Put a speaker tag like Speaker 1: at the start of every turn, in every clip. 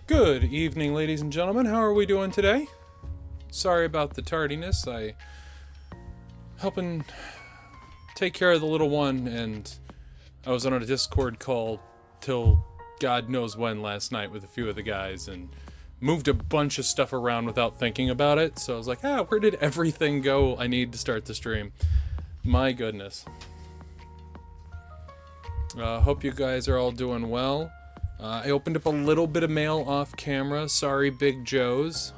Speaker 1: Good evening, ladies and gentlemen. How are we doing today? Sorry about the tardiness. I helping take care of the little one, and I was on a Discord call till God knows when last night with a few of the guys, and moved a bunch of stuff around without thinking about it. So I was like, where did everything go? I need to start the stream. My goodness. Hope you guys are all doing well. I opened up a little bit of mail off camera. Sorry, Big Joe's.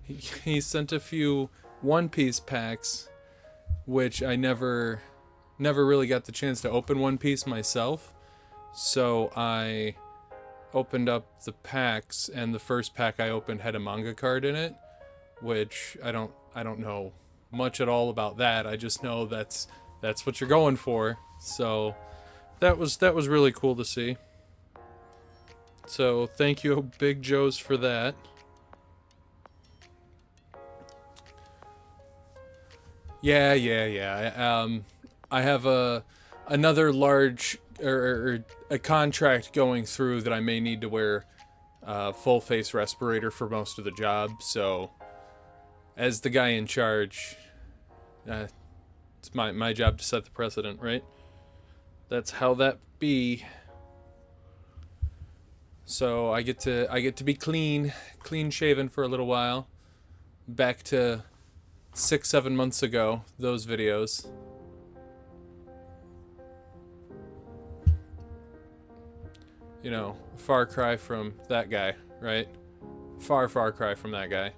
Speaker 1: He sent a few One Piece packs, which I never really got the chance to open One Piece myself. So I opened up the packs, and the first pack I opened had a manga card in it, which I don't know much at all about that. I just know that's what you're going for. So that was really cool to see. So thank you, Big Joe's, for that. Yeah. I have another large or a contract going through that I may need to wear a full face respirator for most of the job. So, as the guy in charge, it's my job to set the precedent, right? That's how that be. So I get to be clean shaven for a little while. Back to 6-7 months ago, those videos. You know, far cry from that guy, right? Far cry from that guy.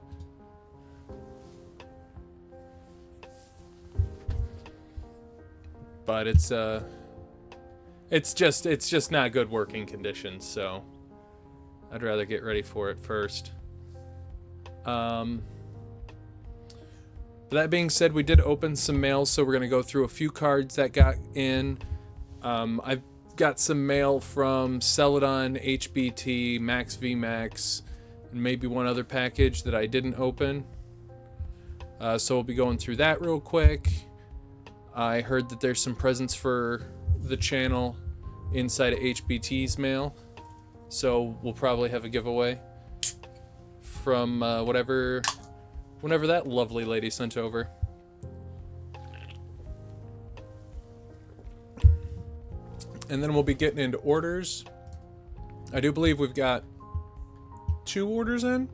Speaker 1: But it's just not good working conditions, so I'd rather get ready for it first. That being said, we did open some mail, so we're going to go through a few cards that got in. I've got some mail from Celadon, HBT, Max VMAX, and maybe one other package that I didn't open. So we'll be going through that real quick. I heard that there's some presents for the channel inside of HBT's mail. So we'll probably have a giveaway from whenever that lovely lady sent over. And then we'll be getting into orders. I do believe we've got 2 orders in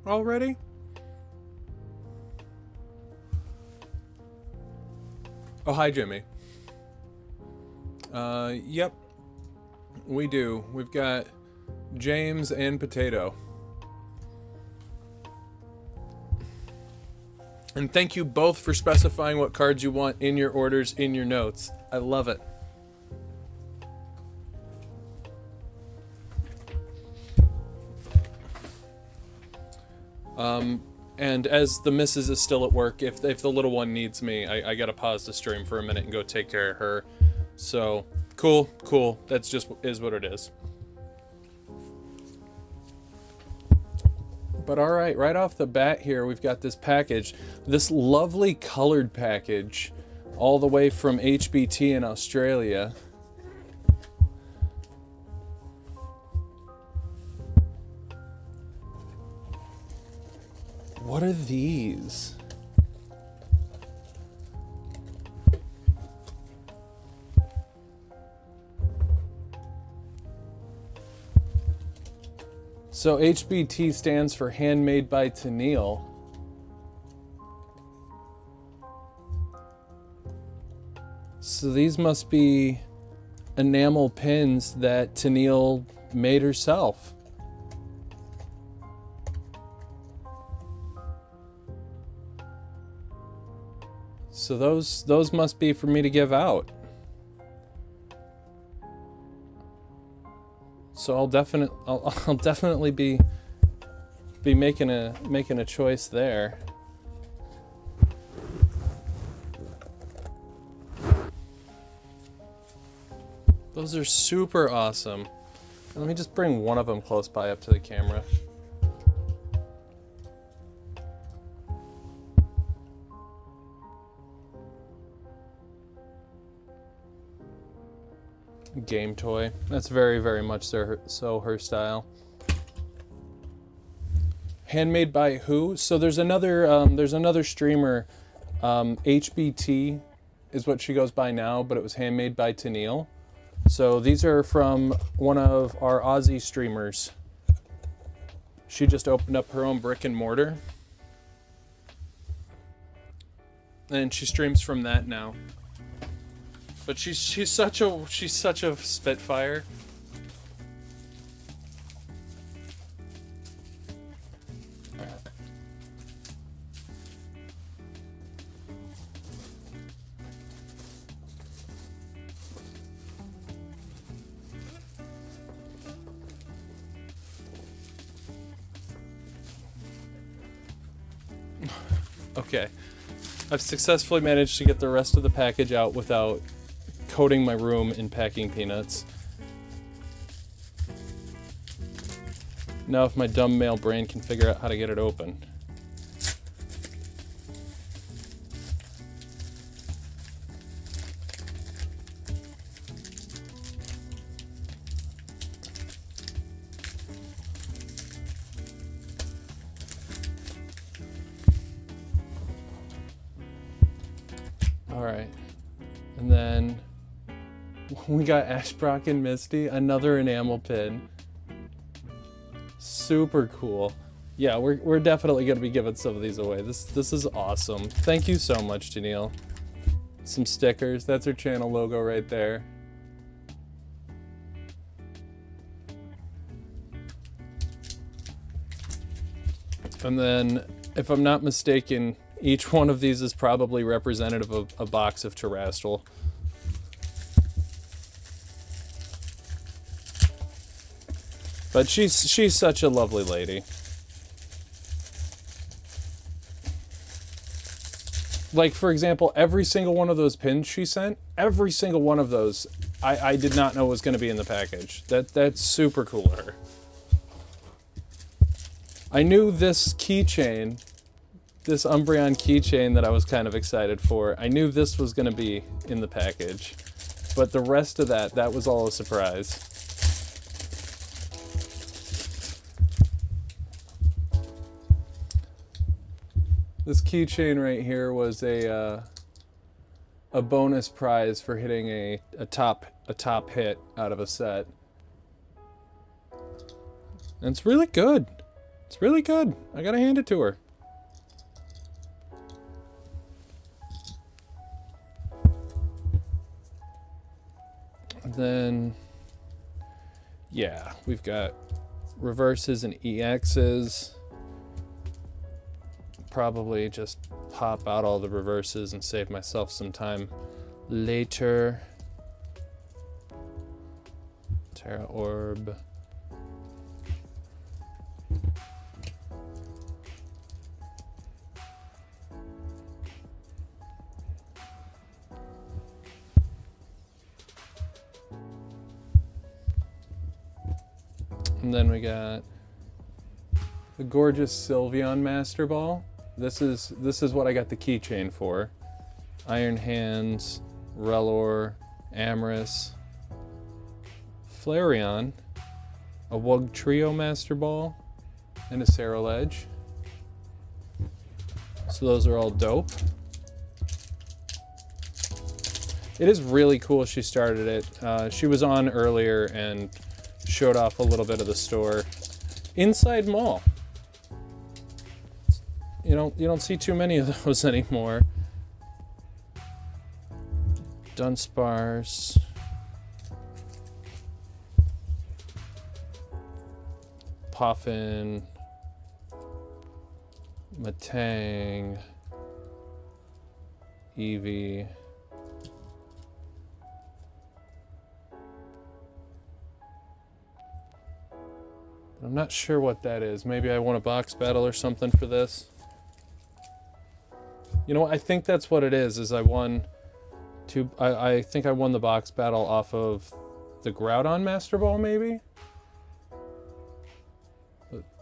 Speaker 1: already. Oh, hi, Jimmy. Yep, we do. We've got James and Potato. And thank you both for specifying what cards you want in your orders, in your notes. I love it. And as the missus is still at work, if the little one needs me, I gotta pause the stream for a minute and go take care of her. So, cool. That's just is what it is. But alright, right off the bat here, we've got this package. This lovely colored package, all the way from HBT in Australia. What are these? So HBT stands for Handmade by Teral. So these must be enamel pins that Teral made herself. So those must be for me to give out. So I'll definitely be making a choice there. Those are super awesome. Let me just bring one of them close by up to the camera. Game toy. That's very, very much so her style. Handmade by who? So there's another streamer, HBT is what she goes by now, but it was handmade by Teral. So these are from one of our Aussie streamers. She just opened up her own brick and mortar. And she streams from that now. But she's such a spitfire. Okay. I've successfully managed to get the rest of the package out without coating my room in packing peanuts. Now if my dumb male brain can figure out how to get it open. Alright. And then we got Ashbrock and Misty, another enamel pin. Super cool. Yeah, we're definitely gonna be giving some of these away. This is awesome. Thank you so much, Janelle. Some stickers. That's her channel logo right there. And then, if I'm not mistaken, each one of these is probably representative of a box of Teral. But she's such a lovely lady. Like, for example, every single one of those pins she sent, every single one of those, I did not know was going to be in the package. That's super cool of her. I knew this keychain, this Umbreon keychain that I was kind of excited for, I knew this was going to be in the package. But the rest of that was all a surprise. This keychain right here was a bonus prize for hitting a top hit out of a set. And it's really good. It's really good. I gotta hand it to her. And then, yeah, we've got reverses and EXs. Probably just pop out all the reverses and save myself some time later. Terra Orb. And then we got the gorgeous Sylveon Master Ball. This is what I got the keychain for. Iron Hands, Relor, Amorous, Flareon, a Wug Trio Master Ball, and a Serral Edge. So those are all dope. It is really cool she started it. She was on earlier and showed off a little bit of the store. Inside Mall. You don't see too many of those anymore. Dunsparce. Puffin. Matang. Eevee. I'm not sure what that is. Maybe I won a box battle or something for this. You know what? I think that's what it is I won two. I think I won the box battle off of the Groudon Master Ball, maybe?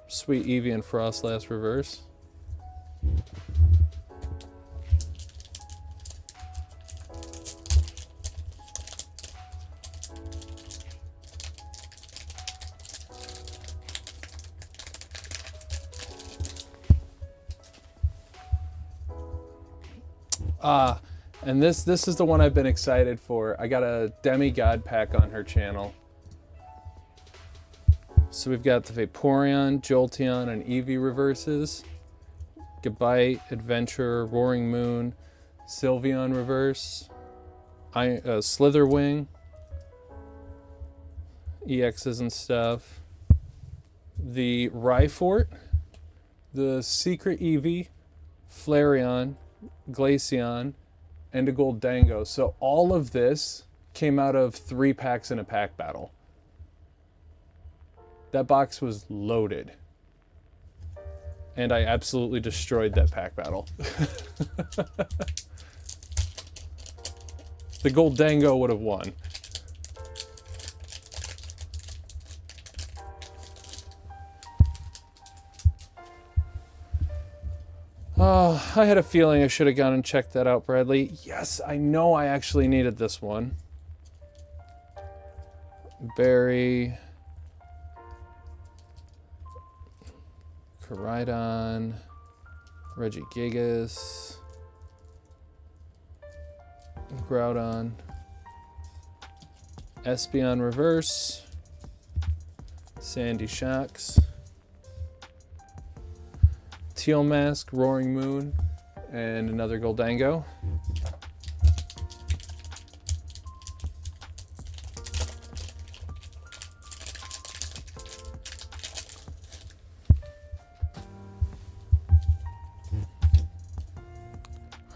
Speaker 1: Sweet Eevee and Frostlass reverse. And this is the one I've been excited for. I got a Demigod pack on her channel. So we've got the Vaporeon, Jolteon, and Eevee reverses. Gabite, Adventurer, Roaring Moon, Sylveon reverse, Slitherwing, EXs and stuff. The Rhyfort, the Secret Eevee, Flareon, Glaceon, and a Goldango. So all of this came out of 3 packs in a pack battle. That box was loaded. And I absolutely destroyed that pack battle. The Goldango would have won. Oh, I had a feeling I should have gone and checked that out, Bradley. Yes, I know I actually needed this one. Barry. Koraidon. Regigigas. Groudon. Espeon reverse. Sandy Shocks. Teal Mask, Roaring Moon, and another Goldango.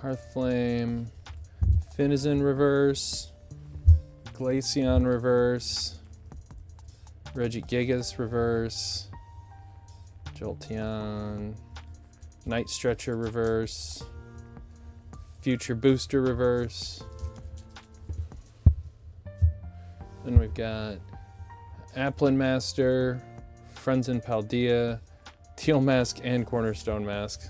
Speaker 1: Hearthflame, Finizing reverse, Glaceon reverse, Regigigas reverse, Jolteon, Night Stretcher reverse, Future Booster reverse. Then we've got Applin Master, Frenzen Paldea, Teal Mask, and Cornerstone Mask.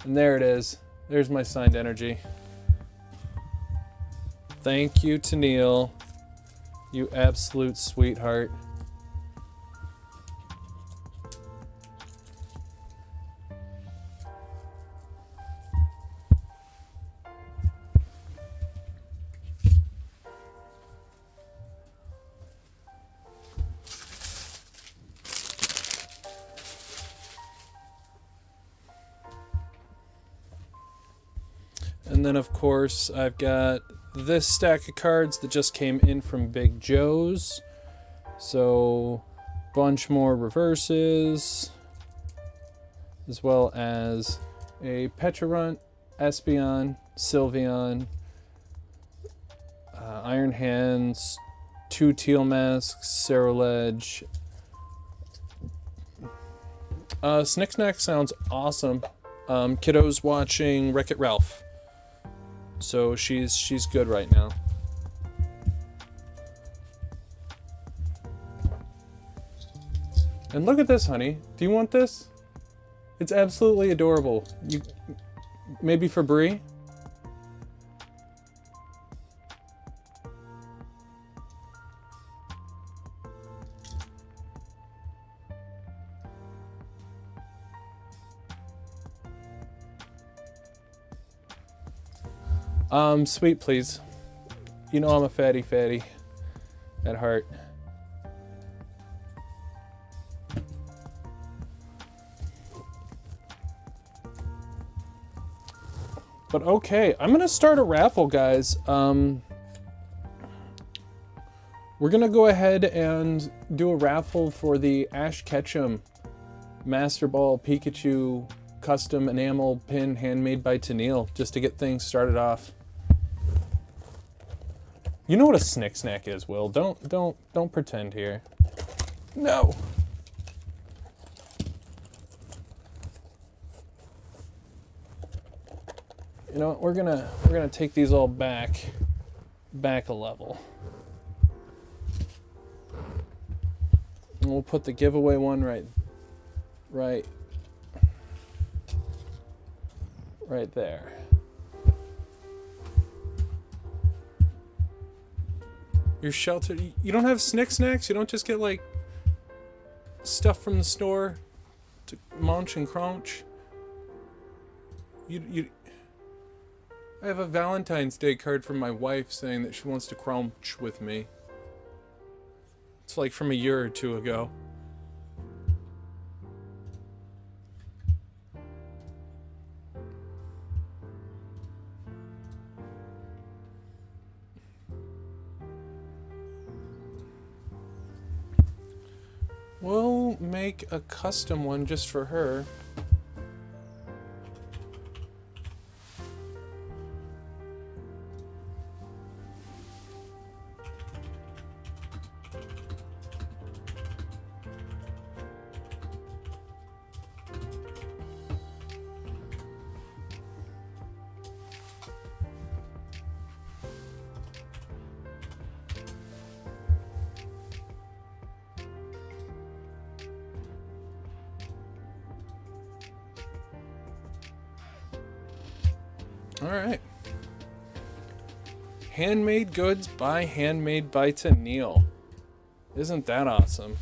Speaker 1: And there it is. There's my signed energy. Thank you, Tennille. You absolute sweetheart. And then, of course, I've got this stack of cards that just came in from Big Joe's. So, bunch more reverses, as well as a Pecharunt, Espeon, Sylveon, Iron Hands, 2 Teal Masks, Ceruledge. Snicksnack sounds awesome. Kiddo's watching Wreck-It Ralph. So she's good right now. And look at this, honey. Do you want this? It's absolutely adorable. You maybe for Brie? Sweet, please. You know I'm a fatty at heart. But okay, I'm gonna start a raffle, guys. We're gonna go ahead and do a raffle for the Ash Ketchum Master Ball Pikachu custom enamel pin handmade by Tennille, just to get things started off. You know what a Snicksnack is, Will. Don't pretend here. No. You know what? We're gonna take these all back a level. And we'll put the giveaway one right there. You're sheltered. You don't have Snicksnacks? You don't just get like stuff from the store to munch and crunch? You I have a Valentine's Day card from my wife saying that she wants to crunch with me. It's like from a year or two ago. We'll make a custom one just for her. Alright. Handmade goods by Handmade Bites and Neil. Isn't that awesome?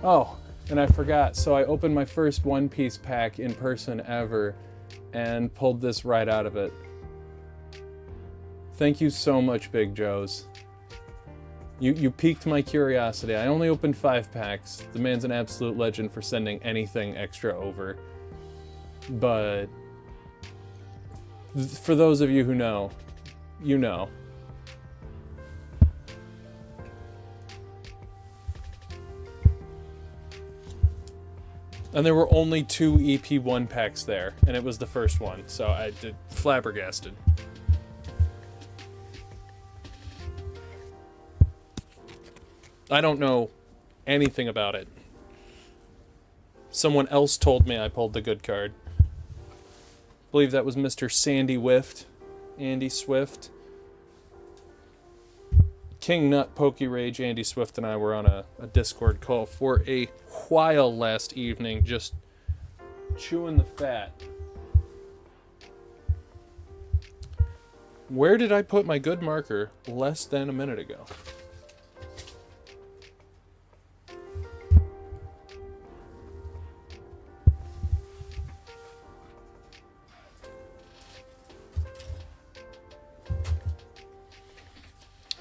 Speaker 1: Oh, and I forgot. So I opened my first One Piece pack in person ever and pulled this right out of it. Thank you so much, Big Joe's. You piqued my curiosity. I only opened 5 packs. The man's an absolute legend for sending anything extra over. But for those of you who know, you know. And there were only 2 EP1 packs there, and it was the first one, so I did flabbergasted. I don't know anything about it. Someone else told me I pulled the good card. I believe that was Mr. Sandy Wift, Andy Swift. King Nut Pokey Rage, Andy Swift and I were on a Discord call for a while last evening, just chewing the fat. Where did I put my good marker less than a minute ago?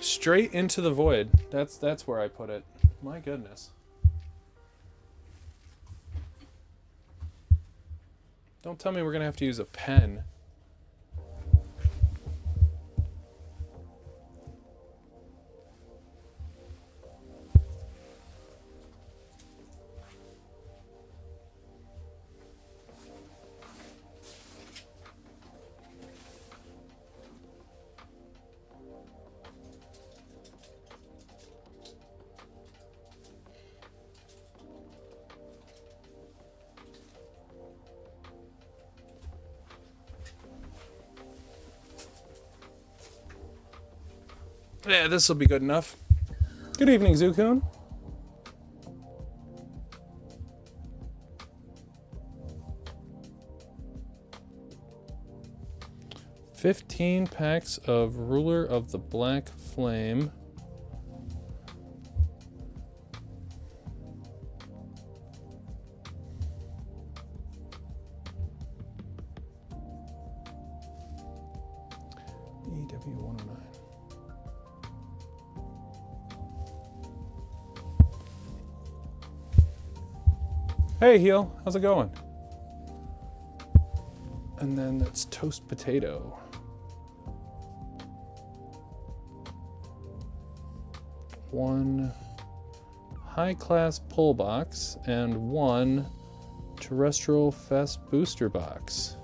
Speaker 1: Straight into the void. That's where I put it. My goodness. Don't tell me we're gonna have to use a pen. Yeah, this will be good enough. Good evening, Zukun. $15 packs of Ruler of the Black Flame. EW109. Hey, Heel, how's it going? And then that's Toast Potato. One high-class pull box and one Terrestrial Fest booster box.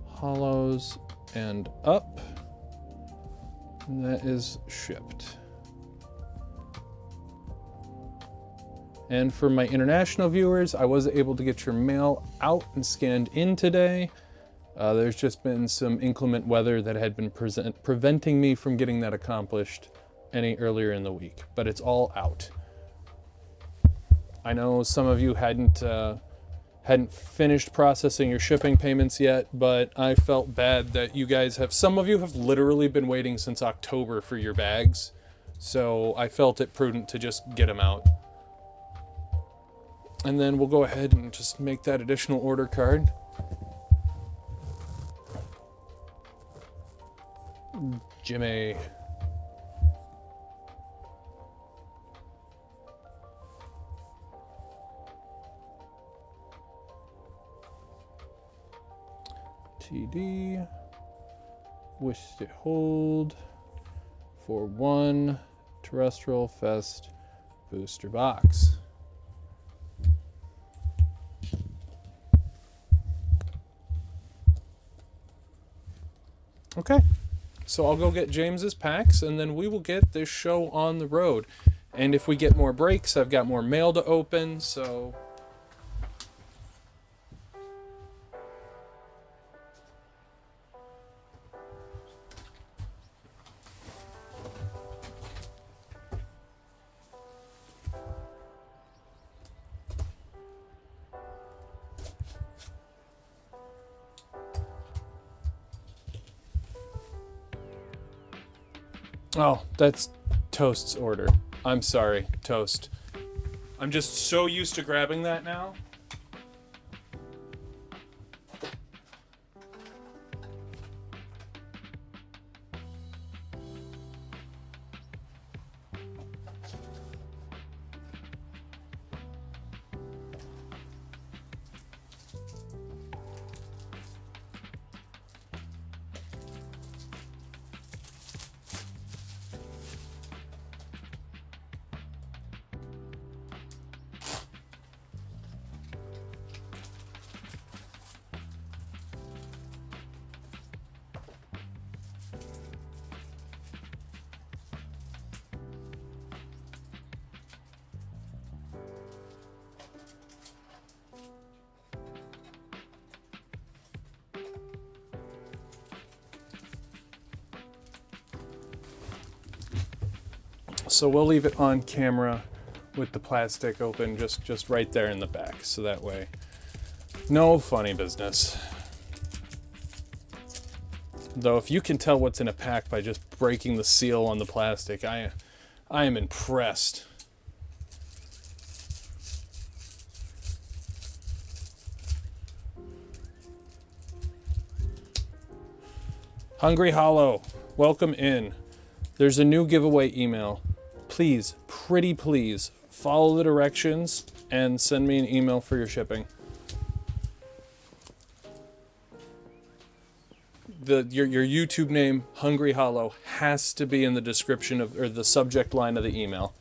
Speaker 1: Hollows and up. And that is shipped. And for my international viewers, I was able to get your mail out and scanned in today. There's just been some inclement weather that had been preventing me from getting that accomplished any earlier in the week, but it's all out. I know some of you hadn't finished processing your shipping payments yet, but I felt bad that you guys have, some of you have literally been waiting since October for your bags, so I felt it prudent to just get them out. And then we'll go ahead and just make that additional order card. Jimmy. TD. Wish to hold for 1 Terrestrial Fest booster box. Okay, so I'll go get James's packs, and then we will get this show on the road. And if we get more breaks, I've got more mail to open, so... Oh, that's Toast's order. I'm sorry, Toast. I'm just so used to grabbing that now. So we'll leave it on camera with the plastic open just right there in the back, so that way no funny business. Though if you can tell what's in a pack by just breaking the seal on the plastic, I am impressed. Hungry Hollow, welcome in. There's a new giveaway email. Please, pretty please, follow the directions and send me an email for your shipping. Your YouTube name, Hungry Hollow, has to be in the description of, or the subject line of the email.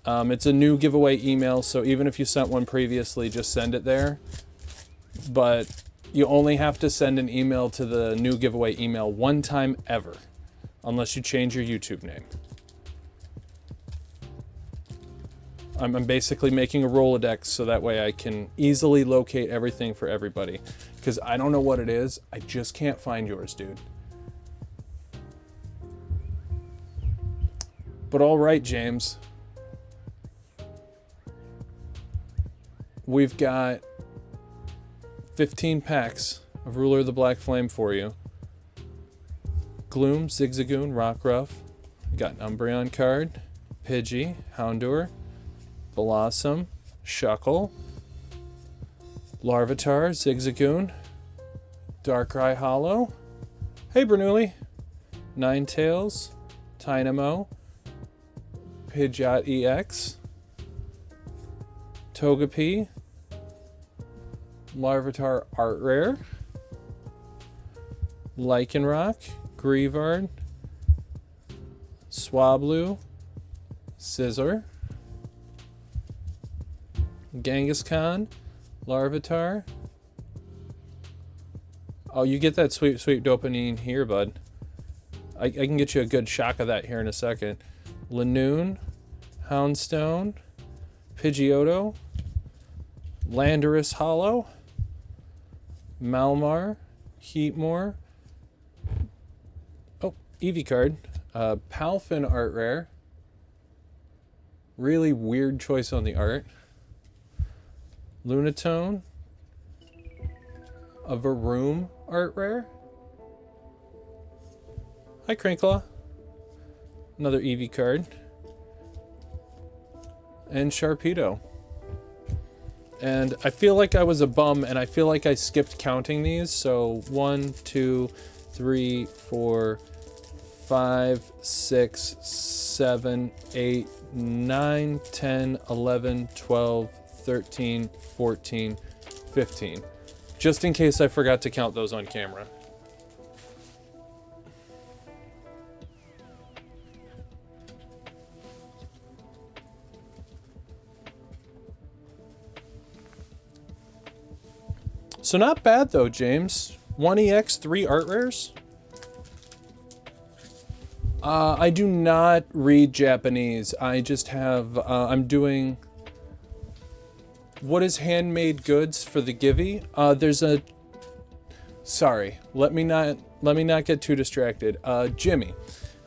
Speaker 1: It's a new giveaway email, so even if you sent one previously, just send it there. But you only have to send an email to the new giveaway email one time ever, unless you change your YouTube name. I'm basically making a Rolodex so that way I can easily locate everything for everybody. Because I don't know what it is, I just can't find yours, dude. But all right, James. We've got 15 packs of Ruler of the Black Flame for you. Gloom, Zigzagoon, Rockruff. Got an Umbreon card. Pidgey, Houndour, Blossom, Shuckle, Larvitar, Zigzagoon, Darkrai Hollow. Hey Bernoulli. Ninetales, Tynamo, Pidgeot EX, Togepi, Larvitar Art Rare, Lycanroc, Greavard, Swablu, Scizor, Kangaskhan, Larvitar. Oh, you get that sweet dopamine here, bud. I can get you a good shock of that here in a second. Lanoon, Houndstone, Pidgeotto, Landorus Hollow, Malmar, Heatmore. Oh, Eevee card. Palfin Art Rare. Really weird choice on the art. Lunatone. A Varoom Art Rare. Hi, Crinkla. Another Eevee card. And Sharpedo. And I feel like I was a bum, and I feel like I skipped counting these. So 1, 2, 3, 4, 5, 6, 7, 8, 9, 10, 11, 12, 13, 14, 15. Just in case I forgot to count those on camera. So not bad though, James. 1EX, 3 art rares. I do not read Japanese. I just have, I'm doing, what is handmade goods for the Givey? There's a, sorry, let me not get too distracted. Jimmy,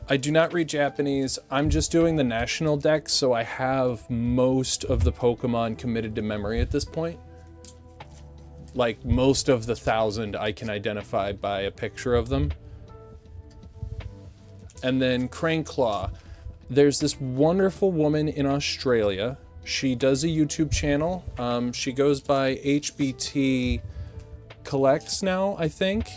Speaker 1: I do not read Japanese. I'm just doing the national deck, so I have most of the Pokemon committed to memory at this point. Like most of the 1,000 I can identify by a picture of them. And then Cranklaw. There's this wonderful woman in Australia. She does a YouTube channel. She goes by HBT Collects now, I think.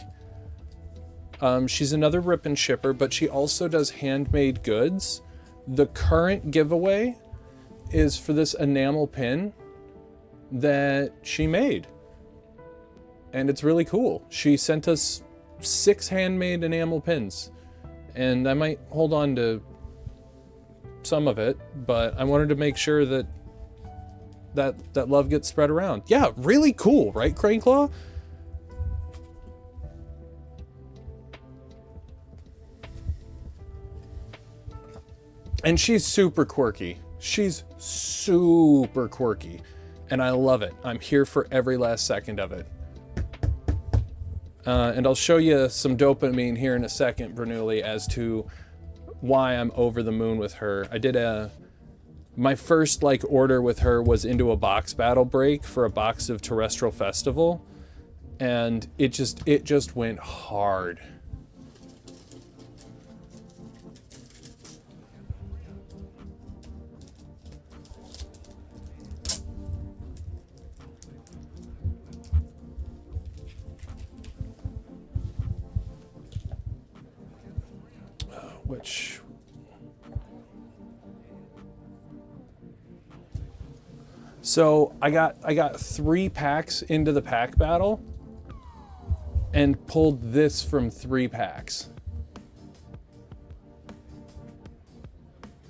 Speaker 1: She's another rip and shipper, but she also does handmade goods. The current giveaway is for this enamel pin that she made. And it's really cool. She sent us 6 handmade enamel pins. And I might hold on to some of it, but I wanted to make sure that that love gets spread around. Yeah, really cool, right, Cranklaw? And she's super quirky. She's super quirky. And I love it. I'm here for every last second of it. And I'll show you some dopamine here in a second, Bernoulli, as to why I'm over the moon with her. I did my first order with her was into a box battle break for a box of Terrestrial Festival, and it just went hard. Which so I got 3 packs into the pack battle and pulled this from 3 packs.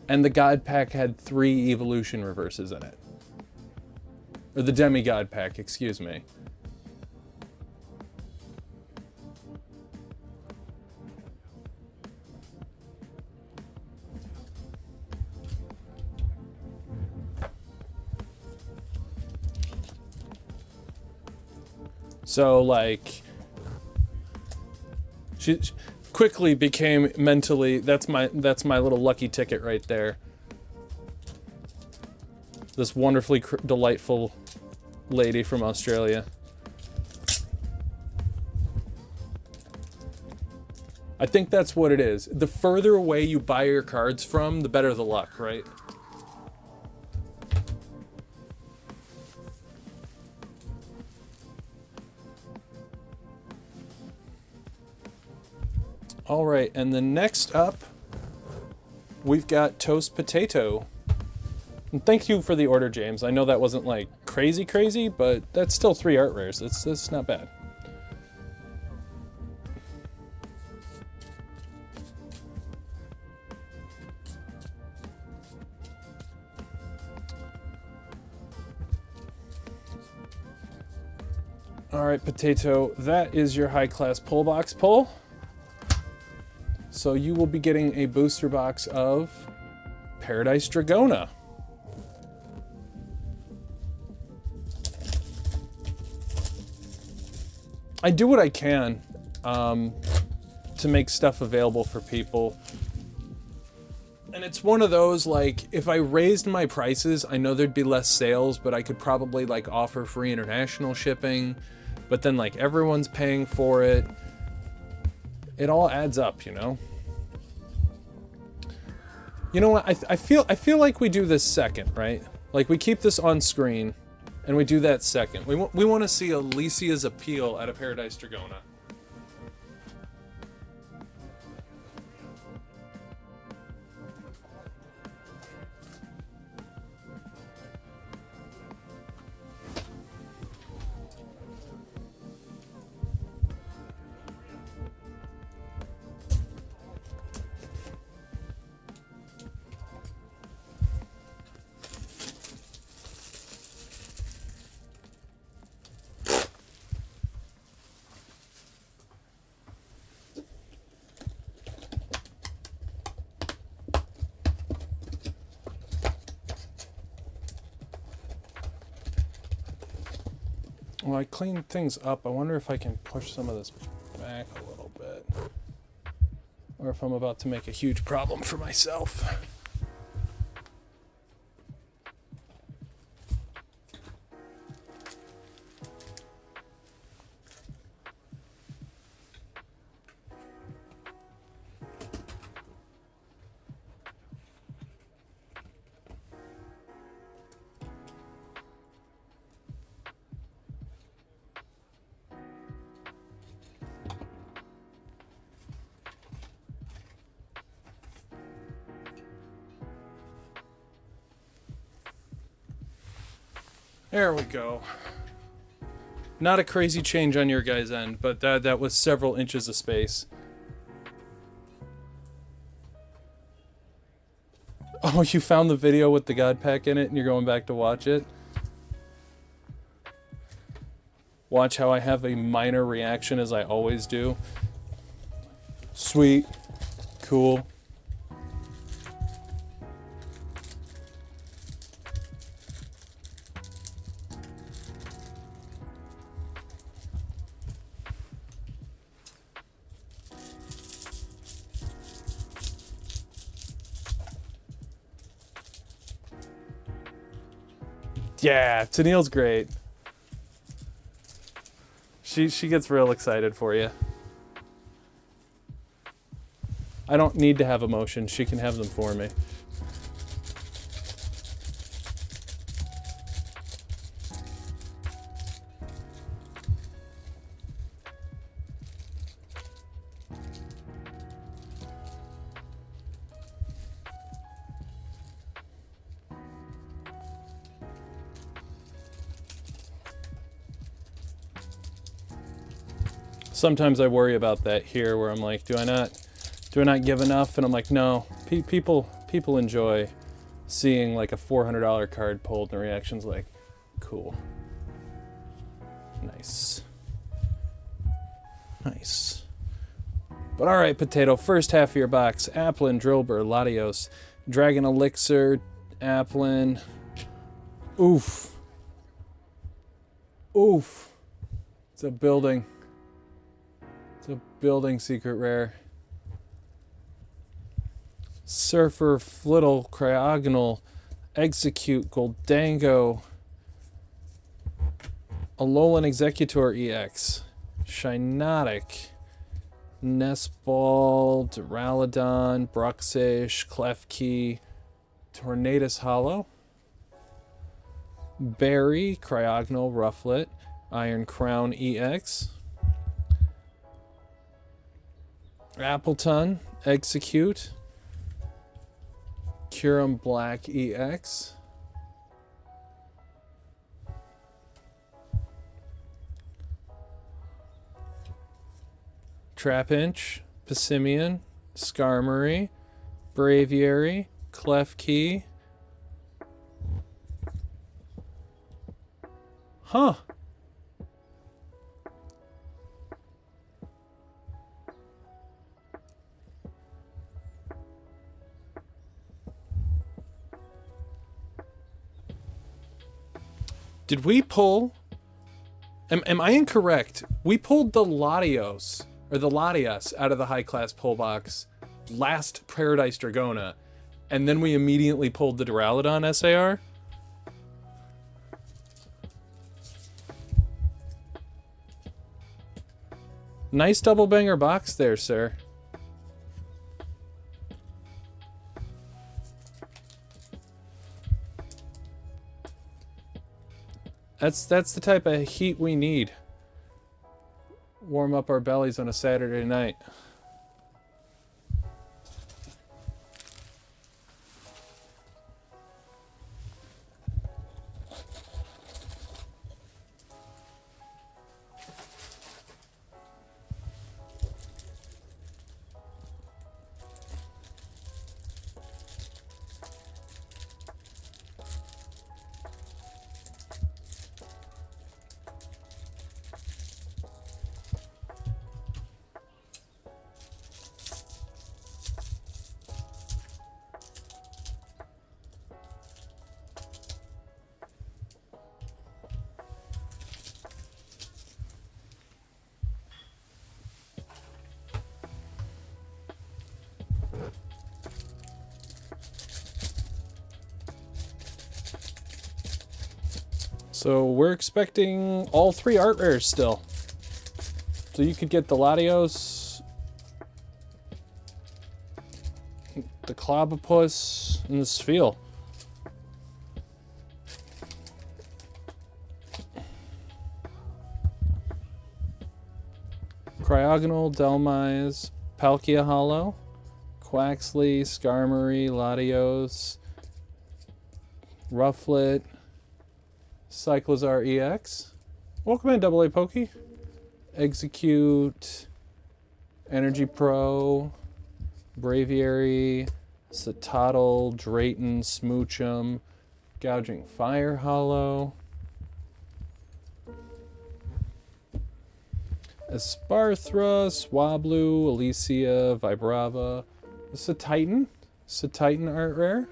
Speaker 1: And the God pack had 3 evolution reverses in it. Or the demigod pack, excuse me. So she quickly became mentally, that's my little lucky ticket right there. This wonderfully delightful lady from Australia. I think that's what it is. The further away you buy your cards from, the better the luck, right? All right, and then next up, we've got Toast Potato. And thank you for the order, James. I know that wasn't crazy, but that's still 3 art rares. That's not bad. All right, Potato, that is your high-class pull box pull. So you will be getting a booster box of Paradise Dragona. I do what I can to make stuff available for people. And it's one of those, if I raised my prices, I know there'd be less sales, but I could probably offer free international shipping, but then everyone's paying for it. It all adds up, you know? You know what, I feel like we do this second, right? We keep this on screen, And we do that second. We want to see Alicia's appeal out of Paradise Dragona. Well, I cleaned things up. I wonder if I can push some of this back a little bit. Or if I'm about to make a huge problem for myself. There we go. Not a crazy change on your guys' end, but that was several inches of space. Oh, you found the video with the God Pack in it and you're going back to watch it? Watch how I have a minor reaction as I always do. Sweet. Cool. Yeah, Tennille's great. She gets real excited for you. I don't need to have emotions. She can have them for me. Sometimes I worry about that here, where I'm like, do I not give enough? And I'm like, no. People enjoy seeing like a $400 card pulled, and the reaction's like, cool, nice. But all right, Potato. First half of your box: Applin, Drillbur, Latios, Dragon Elixir, Applin. Oof. It's a building. Building secret rare. Surfer, Flittle, Cryogonal, Execute, Goldango, Alolan Executor EX, Shinotic, Nestball, Duraludon, Bruxish, Klefki, Tornadus Hollow, Berry, Cryogonal, Rufflet, Iron Crown EX, Appleton, Execute, Curum Black EX, Trapinch, Passimian, Skarmory, Braviary, Klefki. Huh. Did we pull... Am I incorrect? We pulled the Latios, or the Latias, out of the high-class pull box last Paradise Dragona, and then we immediately pulled the Duraludon SAR? Nice double banger box there, sir. That's the type of heat we need. Warm up our bellies on a Saturday night. So we're expecting all 3 art rares still. So you could get the Latios, the Clobopus, and the Spheal. Cryogonal, Delmise, Palkia Hollow, Quaxley, Skarmory, Latios, Rufflet, Cyclozar EX. Welcome in, AA Pokey. Execute, Energy Pro, Braviary, Citadel, Drayton, Smoochum, Gouging Fire Hollow, Esparthra, Swablu, Alicia, Vibrava. This is a Titan. It's a Titan art rare.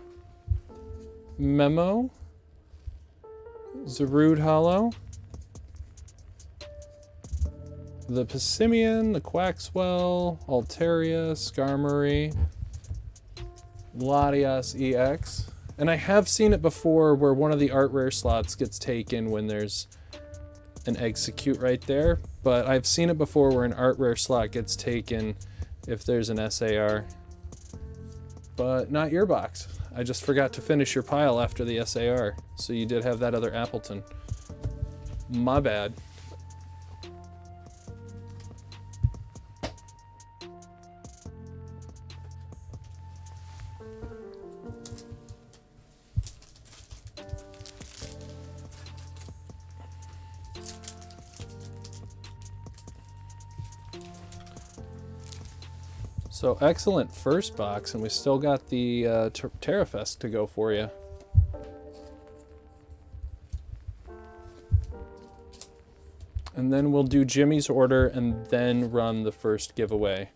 Speaker 1: Memo. Zarude Hollow. The Passimian, the Quaxwell, Altaria, Skarmory, Latias EX. And I have seen it before where one of the art rare slots gets taken when there's an execute right there. But I've seen it before where an art rare slot gets taken if there's an SAR. But not your box. I just forgot to finish your pile after the SAR. So you did have that other Appleton. My bad. So excellent first box, and we still got the Terrafest to go for you. And then we'll do Jimmy's order and then run the first giveaway.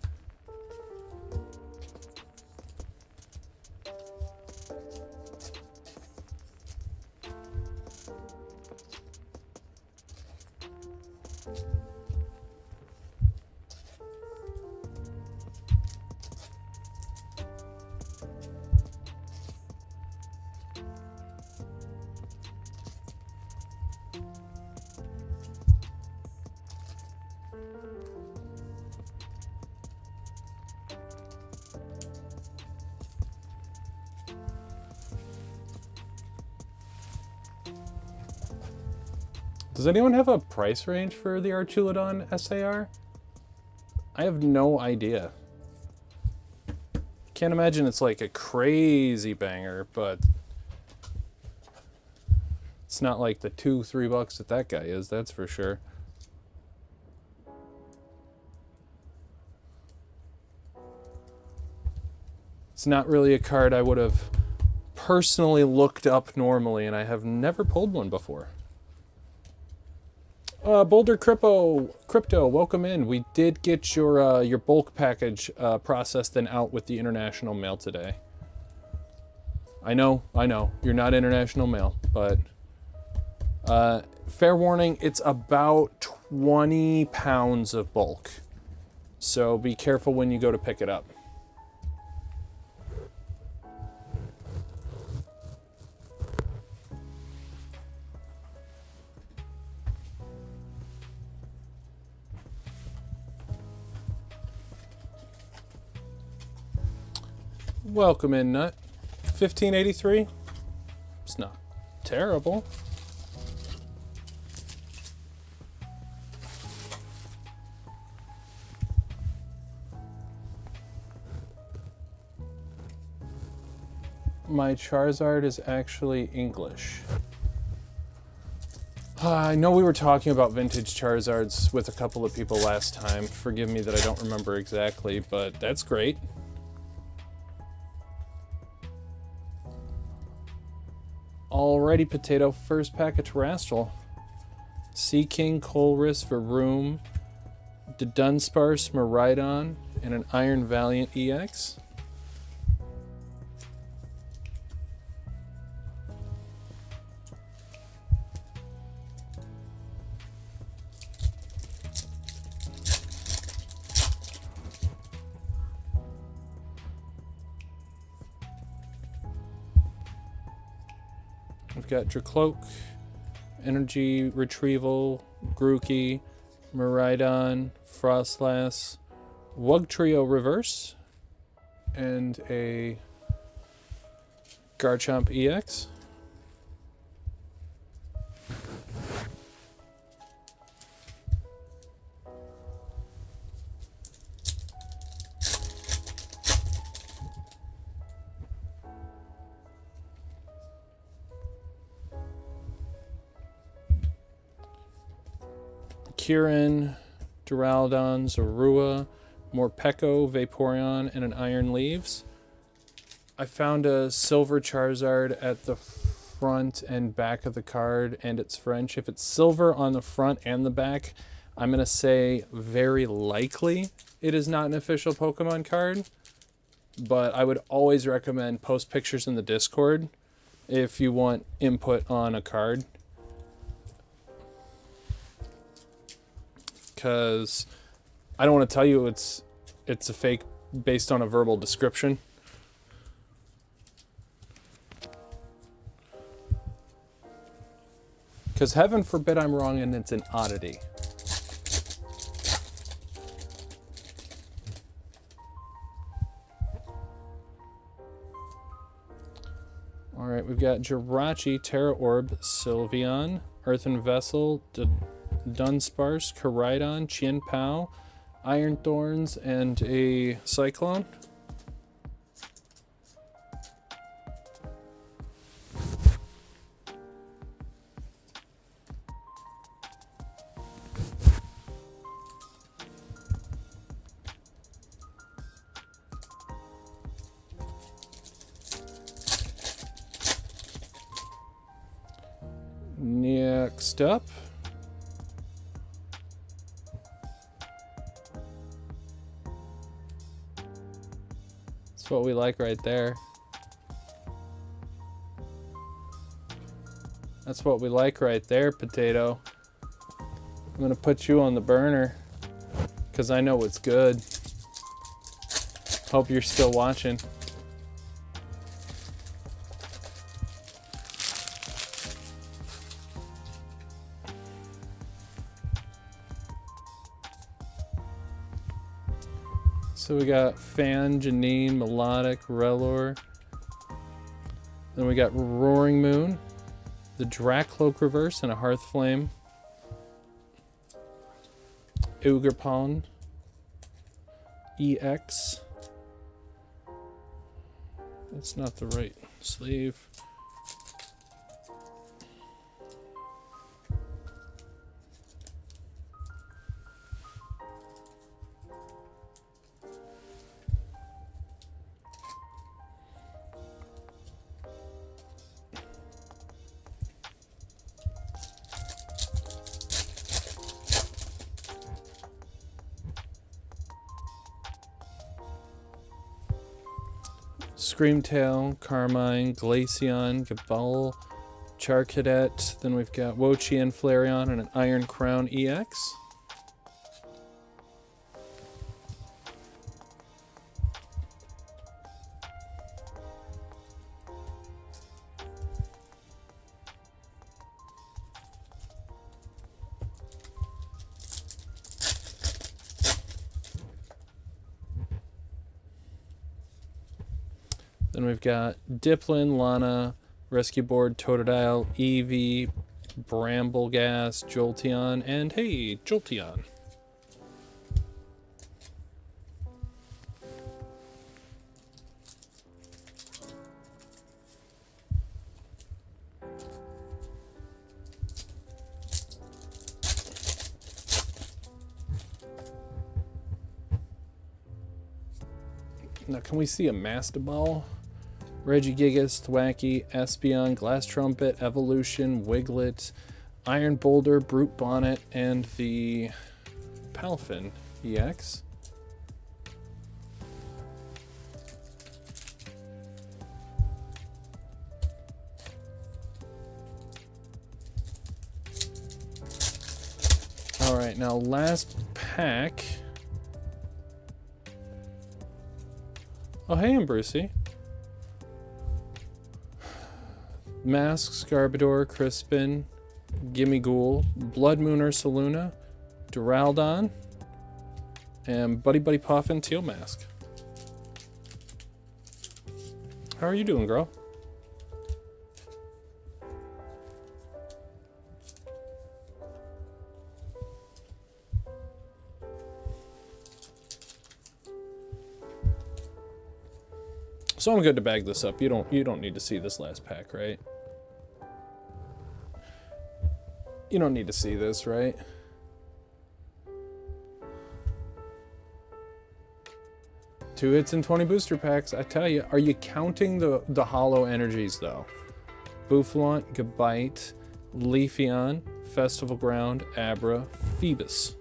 Speaker 1: Does anyone have a price range for the Archulodon SAR? I have no idea. Can't imagine it's like a crazy banger, but it's not like the $2-3 that that guy is, that's for sure. It's not really a card I would have personally looked up normally, and I have never pulled one before. Boulder Crypto, welcome in. We did get your bulk package processed and out with the international mail today. I know, you're not international mail, but fair warning, it's about 20 pounds of bulk. So be careful when you go to pick it up. Welcome in, Nut. 1583. It's not terrible. my Charizard is actually English. I know we were talking about vintage Charizards with a couple of people last time. Forgive me that I don't remember exactly, but that's great. Alrighty, Potato. First pack of Terrestrial. Sea King, Colress, Varoom, Dunsparce, Miraidon, and an Iron Valiant EX. We've got Dracloak, Energy Retrieval, Grookey, Miraidon, Frostlass, Wugtrio Reverse, and a Garchomp EX. Kieran, Duraludon, Zorua, Morpeko, Vaporeon, and an Iron Leaves. I found a silver Charizard at the front and back of the card, and it's French. If it's silver on the front and the back, I'm going to say very likely it is not an official Pokemon card, but I would always recommend post pictures in the Discord if you want input on a card. Because I don't want to tell you it's a fake based on a verbal description. Because heaven forbid I'm wrong and it's an oddity. Alright, we've got Jirachi, Terra Orb, Sylveon, Earthen Vessel, Dunsparce, Koraidon, Chien-Pao, Iron Thorns, and a Cyclone. Next up, that's what we like right there. That's what we like right there, Potato. I'm gonna put you on the burner because I know what's good. Hope you're still watching. So we got Fan, Janine, Melodic, Relor. Then we got Roaring Moon, the Dracloak Reverse, and a Hearthflame. Ogerpon, EX. That's not the right sleeve. Screamtail, Carmine, Glaceon, Gabal, Charcadet. Then we've got Wochi and Flareon and an Iron Crown EX. Then we've got Diplin, Lana, Rescue Board, Totodile, Eevee, Brambleghast, Jolteon, and hey, Jolteon. Now, can we see a Mastodon? Regigigas, Thwacky, Espeon, Glass Trumpet, Evolution, Wiglet, Iron Boulder, Brute Bonnet, and the Palfin EX. Alright, now last pack. Oh, hey, Brucey. Mask, Scarbador, Crispin, Gimmighoul, Blood Moon Ursaluna, Duraldon, and Buddy Buddy Puffin Teal Mask. How are you doing, girl? So I'm good to bag this up. You don't need to see this last pack, right? You don't need to see this, right? Two hits and 20 booster packs. I tell you, are you counting the hollow energies though? Bouffalant, Gabite, Leafeon, Festival Ground, Abra, Phoebus,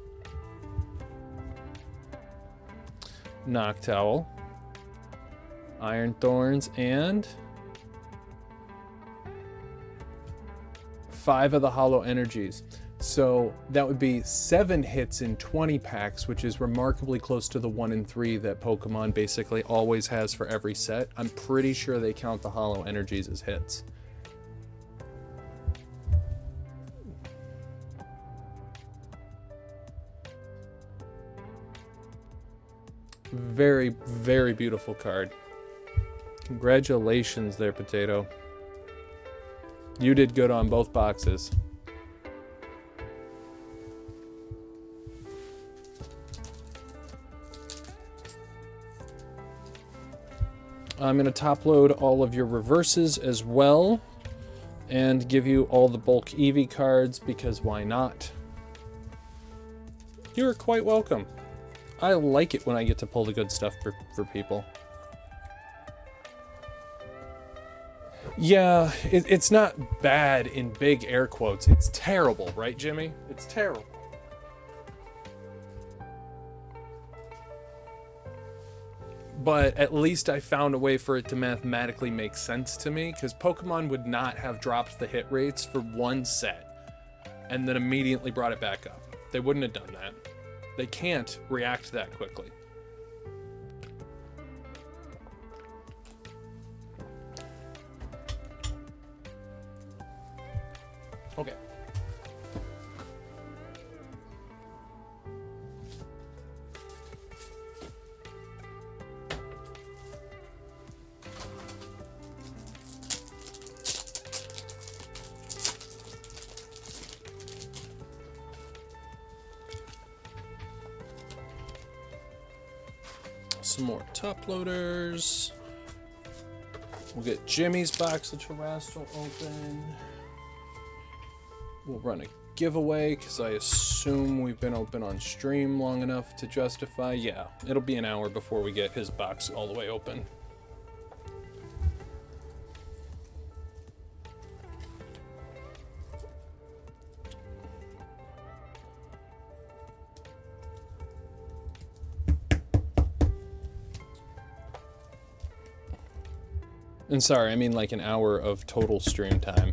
Speaker 1: Noctowl, Iron Thorns, and 5 of the hollow energies. So that would be 7 hits in 20 packs, which is remarkably close to the 1 in 3 that Pokemon basically always has for every set. I'm pretty sure they count the hollow energies as hits. Very, very beautiful card. Congratulations there, Potato. You did good on both boxes. I'm going to top load all of your reverses as well and give you all the bulk Eevee cards because why not? You're quite welcome. I like it when I get to pull the good stuff for people. Yeah, it's not bad in big air quotes. It's terrible, right, Jimmy? It's terrible. But at least I found a way for it to mathematically make sense to me, because Pokemon would not have dropped the hit rates for one set and then immediately brought it back up. They wouldn't have done that. They can't react that quickly. Okay. Some more top loaders. We'll get Jimmy's box of Terrestrial open. We'll run a giveaway because I assume we've been open on stream long enough to justify. Yeah, it'll be an hour before we get his box all the way open. And sorry, I mean like an hour of total stream time.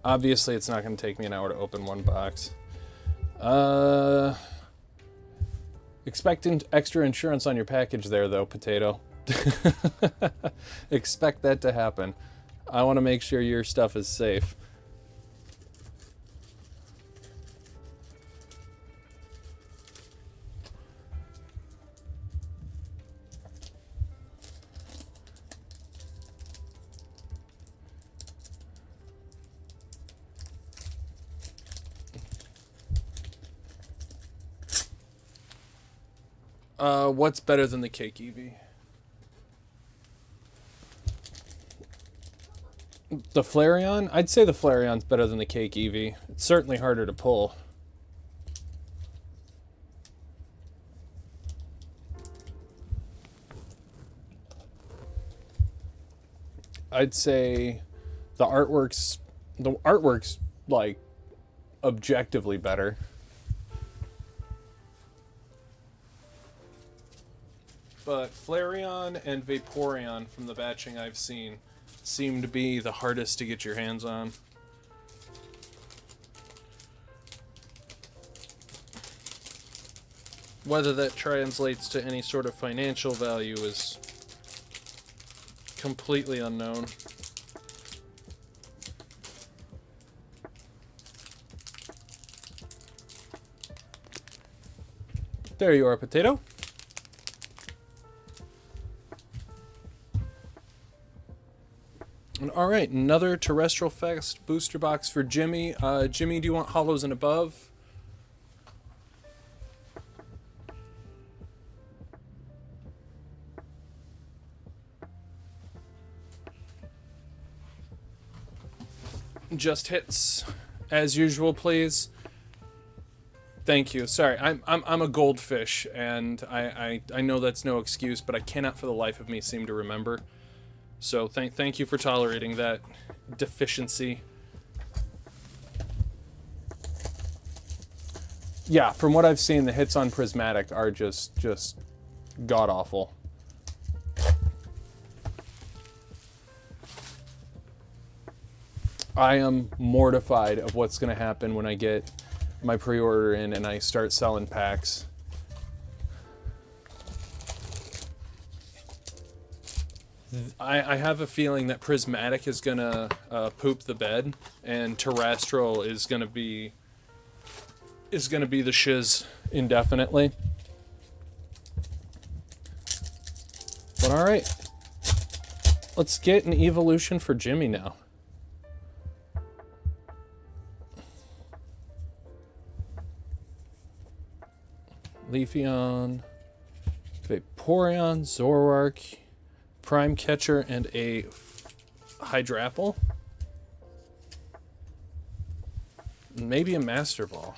Speaker 1: Obviously, it's not going to take me an hour to open one box. Expect extra insurance on your package there, though, Potato. Expect that to happen. I want to make sure your stuff is safe. What's better than the Cake Eevee? The Flareon? I'd say the Flareon's better than the Cake Eevee. It's certainly harder to pull. I'd say the artwork's like objectively better. But Flareon and Vaporeon from the batching I've seen seem to be the hardest to get your hands on. Whether that translates to any sort of financial value is completely unknown. There you are, Potato. And all right, another Terrestrial Fest booster box for Jimmy. Jimmy, do you want hollows and above? Just hits, as usual, please. Thank you. Sorry, I'm a goldfish, and I know that's no excuse, but I cannot for the life of me seem to remember. So thank you for tolerating that deficiency. Yeah, from what I've seen, the hits on Prismatic are just god awful. I am mortified of what's going to happen when I get my pre-order in and I start selling packs. I have a feeling that Prismatic is going to poop the bed, and Terrestrial is going to be the shiz indefinitely. But all right, let's get an evolution for Jimmy now. Leafeon, Vaporeon, Zoroark, Prime Catcher, and a Hydrapple. Maybe a Master Ball.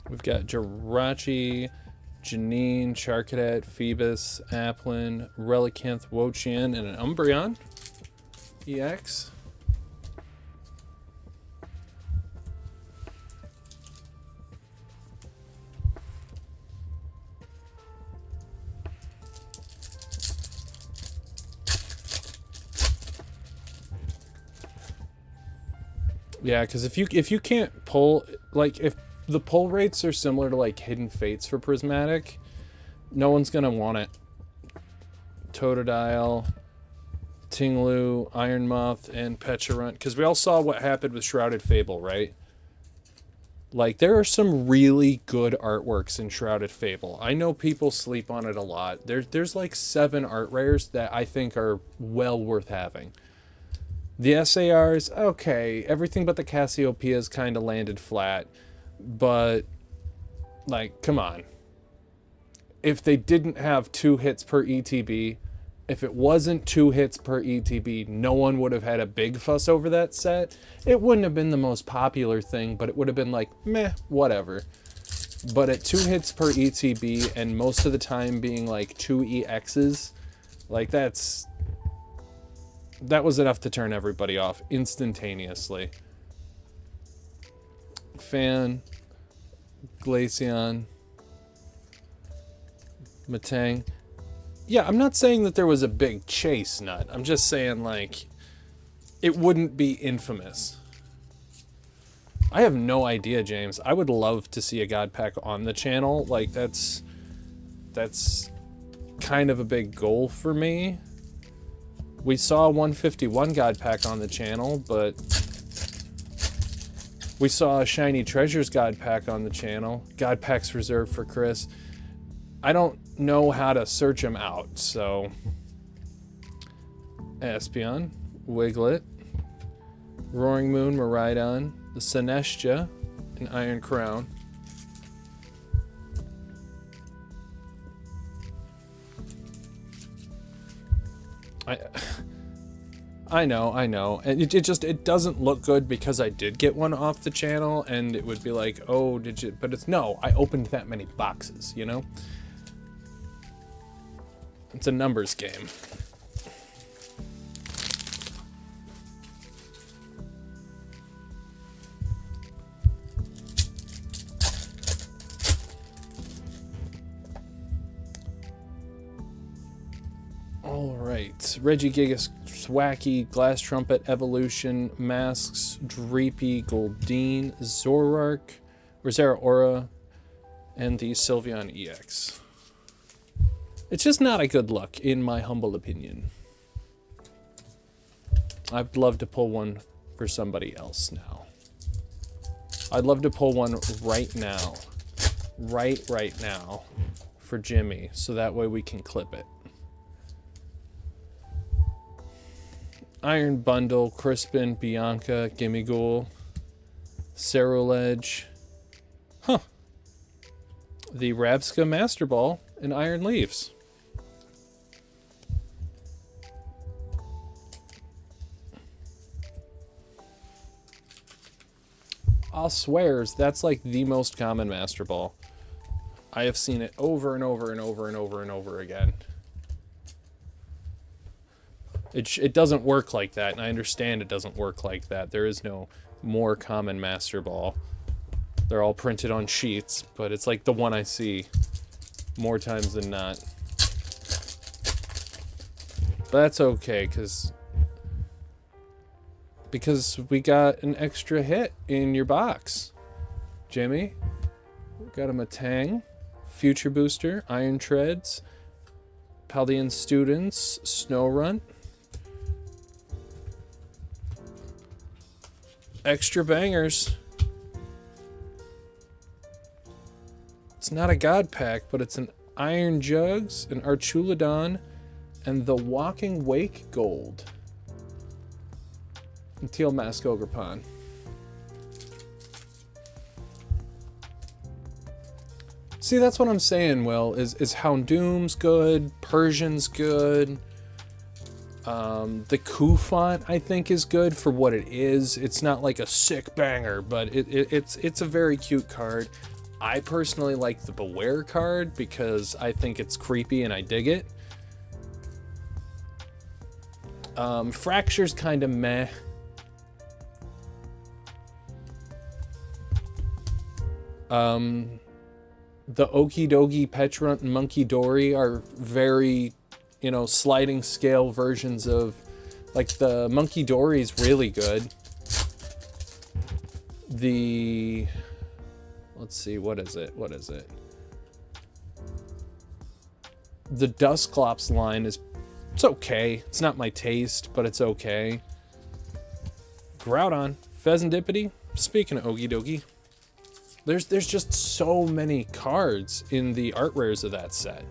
Speaker 1: We've got Jirachi, Janine, Charcadet, Phoebus, Applin, Relicanth, Wochian, and an Umbreon EX. Yeah, because if you can't pull, like, if the pull rates are similar to like Hidden Fates for Prismatic, no one's gonna want it. Totodile, Tinglu, Ironmoth, and Pecharunt, because we all saw what happened with Shrouded Fable, right? Like, there are some really good artworks in Shrouded Fable. I know people sleep on it a lot. There's like 7 art rares that I think are well worth having. The SARs, okay, everything but the Cassiopeia's kind of landed flat. But, like, come on. If they didn't have 2 hits per ETB, if it wasn't 2 hits per ETB, no one would have had a big fuss over that set. It wouldn't have been the most popular thing, but it would have been like, meh, whatever. But at 2 hits per ETB, and most of the time being like 2 EXs, like, that was enough to turn everybody off instantaneously. Fan, Glaceon, Matang. Yeah, I'm not saying that there was a big chase nut. I'm just saying, like, it wouldn't be infamous. I have no idea, James. I would love to see a God Pack on the channel. Like, that's kind of a big goal for me. We saw a 151 God Pack on the channel, but we saw a Shiny Treasures God Pack on the channel. God Pack's reserved for Chris. I don't know how to search them out, so... Espeon, Wiglet, Roaring Moon, Miraidon, the Sinestcha, and Iron Crown. I know, and it doesn't look good because I did get one off the channel, and it would be like, oh, did you? But it's no, I opened that many boxes, you know. It's a numbers game. Alright, Regigigas, Thwacky, Glass Trumpet, Evolution, Masks, Dreepy, Goldeen, Zorark, Rosera Aura, and the Sylveon EX. It's just not a good look, in my humble opinion. I'd love to pull one for somebody else now. I'd love to pull one right now. Right now. For Jimmy, so that way we can clip it. Iron Bundle, Crispin, Bianca, Gimmighoul, Ceruledge. Huh. The Rabska Master Ball and Iron Leaves. I'll swears that's like the most common Master Ball. I have seen it over and over and over and over and over again. It doesn't work like that, and I understand it doesn't work like that. There is no more common Master Ball. They're all printed on sheets, but it's like the one I see more times than not. But that's okay, because we got an extra hit in your box, Jimmy. We got a Matang, Future Booster, Iron Treads, Paldean Students, Snorunt. Extra bangers. It's not a God Pack, but it's an Iron Jugs, an Archulodon, and the Walking Wake Gold. And Teal Mask Ogrepon. See, that's what I'm saying, Will, is Houndoom's good, Persian's good. The Kufant, I think, is good for what it is. It's not like a sick banger, but it's a very cute card. I personally like the Beware card because I think it's creepy and I dig it. Fracture's kind of meh. The Okidogi, Petrunt, and Monkey Dory are very, you know, sliding scale versions of, like, the Monkey Dory's really good. The, let's see, what is it? The Dusclops line is, it's okay. It's not my taste, but it's okay. Groudon, Pheasantipity, speaking of Okidogi. There's just so many cards in the art rares of that set.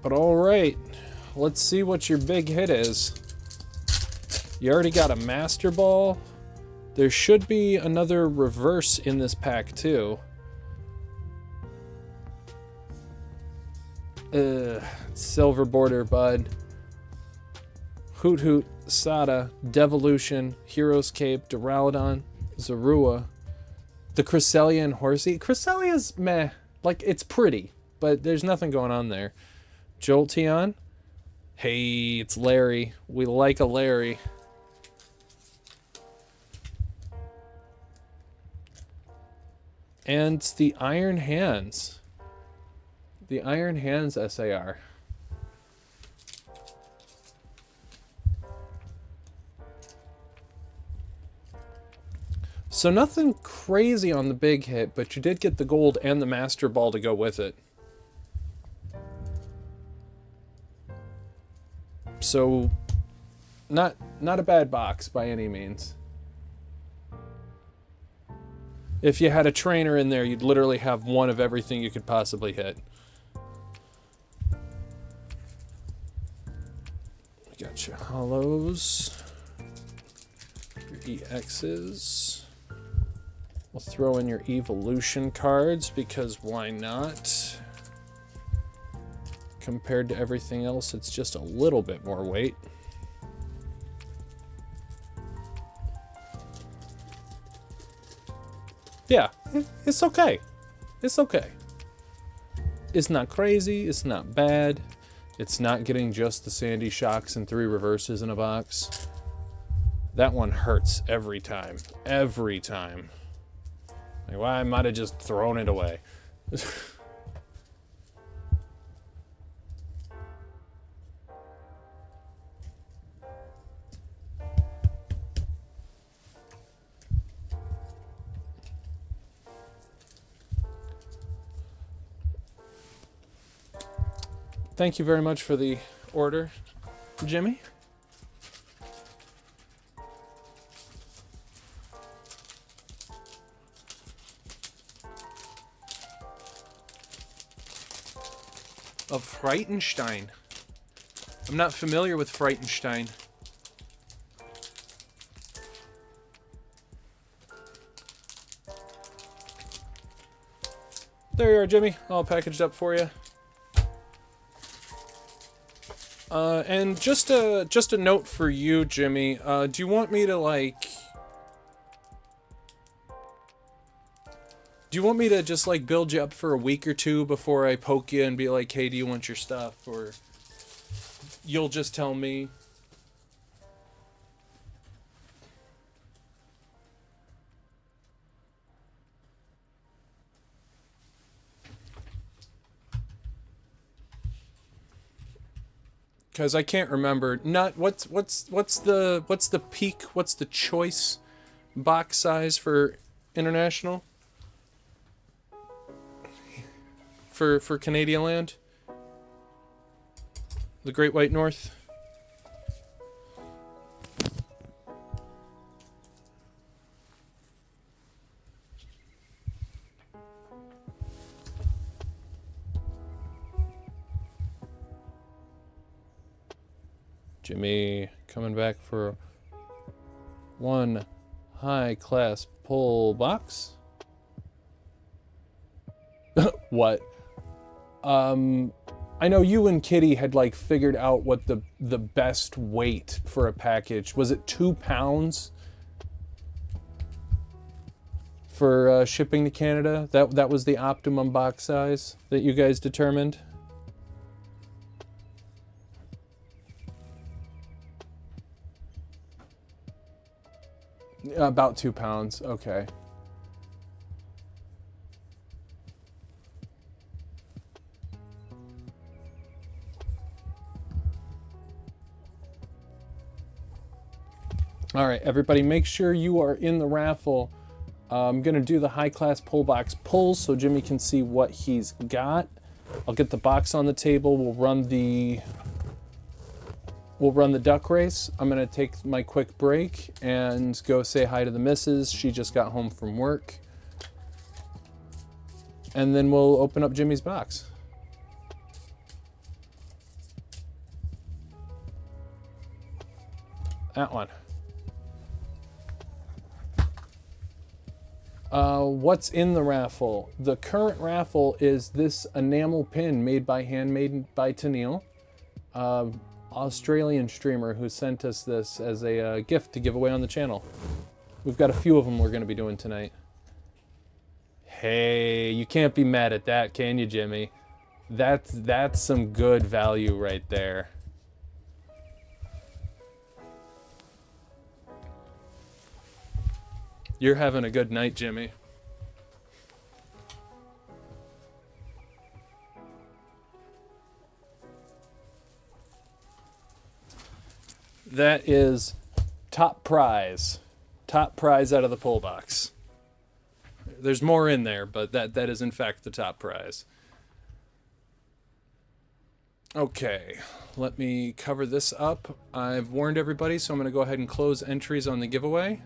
Speaker 1: But alright, let's see what your big hit is. You already got a Master Ball. There should be another reverse in this pack too. Silver Border Bud. Hoot Hoot, Sada, Devolution, Hero's Cape, Duraludon, Zorua, the Cresselia and Horsey. Cresselia's meh. Like, it's pretty, but there's nothing going on there. Jolteon. Hey, it's Larry. We like a Larry. And the Iron Hands. The Iron Hands SAR. So nothing crazy on the big hit, but you did get the gold and the Master Ball to go with it. So not a bad box by any means. If you had a trainer in there, you'd literally have one of everything you could possibly hit. We got your hollows, your EXs. We'll throw in your evolution cards because why not? Compared to everything else, it's just a little bit more weight. Yeah, it's okay. It's okay. It's not crazy. It's not bad. It's not getting just the Sandy Shocks and 3 reverses in a box. That one hurts every time. Every time. Like, well, I might have just thrown it away. Thank you very much for the order, Jimmy. Of Frightenstein. I'm not familiar with Frightenstein. There you are, Jimmy. All packaged up for you. And just a note for you, Jimmy. Do you want me to do you want me to just build you up for a week or two before I poke you and be like, hey, do you want your stuff? Or you'll just tell me? Because I can't remember. What's the peak? What's the choice box size for international? For Canadian land? The Great White North? Jimmy coming back for one high-class pull box. What? I know you and Kitty had figured out what the best weight for a package. Was it 2 pounds for shipping to Canada? That was the optimum box size that you guys determined? About 2 pounds, okay. All right, everybody, make sure you are in the raffle. I'm gonna do the high-class pull box pulls so Jimmy can see what he's got. I'll get the box on the table. We'll run the duck race. I'm gonna take my quick break and go say hi to the missus. She just got home from work. And then we'll open up Jimmy's box. That one. What's in the raffle? The current raffle is this enamel pin handmade by Teral, Australian streamer who sent us this as a gift to give away on the channel. We've got a few of them we're going to be doing tonight. Hey, you can't be mad at that, can you, Jimmy? That's some good value right there. You're having a good night, Jimmy. That is top prize. Top prize out of the pull box. There's more in there, but that is in fact the top prize. Okay, let me cover this up. I've warned everybody, so I'm going to go ahead and close entries on the giveaway.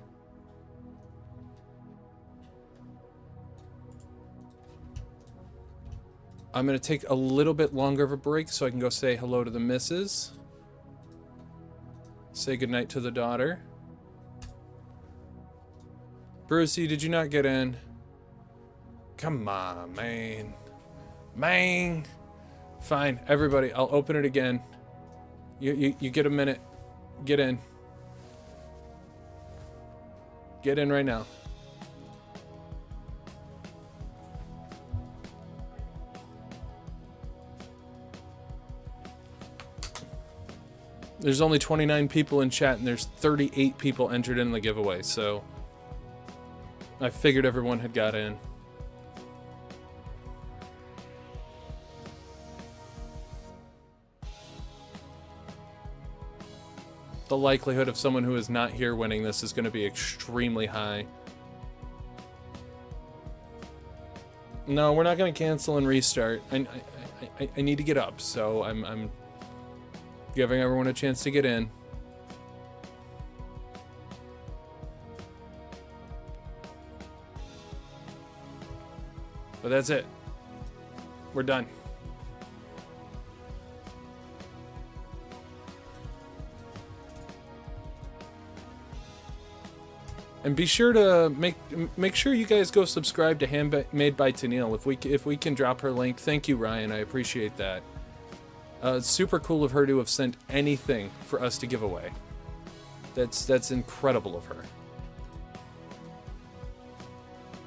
Speaker 1: I'm going to take a little bit longer of a break so I can go say hello to the missus. Say goodnight to the daughter. Brucey, did you not get in? Come on, man. Man. Fine, everybody, I'll open it again. You get a minute. Get in. Get in right now. There's only 29 people in chat, and there's 38 people entered in the giveaway, so I figured everyone had got in. The likelihood of someone who is not here winning this is going to be extremely high. No, we're not going to cancel and restart. I need to get up, so I'm giving everyone a chance to get in. But that's it. We're done. And be sure to make sure you guys go subscribe to Handmade by Tennille. If we can drop her link, thank you, Ryan. I appreciate that. It's super cool of her to have sent anything for us to give away. That's incredible of her.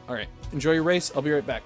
Speaker 1: All right, enjoy your race. I'll be right back.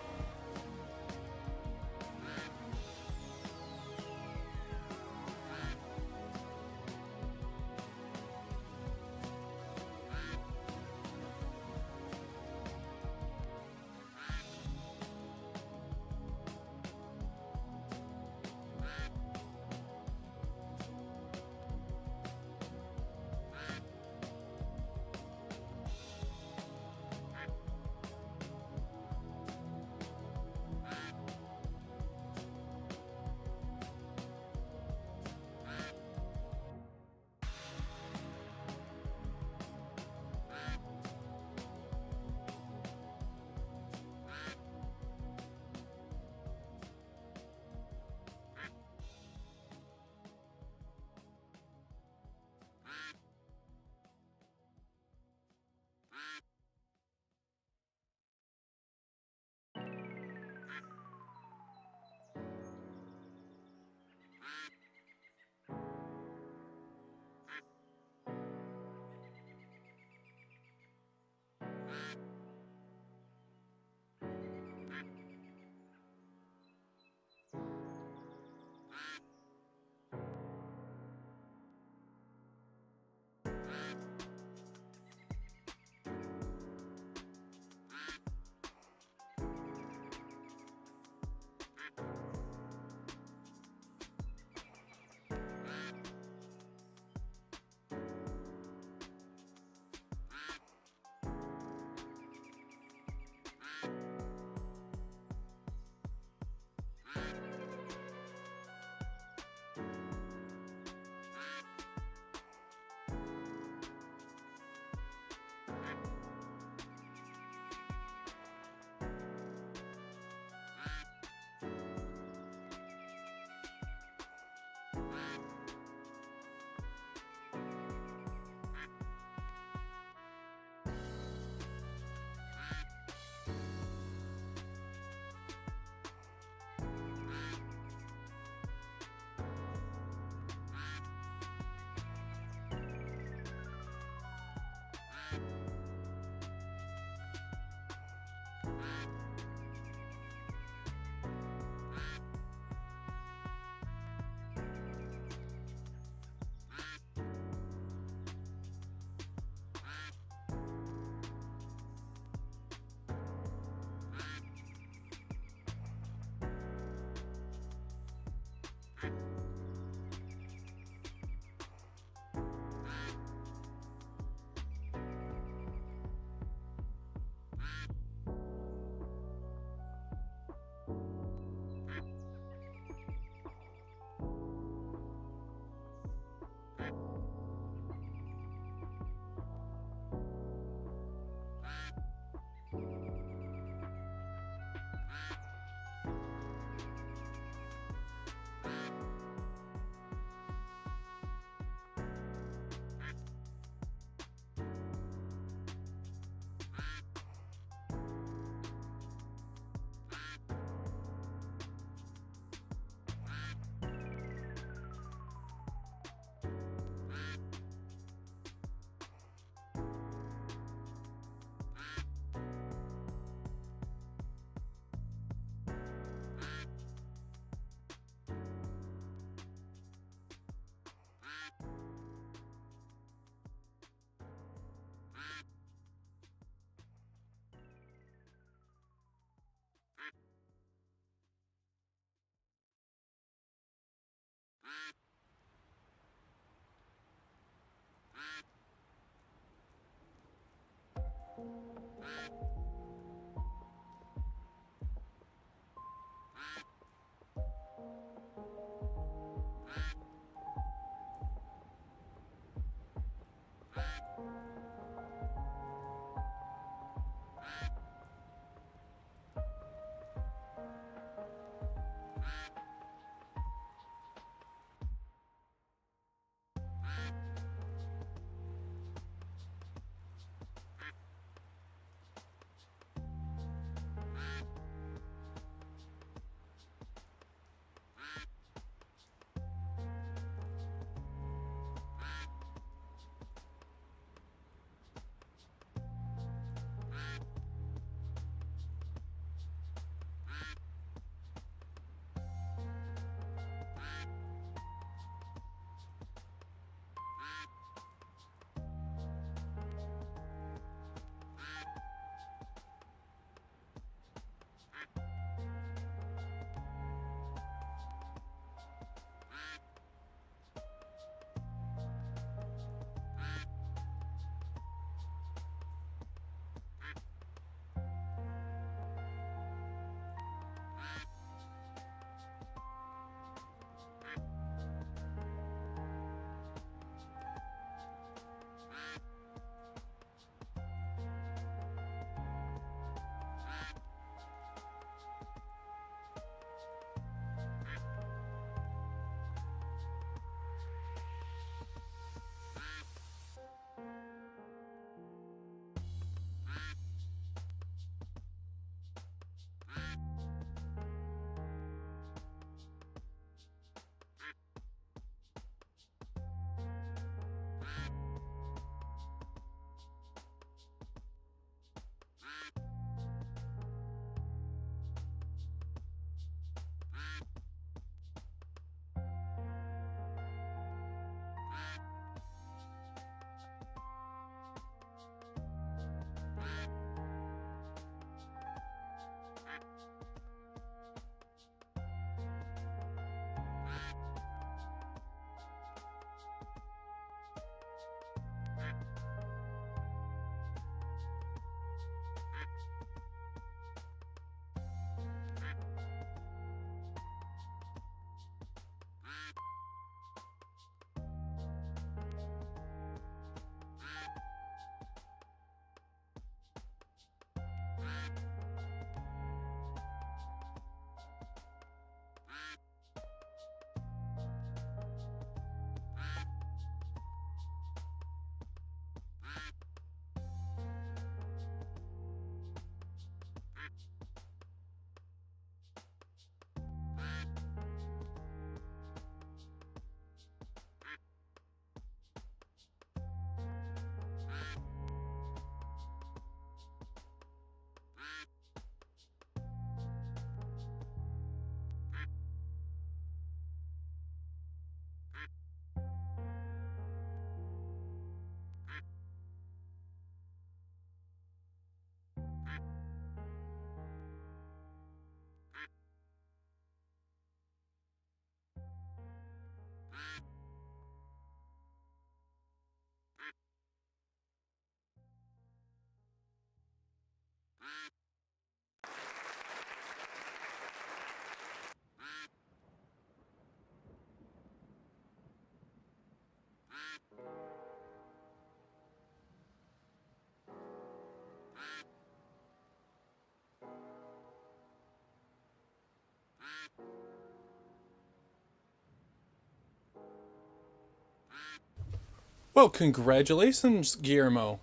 Speaker 1: Well, congratulations, Guillermo.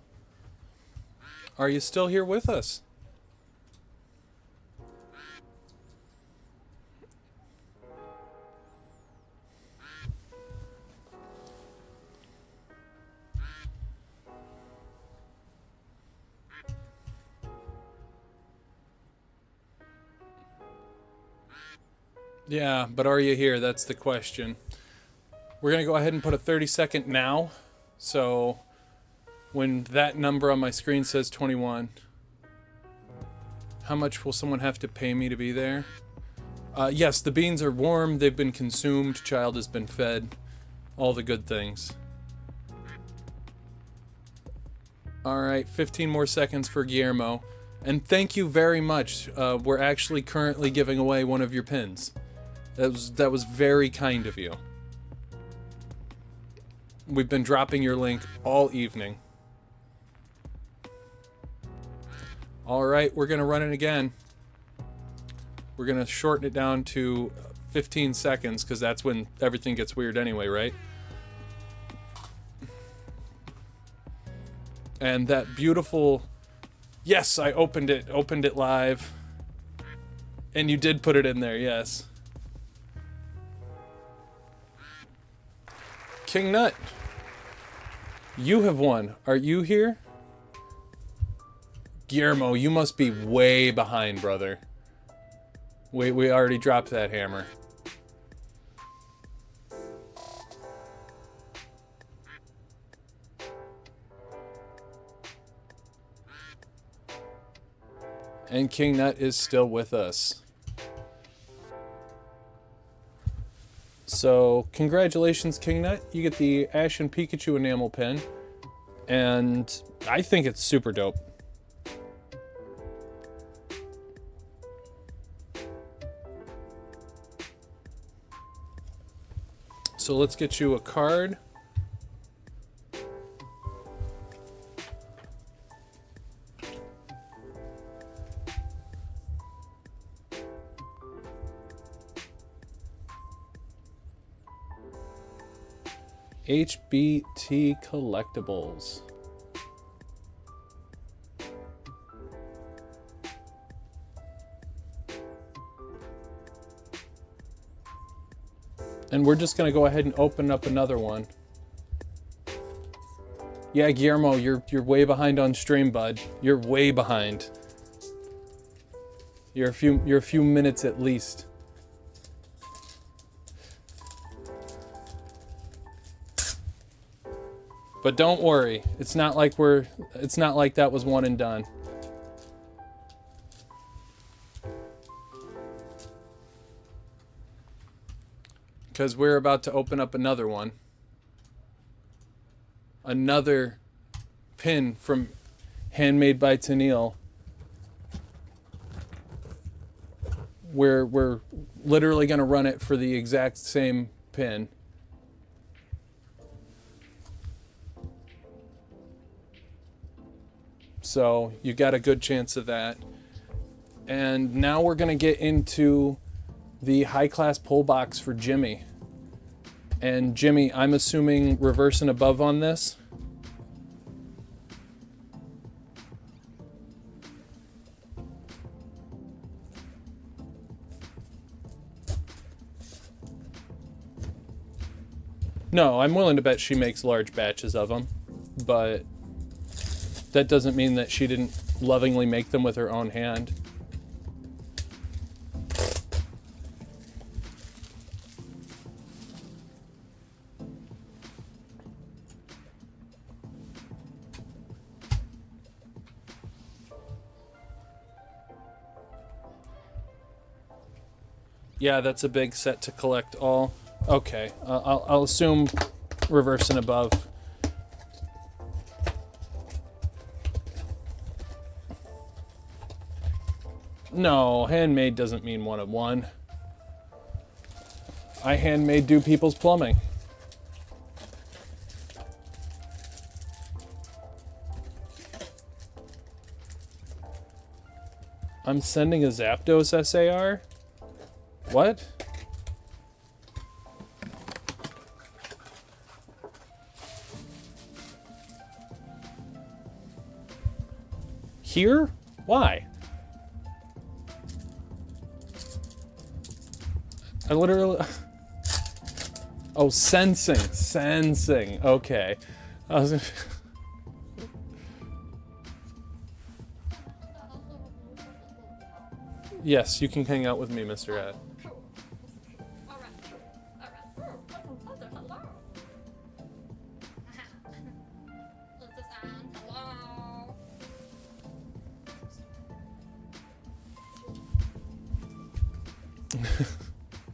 Speaker 1: Are you still here with us? Yeah, but are you here? That's the question. We're going to go ahead and put a 30-second now. So when that number on my screen says 21, how much will someone have to pay me to be there? Yes, the beans are warm. They've been consumed. Child has been fed. All the good things. All right, 15 more seconds for Guillermo. And thank you very much. We're actually currently giving away one of your pins. That was very kind of you. We've been dropping your link all evening. All right, we're going to run it again. We're going to shorten it down to 15 seconds because that's when everything gets weird anyway, right? And that beautiful... Yes, I opened it live. And you did put it in there, yes. King Nut, you have won. Are you here? Guillermo, you must be way behind, brother. We already dropped that hammer. And King Nut is still with us. So, congratulations, King Nut. You get the Ash and Pikachu enamel pin. And I think it's super dope. So let's get you a card. HBT Collectibles. And we're just gonna go ahead and open up another one. Yeah, Guillermo, you're way behind on stream, bud. You're way behind. You're a few minutes at least. But don't worry, it's not like that was one and done. Because we're about to open up another one. Another pin from Handmade by Teral. We're literally going to run it for the exact same pin. So you got a good chance of that. And now we're going to get into the high-class pull box for Jimmy. And Jimmy, I'm assuming reverse and above on this. No, I'm willing to bet she makes large batches of them, but that doesn't mean that she didn't lovingly make them with her own hand. Yeah, that's a big set to collect all. Okay, I'll assume reverse and above. No, handmade doesn't mean one of one. I handmade do people's plumbing. I'm sending a Zapdos SAR? What? Here? Why? I literally... Oh, sensing. Sensing. Okay. I was... Yes, you can hang out with me, Mr. Hat.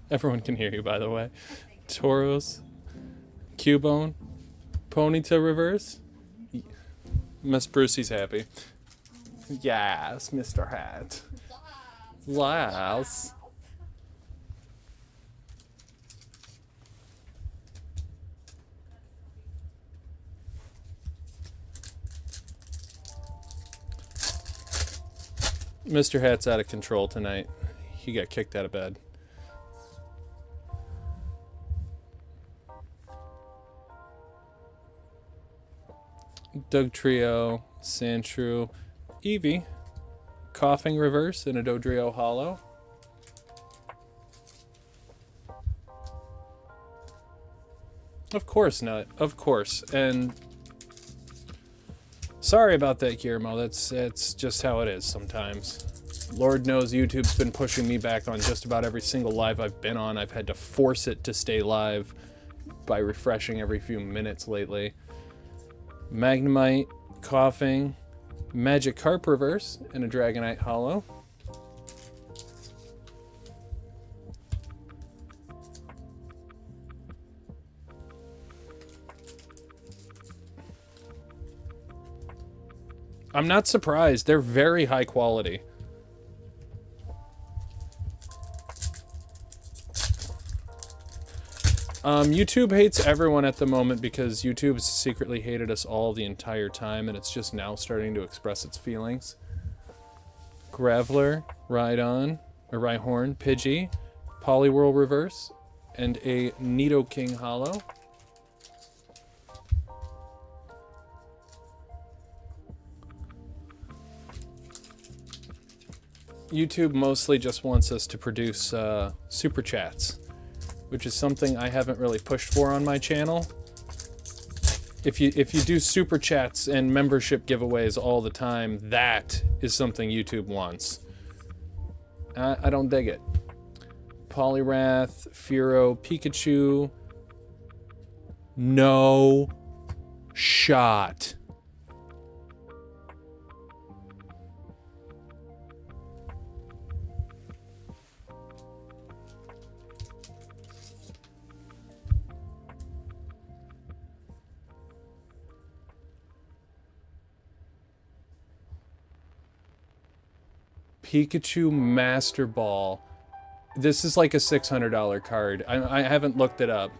Speaker 1: Everyone can hear you, by the way. Tauros, Cubone, Ponytail Reverse. Miss Brucey's happy. Yes, Mr. Hat. Yes. Mr. Hat's out of control tonight. He got kicked out of bed. Doug Trio, Sandshrew, Eevee, Coughing Reverse, and a Dodrio Hollow. Of course not. Of course. And sorry about that, Guillermo. That's just how it is sometimes. Lord knows YouTube's been pushing me back on just about every single live I've been on. I've had to force it to stay live by refreshing every few minutes lately. Magnemite, Coughing, Magikarp Reverse, and a Dragonite Hollow. I'm not surprised. They're very high quality. YouTube hates everyone at the moment because YouTube's secretly hated us all the entire time, and it's just now starting to express its feelings. Graveler, Rhydon, or Rhyhorn, Pidgey, Poliwhirl Reverse, and a Nidoking Hollow. YouTube mostly just wants us to produce super chats, which is something I haven't really pushed for on my channel. If you do super chats and membership giveaways all the time, that is something YouTube wants. I don't dig it. Poliwrath, Fearow, Pikachu. No shot. Pikachu Master Ball. This is like a $600 card. I haven't looked it up.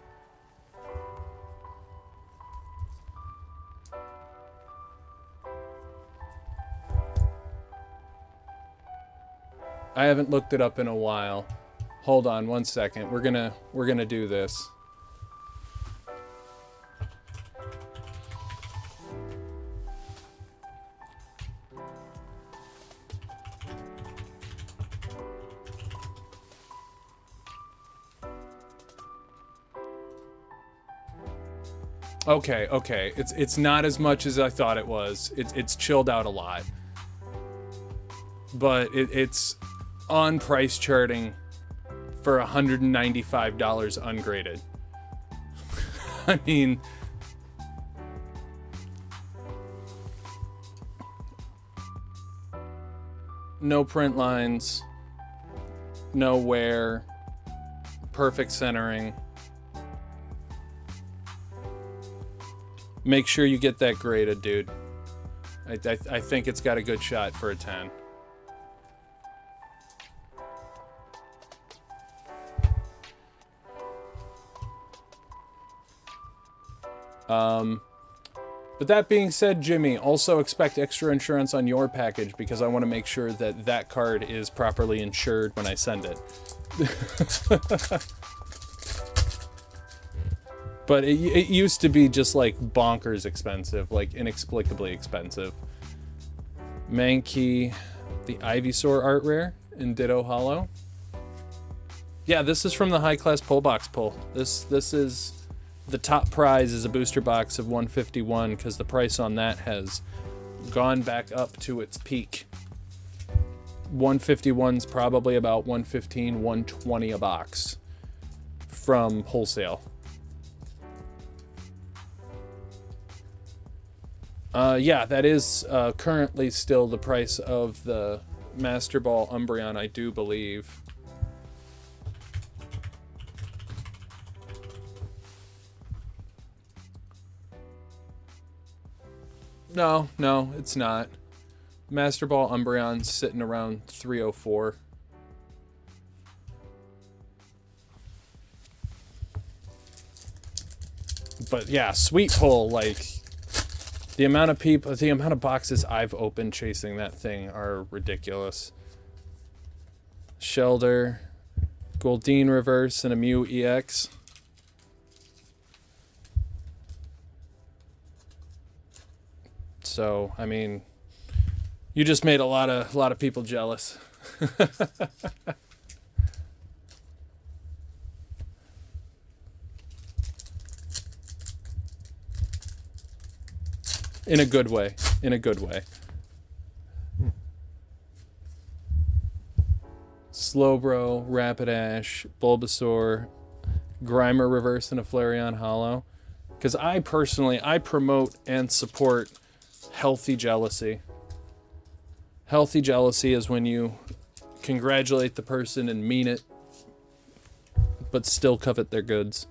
Speaker 1: I haven't looked it up in a while. Hold on one second. We're gonna do this. Okay. It's not as much as I thought it was. It's chilled out a lot. But it's on price charting for $195 ungraded. I mean, no print lines, no wear, perfect centering. Make sure you get that graded, dude. I think it's got a good shot for a 10. But that being said, Jimmy, also expect extra insurance on your package because I want to make sure that that card is properly insured when I send it. But it used to be just like bonkers expensive, like inexplicably expensive. Mankey, the Ivysaur art rare in Ditto Hollow. Yeah, this is from the high class pull box pull. This is the top prize is a booster box of 151 because the price on that has gone back up to its peak. 151's probably about 115, 120 a box from wholesale. Yeah, that is currently still the price of the Master Ball Umbreon, I do believe. No, it's not. Master Ball Umbreon's sitting around 304. But yeah, sweet pull, like the amount of boxes I've opened chasing that thing are ridiculous. Shelder, Goldeen reverse, and a Mew EX. So, I mean, you just made a lot of people jealous. In a good way. In a good way. Slowbro, Rapidash, Bulbasaur, Grimer reverse, and a Flareon Hollow. Because I promote and support healthy jealousy. Healthy jealousy is when you congratulate the person and mean it, but still covet their goods.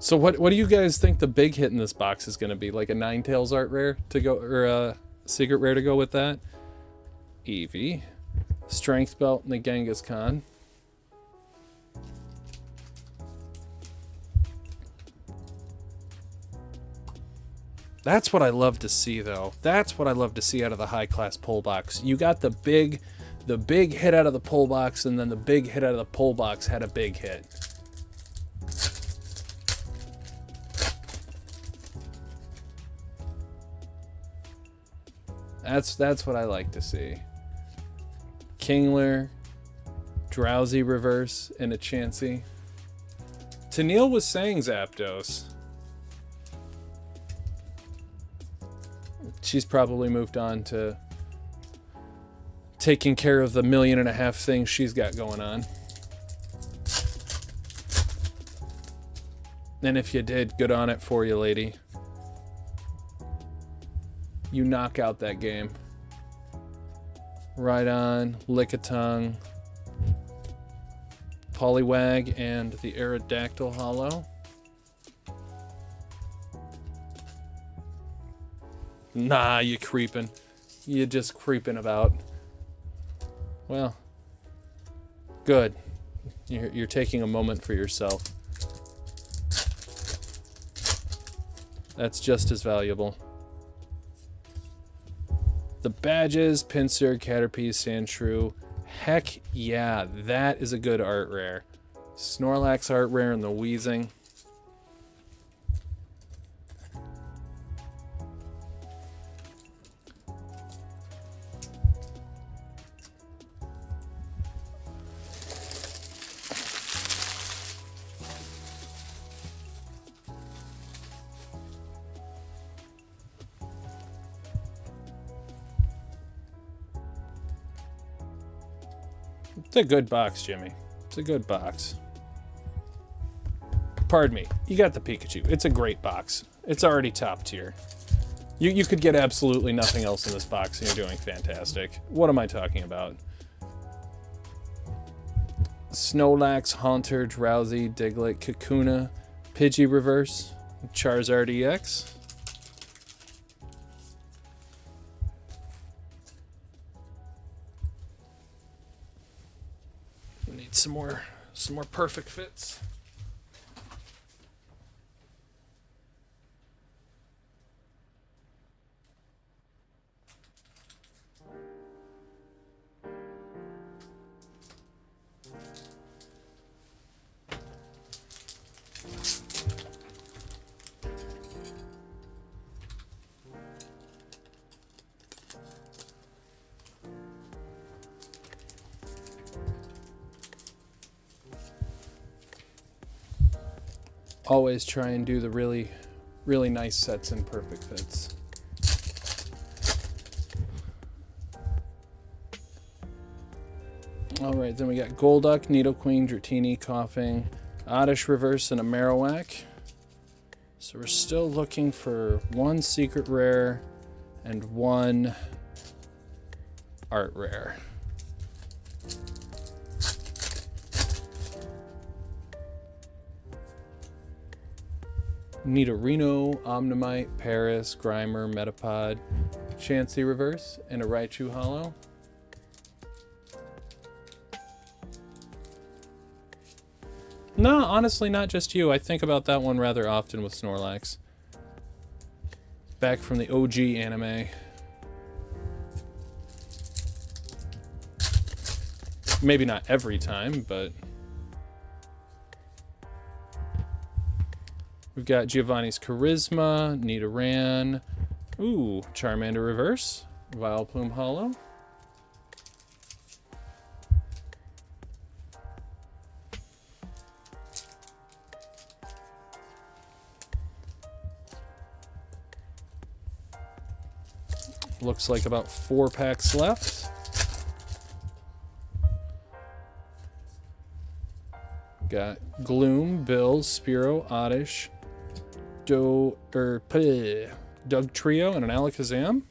Speaker 1: So what do you guys think the big hit in this box is going to be? Like a Ninetales art rare to go, or a secret rare to go with that? Eevee, Strength Belt, and the Genghis-Khan. That's what I love to see, though. That's what I love to see out of the high-class pull box. You got the big hit out of the pull box, and then the big hit out of the pull box had a big hit. That's what I like to see. Kingler, Drowsy reverse, and a Chansey. Tennille was saying Zapdos. She's probably moved on to taking care of the 1.5 million things she's got going on. And if you did, good on it for you, lady. You knock out that game. Right on, Lickitung, Poliwag, and the Aerodactyl Hollow. Nah, you creeping. You just creeping about. Well, good. You're taking a moment for yourself. That's just as valuable. The badges, Pinsir, Caterpie, Sandshrew. Heck yeah, that is a good art rare. Snorlax art rare and the Weezing. It's a good box, Jimmy. It's a good box. Pardon me. You got the Pikachu. It's a great box. It's already top tier. You could get absolutely nothing else in this box and you're doing fantastic. What am I talking about? Snorlax, Haunter, Drowsy, Diglett, Kakuna, Pidgey reverse, Charizard EX. Need some more perfect fits. always try and do the really, really nice sets and perfect fits. All right, then we got Golduck, Needle Queen, Dratini, Coughing, Oddish Reverse, and a Marowak. So we're still looking for one secret rare and one art rare. Nidorino, Omnimite, Paris, Grimer, Metapod, Chansey Reverse, and a Raichu Holo. No, honestly, not just you. I think about that one rather often with Snorlax. Back from the OG anime. Maybe not every time, but... We've got Giovanni's Charisma, Nidoran, ooh, Charmander Reverse, Vileplume Holo. Looks like about 4 packs left. Got Gloom, Bill, Spearow, Oddish, Doug Trio, and an Alakazam.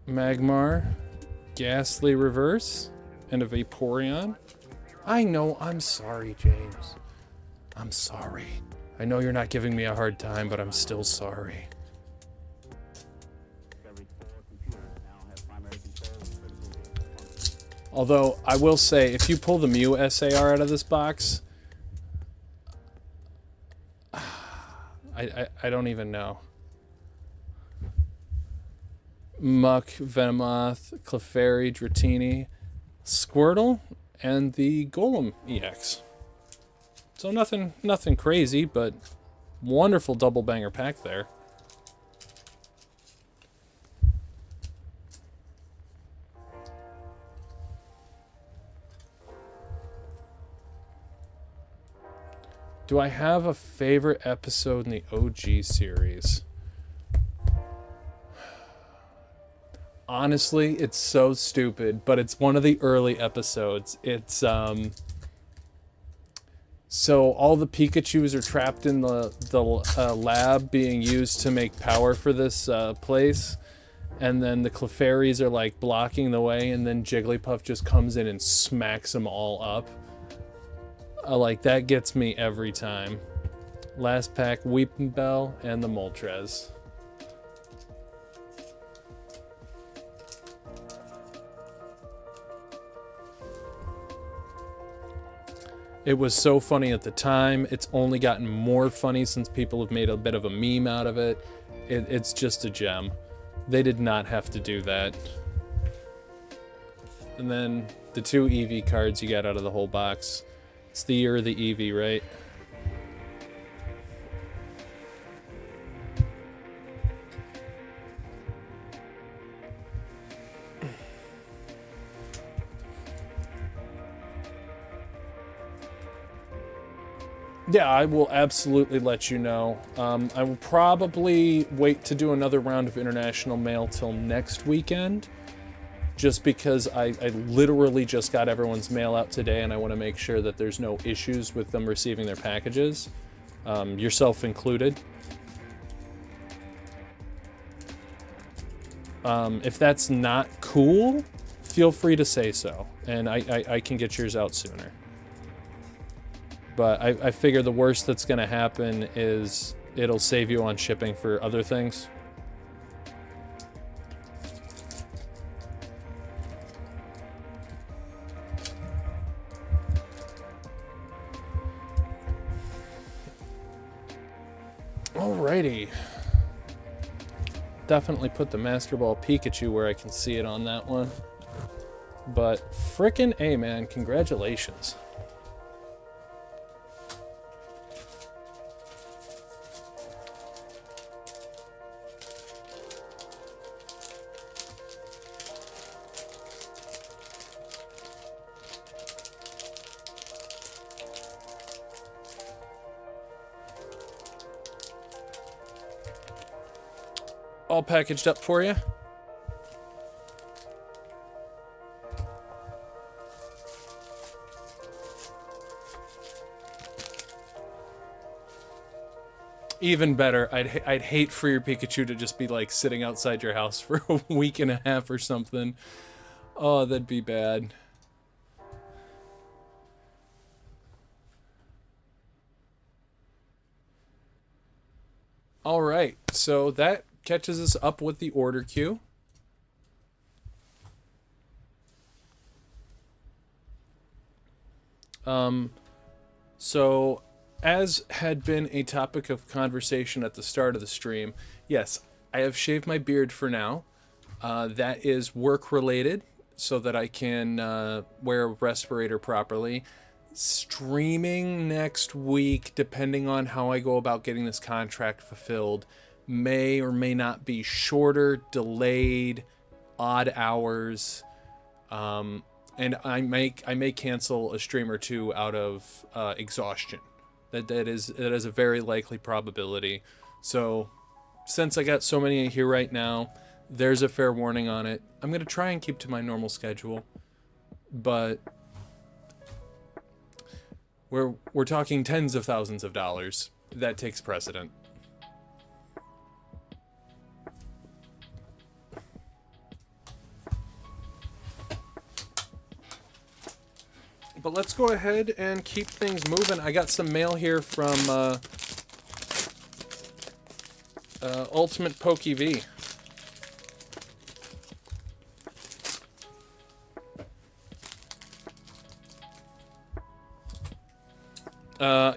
Speaker 1: Magmar, Ghastly Reverse, and a Vaporeon. I know, I'm sorry, James. I'm sorry. I know you're not giving me a hard time, but I'm still sorry. Although, I will say, if you pull the Mew SAR out of this box, I don't even know. Muck, Venomoth, Clefairy, Dratini, Squirtle, and the Golem EX. So nothing crazy, but wonderful double banger pack there. Do I have a favorite episode in the OG series? Honestly, it's so stupid, but it's one of the early episodes. It's, so all the Pikachus are trapped in the lab being used to make power for this place. And then the Clefairies are like blocking the way, and then Jigglypuff just comes in and smacks them all up. Like, that gets me every time. Last pack, Weeping Bell and the Moltres. It was so funny at the time. It's only gotten more funny since people have made a bit of a meme out of it. It's just a gem. They did not have to do that. And then the 2 Eevee cards you got out of the whole box. It's the year of the Eevee, right? Yeah, I will absolutely let you know. I will probably wait to do another round of international mail till next weekend, just because I literally just got everyone's mail out today, and I want to make sure that there's no issues with them receiving their packages, yourself included. If that's not cool, feel free to say so, and I can get yours out sooner. But I figure the worst that's going to happen is it'll save you on shipping for other things. Alrighty. definitely put the Master Ball Pikachu where I can see it on that one. But frickin' A, man, congratulations. All packaged up for you. Even better, I'd hate for your Pikachu to just be like sitting outside your house for a week and a half or something. Oh, that'd be bad. All right, so that catches us up with the order queue. So as had been a topic of conversation at the start of the stream, yes, I have shaved my beard for now. That is work related so that I can wear a respirator properly. Streaming next week, depending on how I go about getting this contract fulfilled, may or may not be shorter, delayed, odd hours, and I may cancel a stream or two out of exhaustion. That is a very likely probability. So since I got so many here right now, there's a fair warning on it. I'm gonna try and keep to my normal schedule, but we're talking tens of thousands of dollars. That takes precedent. But let's go ahead and keep things moving. I got some mail here from Ultimate PokeV.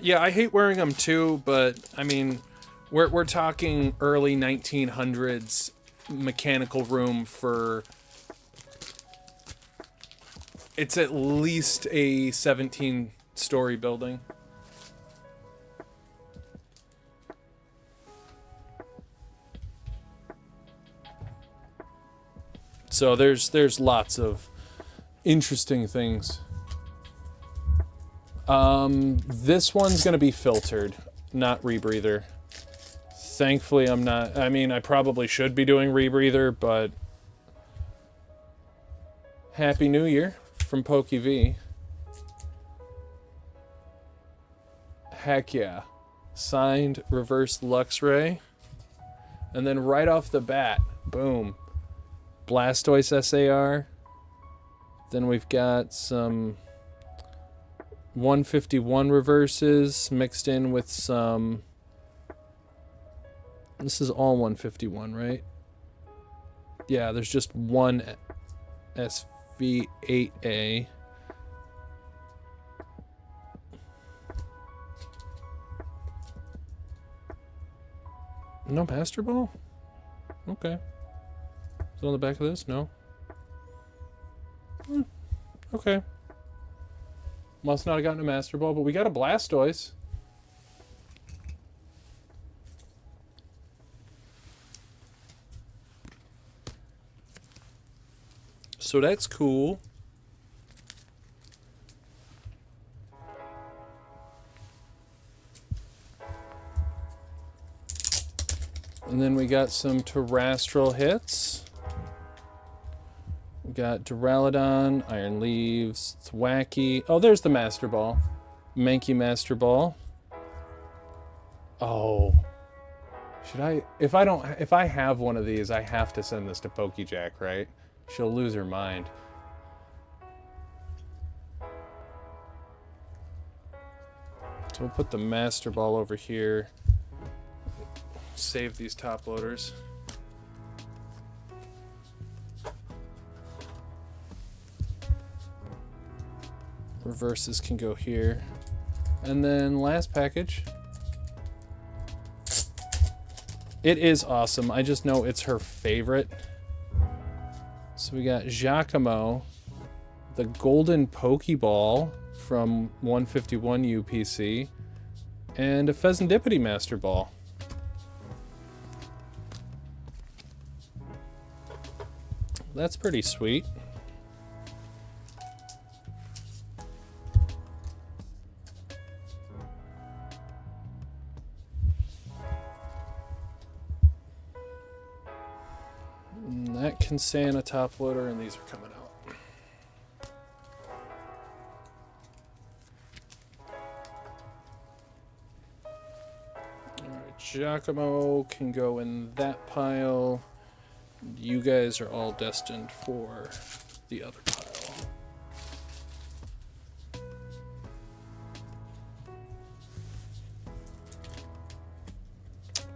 Speaker 1: Yeah, I hate wearing them too, but I mean, we're talking early 1900s mechanical room for. It's at least a 17-story building. So there's lots of interesting things. This one's gonna be filtered, not rebreather. Thankfully, I'm not. I mean, I probably should be doing rebreather, but Happy New Year from PokeV. Heck yeah. Signed Reverse Luxray. And then right off the bat, boom. Blastoise SAR. Then we've got some 151 reverses mixed in with some. This is all 151, right? Yeah, there's just one SV8A. No Master Ball? Okay. Is it on the back of this? No. Okay. Must not have gotten a Master Ball, but we got a Blastoise. So that's cool. And then we got some terrestrial hits. We got Duraludon, Iron Leaves, Thwackey. Oh, there's the Master Ball. Mankey Master Ball. Oh. Should I... If I have one of these, I have to send this to PokeJack, right? She'll lose her mind. So we'll put the Master Ball over here. Save these top loaders. Reverses can go here. And then last package. It is awesome. I just know it's her favorite. So we got Giacomo, the golden Pokeball from 151 UPC, and a Pheasantipity Master Ball. That's pretty sweet. And that can stay in a top loader, and these are coming out. Alright, Giacomo can go in that pile. You guys are all destined for the other pile.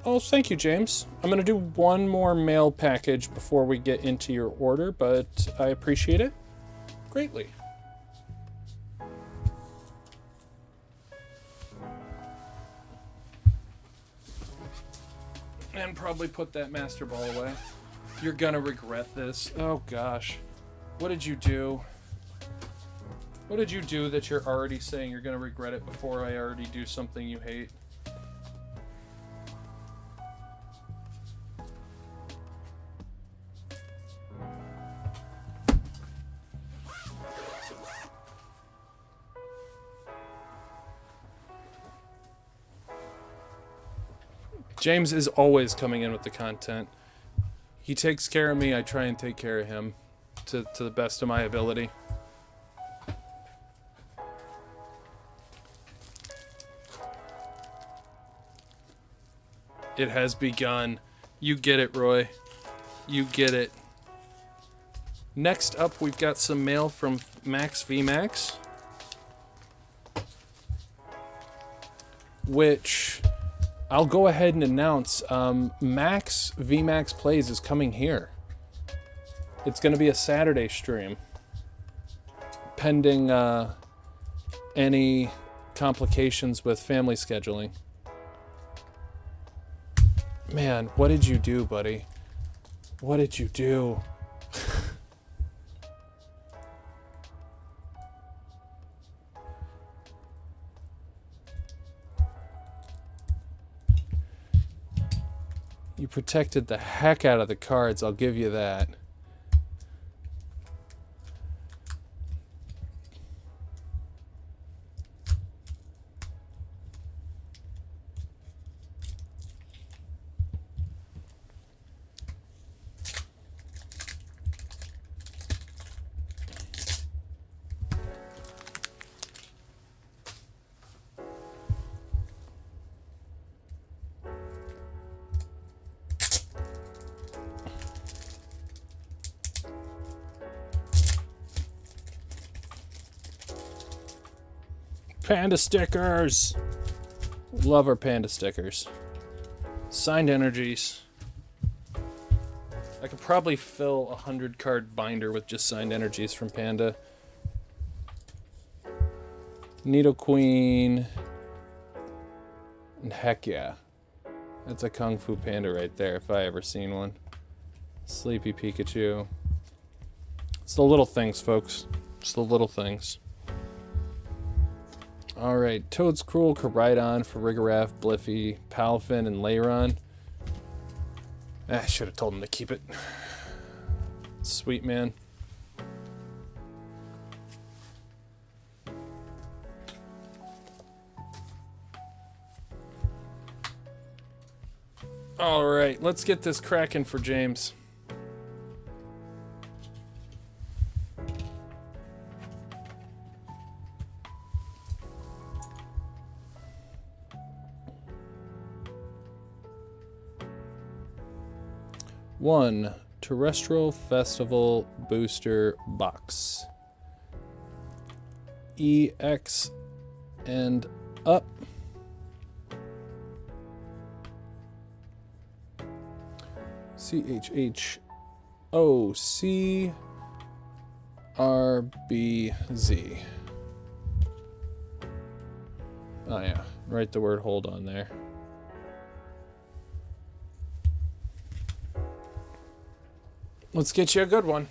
Speaker 1: Oh, thank you, James. I'm going to do one more mail package before we get into your order, but I appreciate it greatly. And probably put that Master Ball away. You're going to regret this. Oh, gosh. What did you do? What did you do that you're already saying you're going to regret it before I already do something you hate? James is always coming in with the content. He takes care of me. I try and take care of him to the best of my ability. It has begun. You get it, Roy. You get it. Next up, we've got some mail from Max VMAX, which I'll go ahead and announce. Max VMAX Plays is coming here. It's going to be a Saturday stream, pending any complications with family scheduling. Man, what did you do, buddy? What did you do? You protected the heck out of the cards, I'll give you that. Panda stickers! Love our panda stickers. Signed energies. I could probably fill a 100-card binder with just signed energies from Panda. Nidoqueen. And heck yeah. That's a Kung Fu Panda right there, if I ever seen one. Sleepy Pikachu. It's the little things, folks. It's the little things. Alright, Toad's Cruel, Koraidon for Rigorath, Bliffy, Palafin, and Lairon. I should have told him to keep it. Sweet man. Alright, let's get this cracking for James. One Terrestrial Festival Booster Box. EX and up. CHHOCRBZ. Oh yeah, write the word hold on there. Let's get you a good one.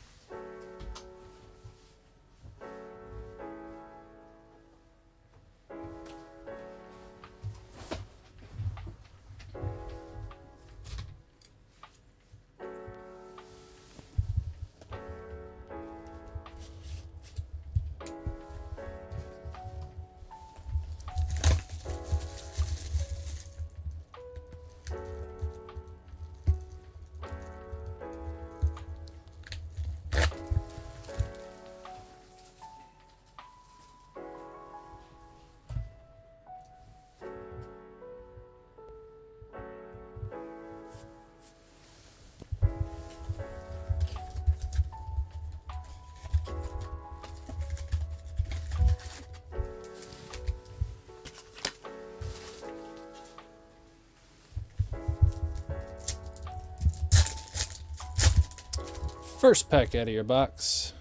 Speaker 1: First pack out of your box.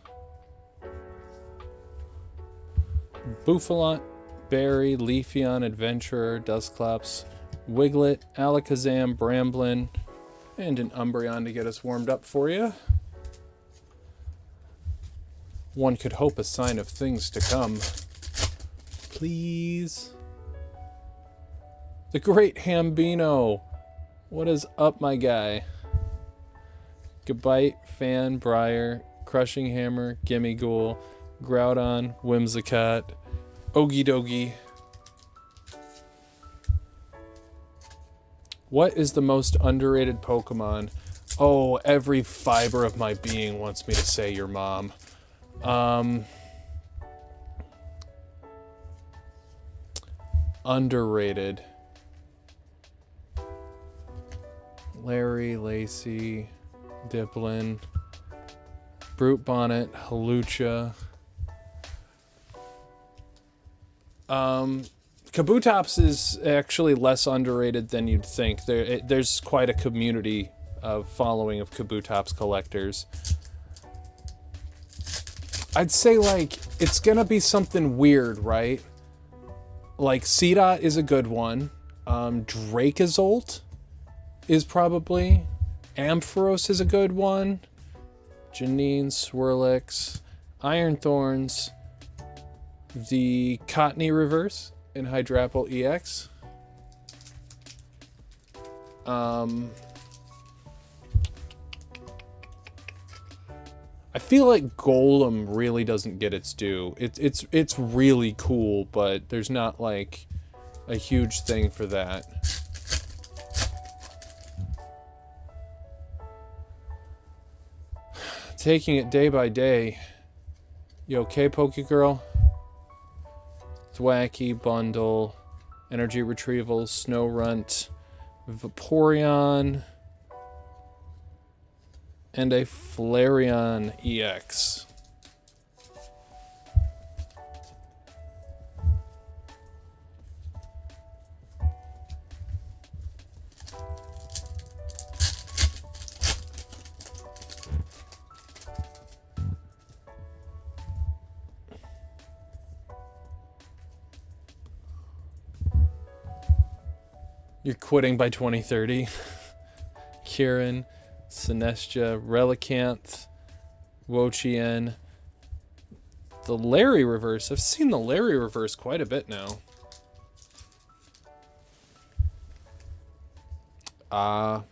Speaker 1: Bouffalont, Berry, Leafeon, Adventurer, Dusclops, Wiglet, Alakazam, Bramblin, and an Umbreon to get us warmed up for you. One could hope a sign of things to come. Please. The Great Hambino. What is up, my guy? Gabite, Fan, Briar, Crushing Hammer, Gimme Ghoul, Groudon, Whimsicott, Ogie Dogie. What is the most underrated Pokemon? Oh, every fiber of my being wants me to say your mom. Underrated. Larry, Lacey, Diplin, Brute Bonnet, Halucha. Kabutops is actually less underrated than you'd think. There's quite a community of following of Kabutops collectors. I'd say, like, it's gonna be something weird, right? Like, Seedot is a good one. Dracozolt is probably. Ampharos is a good one. Janine, Swirlix, Iron Thorns, the Cottony Reverse in Hydrapple EX. I feel like Golem really doesn't get its due. It's really cool, but there's not like a huge thing for that. Taking it day by day. You okay, Pokegirl? Thwacky, Bundle, Energy Retrieval, Snorunt, Vaporeon, and a Flareon EX. You're quitting by 2030. Kieran, Sinestia, Relicanth, Wochien. The Larry Reverse. I've seen the Larry Reverse quite a bit now. Nah,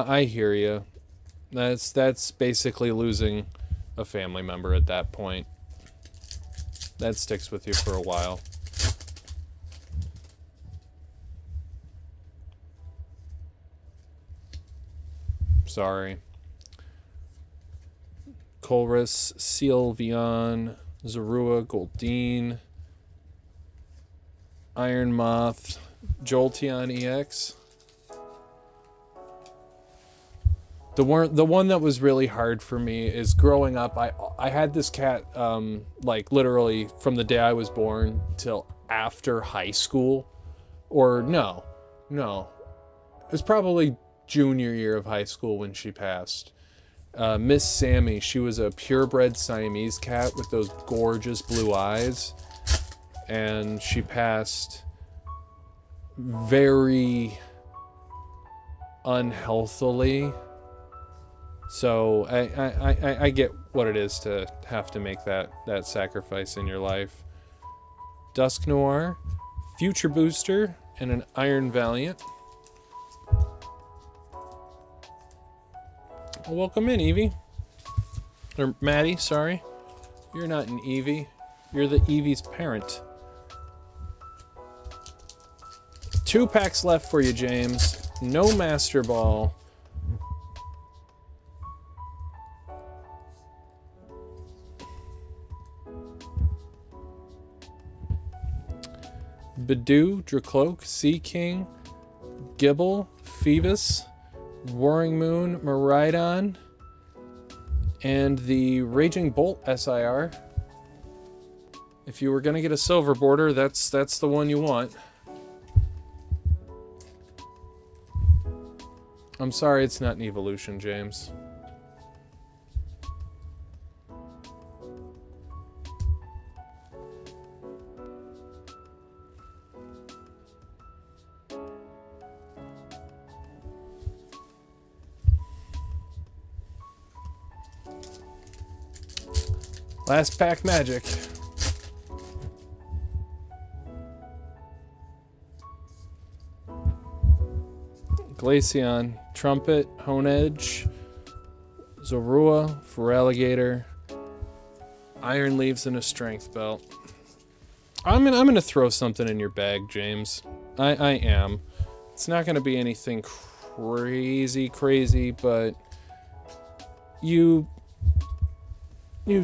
Speaker 1: I hear you. That's basically losing a family member at that point. That sticks with you for a while. Sorry. Colress, Sylveon, Zorua, Goldeen, Iron Moth, Jolteon EX. The one that was really hard for me is growing up. I had this cat like literally from the day I was born till after high school, or no, it was probably junior year of high school when she passed. Miss Sammy, she was a purebred Siamese cat with those gorgeous blue eyes, and she passed very unhealthily. So I get what it is to have to make that sacrifice in your life. Dusk Noir, Future Booster, and an Iron Valiant. Well, welcome in, Evie. Or Maddie, sorry. You're not an Eevee. You're the Eevee's parent. 2 packs left for you, James. No Master Ball. Bidoof, Dracloak, Sea King, Gibble, Phoebus, Roaring Moon, Miraidon, and the Raging Bolt SIR. If you were going to get a silver border, that's the one you want. I'm sorry it's not an evolution, James. Last pack magic. Glaceon, Trumpet, Honedge, Zorua, Feraligatr, Iron Leaves, and a Strength Belt. I'm gonna throw something in your bag, James. I am. It's not gonna be anything crazy, but you've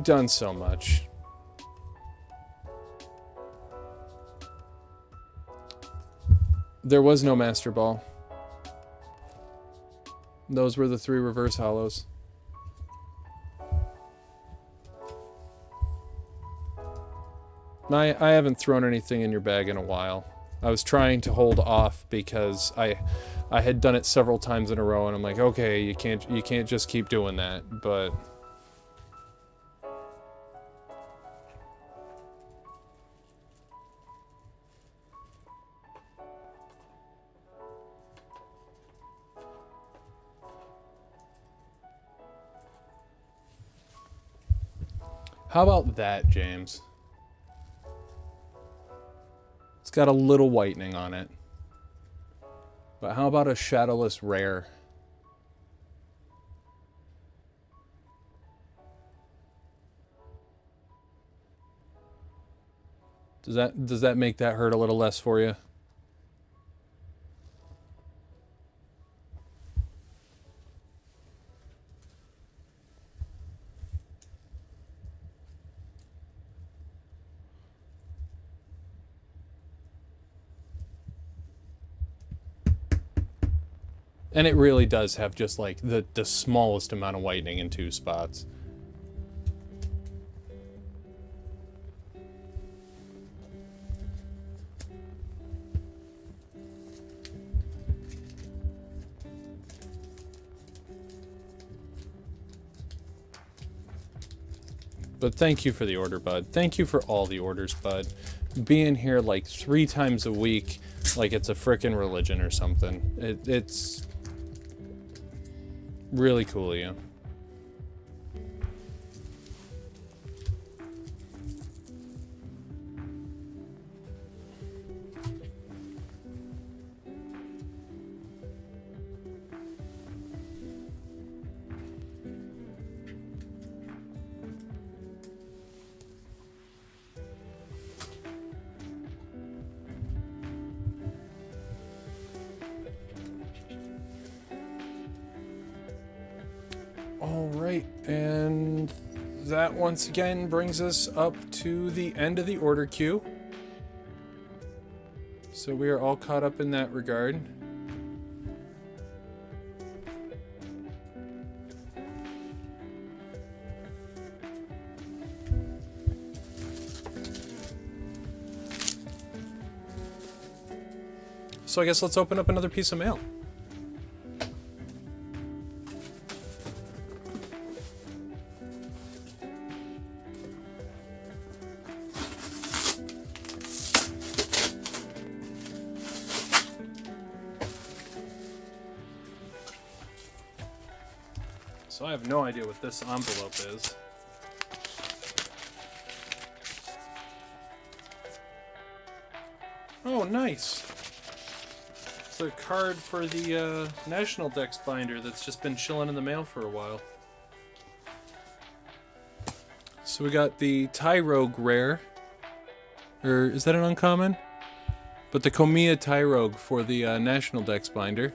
Speaker 1: done so much. There was no Master Ball. Those were the 3 reverse hollows. I haven't thrown anything in your bag in a while. I was trying to hold off because I had done it several times in a row, and I'm like, okay, you can't just keep doing that, but how about that, James? It's got a little whitening on it. But how about a shadowless rare? Does that make that hurt a little less for you? And it really does have just like the smallest amount of whitening in 2 spots. But thank you for the order, bud. Thank you for all the orders, bud. Being here like 3 times a week, like it's a frickin' religion or something. It's really cool of you. All right, and that once again brings us up to the end of the order queue. So we are all caught up in that regard. So I guess let's open up another piece of mail. So I have no idea what this envelope is. Oh, nice. It's a card for the National Dex binder that's just been chilling in the mail for a while. So we got the Tyrogue rare. Or is that an uncommon? But the Komiya Tyrogue for the National Dex binder.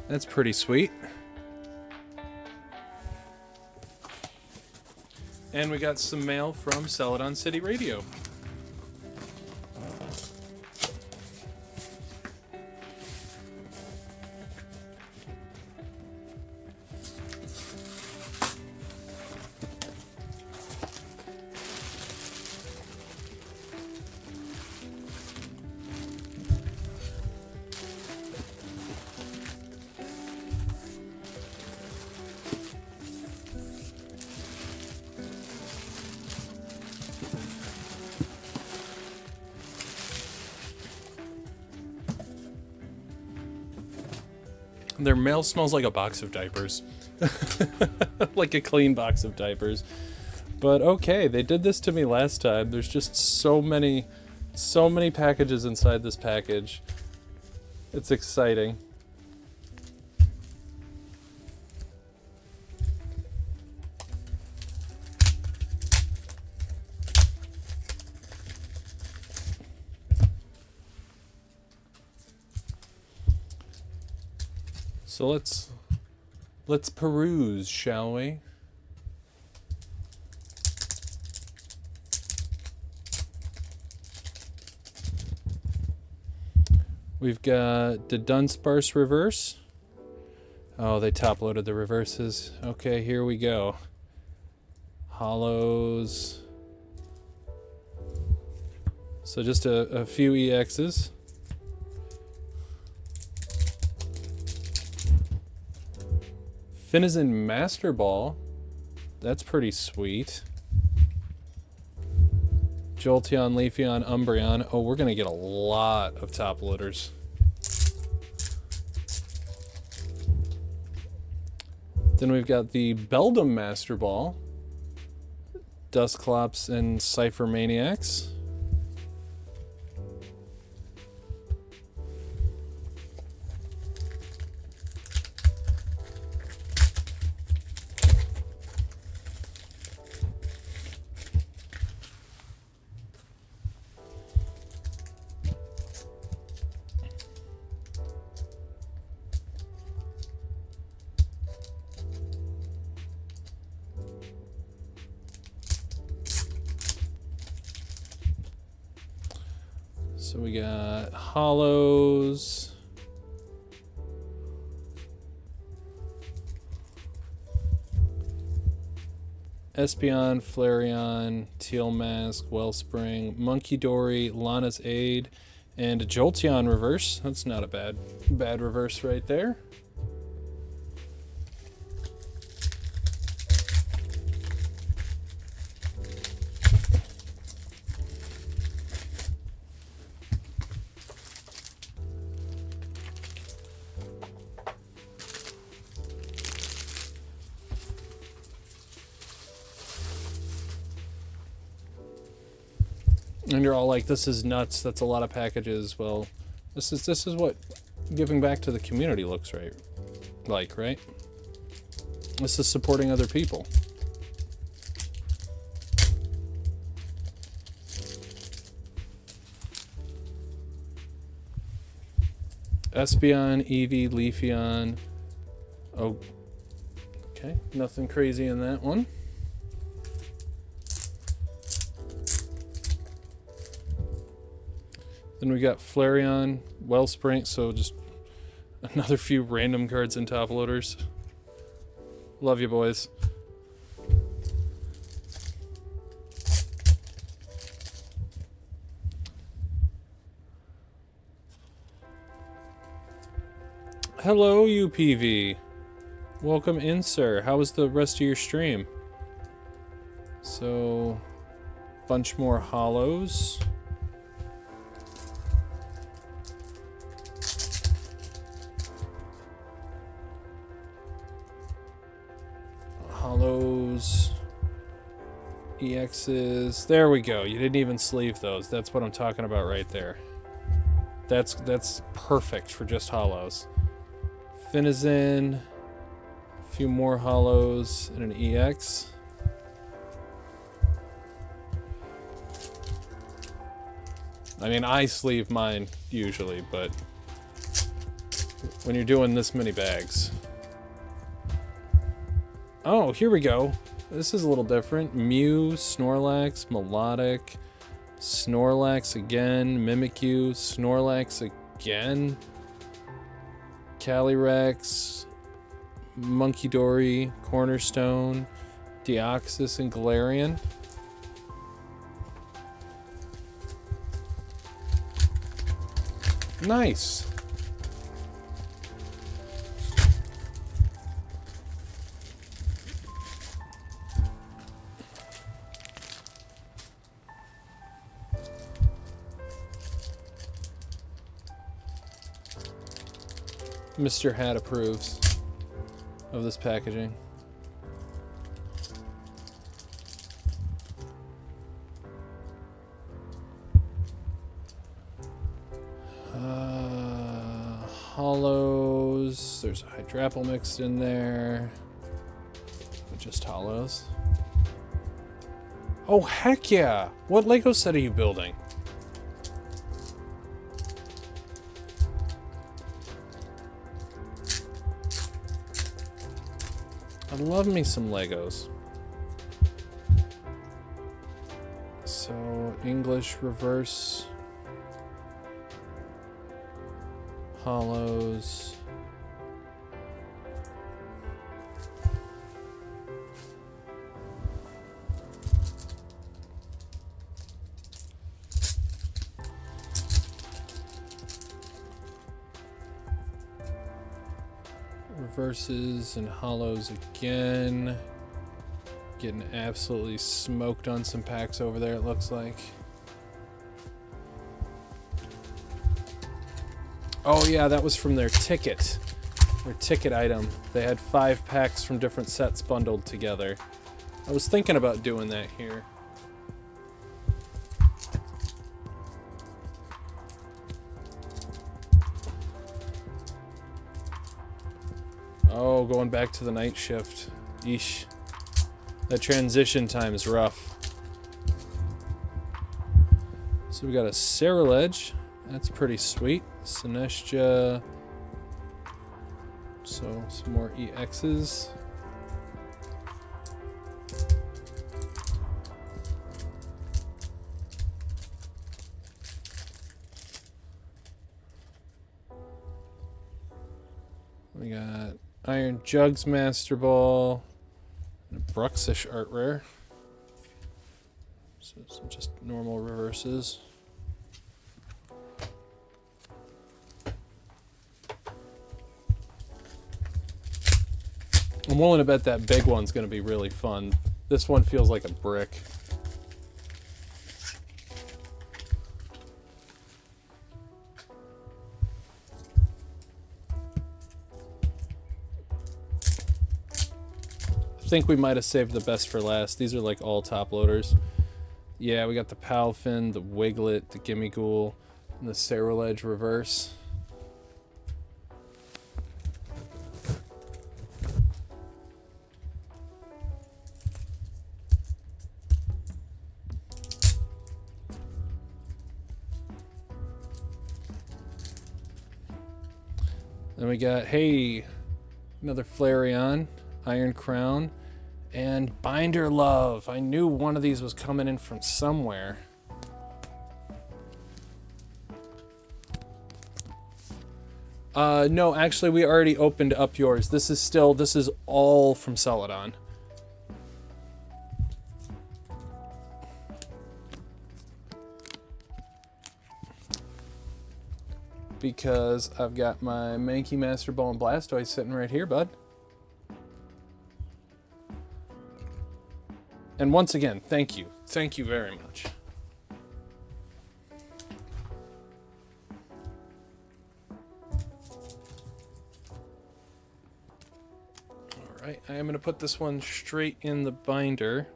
Speaker 1: That's pretty sweet. And we got some mail from Celadon City Radio. Their mail smells like a box of diapers. Like a clean box of diapers. But okay, they did this to me last time. There's just so many packages inside this package. It's exciting. So let's peruse, shall we? We've got the Dunsparce reverse. Oh, they top loaded the reverses. Okay, here we go. Hollows. So just a few EXs. Finalizing Master Ball. That's pretty sweet. Jolteon, Leafeon, Umbreon. Oh, we're going to get a lot of top loaders. Then we've got the Beldum Master Ball. Dusclops and Cypher Maniacs. So we got hollows. Espeon, Flareon, Teal Mask, Wellspring, Monkey Dory, Lana's Aid, and a Jolteon reverse. That's not a bad reverse right there. And you're all like, this is nuts, that's a lot of packages. Well, this is what giving back to the community looks like, right? This is supporting other people. Espeon, Eevee, Leafeon. Oh, okay, nothing crazy in that one. Then we got Flareon, Wellspring, so just another few random cards and top loaders. Love you, boys. Hello, UPV. Welcome in, sir. How was the rest of your stream? So, bunch more hollows. hollows. EXs. There we go. You didn't even sleeve those. That's what I'm talking about right there. That's perfect for just hollows. Finalizing. A few more hollows and an EX. I mean, I sleeve mine usually, but when you're doing this many bags. Oh, here we go. This is a little different. Mew, Snorlax, Melodic, Snorlax again, Mimikyu, Snorlax again, Calyrex, Munkidori, Cornerstone, Deoxys, and Galarian. Nice. Mr. Hat approves of this packaging. Hollows. There's a Hydrapple mixed in there. Just hollows. Oh, heck yeah! What Lego set are you building? I love me some Legos. So, English reverse. Hollows. Reverses and hollows again. Getting absolutely smoked on some packs over there, it looks like. Oh yeah, that was from their ticket item. They had 5 packs from different sets bundled together. I was thinking about doing that here. Oh, going back to the night shift. Yeesh. That transition time is rough. So we got a Ceruledge. That's pretty sweet. Sinestcha. So some more EXs. We got Iron Jugs Master Ball. And a Bruxish Art Rare. So just normal reverses. I'm willing to bet that big one's going to be really fun. This one feels like a brick. I think we might have saved the best for last. These are like all top loaders. Yeah, we got the Palfin, the Wiglet, the Gimmighoul, and the Ceruledge reverse. Then we got, hey, another Flareon, Iron Crown, and Binder Love. I knew one of these was coming in from somewhere. No, actually we already opened up yours. This is all from Celadon. Because I've got my Mankey Master Ball and Blastoise sitting right here, bud. And once again, thank you. Thank you very much. Alright, I am going to put this one straight in the binder.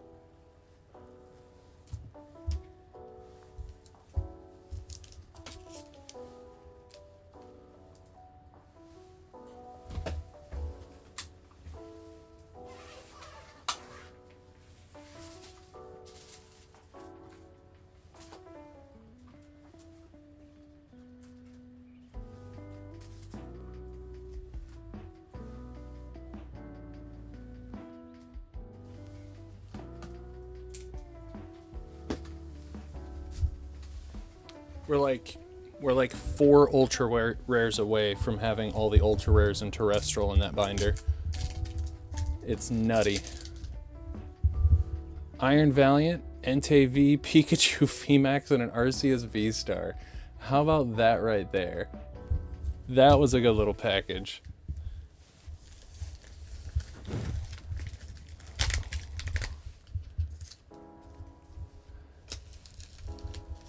Speaker 1: We're like 4 ultra rares away from having all the ultra rares and terrestrial in that binder. It's nutty. Iron Valiant, Entei V, Pikachu VMAX, and an Arceus V-Star. How about that right there? That was a good little package.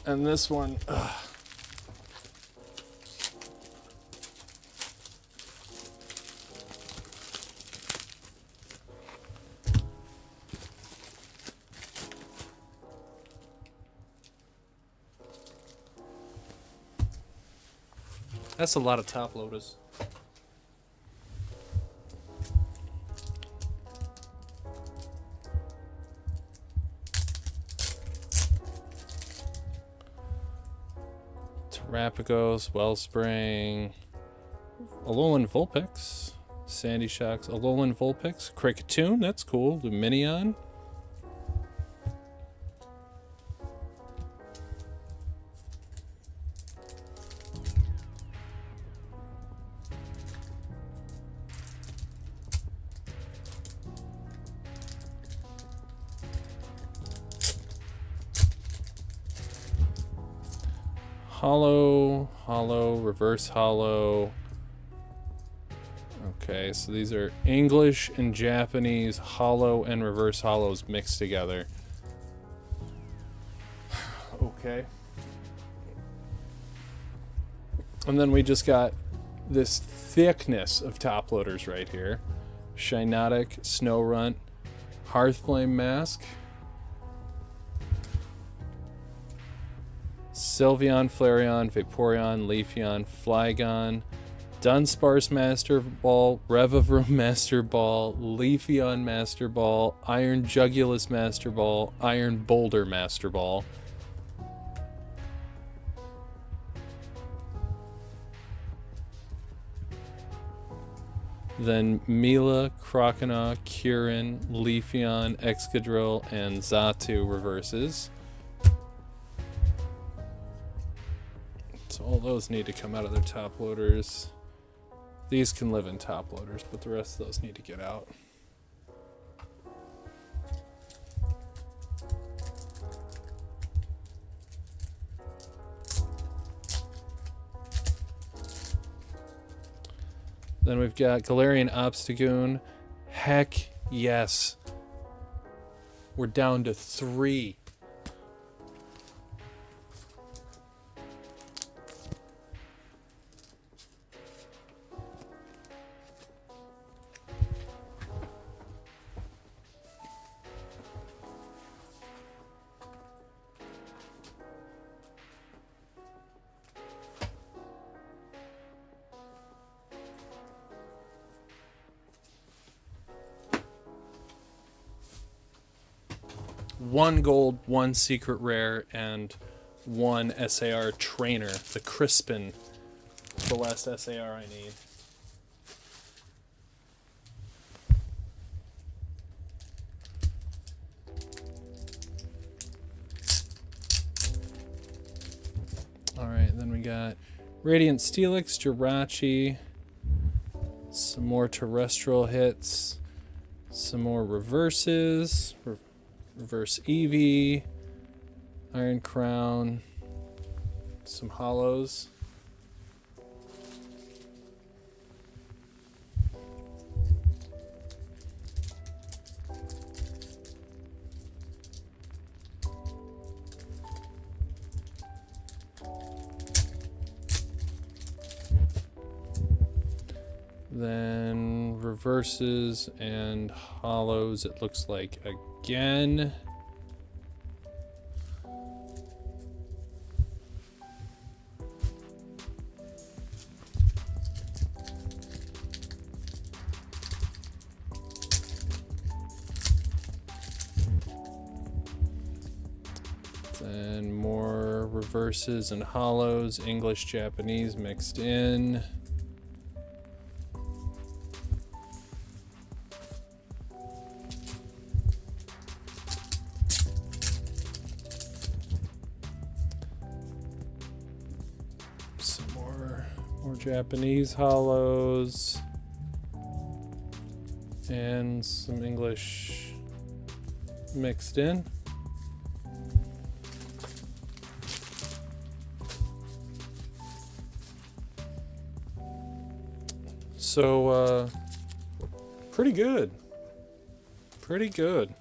Speaker 1: And this one, that's a lot of top loaders. Terrapagos, Wellspring, Alolan Vulpix, Sandy Shocks, Alolan Vulpix, Kricketune, that's cool, Luminion. Hollow, reverse hollow. Okay, so these are English and Japanese hollow and reverse hollows mixed together. Okay. And then we just got this thickness of top loaders right here. Shinotic, Snorunt, Hearthflame Mask, Sylveon, Flareon, Vaporeon, Leafeon, Flygon, Dunsparce Master Ball, Revavroom Master Ball, Leafeon Master Ball, Iron Jugulus Master Ball, Iron Boulder Master Ball. Then Mila, Croconaw, Kyurem, Leafeon, Excadrill, and Xatu reverses. So all those need to come out of their top loaders. These can live in top loaders, but the rest of those need to get out. Then we've got Galarian Obstagoon. Heck yes. We're down to 3. One gold, one secret rare, and one SAR trainer. The Crispin, the last SAR I need. Alright, then we got Radiant Steelix, Jirachi, some more terrestrial hits, some more reverses, Reverse Eevee, Iron Crown, some hollows. Then reverses and hollows, it looks like again. Then more reverses and hollows, English, Japanese mixed in. Some more Japanese hollows and some English mixed in. So, pretty good. Pretty good.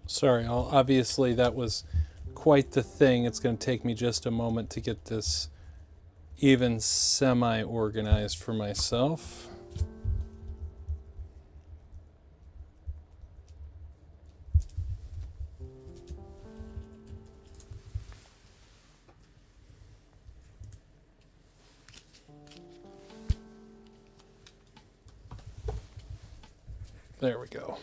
Speaker 1: Sorry, obviously that was quite the thing. It's going to take me just a moment to get this even semi-organized for myself. There we go.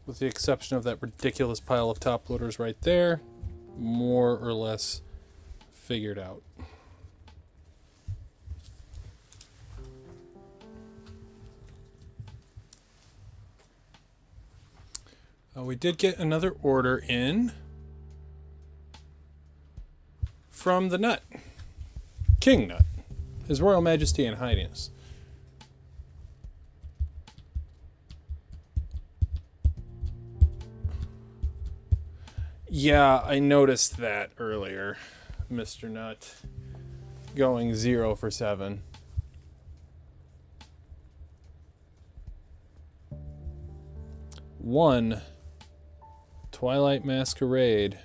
Speaker 1: With the exception of that ridiculous pile of top loaders right there, more or less figured out. We did get another order in from the Nut, King Nut, His Royal Majesty and Highness. Yeah, I noticed that earlier, Mr. Nut, going 0 for 7. One, Twilight Masquerade.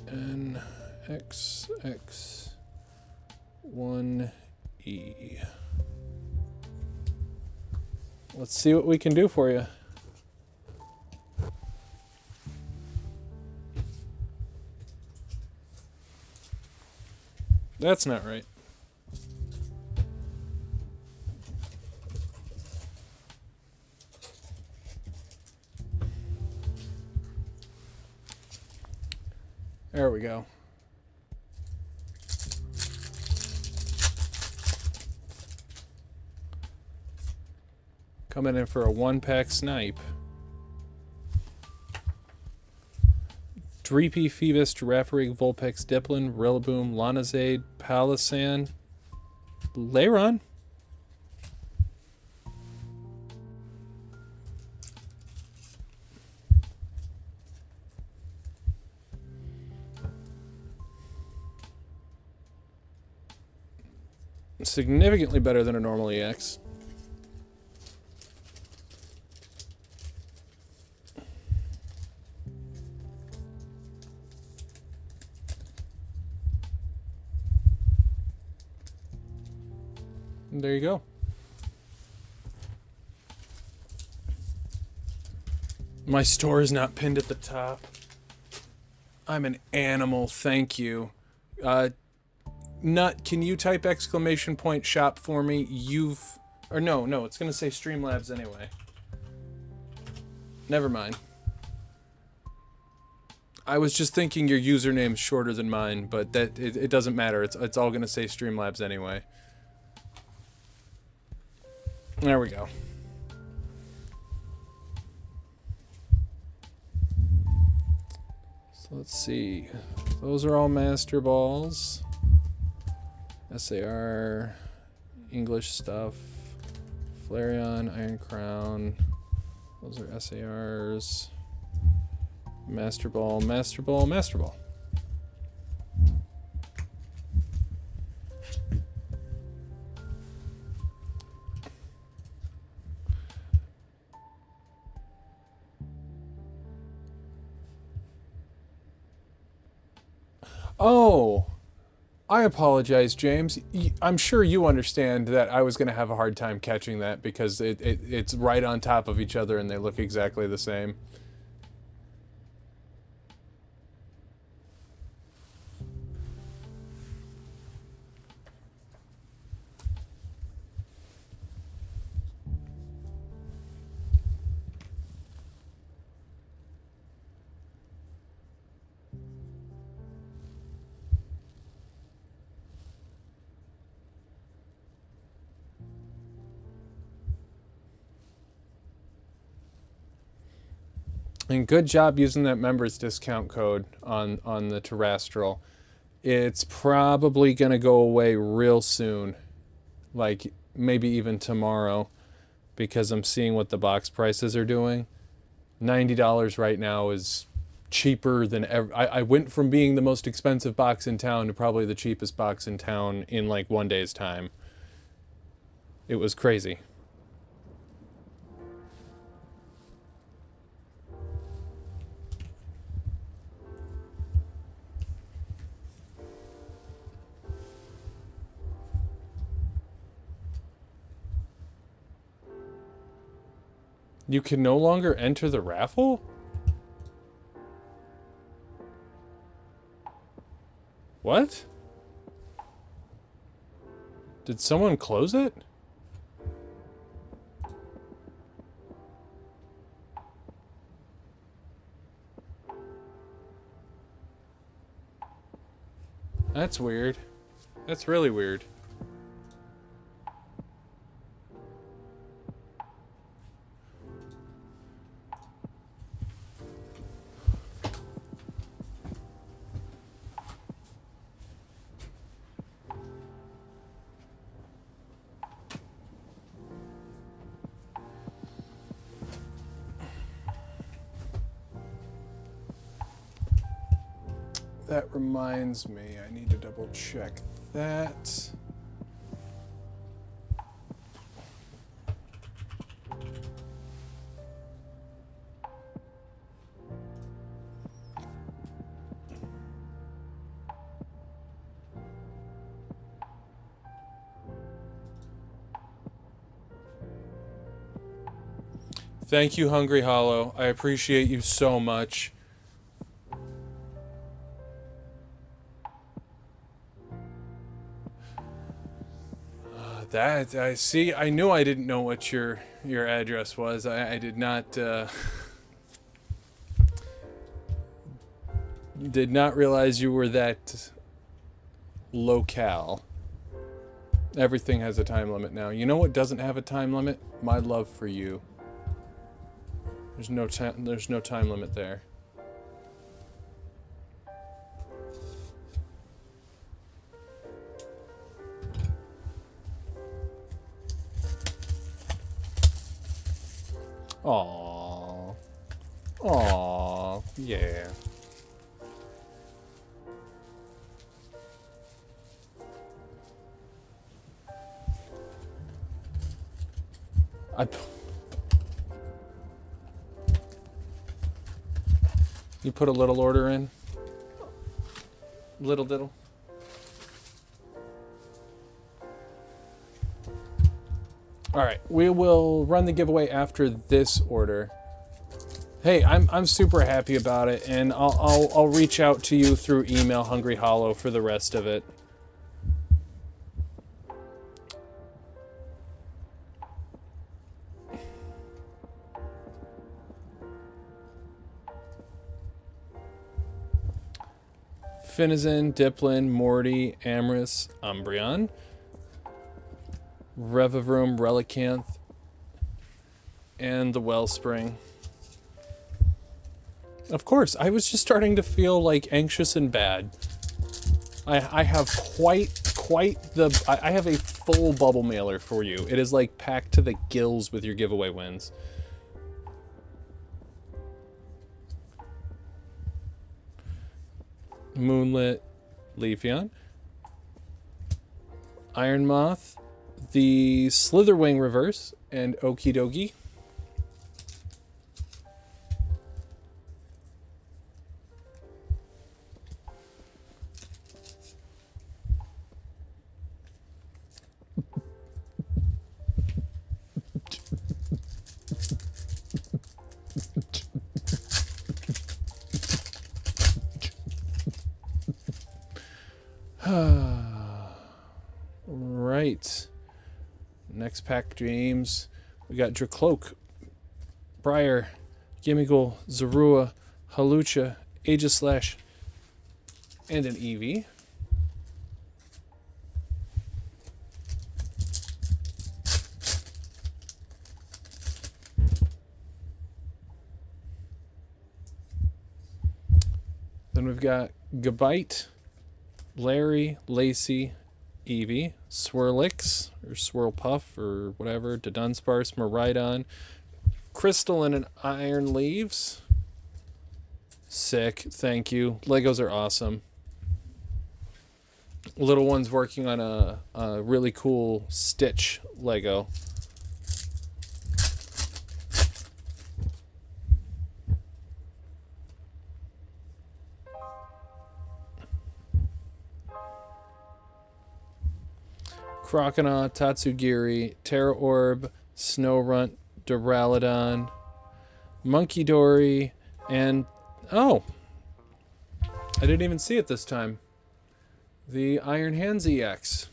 Speaker 1: NXX1E. Let's see what we can do for you. That's not right. There we go. Coming in for a 1-pack snipe. 3P Phoebus, Girafarig, Vulpix, Diplin, Rillaboom, Lanazade, Palisan, Lairon. Significantly better than a normal EX. There you go. My store is not pinned at the top. I'm an animal, thank you. Nut, can you type exclamation point shop for me? No, it's gonna say Streamlabs anyway. Never mind. I was just thinking your username's shorter than mine, but that it doesn't matter. It's all gonna say Streamlabs anyway. There we go. So let's see. Those are all Master Balls. SAR, English stuff, Flareon, Iron Crown. Those are SARs. Master Ball, Master Ball, Master Ball. Oh, I apologize, James. I'm sure you understand that I was going to have a hard time catching that because it's right on top of each other and they look exactly the same. And good job using that members discount code on the terrestrial. It's probably going to go away real soon. Like maybe even tomorrow, because I'm seeing what the box prices are doing. $90 right now is cheaper than ever. I went from being the most expensive box in town to probably the cheapest box in town in like 1 day's time. It was crazy. You can no longer enter the raffle? What? Did someone close it? That's weird. That's really weird. That reminds me, I need to double check that. Thank you, Hungry Hollow. I appreciate you so much. That I see. I knew I didn't know what your address was. I did not did not realize you were that locale. Everything has a time limit now. You know what doesn't have a time limit? My love for you. There's no time limit there. Aww. Aww. Yeah. You put a little order in? Little diddle? Alright, we will run the giveaway after this order. Hey, I'm super happy about it, and I'll reach out to you through email, Hungry Hollow, for the rest of it. Finizin, Diplin, Morty, Amorous, Umbreon, Revavroom, Relicanth, and the Wellspring. Of course, I was just starting to feel like anxious and bad. I have I have a full bubble mailer for you. It is like packed to the gills with your giveaway wins. Moonlit, Leafeon, Iron Moth, the Slitherwing Reverse, and Okie Dokie. Right. Next pack, James. We got Dracloak, Briar, Gimmighoul, Zorua, Halucha, Aegislash, and an Eevee. Then we've got Gabite, Larry, Lacey, Eevee, Swirlix, or Swirlpuff, or whatever, Dunsparce, Miraidon, Crystal and Iron Leaves. Sick, thank you. Legos are awesome. Little one's working on a really cool Stitch Lego. Croconaw, Tatsugiri, Terra Orb, Snowrunt, Duraludon, Munkidori, and oh, I didn't even see it this time. The Iron Hands EX.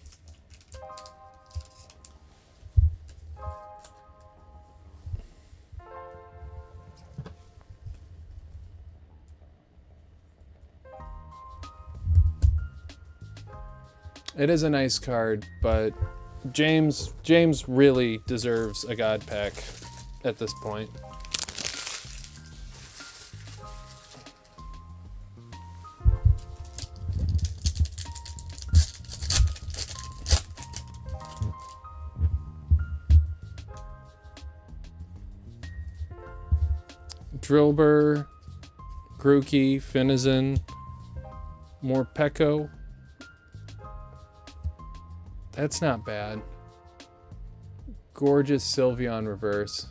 Speaker 1: It is a nice card, but James really deserves a God Pack at this point. Drillbur, Grookey, Finizin, Morpeko. That's not bad. Gorgeous Sylveon Reverse.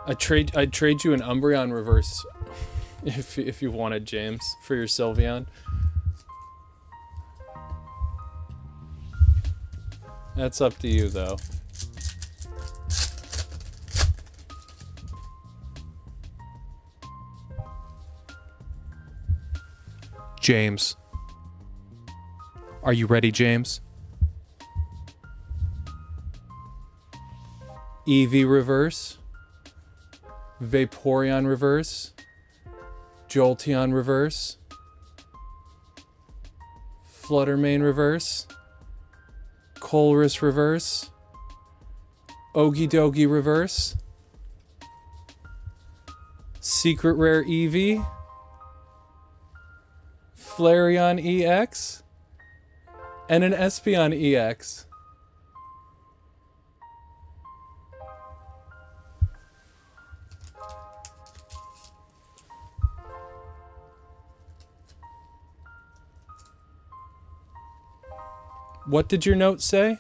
Speaker 1: I'd trade you an Umbreon Reverse if you wanted, James, for your Sylveon. That's up to you, though. James. Are you ready, James? Eevee Reverse. Vaporeon Reverse. Jolteon Reverse. Fluttermane Reverse. Colress Reverse, Okie Dokie Reverse, Secret Rare Eevee, Flareon EX, and an Espeon EX. What did your note say?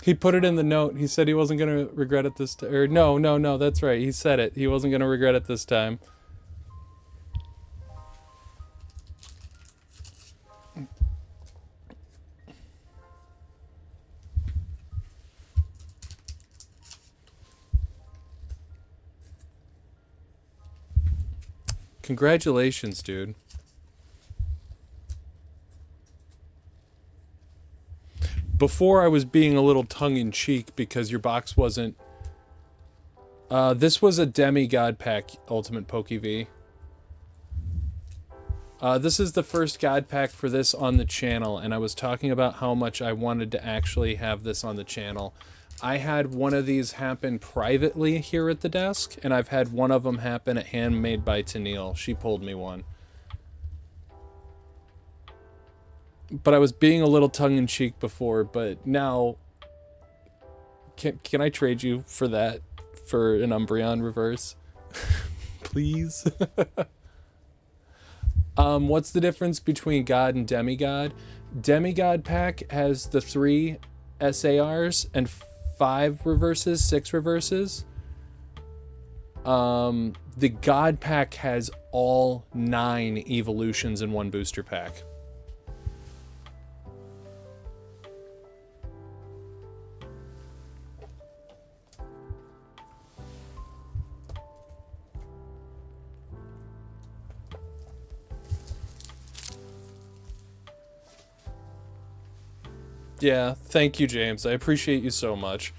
Speaker 1: He put it in the note. He said he wasn't going to regret it this time. Or no, that's right. He said it. He wasn't going to regret it this time. Congratulations, dude. Before I was being a little tongue-in-cheek because your box wasn't... this was a Demigod Pack Ultimate PokeV. This is the first God Pack for this on the channel, and I was talking about how much I wanted to actually have this on the channel. I had one of these happen privately here at the desk, and I've had one of them happen at Handmade by Tennille. She pulled me one. But I was being a little tongue-in-cheek before, but now... Can I trade you for that? For an Umbreon reverse? Please? What's the difference between God and Demigod? Demigod Pack has the 3 SARs and 5 reverses, 6 reverses. The God Pack has all 9 evolutions in one booster pack. Yeah, thank you, James. I appreciate you so much.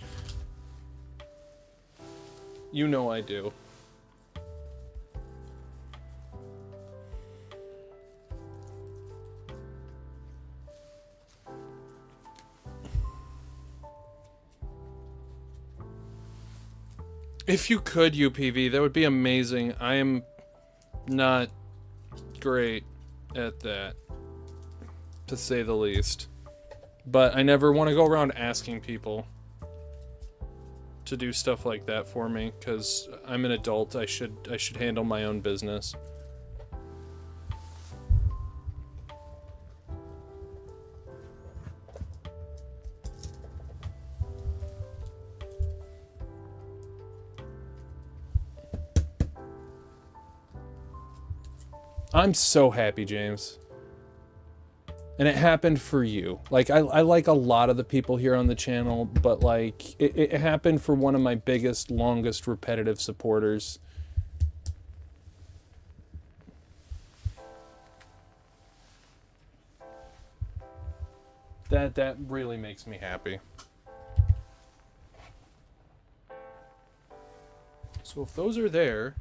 Speaker 1: You know I do. If you could, UPV, that would be amazing. I am not great at that, to say the least. But I never want to go around asking people to do stuff like that for me, because I'm an adult. I should handle my own business. I'm so happy, James. And it happened for you. Like, I like a lot of the people here on the channel, but like, it happened for one of my biggest, longest, repetitive supporters. That really makes me happy. So if those are there...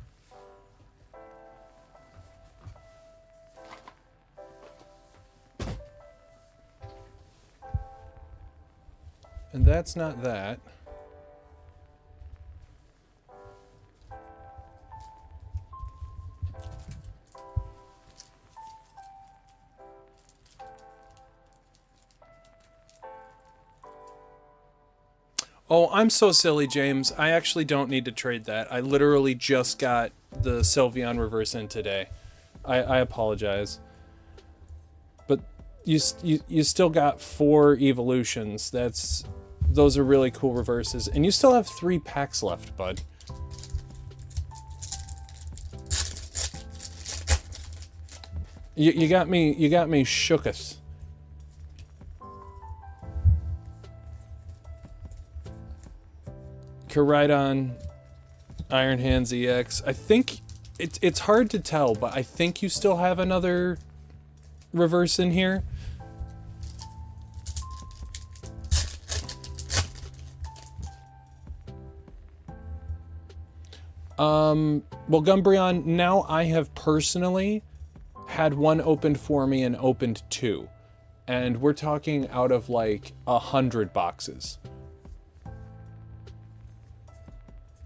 Speaker 1: And that's not that. Oh, I'm so silly, James. I actually don't need to trade that. I literally just got the Sylveon reverse in today. I apologize. But you still got 4 evolutions. Those are really cool reverses, and you still have 3 packs left, bud. You got me shooketh. Koraidon, Iron Hands EX. I think it's hard to tell, but I think you still have another reverse in here. Well, Gumbreon, now I have personally had one opened for me and opened 2. And we're talking out of like 100 boxes.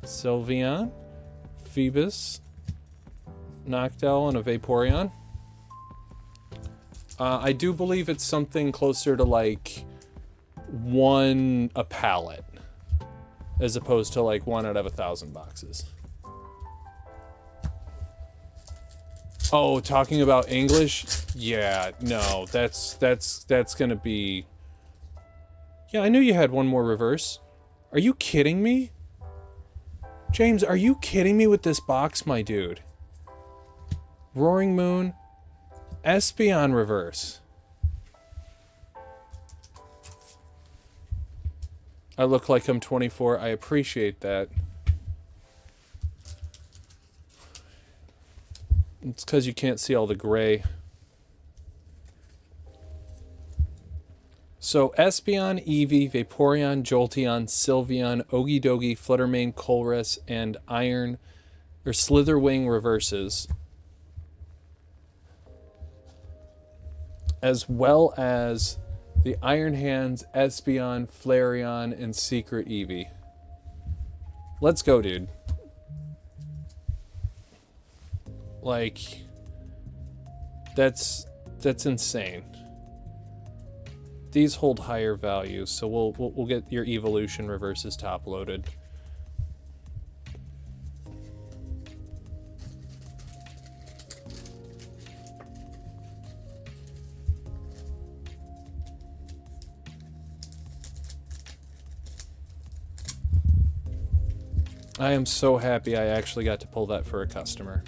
Speaker 1: Sylveon, Phoebus, Noctowl, and a Vaporeon. I do believe it's something closer to like 1 a pallet, as opposed to like 1 out of 1,000 boxes. Oh, talking about English? Yeah, no, that's gonna be... Yeah, I knew you had one more reverse. Are you kidding me? James, are you kidding me with this box, my dude? Roaring Moon, Espeon reverse. I look like I'm 24. I appreciate that. It's because you can't see all the gray. So Espeon, Eevee, Vaporeon, Jolteon, Sylveon, Okidogi, Fluttermane, Colress, and Iron or Slitherwing reverses, as well as the Iron Hands, Espeon, Flareon, and Secret Eevee. Let's go, dude. Like, that's insane. These hold higher values, so we'll get your evolution reverses top loaded. I am so happy I actually got to pull that for a customer.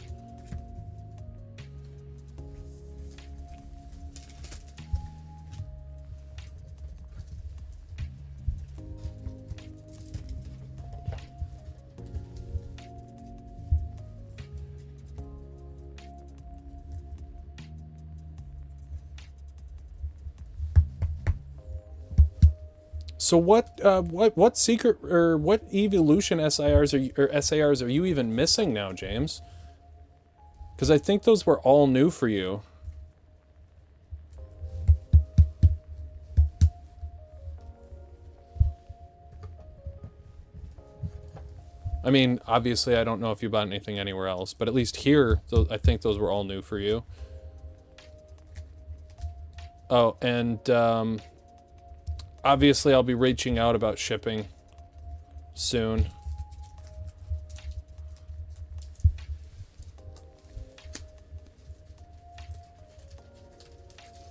Speaker 1: So what secret or what evolution SIRs SARs are you even missing now, James? Because I think those were all new for you. I mean, obviously, I don't know if you bought anything anywhere else, but at least here, I think those were all new for you. Oh, and obviously, I'll be reaching out about shipping soon.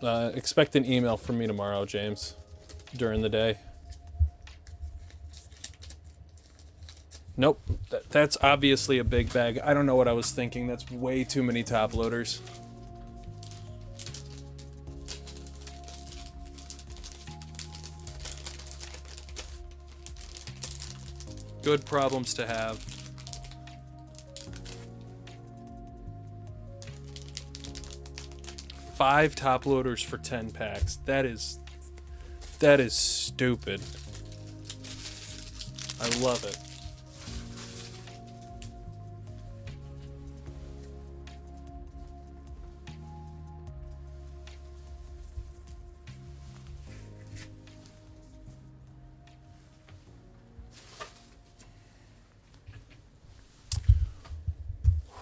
Speaker 1: Expect an email from me tomorrow, James, during the day. Nope, that's obviously a big bag. I don't know what I was thinking. That's way too many top loaders. Good problems to have. Five top loaders for 10 packs. That is stupid. I love it.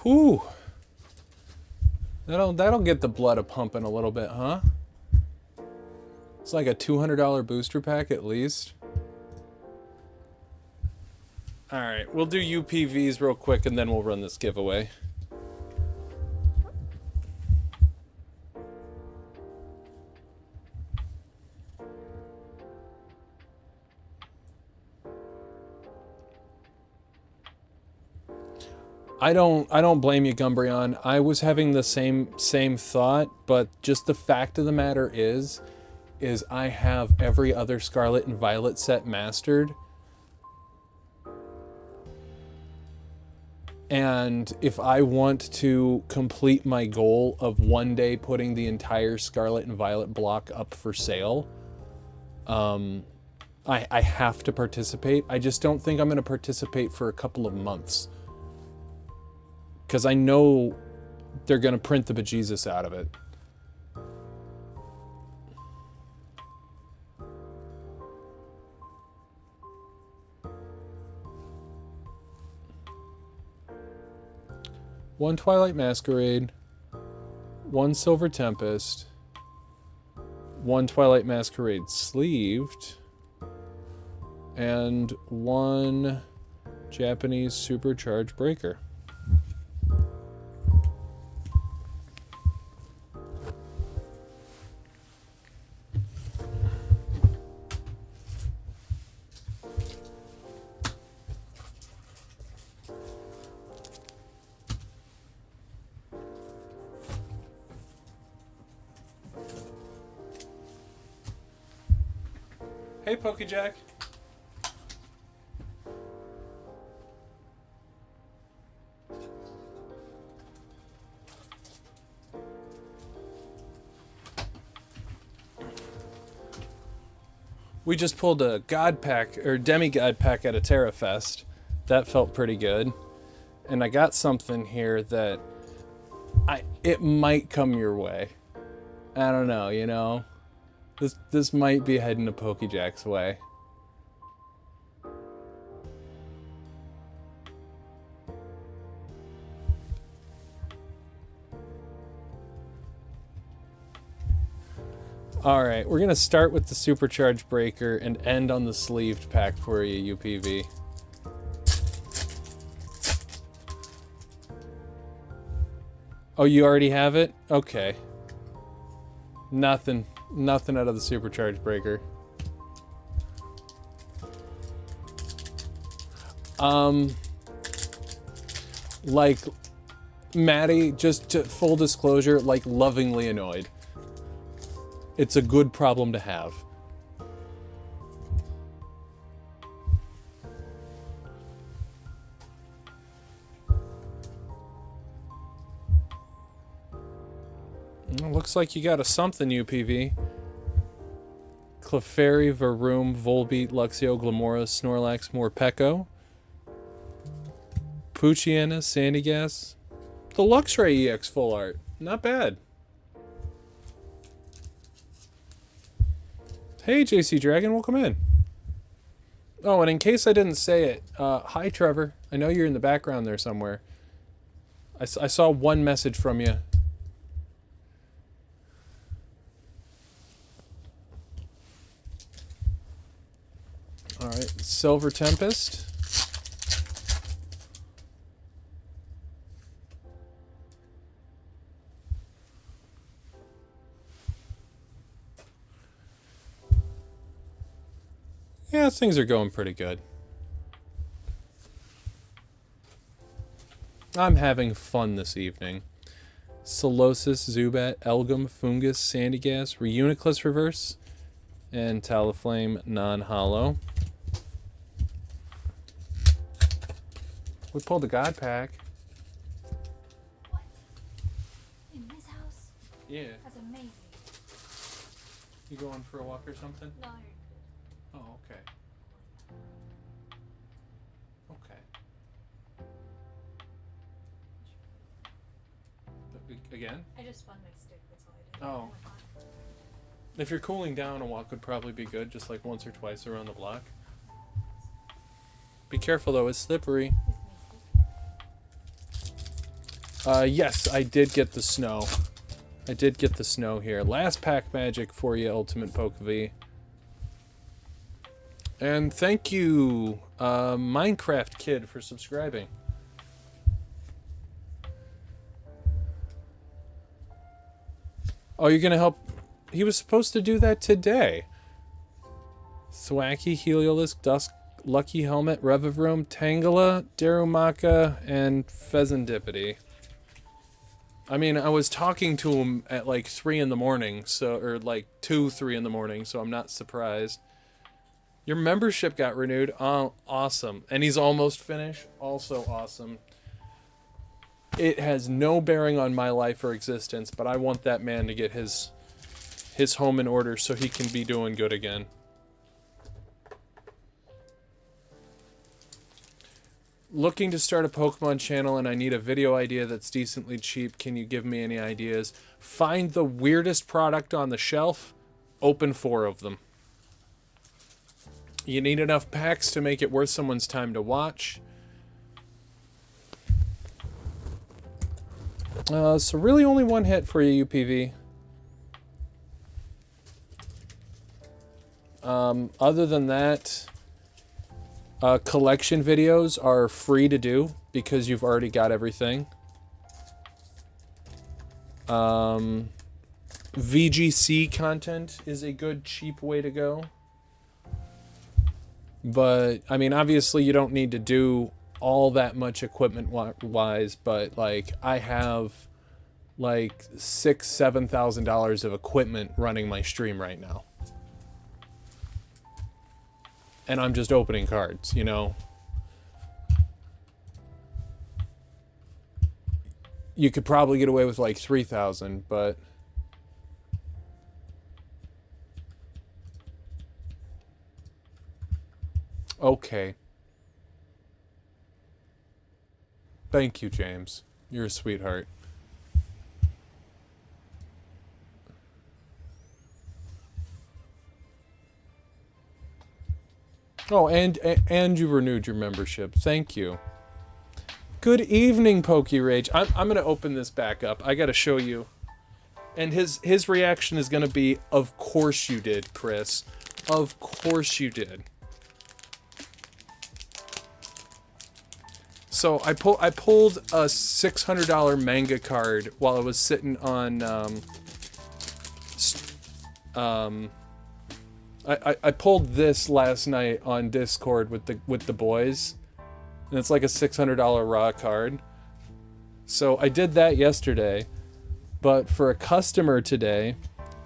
Speaker 1: Whew. That'll get the blood a-pumping a little bit, huh? It's like a $200 booster pack at least. Alright, we'll do UPVs real quick and then we'll run this giveaway. I don't blame you, Gumbreon. I was having the same thought, but just the fact of the matter is I have every other Scarlet and Violet set mastered. And if I want to complete my goal of one day putting the entire Scarlet and Violet block up for sale, I have to participate. I just don't think I'm going to participate for a couple of months. Because I know they're going to print the bejesus out of it. 1 Twilight Masquerade, 1 Silver Tempest, 1 Twilight Masquerade sleeved, and 1 Japanese Supercharged Breaker. Hey, Pokejack. We just pulled a God Pack, or Demigod Pack at a Terra Fest. That felt pretty good. And I got something here that it might come your way. I don't know, you know? This might be heading to Pokejack's way. Alright, we're going to start with the Supercharged Breaker and end on the sleeved pack for you, UPV. Oh, you already have it? Okay. Nothing out of the Supercharged Breaker. Like, Maddie, just to full disclosure, like, lovingly annoyed. It's a good problem to have. Looks like you got a something, UPV. Clefairy, Varoom, Volbeat, Luxio, Glamora, Snorlax, Morpeko. Poochyena, Sandygast. The Luxray EX full art. Not bad. Hey, JC Dragon, welcome in. Oh, and in case I didn't say it, hi, Trevor. I know you're in the background there somewhere. I saw one message from you. All right, Silver Tempest. Yeah, things are going pretty good. I'm having fun this evening. Solosis, Zubat, Elgum, Fungus, Sandygast, Reuniclus Reverse, and Talaflame non-hollow. We pulled the God Pack.
Speaker 2: What? In this house?
Speaker 1: Yeah.
Speaker 2: That's amazing.
Speaker 1: You going for a walk or something?
Speaker 2: No.
Speaker 1: Oh, okay. Okay. Again?
Speaker 2: I just spun my stick, that's all I did.
Speaker 1: Oh. If you're cooling down, a walk would probably be good, just like once or twice around the block. Be careful though, it's slippery. Yes, I did get the snow. I did get the snow here. Last pack magic for you, Ultimate Poke V. And thank you, Minecraft Kid, for subscribing. Oh, you're gonna help? He was supposed to do that today. Thwacky, Heliolisk, Dusk, Lucky Helmet, Revivroom, Tangela, Darumaka, and Pheasantipity. I mean, I was talking to him at like 3 in the morning, so, or like 2, 3 in the morning, so I'm not surprised. Your membership got renewed. Oh, awesome. And he's almost finished. Also awesome. It has no bearing on my life or existence, but I want that man to get his home in order so he can be doing good again. Looking to start a Pokemon channel and I need a video idea that's decently cheap. Can you give me any ideas? Find the weirdest product on the shelf. Open 4 of them. You need enough packs to make it worth someone's time to watch. So really only one hit for you, UPV. Other than that, collection videos are free to do because you've already got everything. VGC content is a good, cheap way to go. But, I mean, obviously you don't need to do all that much equipment-wise, but, like, I have, like, $6,000-$7,000 of equipment running my stream right now. And I'm just opening cards, you know? You could probably get away with, like, 3,000, but... Okay. Thank you, James. You're a sweetheart. Oh, and you renewed your membership. Thank you. Good evening, Pokey Rage. I'm gonna open this back up. I gotta show you. And his reaction is gonna be, of course you did, Chris. Of course you did. So I pulled a $600 manga card while I was sitting on I pulled this last night on Discord with the boys, and it's like a $600 raw card. So I did that yesterday, but for a customer today,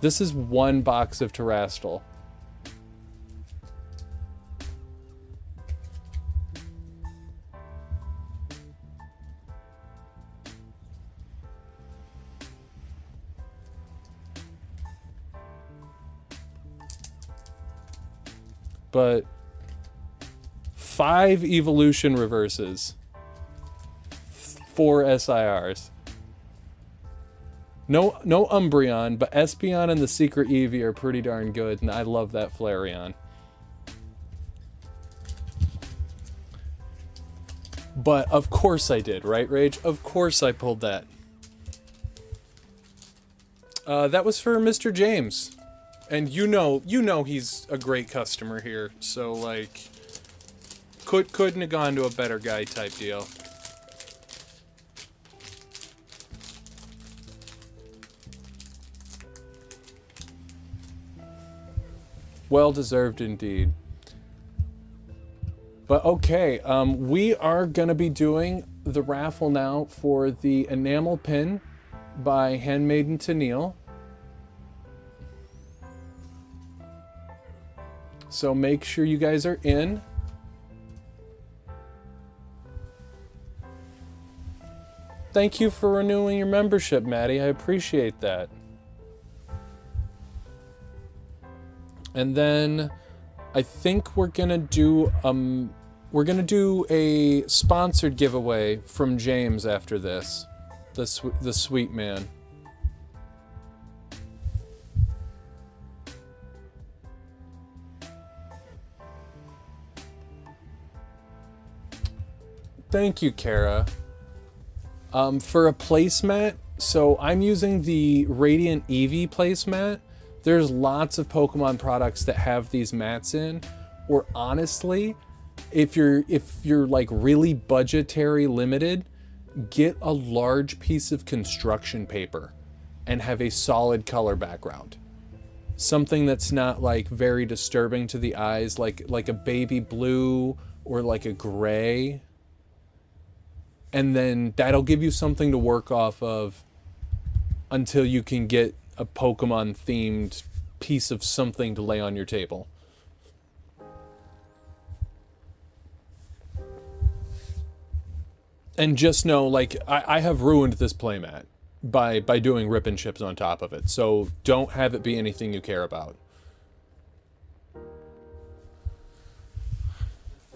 Speaker 1: this is one box of Terastal. But 5 evolution reverses, 4 SIRs. No Umbreon, but Espeon and the Secret Eevee are pretty darn good, and I love that Flareon. But of course I did, right, Rage? Of course I pulled that. That was for Mr. James. And you know he's a great customer here, so like, couldn't have gone to a better guy type deal. Well deserved indeed. But okay, we are gonna be doing the raffle now for the enamel pin by Handmaiden to Neil. So make sure you guys are in. Thank you for renewing your membership, Maddie. I appreciate that. And then I think we're gonna do a sponsored giveaway from James after this. The sweet man. Thank you, Kara. For a placemat, so I'm using the Radiant Eevee placemat. There's lots of Pokemon products that have these mats in, or honestly, if you're like really budgetary limited, get a large piece of construction paper and have a solid color background. Something that's not like very disturbing to the eyes, like a baby blue or like a gray. And then that'll give you something to work off of until you can get a Pokemon themed piece of something to lay on your table. And just know, like, I have ruined this playmat by doing rip and chips on top of it. So don't have it be anything you care about.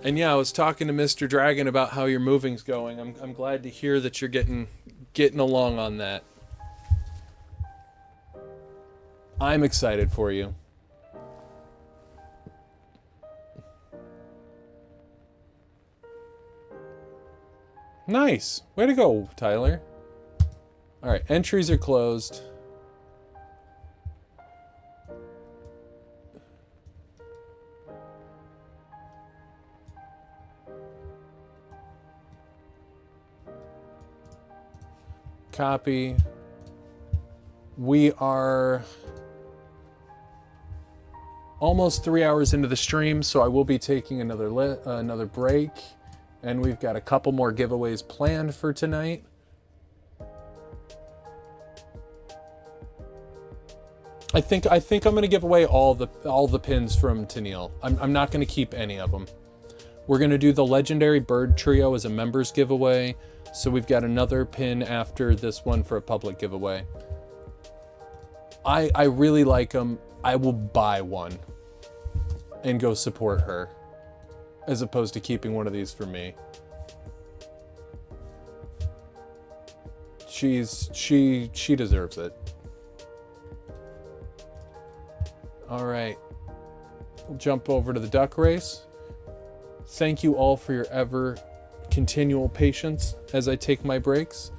Speaker 1: And yeah, I was talking to Mr. Dragon about how your moving's going. I'm glad to hear that you're getting along on that. I'm excited for you. Nice. Way to go, Tyler. All right, entries are closed. Copy. We are almost 3 hours into the stream, so I will be taking another break, and we've got a couple more giveaways planned for tonight. I think I'm gonna give away all the pins from Tennille. I'm not gonna keep any of them. We're gonna do the legendary bird trio as a members giveaway, so we've got another pin after this one for a public giveaway. I really like them. I will buy one and go support her, as opposed to keeping one of these for me. She deserves it. All right, we'll jump over to the duck race. Thank you all for your ever continual patience as I take my breaks.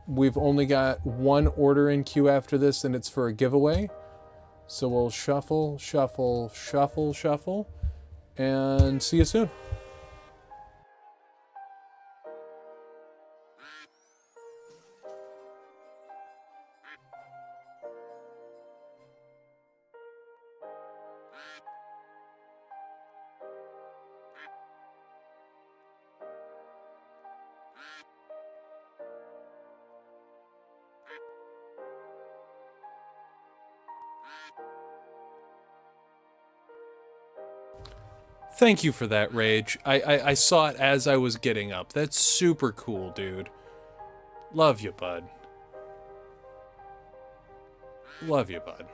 Speaker 1: We've only got one order in queue after this, and it's for a giveaway. So we'll shuffle, shuffle, shuffle, shuffle, and see you soon. Thank you for that, Rage. I saw it as I was getting up. That's super cool, dude. Love you, bud. Love you, bud.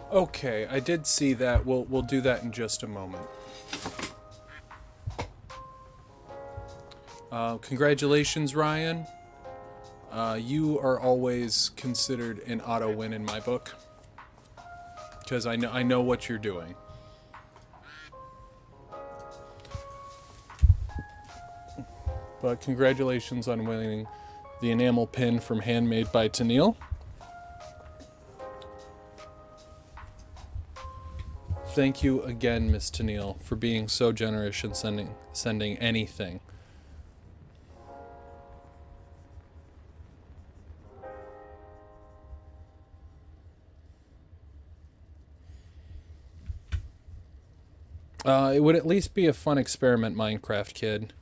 Speaker 1: Okay, I did see that. We'll do that in just a moment. Congratulations, Ryan. You are always considered an auto win in my book because I know what you're doing. But congratulations on winning the enamel pin from Handmade by Tennille. Thank you again, Miss Tennille, for being so generous and sending anything. It would at least be a fun experiment, Minecraft kid.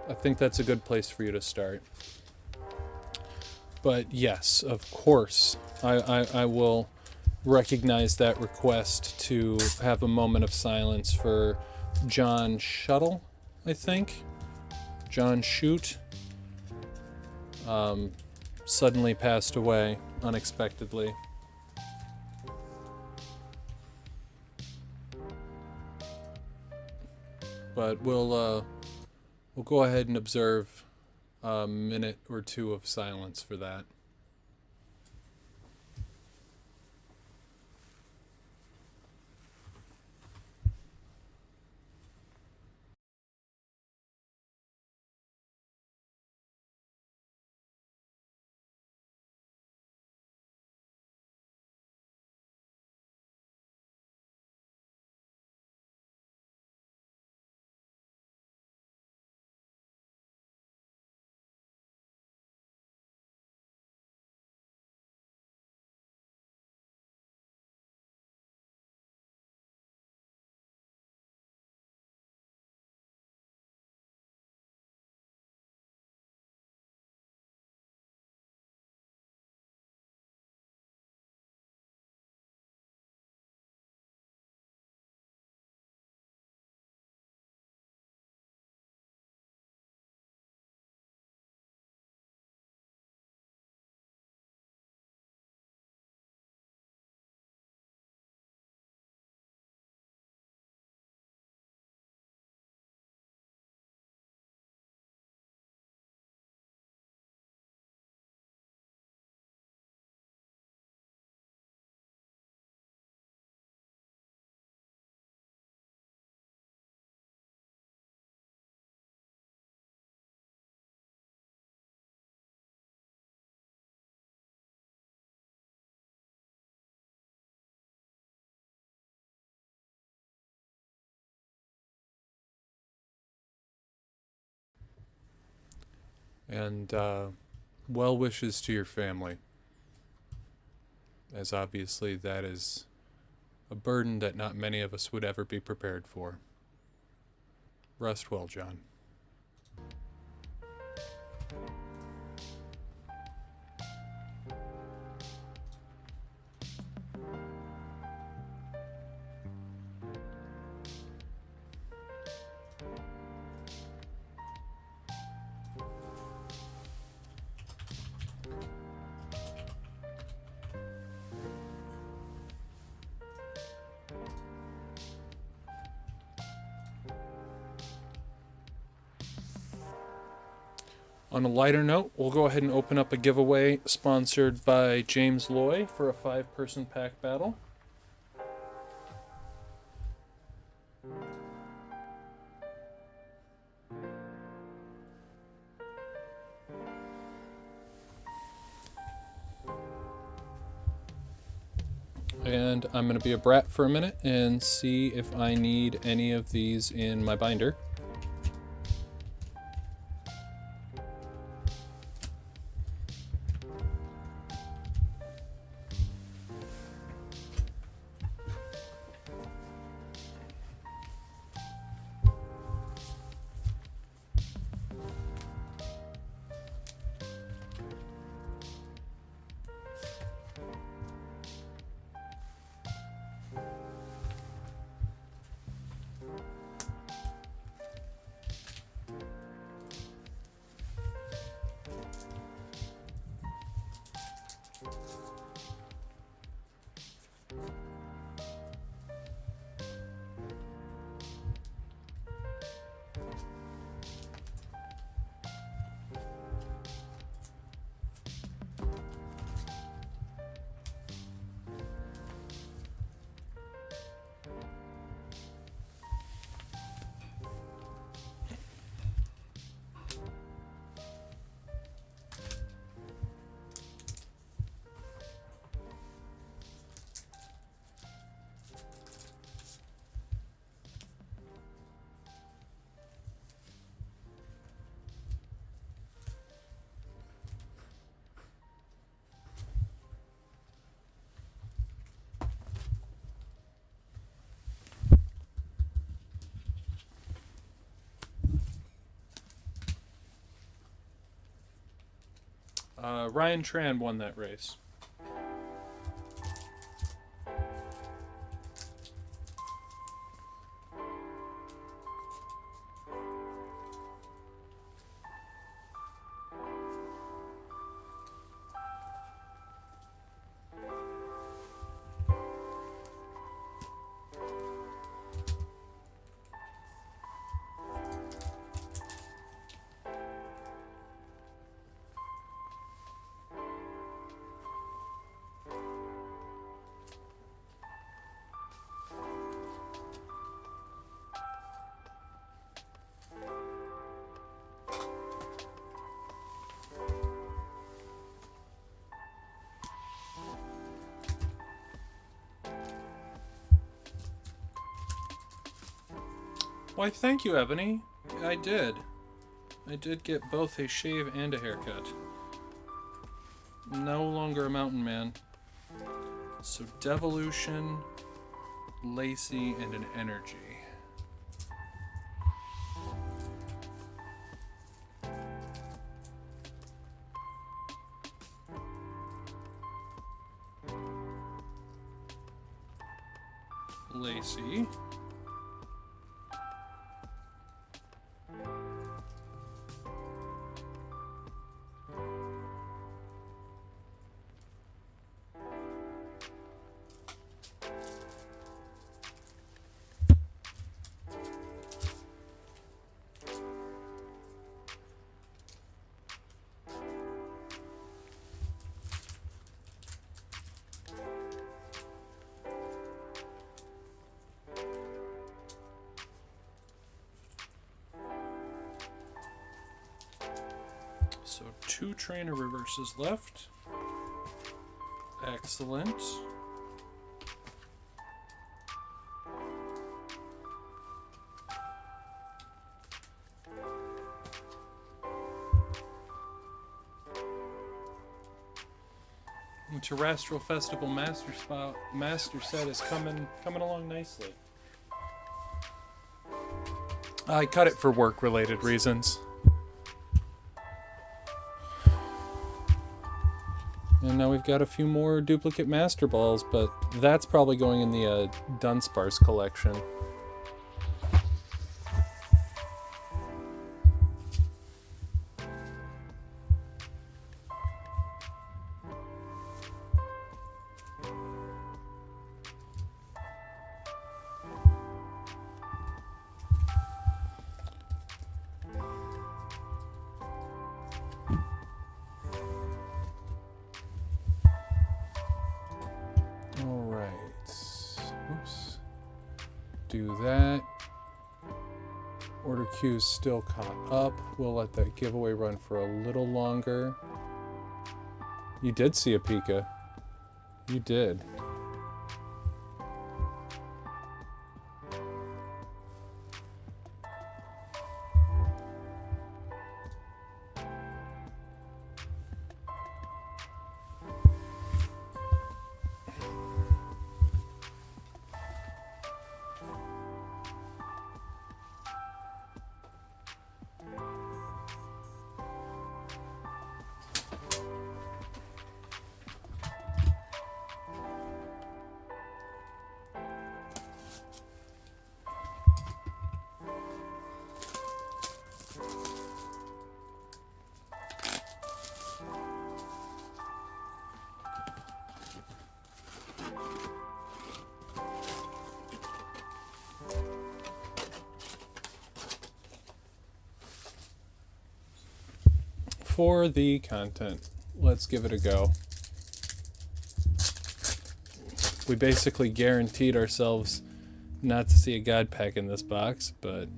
Speaker 1: I think that's a good place for you to start. But yes, of course, I will recognize that request to have a moment of silence for John Shuttle, I think. John Shoot. Suddenly passed away unexpectedly. But we'll go ahead and observe a minute or two of silence for that. And well wishes to your family, as obviously that is a burden that not many of us would ever be prepared for. Rest well, John. On a lighter note, we'll go ahead and open up a giveaway sponsored by James Loy for a 5-person pack battle. And I'm going to be a brat for a minute and see if I need any of these in my binder. Ryan Tran won that race. Why, thank you, Ebony. I did. I did get both a shave and a haircut. No longer a mountain man. So, devolution, Lacey, and an energy. Lacey. So 2 trainer reverses left. Excellent. Terrestrial Festival Master Set is coming along nicely. I cut it for work-related reasons. And now we've got a few more duplicate Master Balls, but that's probably going in the Dunsparce collection. Do that. Order queue's still caught up. We'll let that giveaway run for a little longer. You did see a Pika. You did. For the content, let's give it a go. We basically guaranteed ourselves not to see a God pack in this box, but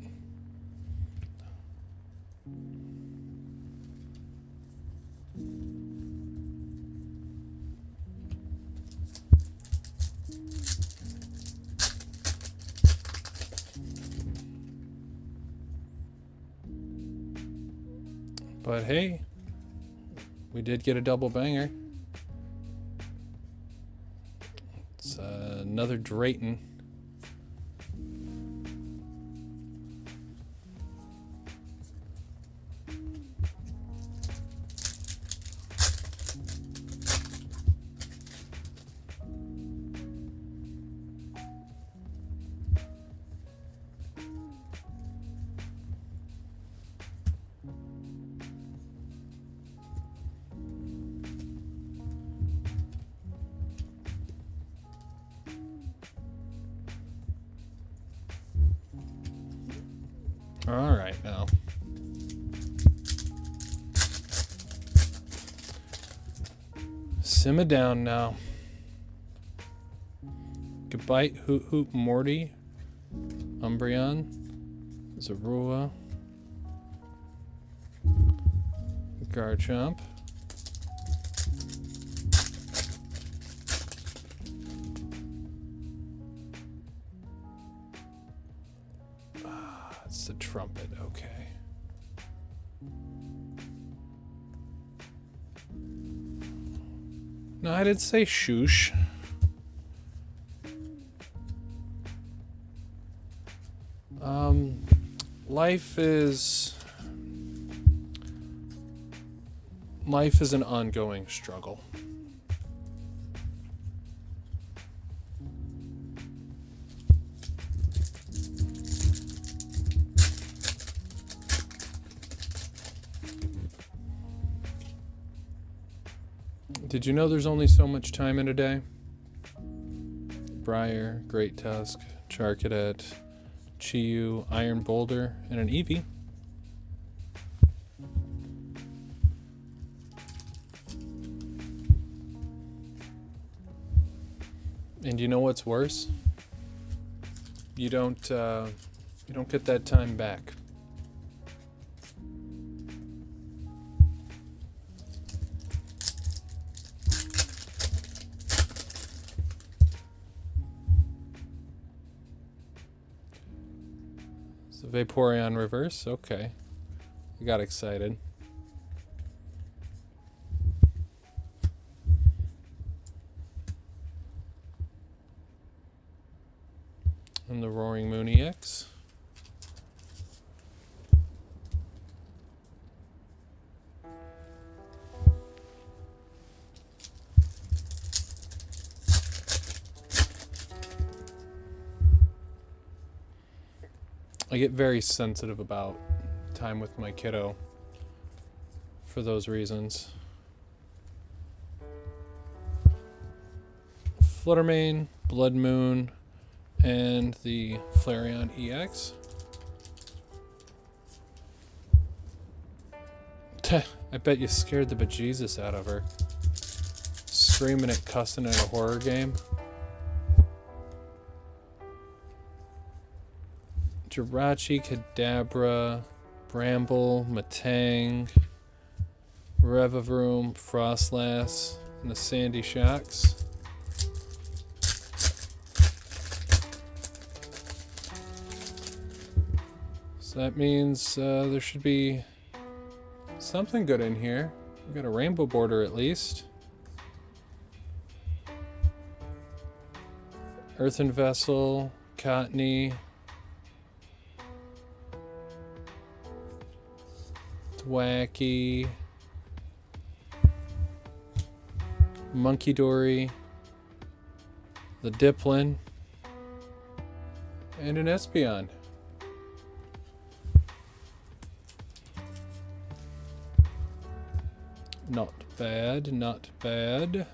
Speaker 1: hey, we did get a double banger. It's another Drayton. All right, now. Simmer down now. Goodbye, Hoot Hoot Morty, Umbreon, Zorua, Garchomp, it's the trumpet, okay. No, I didn't say shoosh. Life is an ongoing struggle. Did you know there's only so much time in a day? Briar, Great Tusk, Charcadet, Chiyu, Iron Boulder, and an Eevee. And you know what's worse? You don't get that time back. So Vaporeon reverse, okay. I got excited. And the Roaring Moon EX. I get very sensitive about time with my kiddo for those reasons. Fluttermane, Blood Moon, and the Flareon EX. I bet you scared the bejesus out of her. Screaming and cussing in a horror game. Jirachi, Kadabra, Bramble, Matang, Revavroom, Frostlass, and the Sandy Shocks. So that means there should be something good in here. We got a rainbow border at least. Earthen Vessel, Cottony, Thwacky, Monkey Dory, the Diplin, and an Espeon. Not bad, not bad.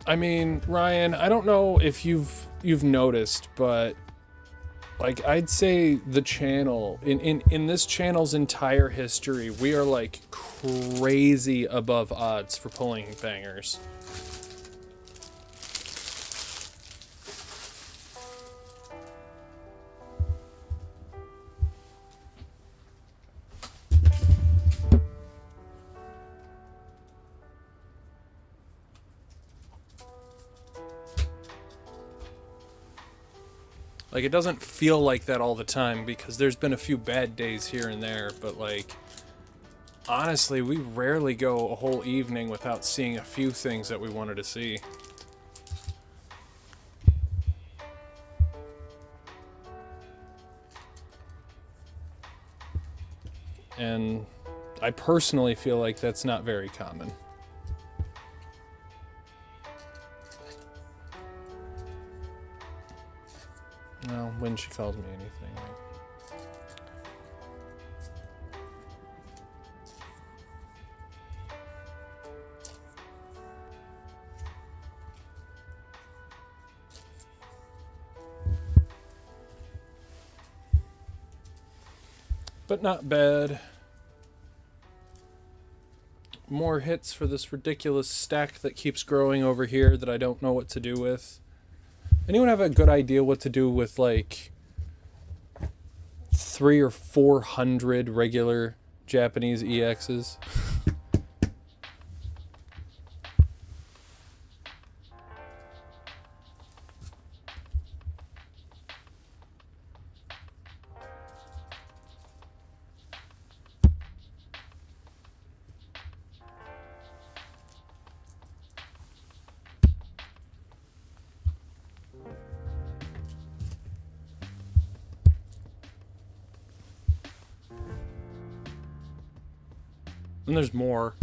Speaker 1: I mean, Ryan, I don't know if you've noticed, but like I'd say the channel in this channel's entire history, we are like crazy above odds for pulling bangers. Like, it doesn't feel like that all the time because there's been a few bad days here and there, but like, honestly, we rarely go a whole evening without seeing a few things that we wanted to see. And I personally feel like that's not very common. Well, when she calls me anything, right? But not bad. More hits for this ridiculous stack that keeps growing over here that I don't know what to do with. Anyone have a good idea what to do with like 300 or 400 regular Japanese EXs? And there's more.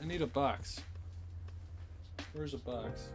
Speaker 1: I need a box. Where's a box?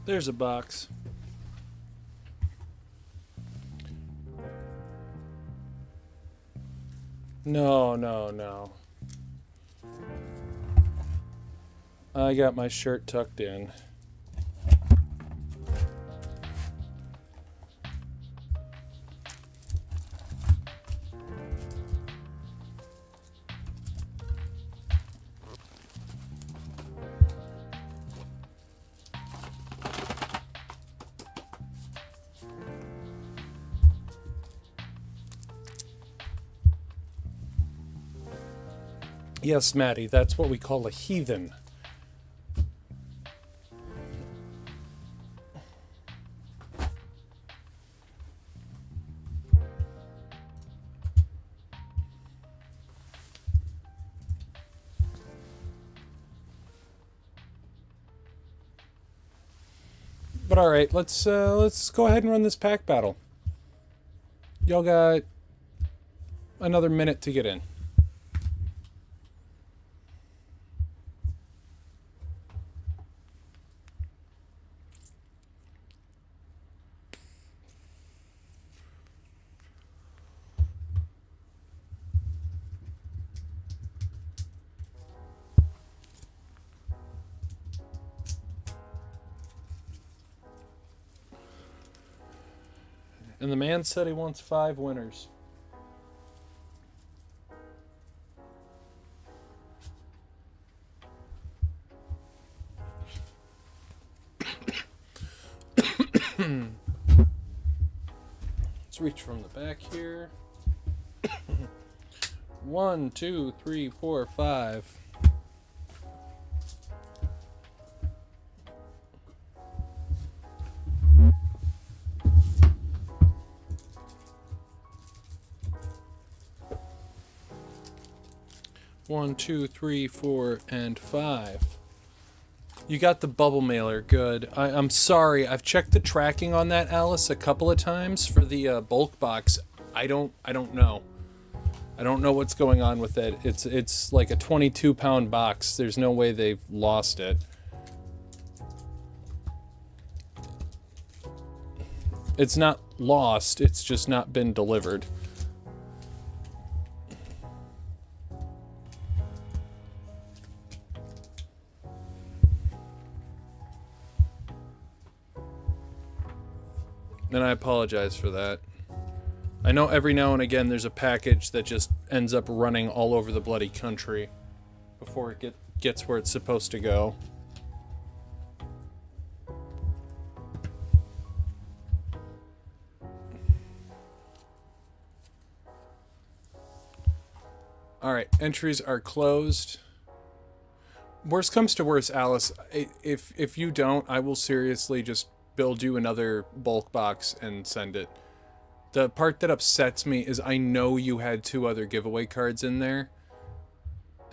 Speaker 1: There's a box. No, no, no. I got my shirt tucked in. Yes, Maddie, that's what we call a heathen. But all right, let's go ahead and run this pack battle. Y'all got another minute to get in. And the man said he wants 5 winners. Let's reach from the back here. 1, 2, 3, 4, 5. One, two, three, 4, and 5. You got the bubble mailer, good. I'm sorry, I've checked the tracking on that, Alice, a couple of times for the bulk box. I don't know. I don't know what's going on with it. It's like a 22-pound box. There's no way they've lost it. It's not lost, it's just not been delivered. And I apologize for that. I know every now and again there's a package that just ends up running all over the bloody country before it gets where it's supposed to go. Alright, entries are closed. Worst comes to worst, Alice, if you don't, I will seriously just build you another bulk box and send it. The part that upsets me is I know you had 2 other giveaway cards in there,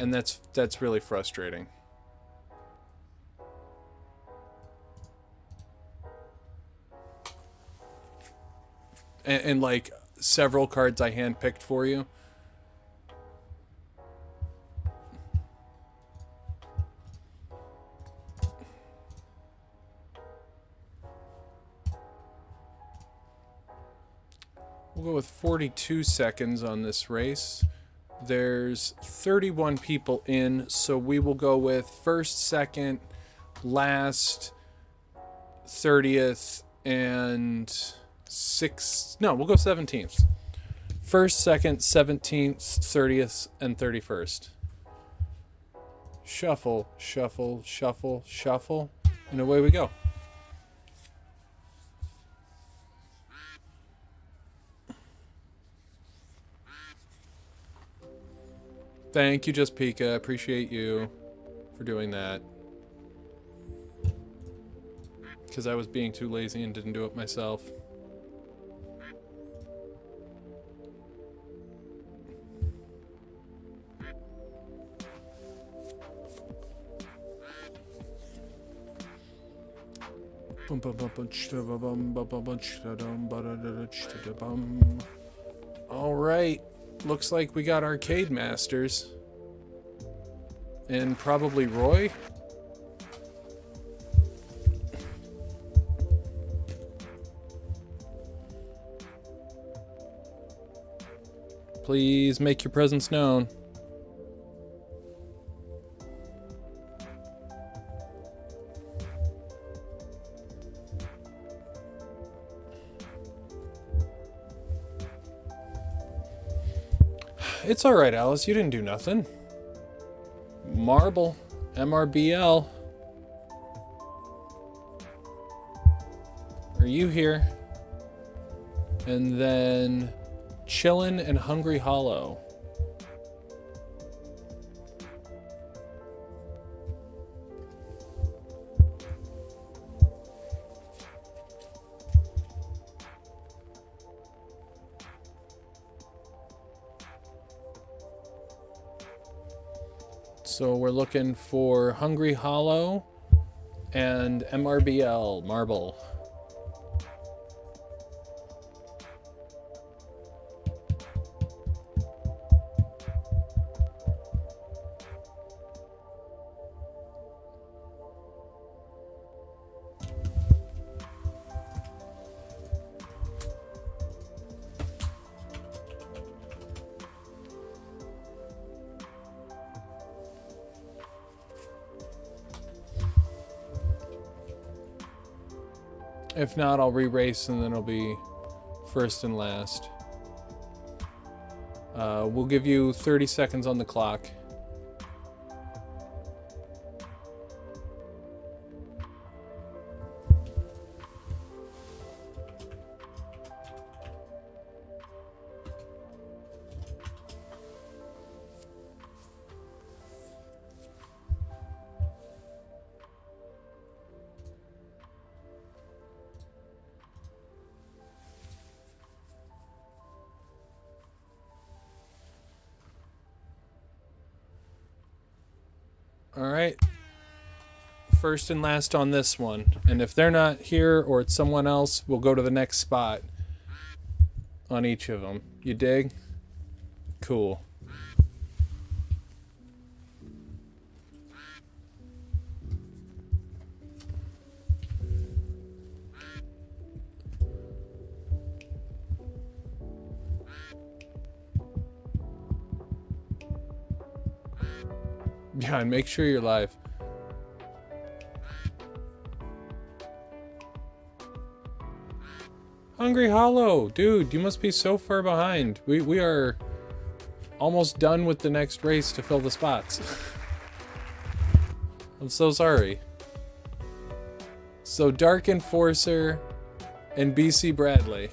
Speaker 1: and that's really frustrating. And like several cards I handpicked for you. We'll go with 42 seconds on this race. There's 31 people in, so we will go with first, second, last, 30th, and 6th. No, we'll go 17th. First, second, 17th, 30th, and 31st. Shuffle, shuffle, shuffle, shuffle, and away we go. Thank you, Just Pika. I appreciate you for doing that. Because I was being too lazy and didn't do it myself. All right. Looks like we got Arcade Masters. And probably Roy. Please make your presence known. It's alright, Alice. You didn't do nothing. Marble. MRBL. Are you here? And then Chillin' and Hungry Hollow. So we're looking for Hungry Hollow and MRBL, Marble. If not, I'll re-race and then it'll be first and last. We'll give you 30 seconds on the clock. All right. First and last on this one. And if they're not here or it's someone else, we'll go to the next spot on each of them. You dig? Cool. Yeah, and make sure you're live. Hungry Hollow, dude, you must be so far behind. We are almost done with the next race to fill the spots. I'm so sorry. So Dark Enforcer and BC Bradley.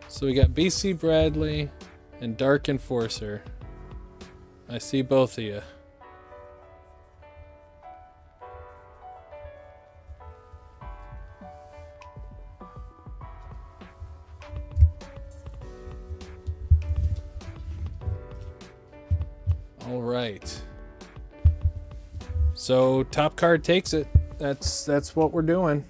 Speaker 1: So we got BC Bradley and Dark Enforcer. I see both of you. All right. So top card takes it. That's what we're doing.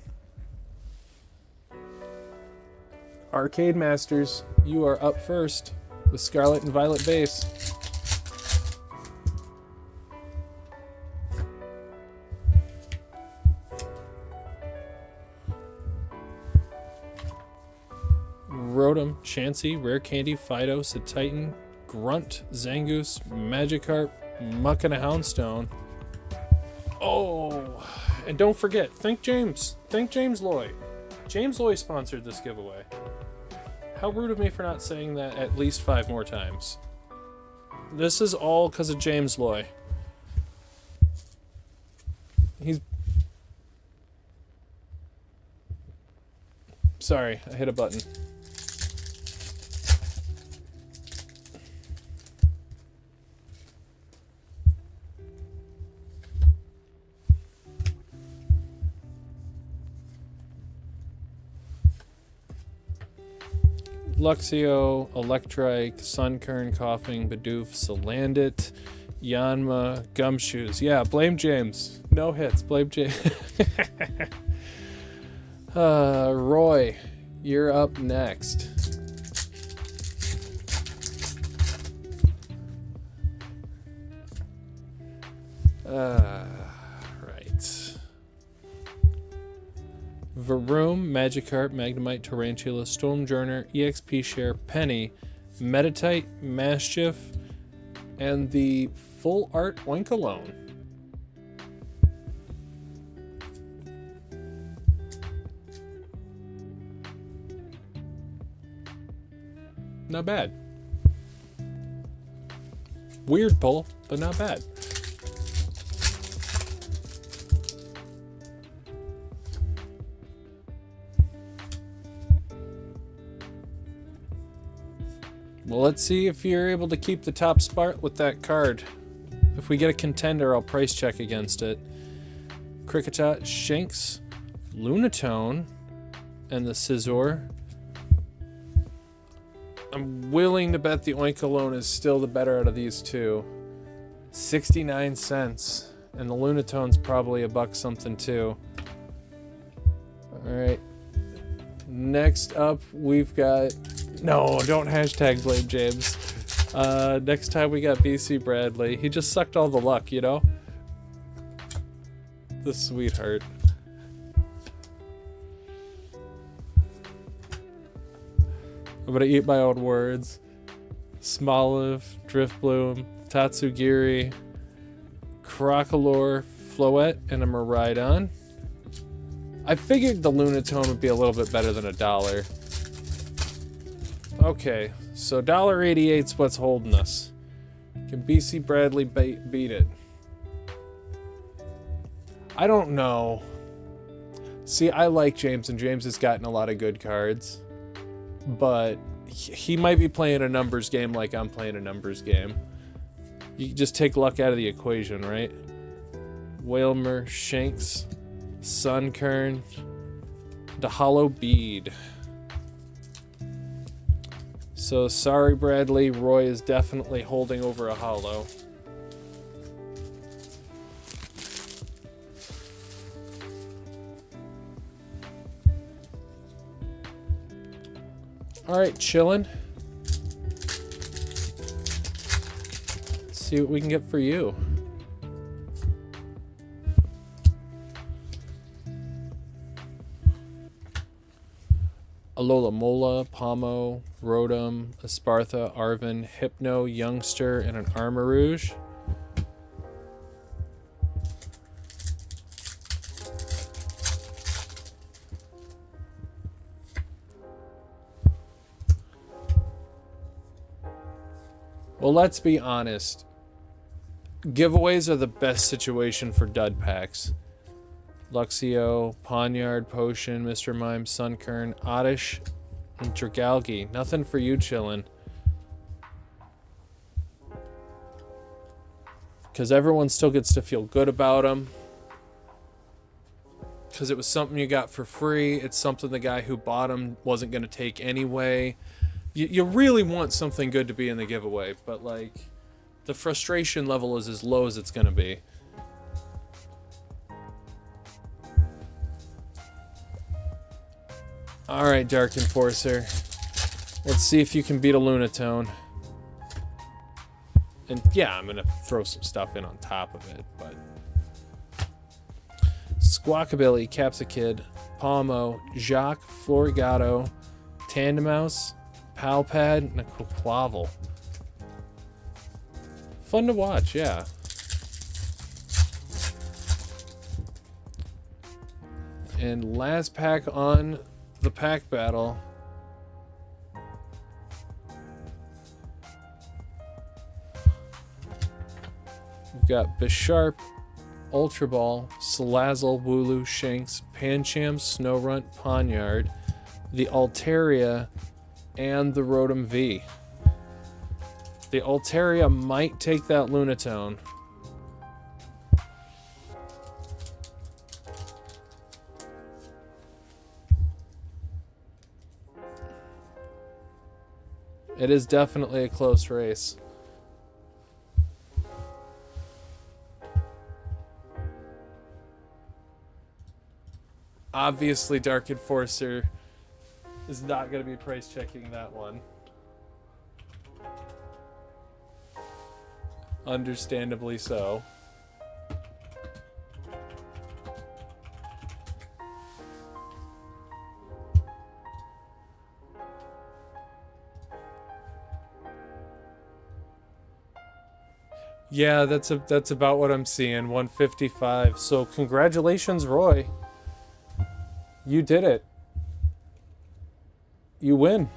Speaker 1: Arcade Masters, you are up first with Scarlet and Violet Base. Rotom, Chansey, Rare Candy, Fido, Titan, Grunt, Zangoose, Magikarp, Muck and a Houndstone. Oh, and don't forget, Think James Loy. James Loy sponsored this giveaway. How rude of me for not saying that at least 5 more times. This is all because of James Loy. He's... Sorry, I hit a button. Luxio, Electrike, Sunkern, Coughing, Bidoof, Salandit, Yanma, Gumshoes. Yeah, blame James. No hits, blame James. Roy, you're up next. Right. Varoom, Magikarp, Magnemite, Tarantula, Stormjourner, EXP Share, Penny, Meditite, Maschiff, and the Full Art Oinkologne. Not bad. Weird pull, but not bad. Well, let's see if you're able to keep the top spot with that card. If we get a contender, I'll price check against it. Kricketot, Shinx, Lunatone, and the Scizor. I'm willing to bet the Oinkologne is still the better out of these two. 69 cents. And the Lunatone's probably $1 something too. Alright. Next up, we've got... No, don't hashtag blame James. Next time we got BC Bradley. He just sucked all the luck, you know? The sweetheart. I'm gonna eat my own words. Smoliv, Driftbloom, Tatsugiri, Crocolore, Floette, and a Miraidon. I figured the Lunatone would be a little bit better than $1. Okay, so $1.88's what's holding us. Can BC Bradley beat it? I don't know. See, I like James, and James has gotten a lot of good cards. But he might be playing a numbers game like I'm playing a numbers game. You just take luck out of the equation, right? Wailmer, Shinx, Sunkern, the Hollow Bead. So sorry, Bradley. Roy is definitely holding over a hollow. Alright, chillin'. Let's see what we can get for you. Alola Mola, Pomo, Rotom, Espartha, Arven, Hypno, Youngster, and an Armarouge. Well, let's be honest. Giveaways are the best situation for dud packs. Luxio, Pawniard, Potion, Mr. Mime, Sunkern, Oddish, and Dragalge. Nothing for you, chillin'. Because everyone still gets to feel good about them. Because it was something you got for free. It's something the guy who bought them wasn't going to take anyway. You really want something good to be in the giveaway, but like the frustration level is as low as it's going to be. Alright, Dark Enforcer. Let's see if you can beat a Lunatone. And yeah, I'm going to throw some stuff in on top of it, but... Squawkabilly, Capsakid, Palmo, Jacques, Florigato, Tandemaus, Palpad, and a Quavel. Fun to watch, yeah. And last pack on the pack battle. We've got Bisharp, Ultra Ball, Salazzle, Wooloo, Shinx, Pancham, Snorunt, Pawniard, the Altaria, and the Rotom V. The Altaria might take that Lunatone. It is definitely a close race. Obviously, Dark Enforcer is not going to be price checking that one. Understandably so. Yeah, that's about what I'm seeing. 155. So congratulations, Roy. You did it. You win.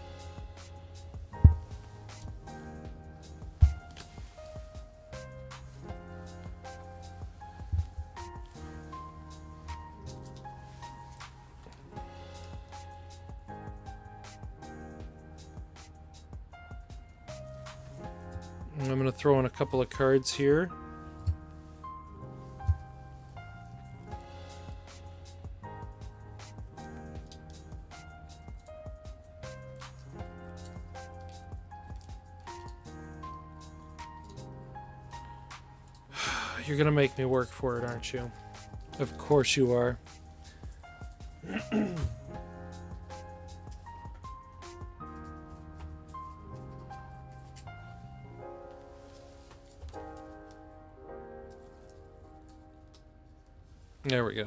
Speaker 1: I'm going to throw in a couple of cards here. You're going to make me work for it, aren't you? Of course you are. There we go.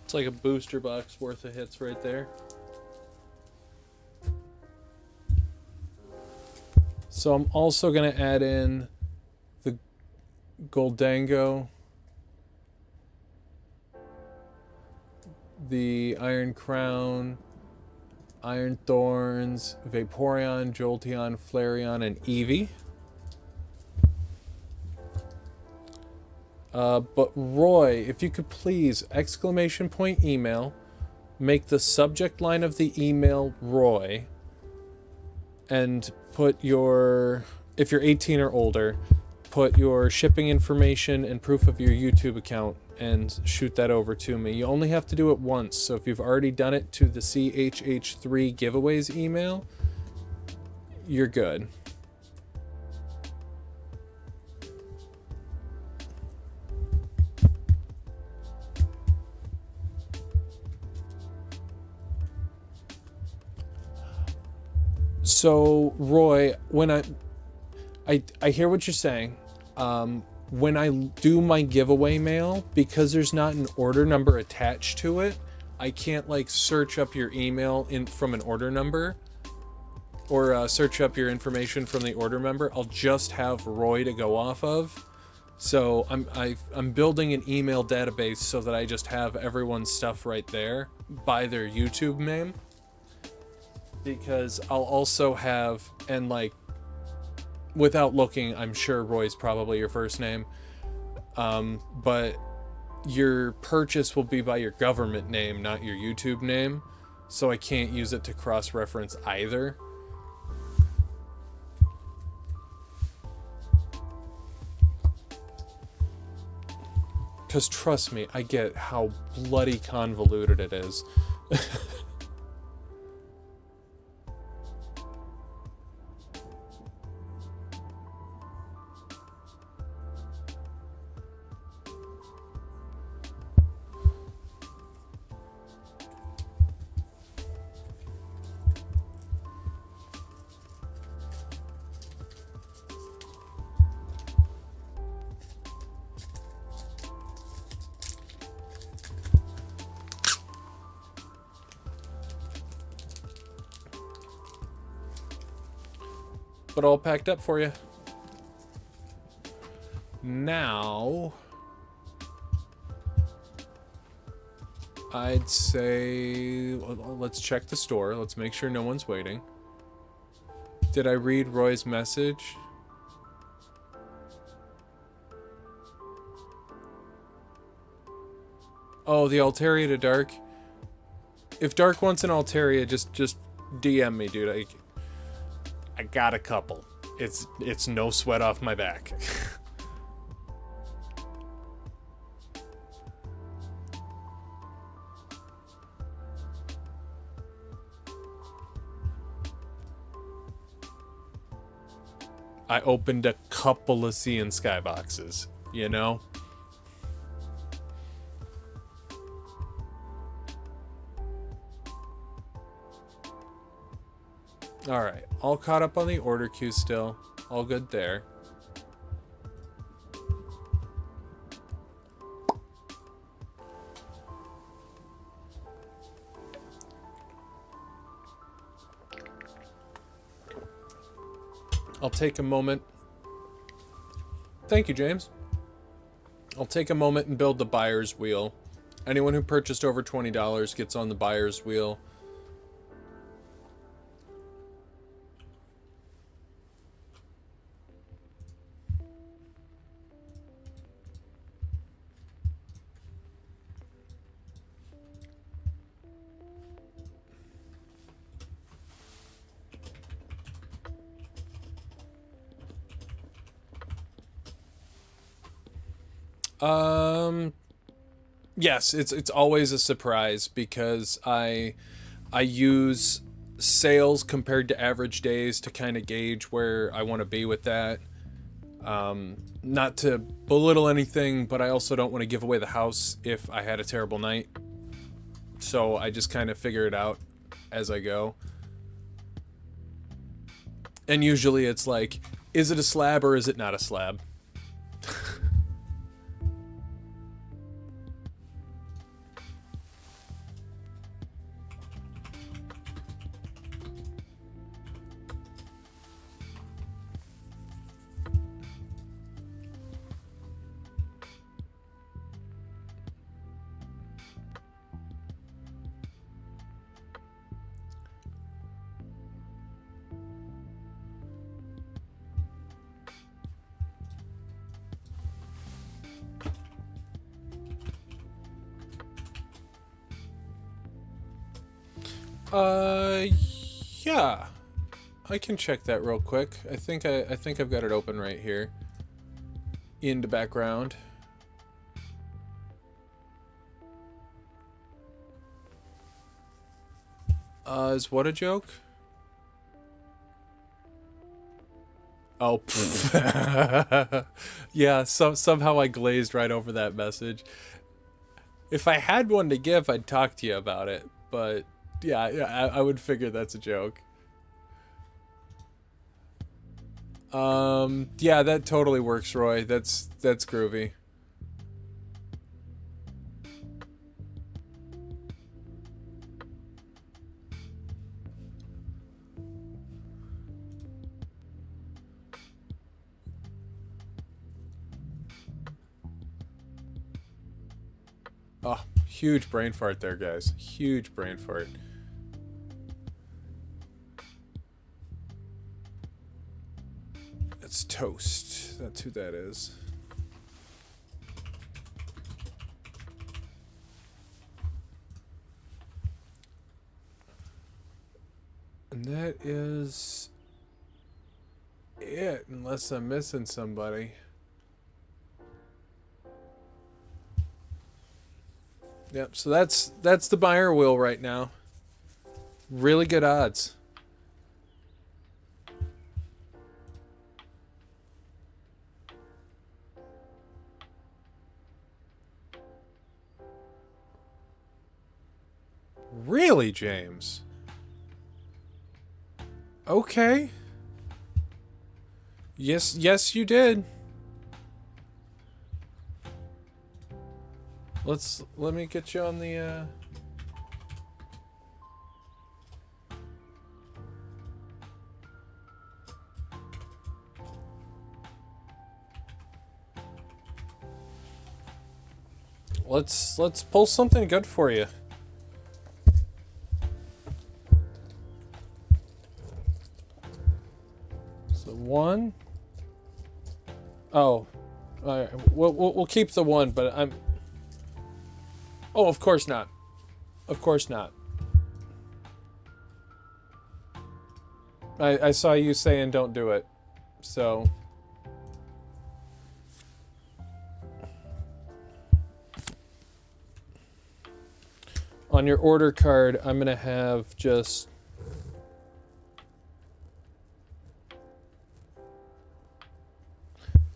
Speaker 1: It's like a booster box worth of hits right there. So I'm also going to add in the Goldango, the Iron Crown, Iron Thorns, Vaporeon, Jolteon, Flareon, and Eevee. But Roy, if you could please, exclamation point email, make the subject line of the email Roy, and put your, if you're 18 or older, put your shipping information and proof of your YouTube account and shoot that over to me. You only have to do it once, so if you've already done it to the CHH3 giveaways email, you're good. So Roy, when I hear what you're saying. When I do my giveaway mail, because there's not an order number attached to it, I can't like search up your email from an order number, or search up your information from the order number. I'll just have Roy to go off of. So I'm building an email database so that I just have everyone's stuff right there by their YouTube name. Because I'll also have, and like, without looking, I'm sure Roy's probably your first name. But your purchase will be by your government name, not your YouTube name. So I can't use it to cross-reference either. Because trust me, I get how bloody convoluted it is. But all packed up for you. Now, I'd say let's check the store. Let's make sure no one's waiting. Did I read Roy's message? Oh, the Altaria to Dark. If Dark wants an Altaria, just DM me, dude. I got a couple. It's no sweat off my back. I opened a couple of Sea and Sky boxes, you know? Alright, all caught up on the order queue still. All good there. I'll take a moment. Thank you, James. I'll take a moment and build the buyer's wheel. Anyone who purchased over $20 gets on the buyer's wheel. Yes, it's always a surprise because I use sales compared to average days to kind of gauge where I want to be with that. Not to belittle anything, but I also don't want to give away the house if I had a terrible night. So I just kind of figure it out as I go. And usually it's like, is it a slab or is it not a slab? Yeah. I can check that real quick. I think I've got it open right here. In the background. Is what a joke? Oh, yeah, somehow I glazed right over that message. If I had one to give, I'd talk to you about it, but yeah, I would figure that's a joke. Yeah, that totally works, Roy. That's groovy. Oh, huge brain fart there, guys. Huge brain fart. It's toast. That's who that is. And that is it, unless I'm missing somebody. Yep, so that's the buyer wheel right now. Really good odds. Really, James? Okay. Yes, you did. Let me get you on the let's pull something good for you. So one. Oh, all right. We'll keep the one, but I'm. Oh, of course not. Of course not. I saw you saying don't do it, so. On your order card, I'm gonna have just.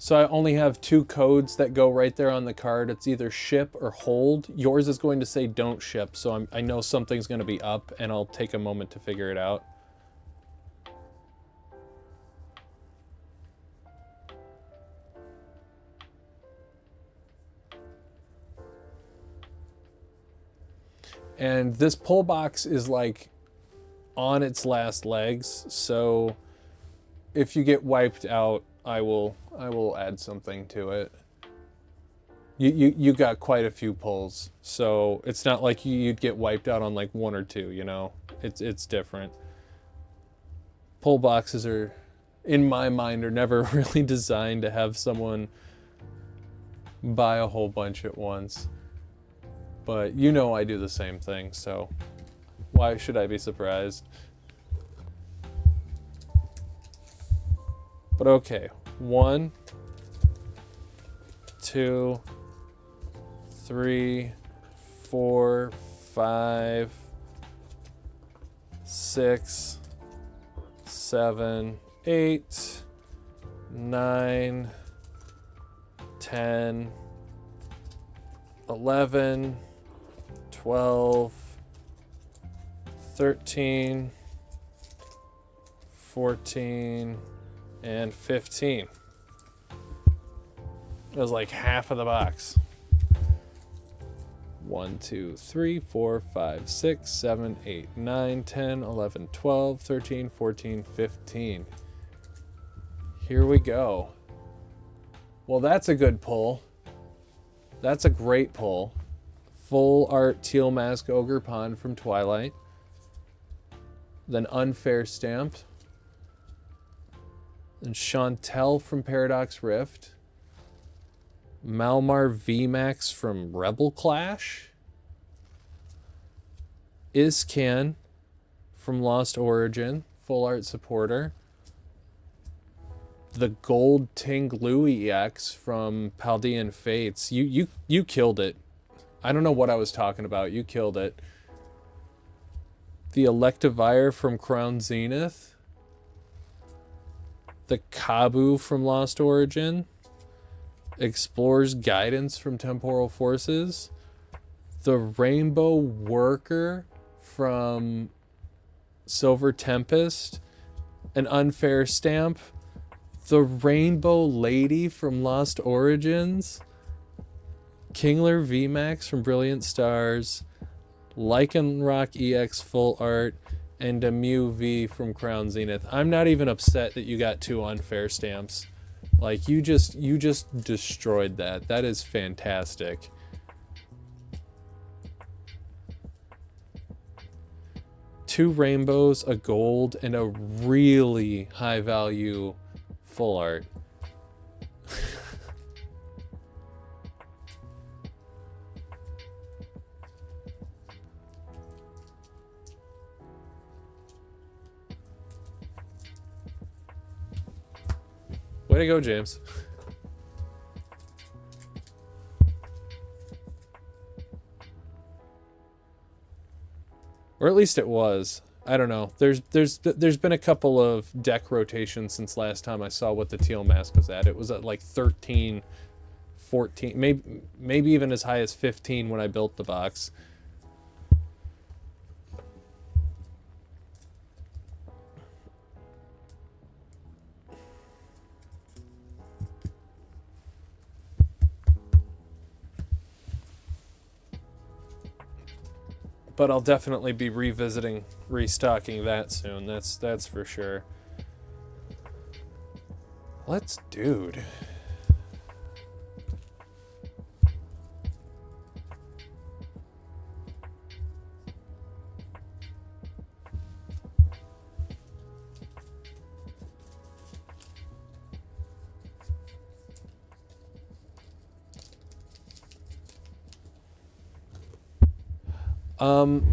Speaker 1: So I only have two codes that go right there on the card. It's either ship or hold. Yours is going to say don't ship, so I know something's going to be up, and I'll take a moment to figure it out. And this pull box is like on its last legs, so if you get wiped out, I will add something to it. You got quite a few pulls, so it's not like you'd get wiped out on like one or two, you know? It's different. Pull boxes are, in my mind, are never really designed to have someone buy a whole bunch at once. But you know I do the same thing, so why should I be surprised? But okay, 1, 2, 3, 4, 5, 6, 7, 8, 9, 10, 11, 12, 13, 14, and 15. It was like half of the box. 1, 2, 3, 4, 5, 6, 7, 8, 9, 10, 11, 12, 13, 14, 15. Here we go. Well, that's a good pull. That's a great pull. Full art Teal Mask Ogre Pond from Twilight. Then Unfair Stamp. Then Chantel from Paradox Rift. Malmar VMAX from Rebel Clash. Iscan from Lost Origin, full art supporter. The Gold Ting Lu EX from Paldean Fates. You killed it. I don't know what I was talking about. You killed it. The Electivire from Crown Zenith. The Kabu from Lost Origin. Explorer's Guidance from Temporal Forces. The Rainbow Worker from Silver Tempest. An Unfair Stamp. The Rainbow Lady from Lost Origins. Kingler VMAX from Brilliant Stars. Lycanroc EX Full Art. And a Mew V from Crown Zenith. I'm not even upset that you got 2 Unfair Stamps. Like, you just destroyed that. That is fantastic. Two rainbows, a gold, and a really high value full art. Way to go, James. Or at least it was. I don't know. There's been a couple of deck rotations since last time I saw what the Teal Mask was at. It was at like 13, 14, maybe even as high as 15 when I built the box. But I'll definitely be restocking that soon. That's for sure. Dude.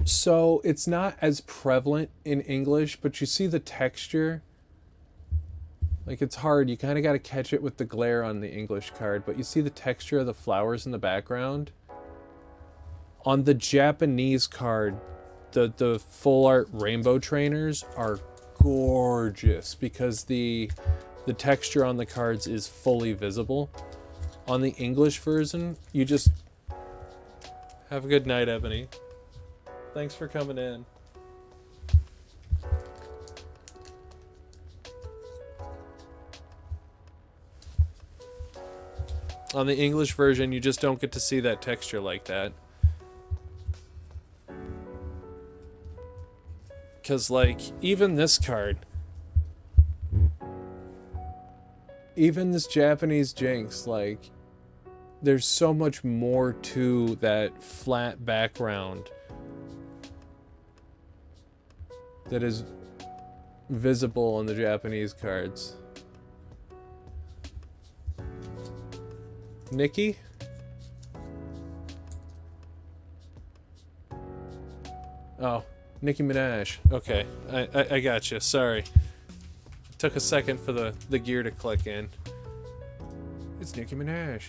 Speaker 1: So it's not as prevalent in English, but you see the texture. Like, it's hard. You kind of got to catch it with the glare on the English card, but you see the texture of the flowers in the background. On the Japanese card, the full art rainbow trainers are gorgeous because the texture on the cards is fully visible. On the English version, you just have a good night, Ebony. Thanks for coming in. On the English version, you just don't get to see that texture like that. Because, like, even this card, even this Japanese Jinx, like, there's so much more to that flat background that is visible on the Japanese cards. Nikki? Oh, Nicki Minaj. Okay, I got you. Sorry. Took a second for the gear to click in. It's Nicki Minaj.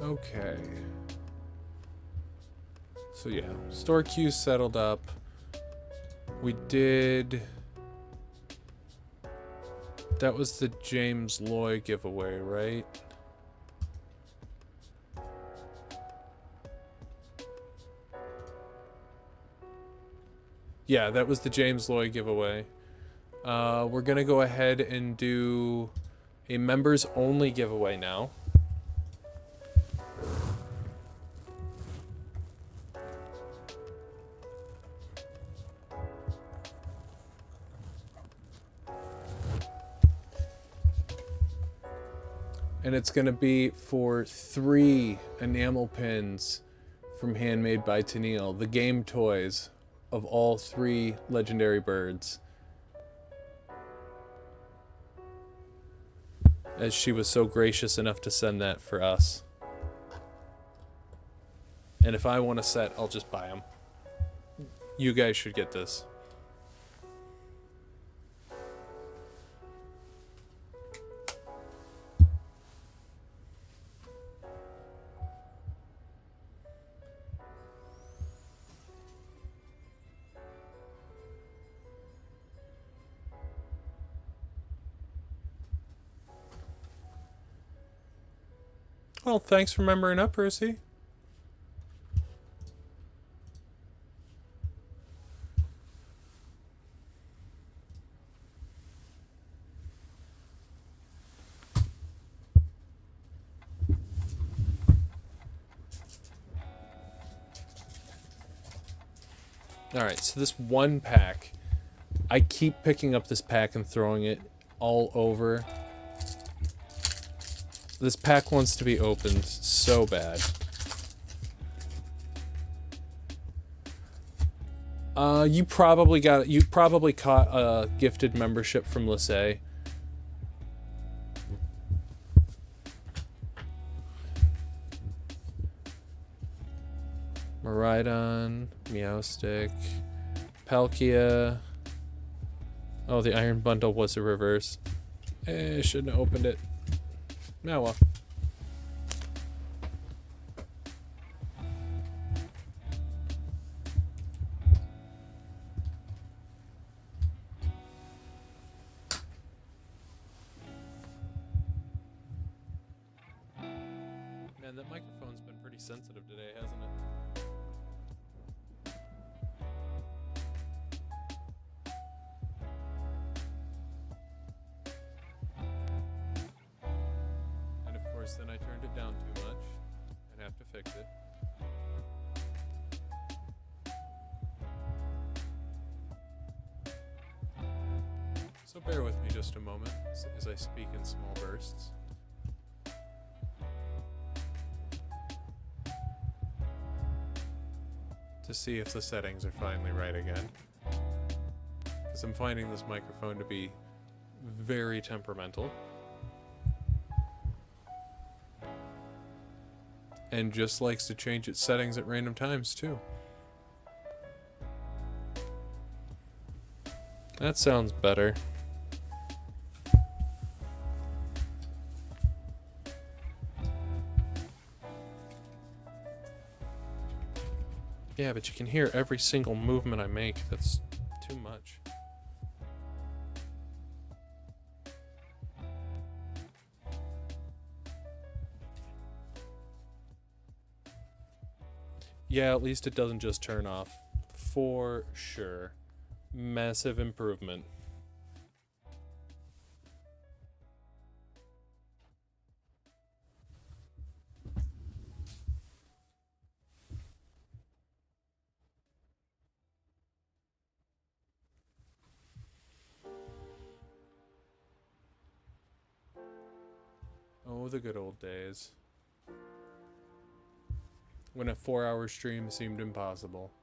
Speaker 1: Okay. So yeah, store queue settled up. We did... That was the James Loy giveaway, right? Yeah, that was the James Loy giveaway. We're gonna go ahead and do a members only giveaway now. And it's going to be for 3 enamel pins from Handmade by Tennille, the game toys of all 3 legendary birds. As she was so gracious enough to send that for us. And if I want a set, I'll just buy them. You guys should get this. Well, thanks for remembering up, Percy. Alright, so this one pack, I keep picking up this pack and throwing it all over. This pack wants to be opened so bad. You probably caught a gifted membership from Lissay. Maridon, Meowstick, Palkia. Oh, the Iron Bundle was a reverse. Shouldn't have opened it. Oh well. Man, that microphone's been pretty sensitive today, hasn't it? Then I turned it down too much and have to fix it. So bear with me just a moment as I speak in small bursts. To see if the settings are finally right again. Because I'm finding this microphone to be very temperamental. And just likes to change its settings at random times, too. That sounds better. Yeah, but you can hear every single movement I make. That's too much. Yeah, at least it doesn't just turn off For sure. Massive improvement. Oh, the good old days. When a 4-hour stream seemed impossible.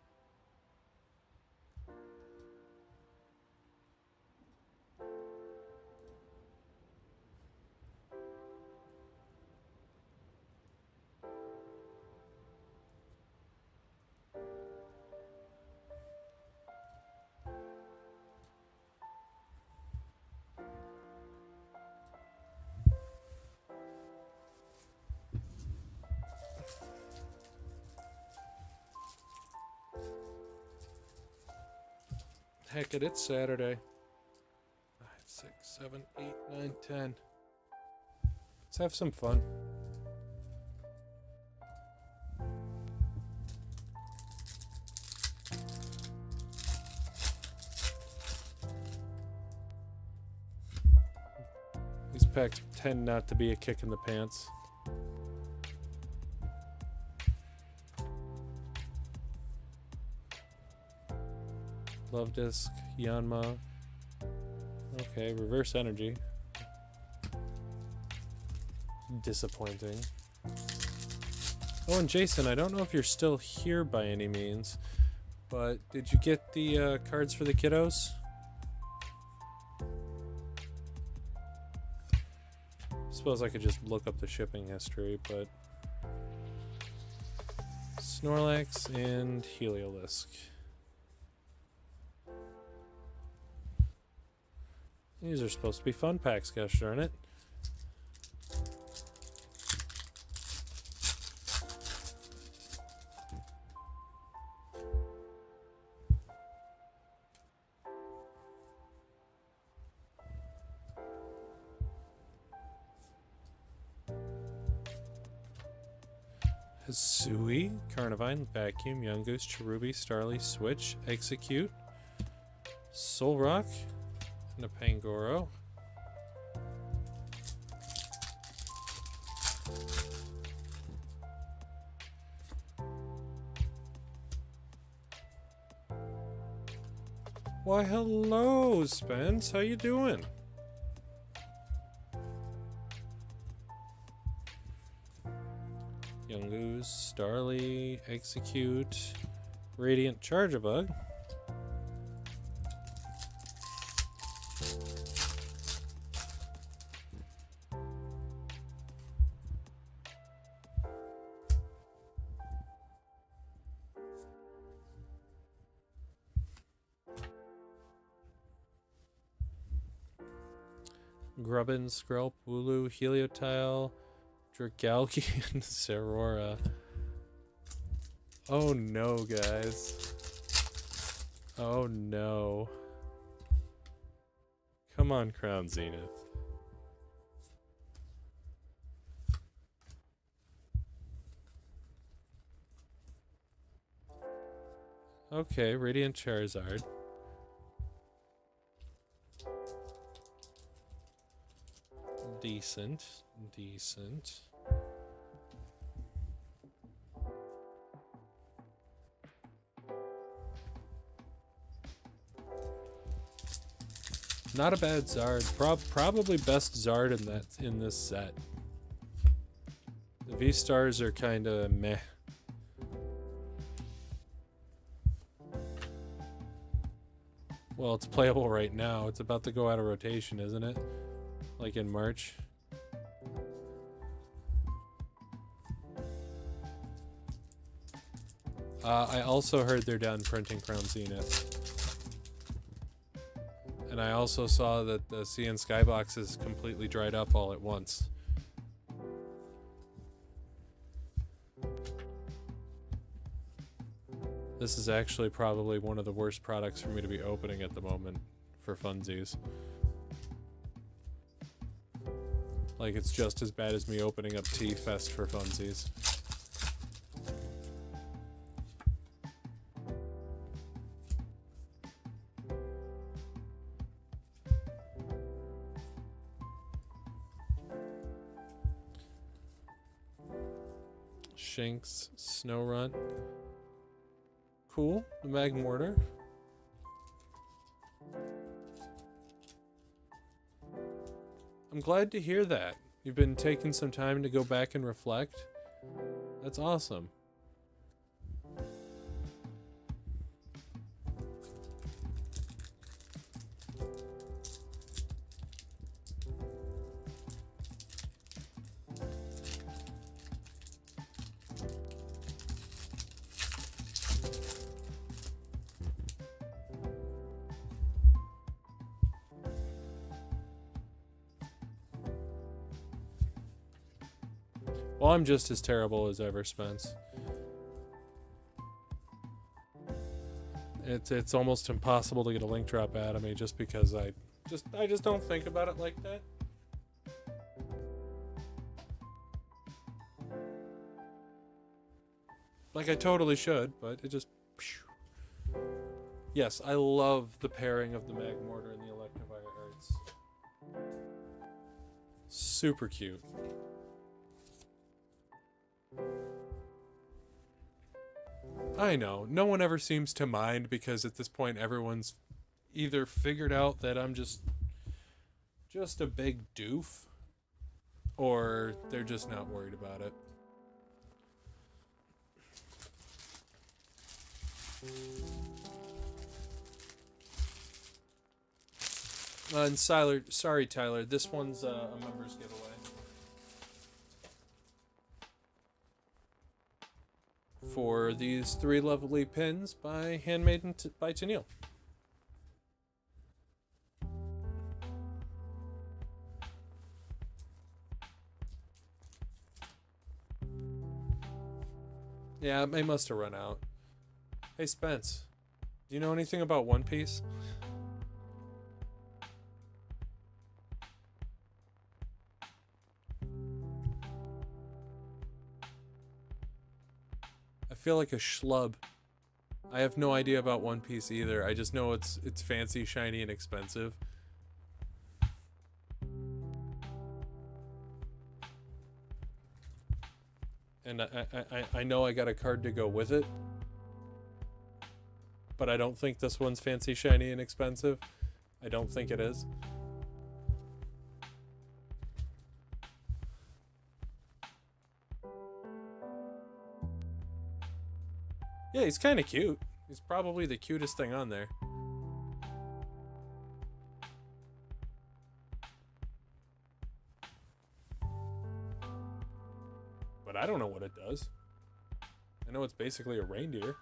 Speaker 1: Heck it, it's Saturday. 5, 6, 7, 8, 9, 10. Let's have some fun. These packs tend not to be a kick in the pants. Love Disc, Yanma. Okay, reverse energy. Disappointing. Oh, and Jason, I don't know if you're still here by any means, but did you get the cards for the kiddos? Suppose I could just look up the shipping history, but Snorlax and Heliolisk. These are supposed to be fun packs, gosh darn it. Hisui, Carnivine, Vacuum, Yungoos, Cherubi, Starly, Switch, Execute, Solrock, and a Pangoro. Why, hello, Spence. How you doing? Yungoos, Starly, Execute, Radiant Charjabug. Grubbin, Skrelp, Wooloo, Heliotile, Dragalge, and Zerora. Oh no, guys. Oh no. Come on, Crown Zenith. Okay, Radiant Charizard. Decent. Decent. Not a bad Zard. Probably best Zard in this set. The V-Stars are kinda meh. Well, it's playable right now. It's about to go out of rotation, isn't it? Like in March. I also heard they're done printing Crown Zenith. And I also saw that the Sea and Skybox is completely dried up all at once. This is actually probably one of the worst products for me to be opening at the moment for funsies. Like, it's just as bad as me opening up T-Fest for funsies. Shinx, Snorunt. Cool. The Mag Mortar. I'm glad to hear that. You've been taking some time to go back and reflect. That's awesome. Well, I'm just as terrible as ever, Spence. It's almost impossible to get a link drop out of me just because I just don't think about it like that. Like I totally should, but it just... Yes, I love the pairing of the Mag Mortar and the Electivire Arts. Super cute. I know, no one ever seems to mind because at this point everyone's either figured out that I'm just a big doof, or they're just not worried about it. And sorry Tyler, this one's a members giveaway. For these 3 lovely pins handmade by Tennille. Yeah, I must have run out. Hey Spence, do you know anything about One Piece? I feel like a schlub. I have no idea about One Piece either. I just know it's fancy, shiny, and expensive. And I know I got a card to go with it. But I don't think this one's fancy, shiny, and expensive. I don't think it is. Yeah, he's kind of cute. He's probably the cutest thing on there. But I don't know what it does. I know it's basically a reindeer.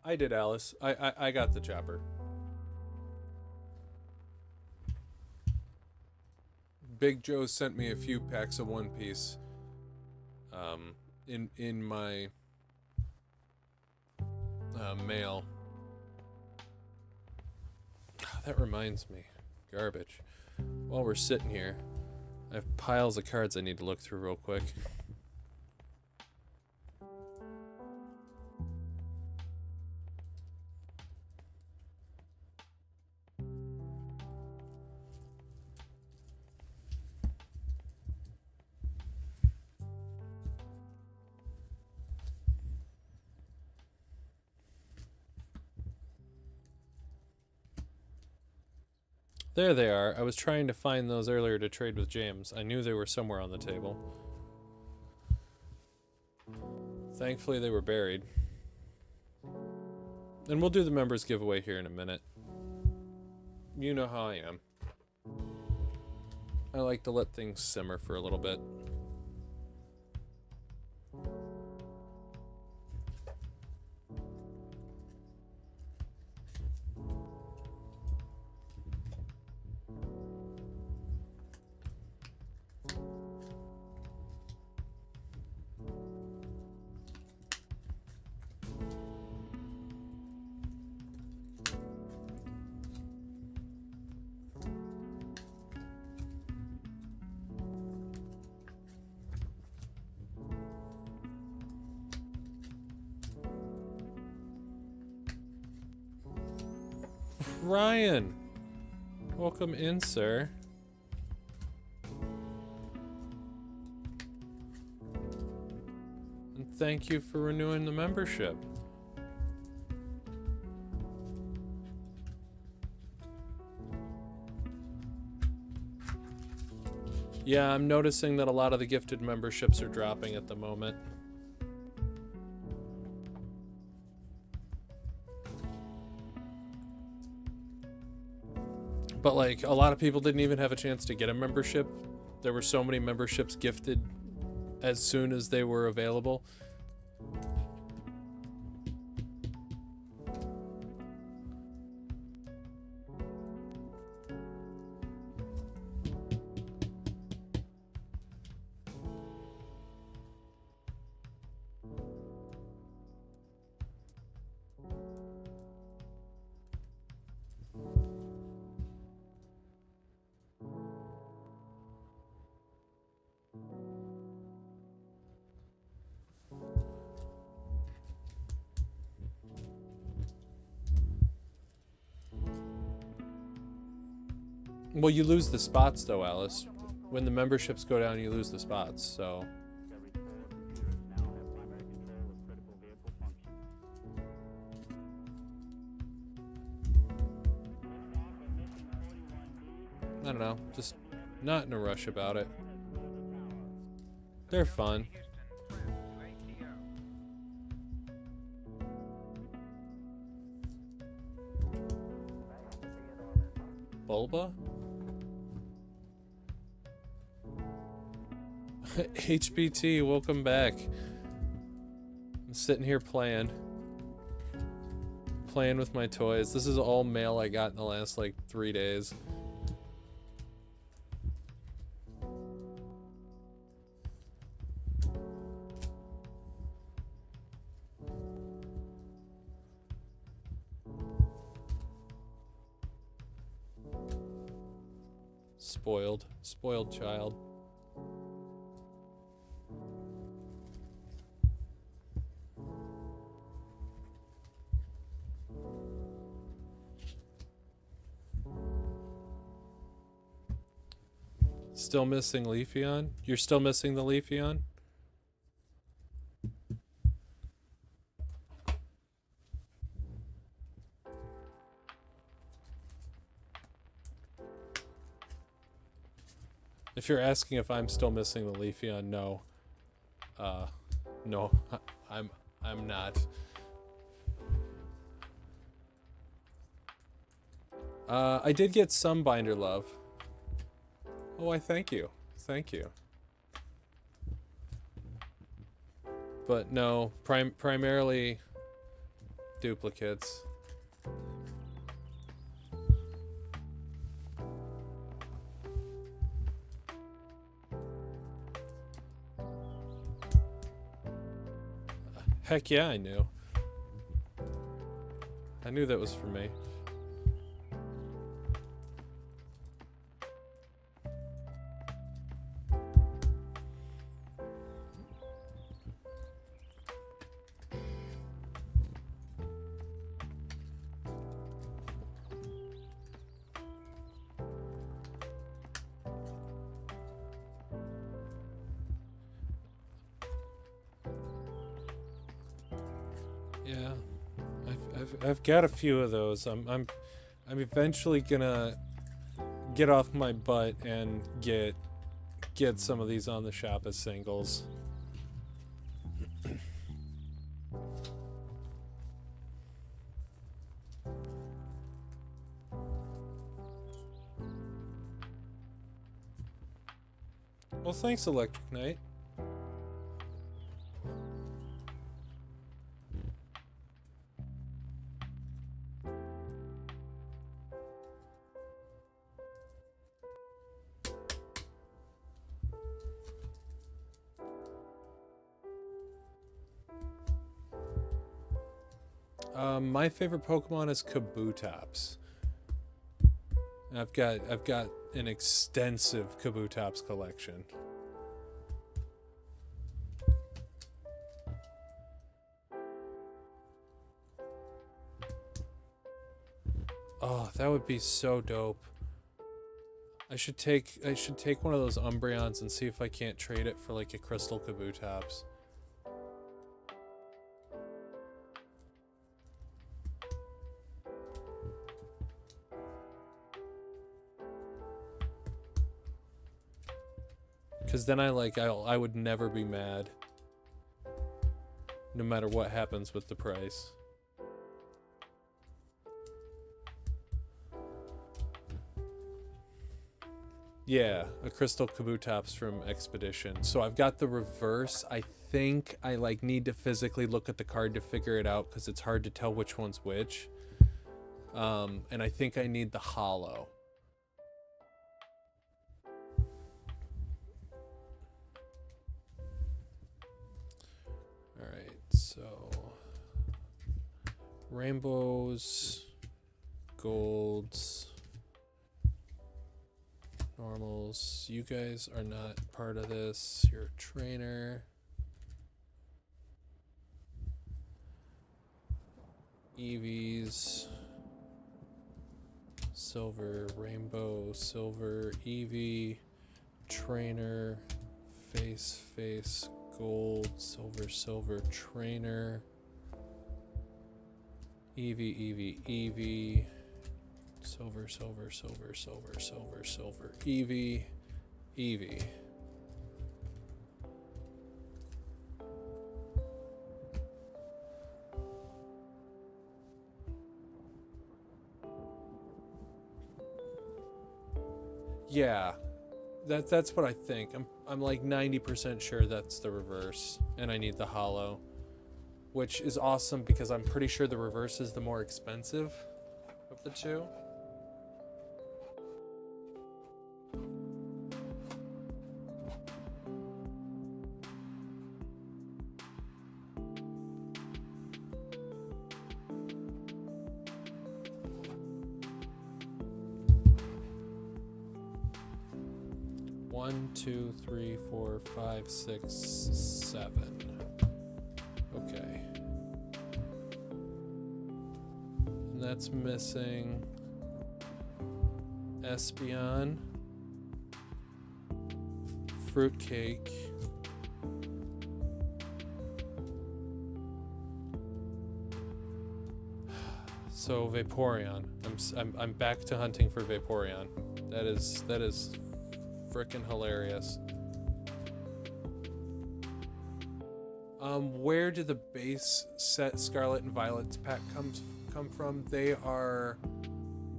Speaker 1: I did, Alice. I got the chopper. Big Joe sent me a few packs of One Piece in my mail. That reminds me. Garbage. While we're sitting here, I have piles of cards I need to look through real quick. There they are. I was trying to find those earlier to trade with James. I knew they were somewhere on the table. Thankfully they were buried. And we'll do the members giveaway here in a minute. You know how I am. I like to let things simmer for a little bit. Ryan, welcome in, sir. thank you for renewing the membership. Yeah, I'm noticing that a lot of the gifted memberships are dropping at the moment. But like, a lot of people didn't even have a chance to get a membership. There were so many memberships gifted as soon as they were available. Well, you lose the spots though, Alice. When the memberships go down, you lose the spots, so... I don't know, just not in a rush about it. They're fun. Bulba? HBT, welcome back. I'm sitting here playing with my toys. This is all mail I got in the last like 3 days. Spoiled child. Still missing Leafeon? You're still missing the Leafeon? If you're asking if I'm still missing the Leafeon, no. No, I'm not. I did get some binder love. Oh, I thank you. Thank you. But no, primarily duplicates. Heck yeah, I knew. I knew that was for me. Yeah, I've got a few of those. I'm eventually gonna get off my butt and get some of these on the shop as singles. Well, thanks, Electric Knight. My favorite Pokemon is Kabutops. I've got an extensive Kabutops collection. Oh, that would be so dope. I should take one of those Umbreons and see if I can't trade it for like a Crystal Kabutops. Because then I would never be mad. No matter what happens with the price. Yeah, a crystal Kabutops from Expedition. So I've got the reverse. I think I need to physically look at the card to figure it out because it's hard to tell which one's which. And I think I need the holo. Alright, so rainbows, golds, normals. You guys are not part of this. You're a trainer. Eevees. Silver, rainbow, silver, Eevee, trainer, face, gold, silver, trainer, Eevee, silver, Eevee. Yeah, that's what I think. I'm like 90% sure that's the reverse, and I need the holo, which is awesome because I'm pretty sure the reverse is the more expensive of the two. One, two, three, four, five, six, seven. Okay. And that's missing Espeon, Fruitcake, so Vaporeon. I'm back to hunting for Vaporeon. That is frickin' hilarious. Where did the base set Scarlet and Violet's pack come from? They are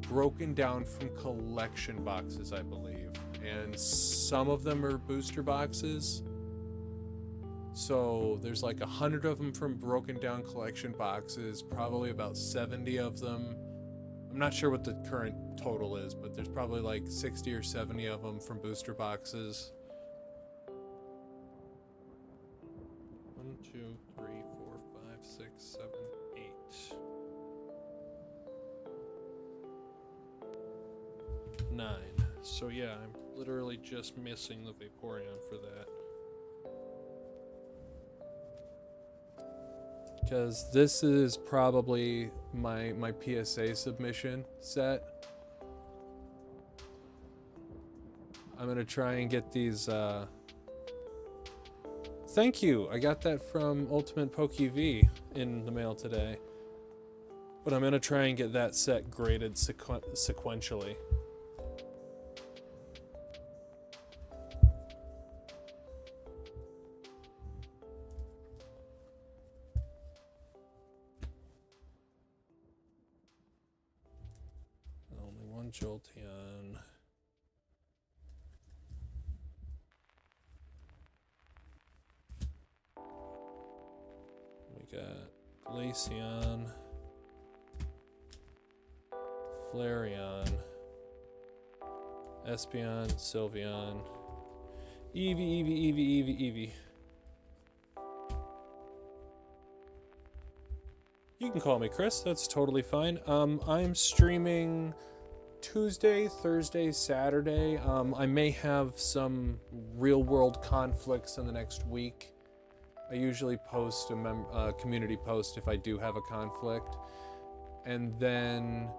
Speaker 1: broken down from collection boxes, I believe, and some of them are booster boxes. So there's like 100 of them from broken down collection boxes, probably about 70 of them. I'm not sure what the current total is, but there's probably like 60 or 70 of them from booster boxes. 1, 2, 3, 4, 5, 6, 7, 8. 9. So yeah, I'm literally just missing the Vaporeon for that. Because this is probably my PSA submission set. I'm gonna try and get these. Thank you. I got that from Ultimate PokeV in the mail today. But I'm gonna try and get that set graded sequentially. Only one Jolteon. We got Glaceon, Flareon, Espeon, Sylveon, Eevee. You can call me Chris, that's totally fine. I'm streaming Tuesday, Thursday, Saturday. I may have some real world conflicts in the next week. I usually post a community post if I do have a conflict. And then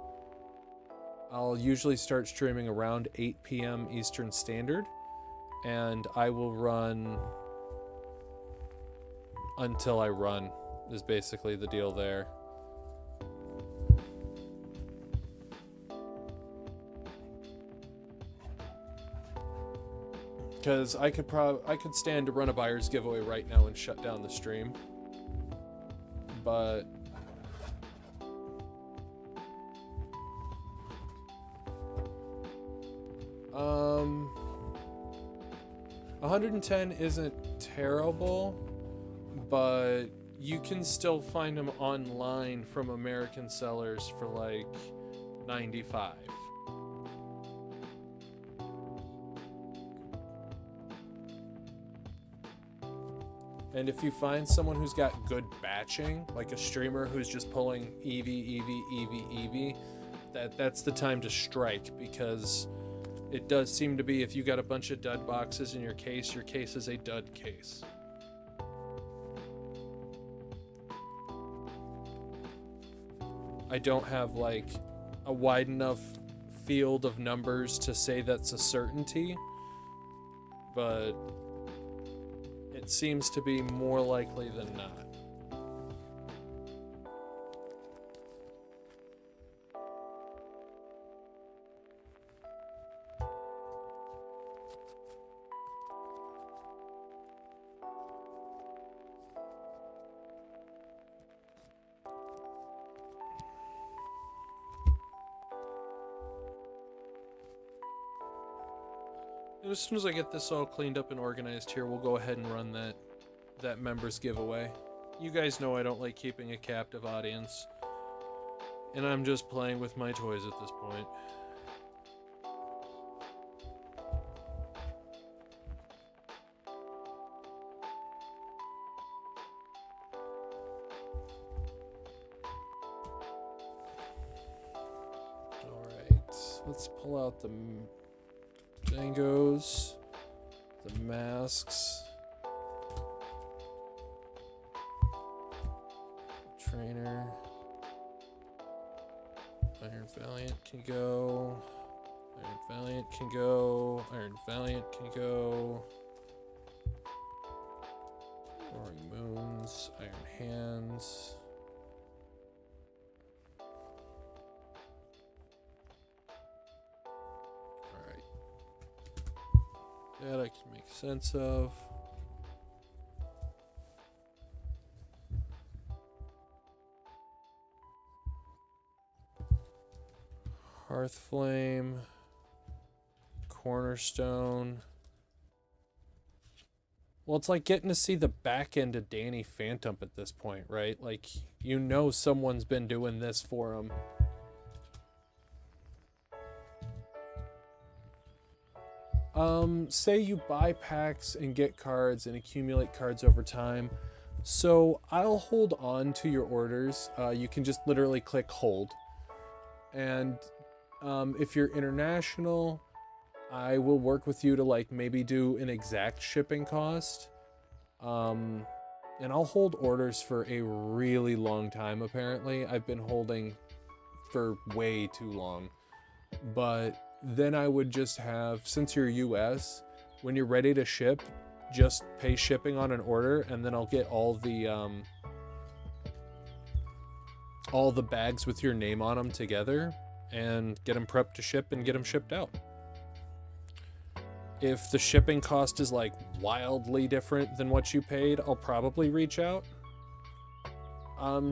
Speaker 1: I'll usually start streaming around 8 p.m. Eastern Standard. And I will run until I run, is basically the deal there. because I could stand to run a buyer's giveaway right now and shut down the stream, but 110 isn't terrible, but you can still find them online from American sellers for like 95. And if you find someone who's got good batching, like a streamer who's just pulling EV, that's the time to strike, because it does seem to be, if you got a bunch of dud boxes in your case is a dud case. I don't have like a wide enough field of numbers to say that's a certainty, but it seems to be more likely than not. And as soon as I get this all cleaned up and organized here, we'll go ahead and run that members giveaway. You guys know I don't like keeping a captive audience, and I'm just playing with my toys at this point. Alright, let's pull out the Dangos, the masks, trainer, Iron Valiant can go, Iron Valiant can go, Iron Valiant can go, Roaring Moons, Iron Hands. That I can make sense of. Hearthflame, Cornerstone. Well, it's like getting to see the back end of Danny Phantom at this point, right? Like, you know someone's been doing this for him. Say you buy packs and get cards and accumulate cards over time. So I'll hold on to your orders. You can just literally click hold. And if you're international, I will work with you to like maybe do an exact shipping cost. And I'll hold orders for a really long time, apparently. I've been holding for way too long. But then I would just have, since you're US, when you're ready to ship, just pay shipping on an order, and then I'll get all the bags with your name on them together and get them prepped to ship and get them shipped out. If the shipping cost is like wildly different than what you paid, I'll probably reach out.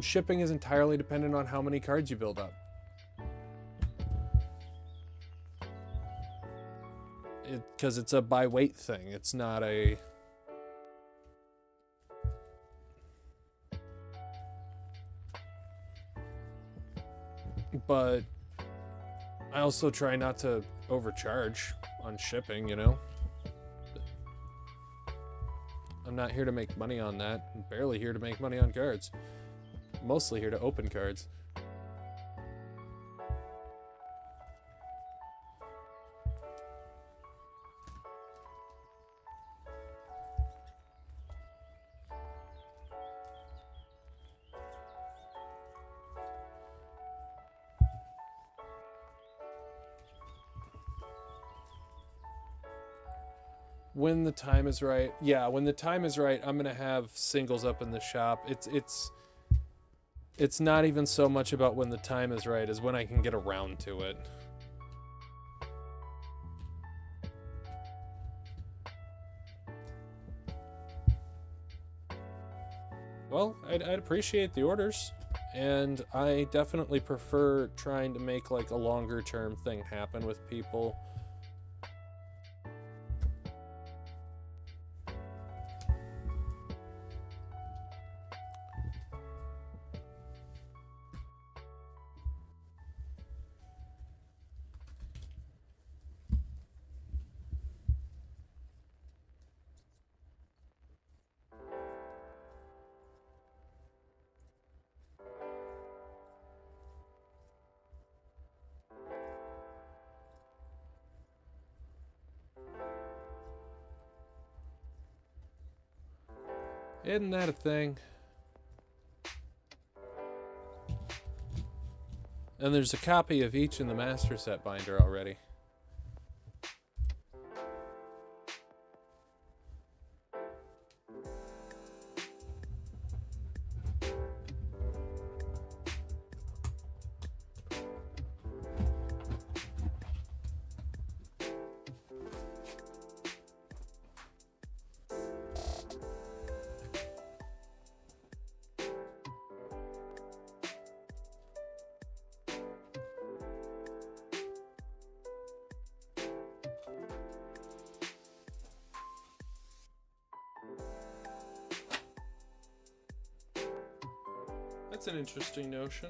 Speaker 1: Shipping is entirely dependent on how many cards you build up. Because it's a by weight thing. It's not a... But I also try not to overcharge on shipping, you know? I'm not here to make money on that. I'm barely here to make money on cards. Mostly here to open cards. When the time is right. Yeah, when the time is right, I'm gonna have singles up in the shop. It's not even so much about when the time is right as when I can get around to it. Well, I'd appreciate the orders. And I definitely prefer trying to make like a longer term thing happen with people. Isn't that a thing? And there's a copy of each in the master set binder already. That's an interesting notion.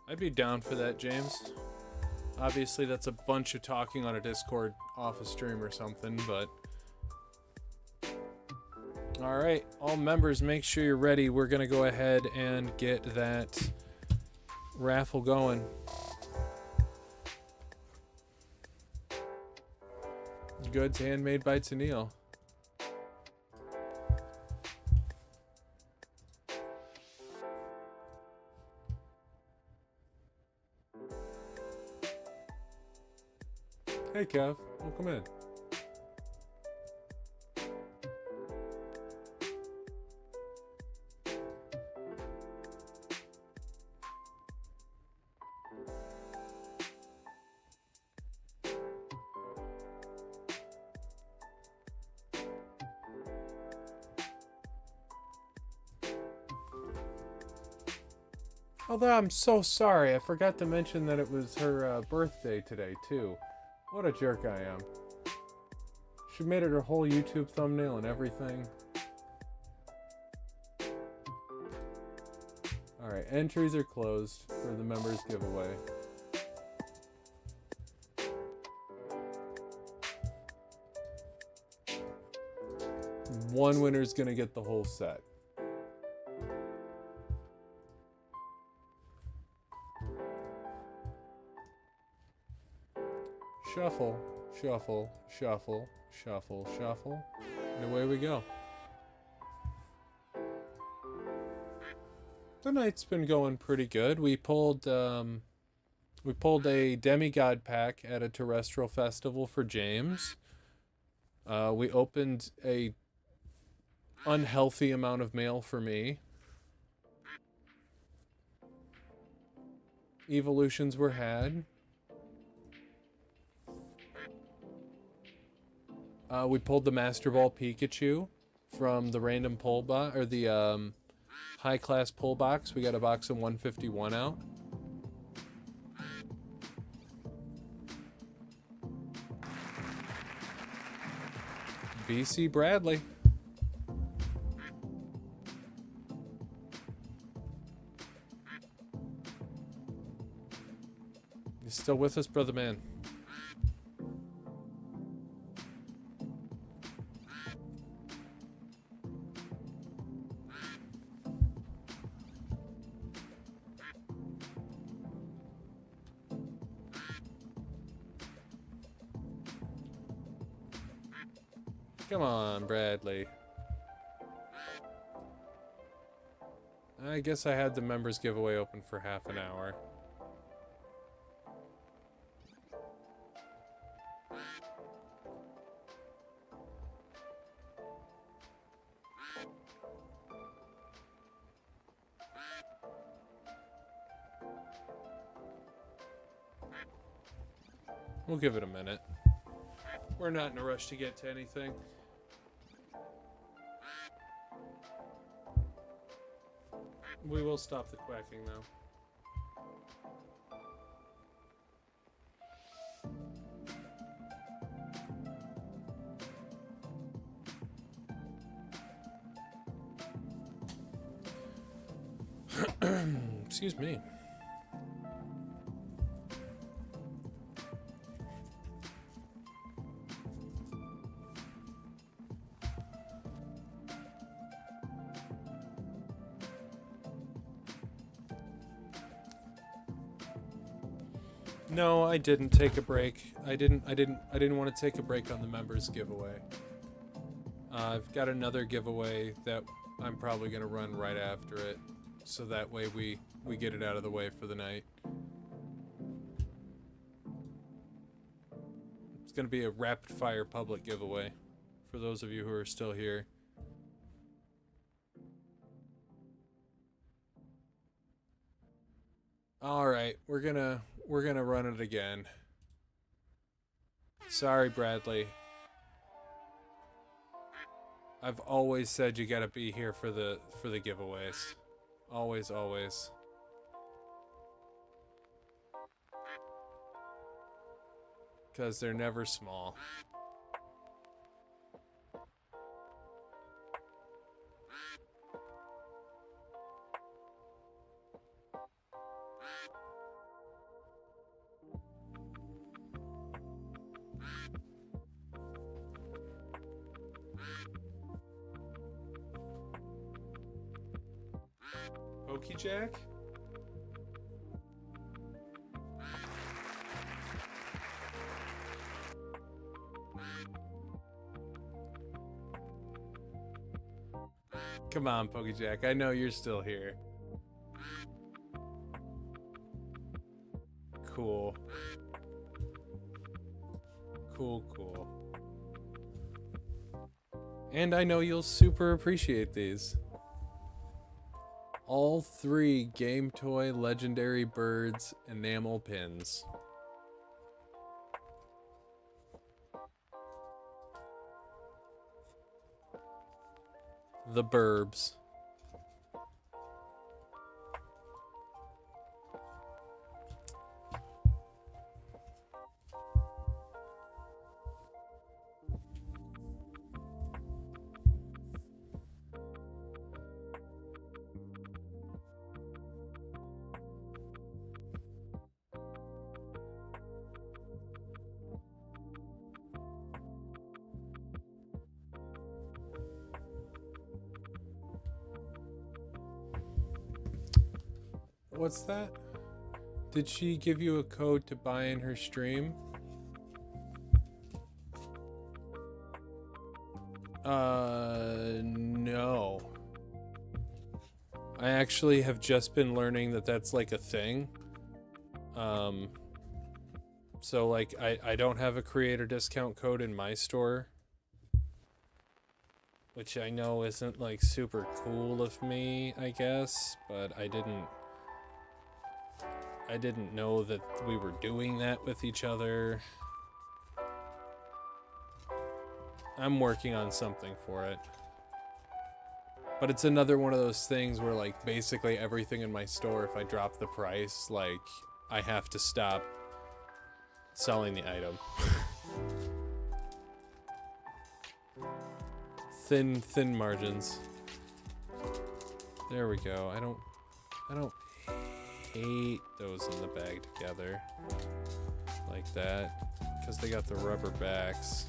Speaker 1: I'd be down for that, James. Obviously, that's a bunch of talking on a Discord off a stream or something, but... Alright, all members, make sure you're ready. We're gonna go ahead and get that raffle going. Goods handmade by Tennille. Hey Kev, welcome in. Although I'm so sorry, I forgot to mention that it was her birthday today, too. What a jerk I am. She made it her whole YouTube thumbnail and everything. Alright, entries are closed for the members giveaway. One winner's gonna get the whole set. Shuffle, shuffle, shuffle, shuffle, shuffle, and away we go. The night's been going pretty good. We pulled a demigod pack at a terrestrial festival for James. We opened a unhealthy amount of mail for me. Evolutions were had. We pulled the Master Ball Pikachu from the random pull box, or the high class pull box. We got a box of 151 out. BC Bradley. You still with us, brother man? Come on, Bradley. I guess I had the members giveaway open for half an hour. We'll give it a minute. We're not in a rush to get to anything. We will stop the quacking, though. Excuse me. No, I didn't take a break. I didn't want to take a break on the members giveaway. I've got another giveaway that I'm probably going to run right after it, so that way we get it out of the way for the night. It's going to be a rapid fire public giveaway for those of you who are still here. All right, we're gonna run it again. Sorry, Bradley. I've always said you gotta be here for the giveaways. Always, always. Because they're never small. Pokey Jack? Come on, Pokey Jack. I know you're still here. Cool. Cool, cool. And I know you'll super appreciate these. All 3 Game Toy Legendary Birds enamel pins. The Burbs. What's that? Did she give you a code to buy in her stream? No. I actually have just been learning that that's like a thing. So like I don't have a creator discount code in my store, which I know isn't like super cool of me, I guess, but I didn't know that we were doing that with each other. I'm working on something for it. But it's another one of those things where like basically everything in my store, if I drop the price, like I have to stop selling the item. Thin margins. There we go. I don't hate those in the bag together like that because they got the rubber backs.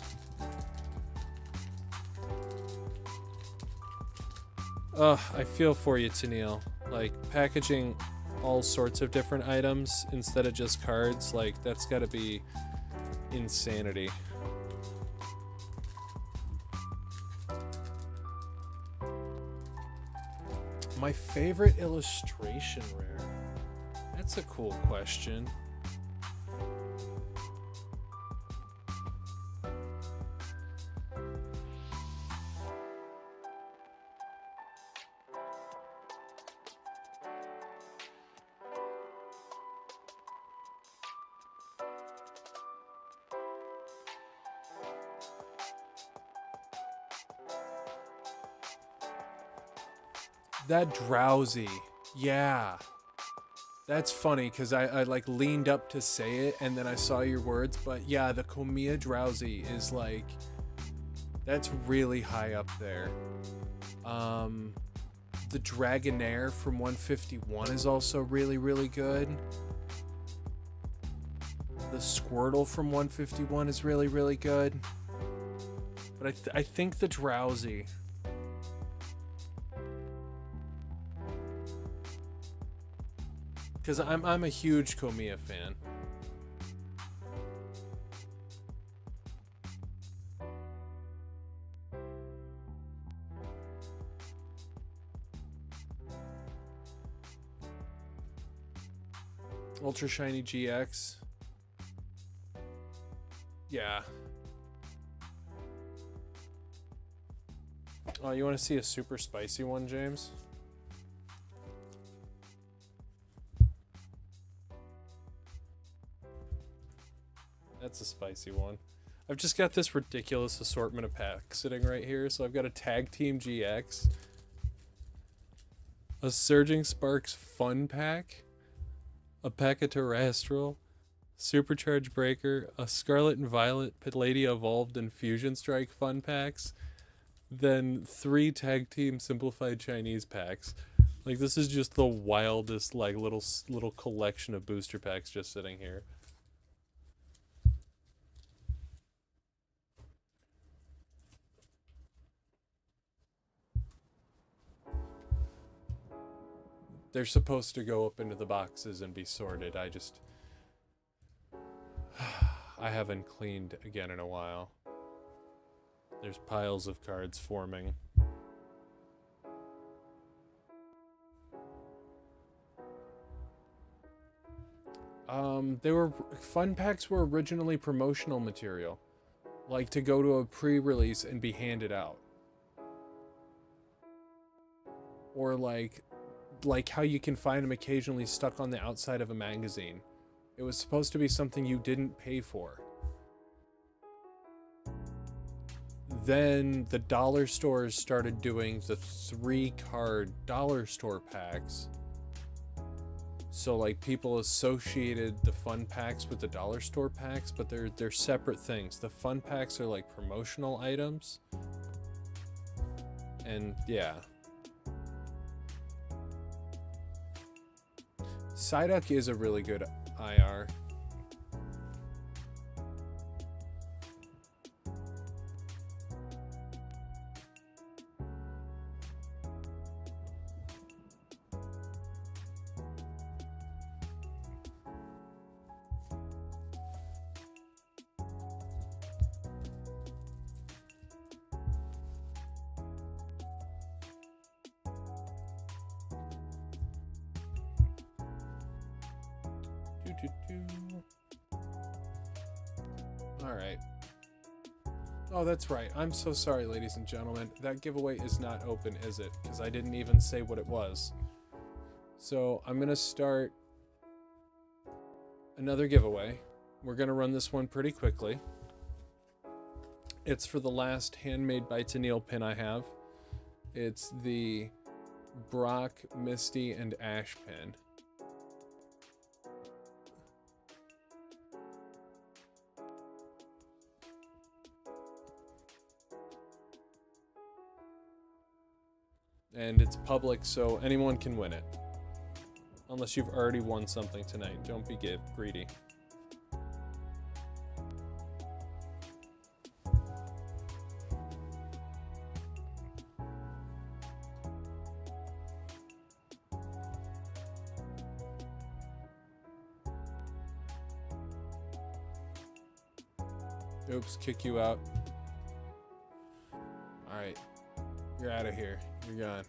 Speaker 1: Ugh, I feel for you, Tennille. Like packaging all sorts of different items instead of just cards, like that's gotta be insanity. My favorite illustration rare. That's a cool question. That drowsy. Yeah. That's funny because I like leaned up to say it and then I saw your words, but yeah, the Komiya drowsy is like, that's really high up there. The Dragonair from 151 is also really, really good. The Squirtle from 151 is really, really good. But I think the drowsy. Because I'm a huge Komiya fan. Ultra Shiny GX. Yeah. Oh, you want to see a super spicy one, James? That's a spicy one. I've just got this ridiculous assortment of packs sitting right here. So I've got a Tag Team GX, a Surging Sparks Fun Pack, a pack of Terrestrial, Supercharge Breaker, a Scarlet and Violet Palladia Evolved and Fusion Strike Fun Packs, then 3 Tag Team Simplified Chinese packs. Like, this is just the wildest, like, little collection of booster packs just sitting here. They're supposed to go up into the boxes and be sorted. I haven't cleaned again in a while. There's piles of cards forming. Fun packs were originally promotional material, like to go to a pre-release and be handed out, or like how you can find them occasionally stuck on the outside of a magazine. It was supposed to be something you didn't pay for. Then the dollar stores started doing the 3-card dollar store packs. So like people associated the fun packs with the dollar store packs, but they're separate things. The fun packs are like promotional items. And yeah. Psyduck is a really good IR. Alright. Oh, that's right. I'm so sorry, ladies and gentlemen. That giveaway is not open, is it? Because I didn't even say what it was. So I'm going to start another giveaway. We're going to run this one pretty quickly. It's for the last Handmade by Tennille pin I have. It's the Brock, Misty, and Ash pin. And it's public, so anyone can win it. Unless you've already won something tonight. Don't be greedy. Oops, kick you out. Alright. You're out of here. You're gone.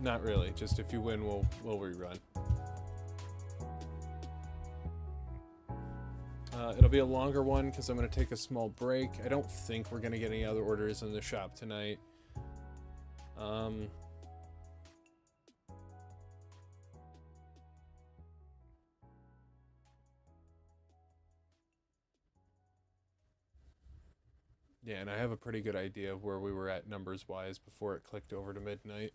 Speaker 1: Not really. Just if you win, we'll rerun. It'll be a longer one because I'm going to take a small break. I don't think we're going to get any other orders in the shop tonight. Yeah, and I have a pretty good idea of where we were at numbers-wise before it clicked over to midnight.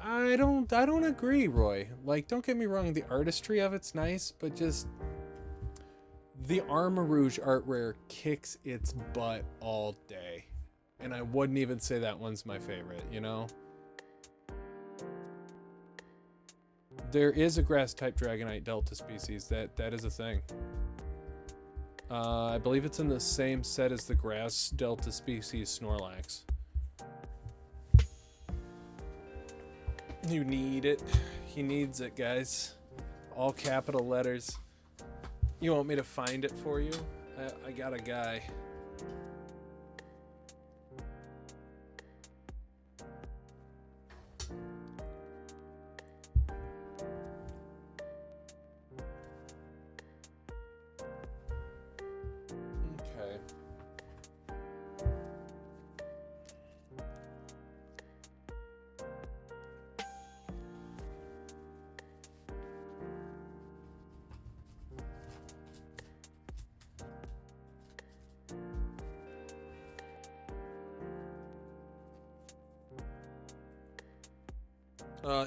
Speaker 1: I don't agree, Roy. Like, don't get me wrong, the artistry of it's nice, but just the Armor Rouge art rare kicks its butt all day. And I wouldn't even say that one's my favorite, you know? There is a grass-type Dragonite Delta species. That is a thing. I believe it's in the same set as the grass Delta species Snorlax. You need it. He needs it, guys. All capital letters. You want me to find it for you? I got a guy. Okay.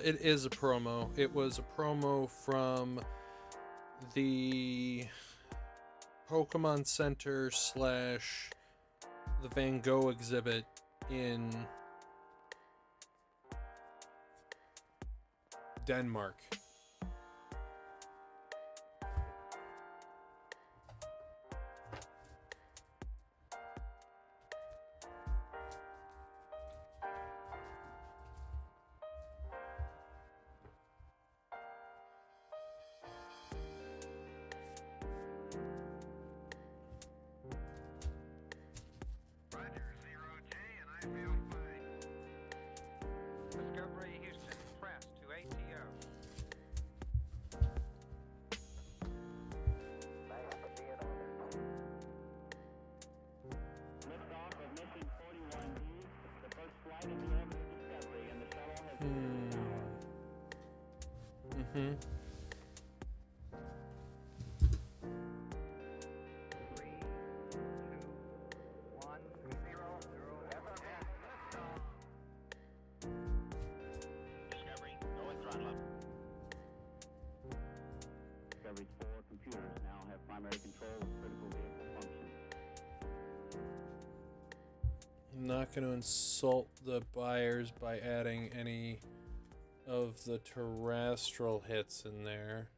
Speaker 1: It is a promo. It was a promo from the Pokemon Center / the Van Gogh exhibit in Denmark.
Speaker 3: ChristopherHeubertHuston, press to ATO.
Speaker 4: Liftoff of mission 41D, the first flight of the orbit Discovery, and the shuttle has been
Speaker 1: Mm-hmm.
Speaker 3: 3, 2, 1, 0, 0. Discovery, go and throttle up.
Speaker 4: Discovery's 4 computers now have primary control of critical vehicle function.
Speaker 1: I'm not going to insult the buyers by adding any of the terrestrial hits in there.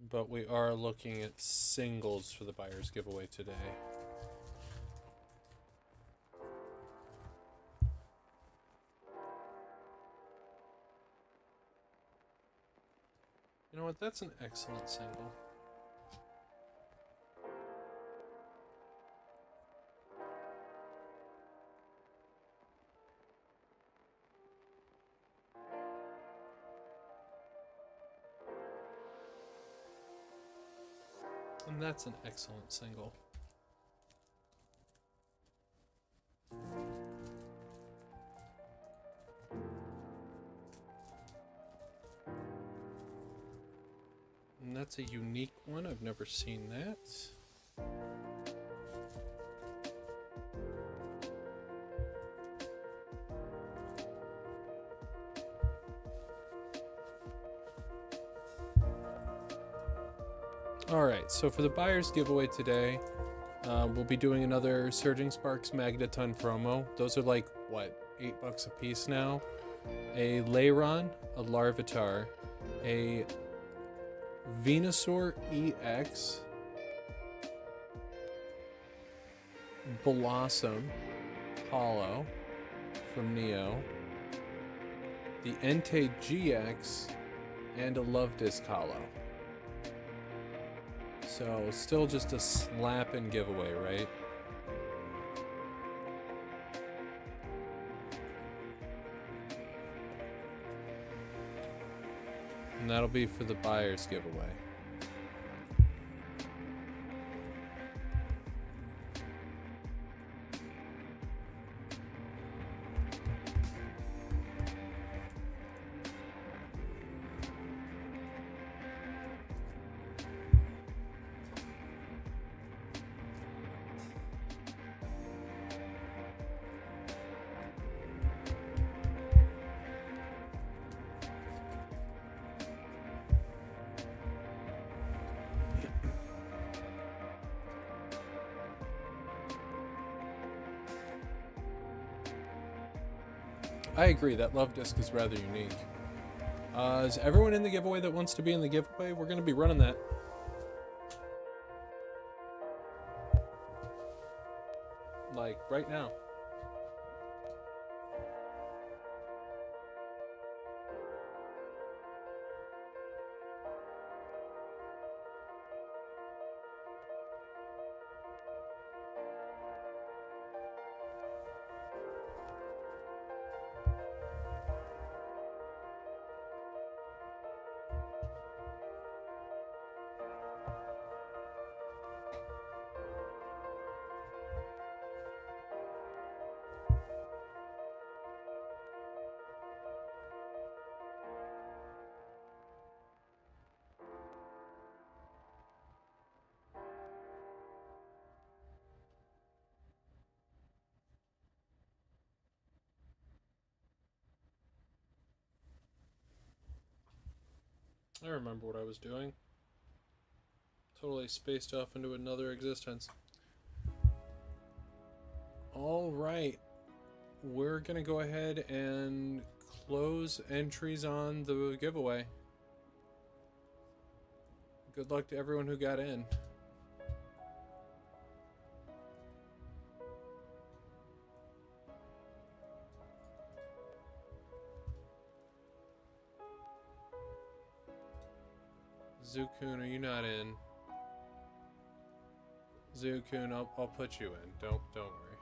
Speaker 1: But we are looking at singles for the buyer's giveaway today. You know what? That's an excellent single. And that's an excellent single. And that's a unique one. I've never seen that. Alright, so for the buyer's giveaway today, we'll be doing another Surging Sparks Magneton promo. Those are like, what, $8 a piece now? A Lairon, a Larvitar, a Venusaur EX, Blossom, Hollow from Neo, the Entei GX, and a Love Disc Hollow. So, still just a slapping giveaway, right? And that'll be for the buyer's giveaway. I agree, that love disc is rather unique. Is everyone in the giveaway that wants to be in the giveaway? We're going to be running that. Like, right now. I remember what I was doing. Totally spaced off into another existence. Alright. We're gonna go ahead and close entries on the giveaway. Good luck to everyone who got in. Zukun, are you not in? Zukun, I'll put you in. Don't worry.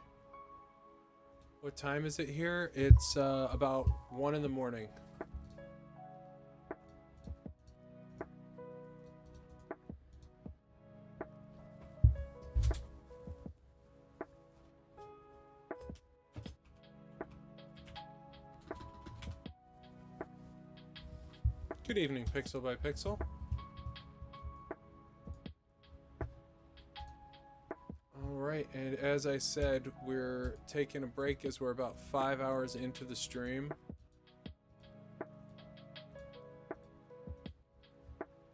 Speaker 1: What time is it here? It's about 1 in the morning. Good evening, Pixel by Pixel. Alright, and as I said, we're taking a break as we're about 5 hours into the stream.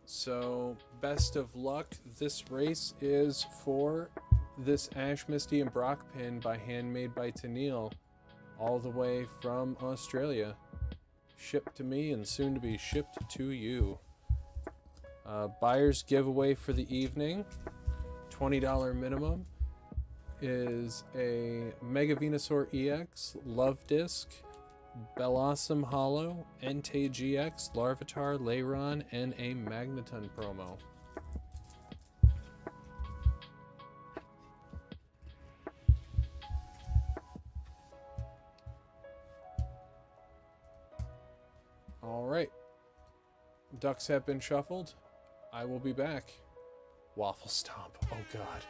Speaker 1: So, best of luck. This race is for this Ash Misty and Brock pin by Handmade by Tennille, all the way from Australia. Shipped to me and soon to be shipped to you. Buyer's giveaway for the evening, $20 minimum, is a Mega Venusaur EX, Love Disc, Bellossom Hollow, Entei GX, Larvitar, Leyron, and a Magneton promo. Alright. Ducks have been shuffled. I will be back. Waffle Stomp. Oh god.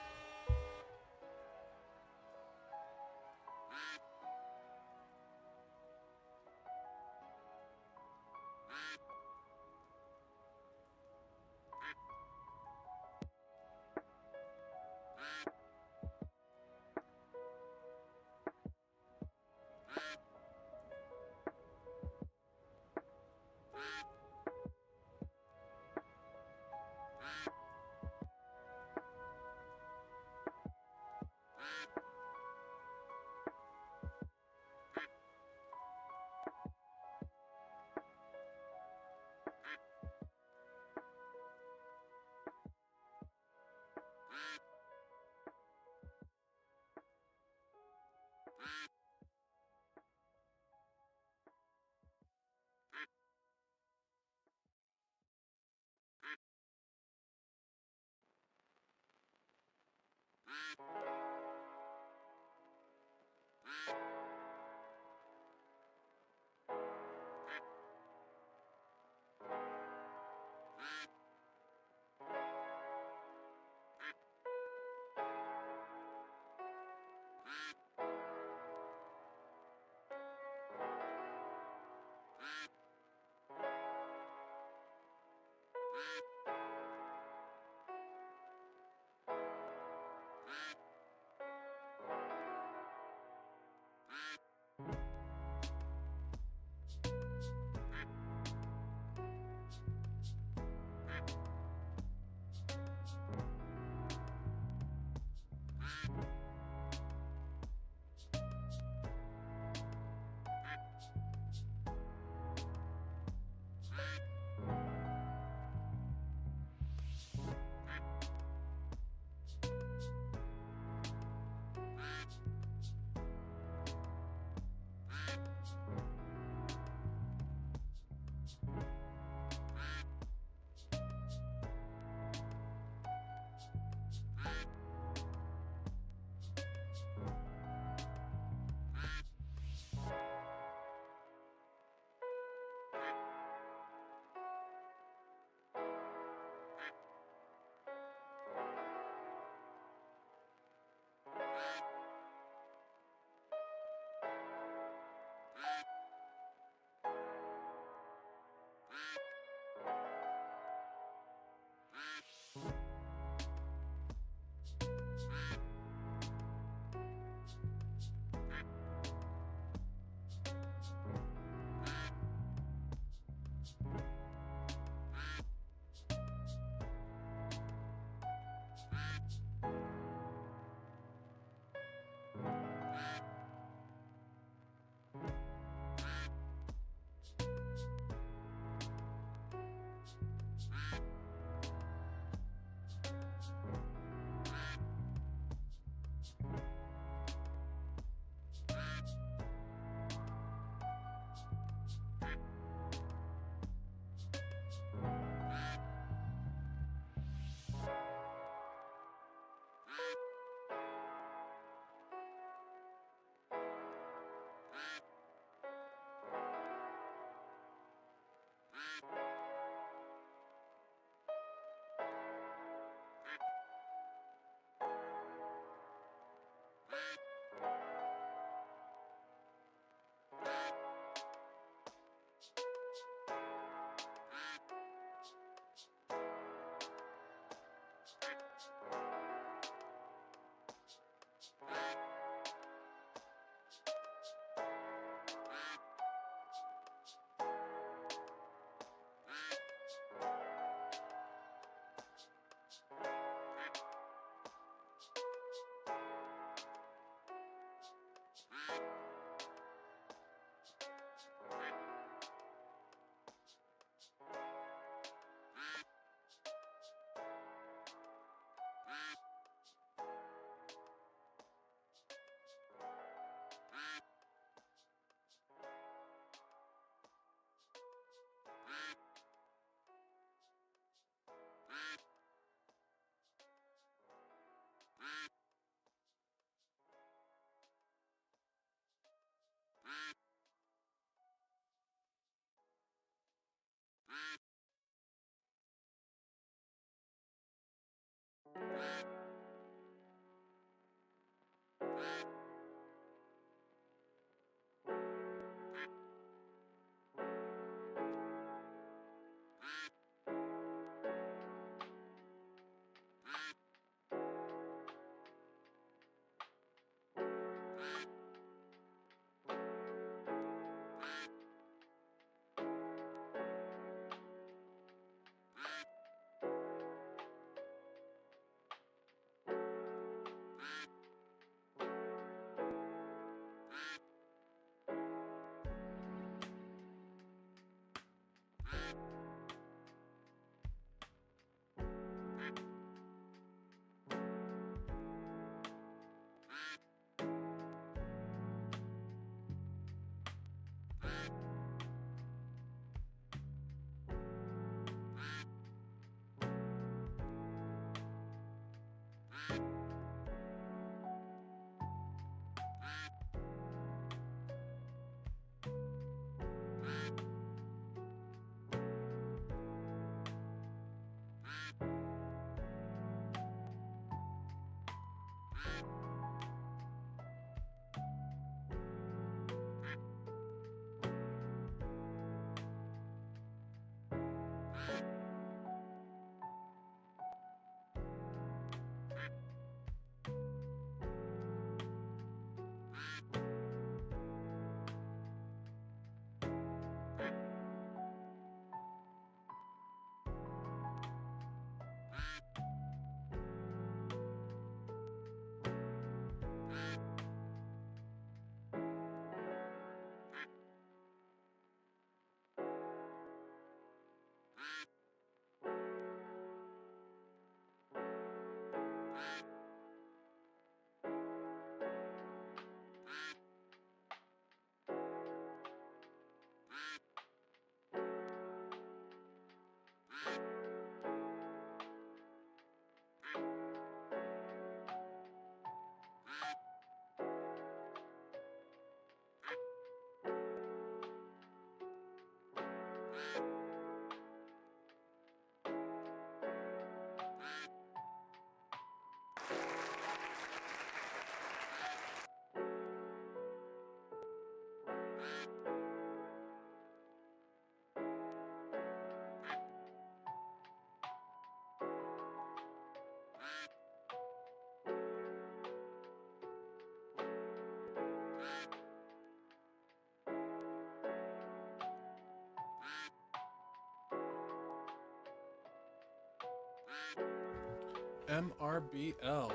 Speaker 1: MRBL.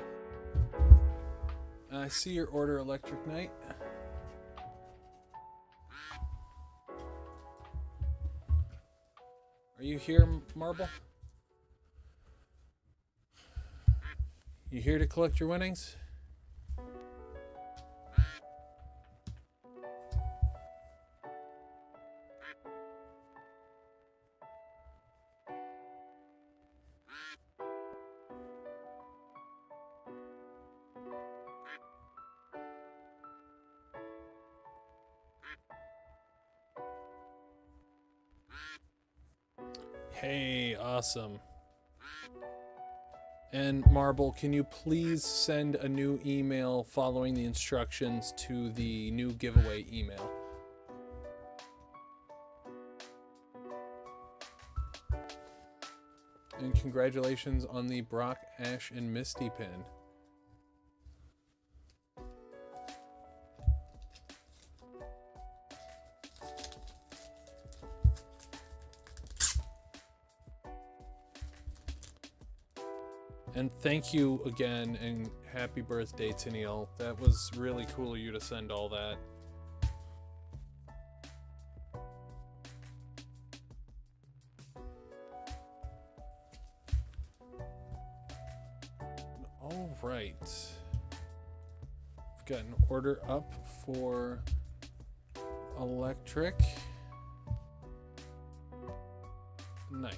Speaker 1: I see your order, Electric Knight. Are you here, Marble? You here to collect your winnings? Hey, awesome. And Marble, can you please send a new email following the instructions to the new giveaway email? And congratulations on the Brock, Ash, and Misty pin. And thank you again, and happy birthday, Tennille. That was really cool of you to send all that. All right. We've got an order up for Electric Knight.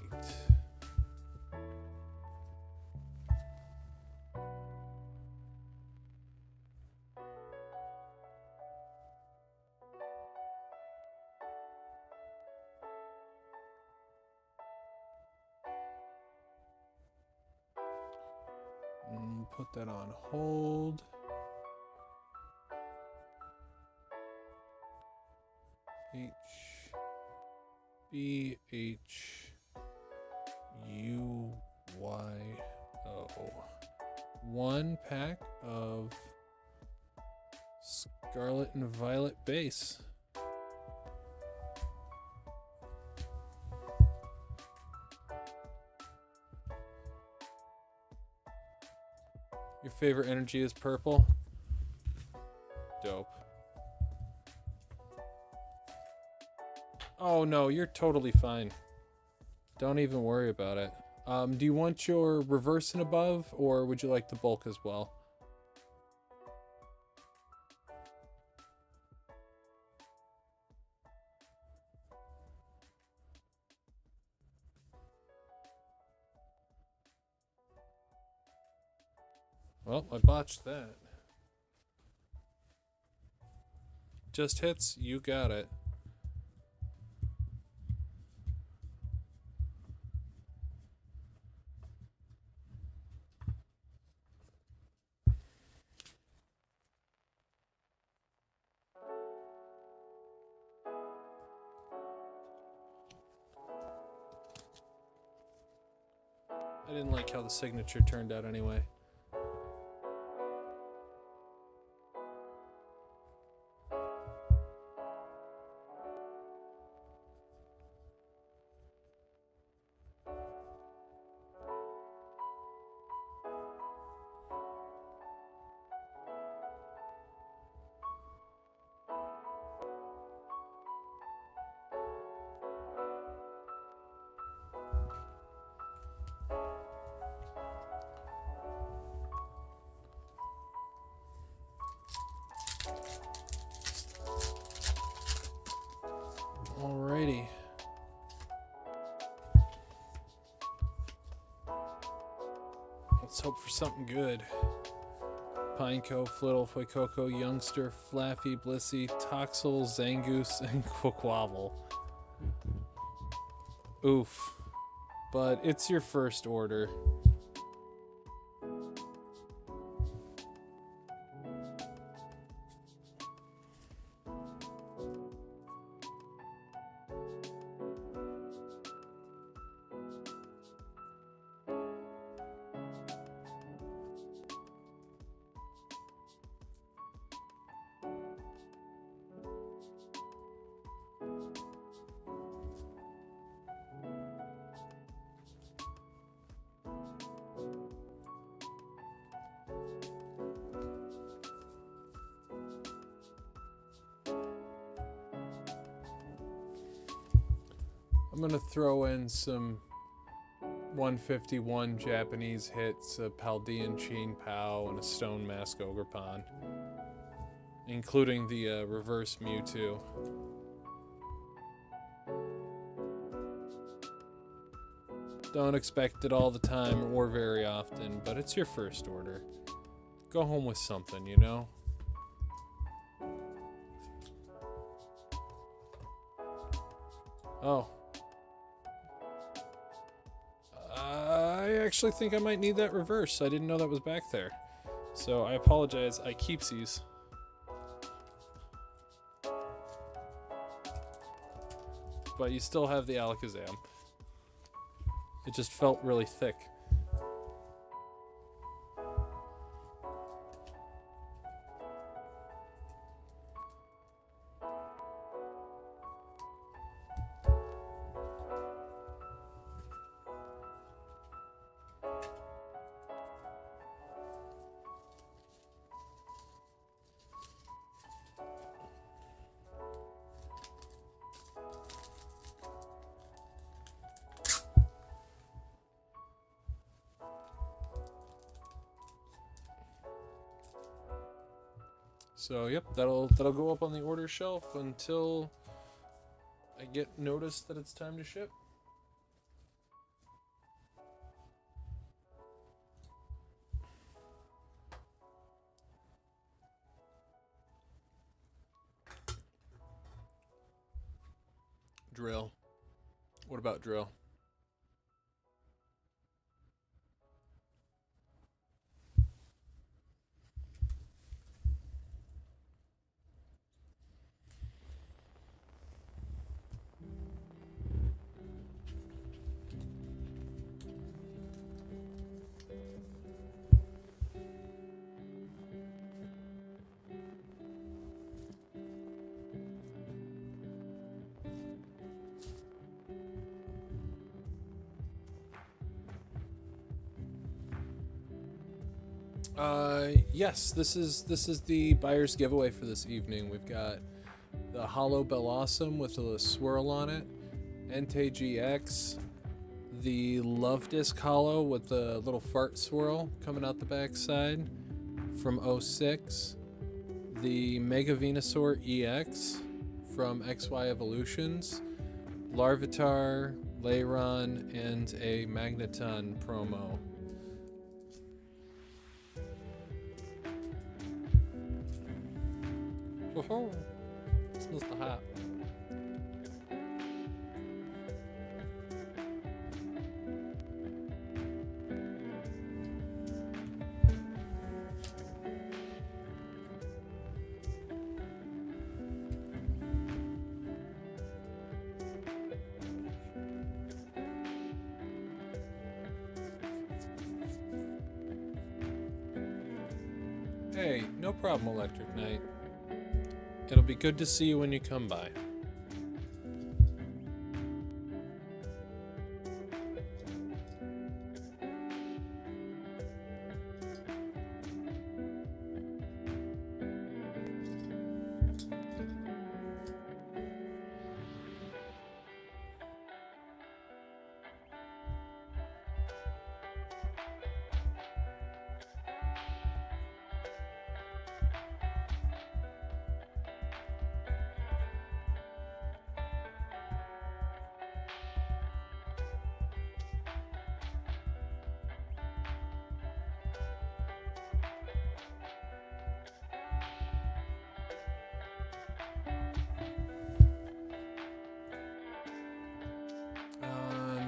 Speaker 1: Put that on hold. HBHUYO. One pack of Scarlet and Violet base. Your favorite energy is purple? Dope. Oh no, you're totally fine. Don't even worry about it. Do you want your reverse and above, or would you like the bulk as well? Well, I botched that. Just hits, you got it. I didn't like how the signature turned out anyway. Alrighty. Let's hope for something good. Pineco, Flittle, Fuecoco, Youngster, Flaffy, Blissey, Toxel, Zangoose, and Quaquavel. Oof. But it's your first order. I'm gonna throw in some 151 Japanese hits, a Paldean Cheen Pow, and a Stone Mask Ogrepon, including the reverse Mewtwo. Don't expect it all the time or very often, but it's your first order. Go home with something, you know? Oh. I actually think I might need that reverse. I didn't know that was back there. So I apologize. I keepsies. But you still have the Alakazam. It just felt really thick. So yep, that'll go up on the order shelf until I get notice that it's time to ship. Drill. What about drill? Yes, this is the buyer's giveaway for this evening. We've got the Hollow Bellossom with a swirl on it, Entei GX, the Love Disc Hollow with the little fart swirl coming out the backside from 06, the Mega Venusaur EX from XY Evolutions, Larvitar, Leyron, and a Magneton promo. Oh, smells the hat. Hey, no problem, Electric Knight. It'll be good to see you when you come by.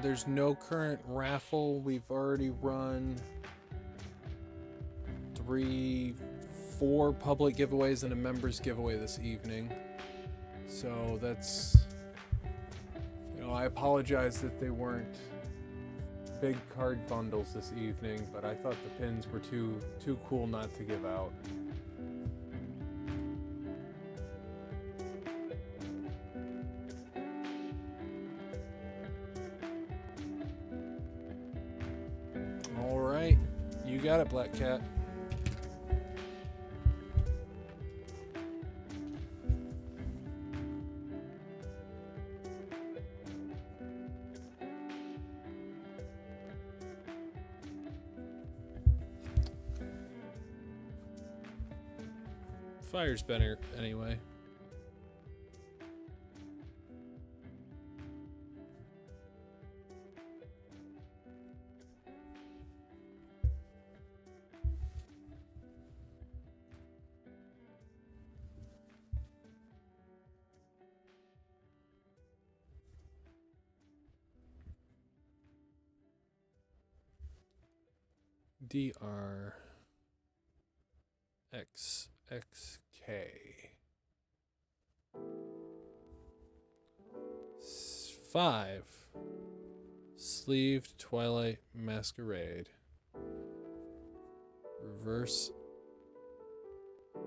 Speaker 1: There's no current raffle. We've already run 4 public giveaways and a members giveaway this evening. So that's, I apologize that they weren't big card bundles this evening, but I thought the pins were too cool not to give out. You got it, Black Cat. fire's better anyway. DRXXK 5 Sleeved Twilight Masquerade. Reverse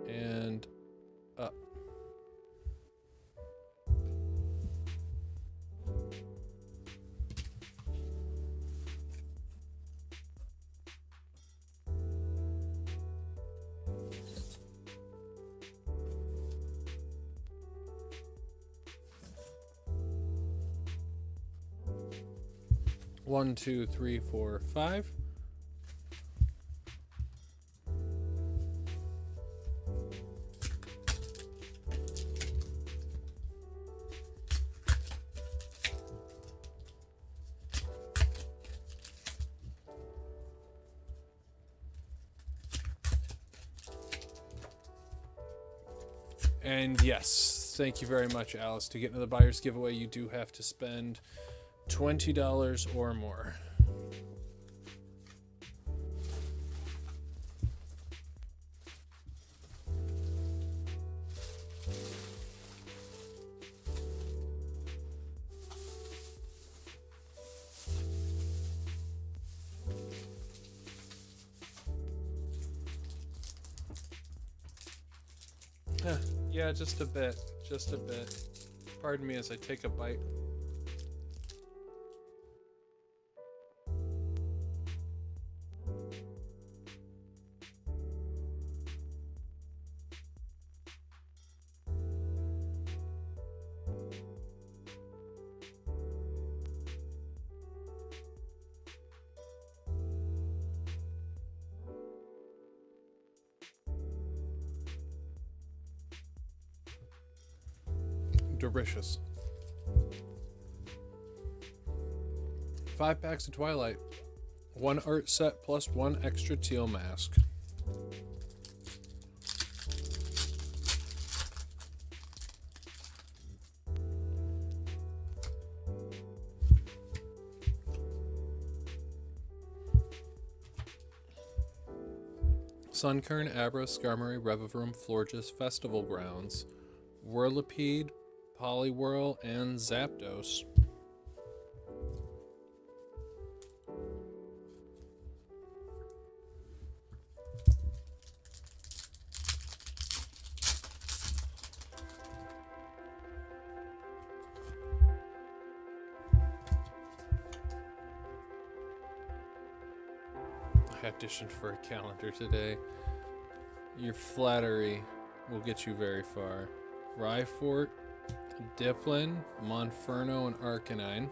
Speaker 1: and up. One, two, three, four, five. And yes, thank you very much, Alice. To get into the buyer's giveaway, you do have to spend $20 or more. Yeah, just a bit. Just a bit. Pardon me as I take a bite. Delicious. 5 packs of Twilight. 1 art set plus 1 extra teal mask. Sunkern, Abra, Skarmory, Revivroom, Florges, Festival Grounds, Whirlipede, Poliwhirl, and Zapdos. I auditioned for a calendar today. Your flattery will get you very far. Rhyfort, Dipplin, Monferno, and Arcanine.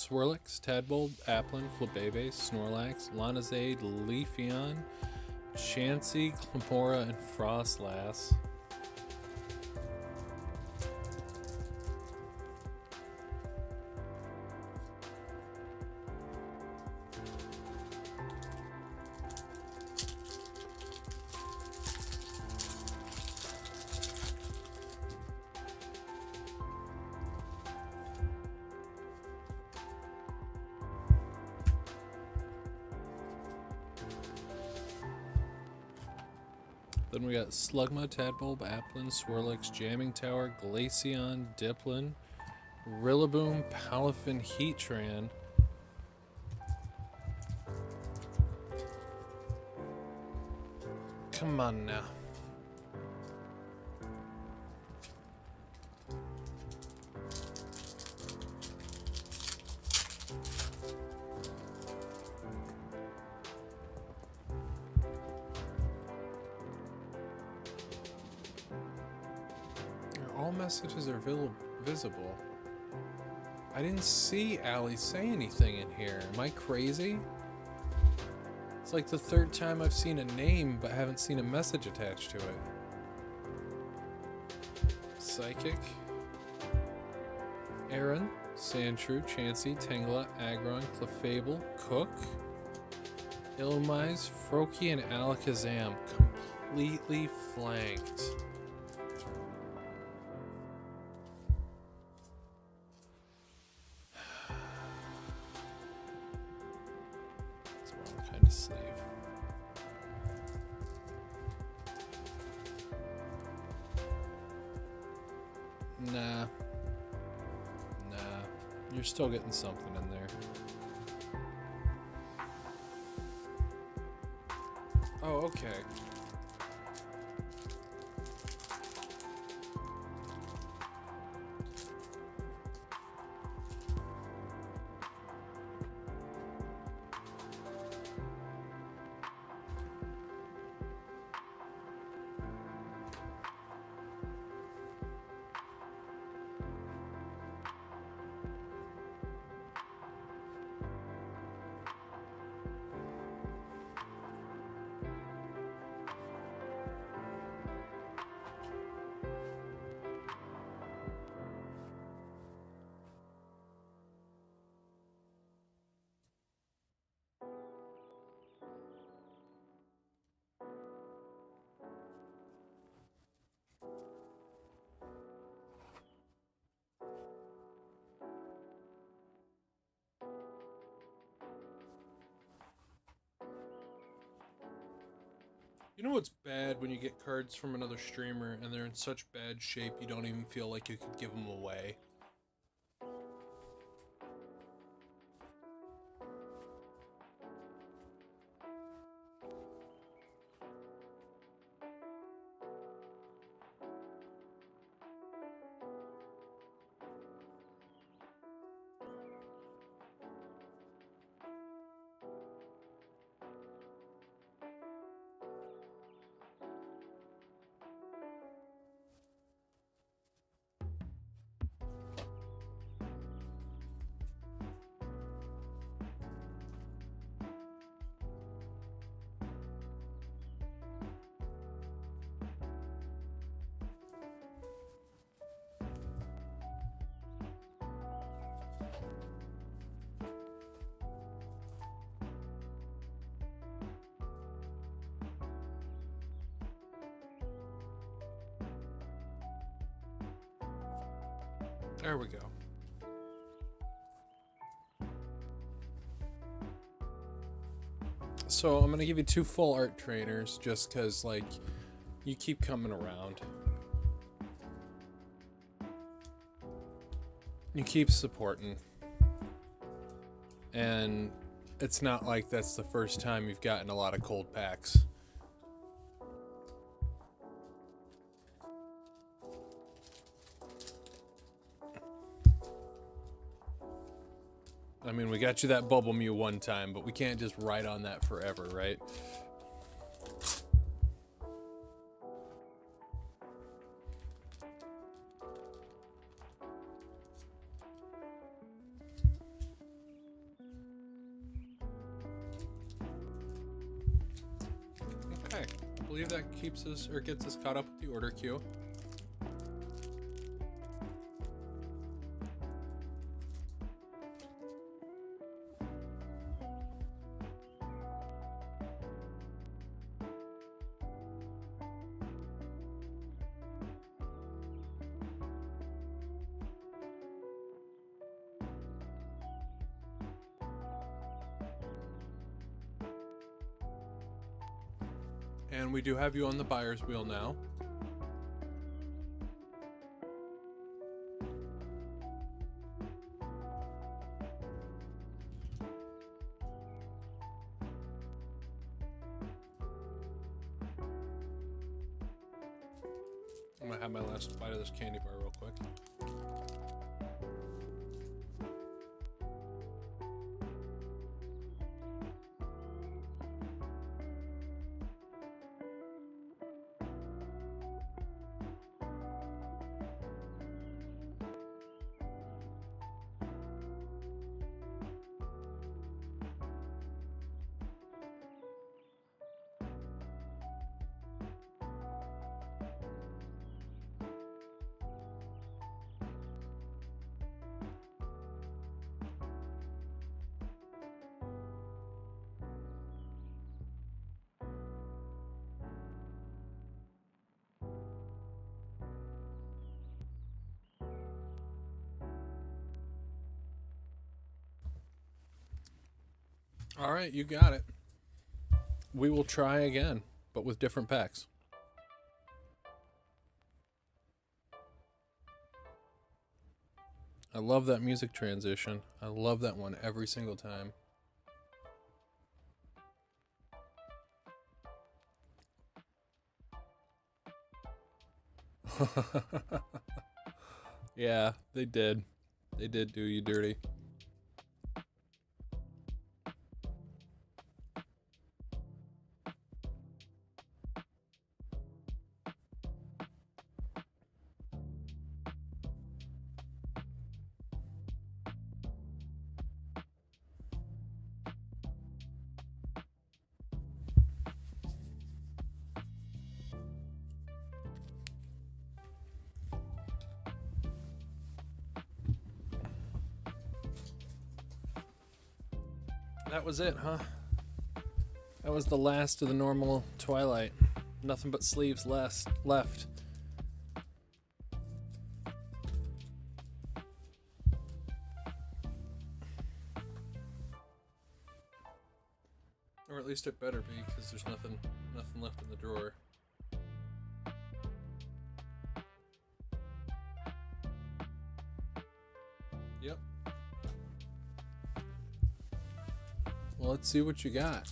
Speaker 1: Swirlix, Tadbolt, Applin, Flabébé, Snorlax, Lonazade, Leafeon, Chansey, Clamora, and Frostlass. Then we got Slugma, Tadbulb, Applin, Swirlix, Jamming Tower, Glaceon, Dipplin, Rillaboom, Palafin, Heatran. Come on now. All messages are visible. I didn't see Allie say anything in here. Am I crazy? It's like the third time I've seen a name but haven't seen a message attached to it. Psychic. Aaron, Sandshrew, Chansey, Tangela, Agron, Clefable, Cook, Ilmise, Froki, and Alakazam completely flanked. That's wrong kind of sleeve. Nah. You're still getting something in there. Oh, okay. You know what's bad when you get cards from another streamer and they're in such bad shape you don't even feel like you could give them away? There we go. So I'm gonna give you 2 full art trainers just cause like you keep coming around. You keep supporting. And it's not like that's the first time you've gotten a lot of cold packs. I mean, we got you that Bubble Mew one time, but we can't just ride on that forever, right? Okay, I believe that keeps us, or gets us caught up with the order queue. And we do have you on the buyer's wheel now. I'm gonna have my last bite of this candy bar real quick. All right, you got it. We will try again, but with different packs. I love that music transition. I love that one every single time. Yeah, they did. They did do you dirty. That was it, huh? That was the last of the normal Twilight. Nothing but sleeves left. Or at least it better be, because there's nothing left in the drawer. Yep. Well, let's see what you got.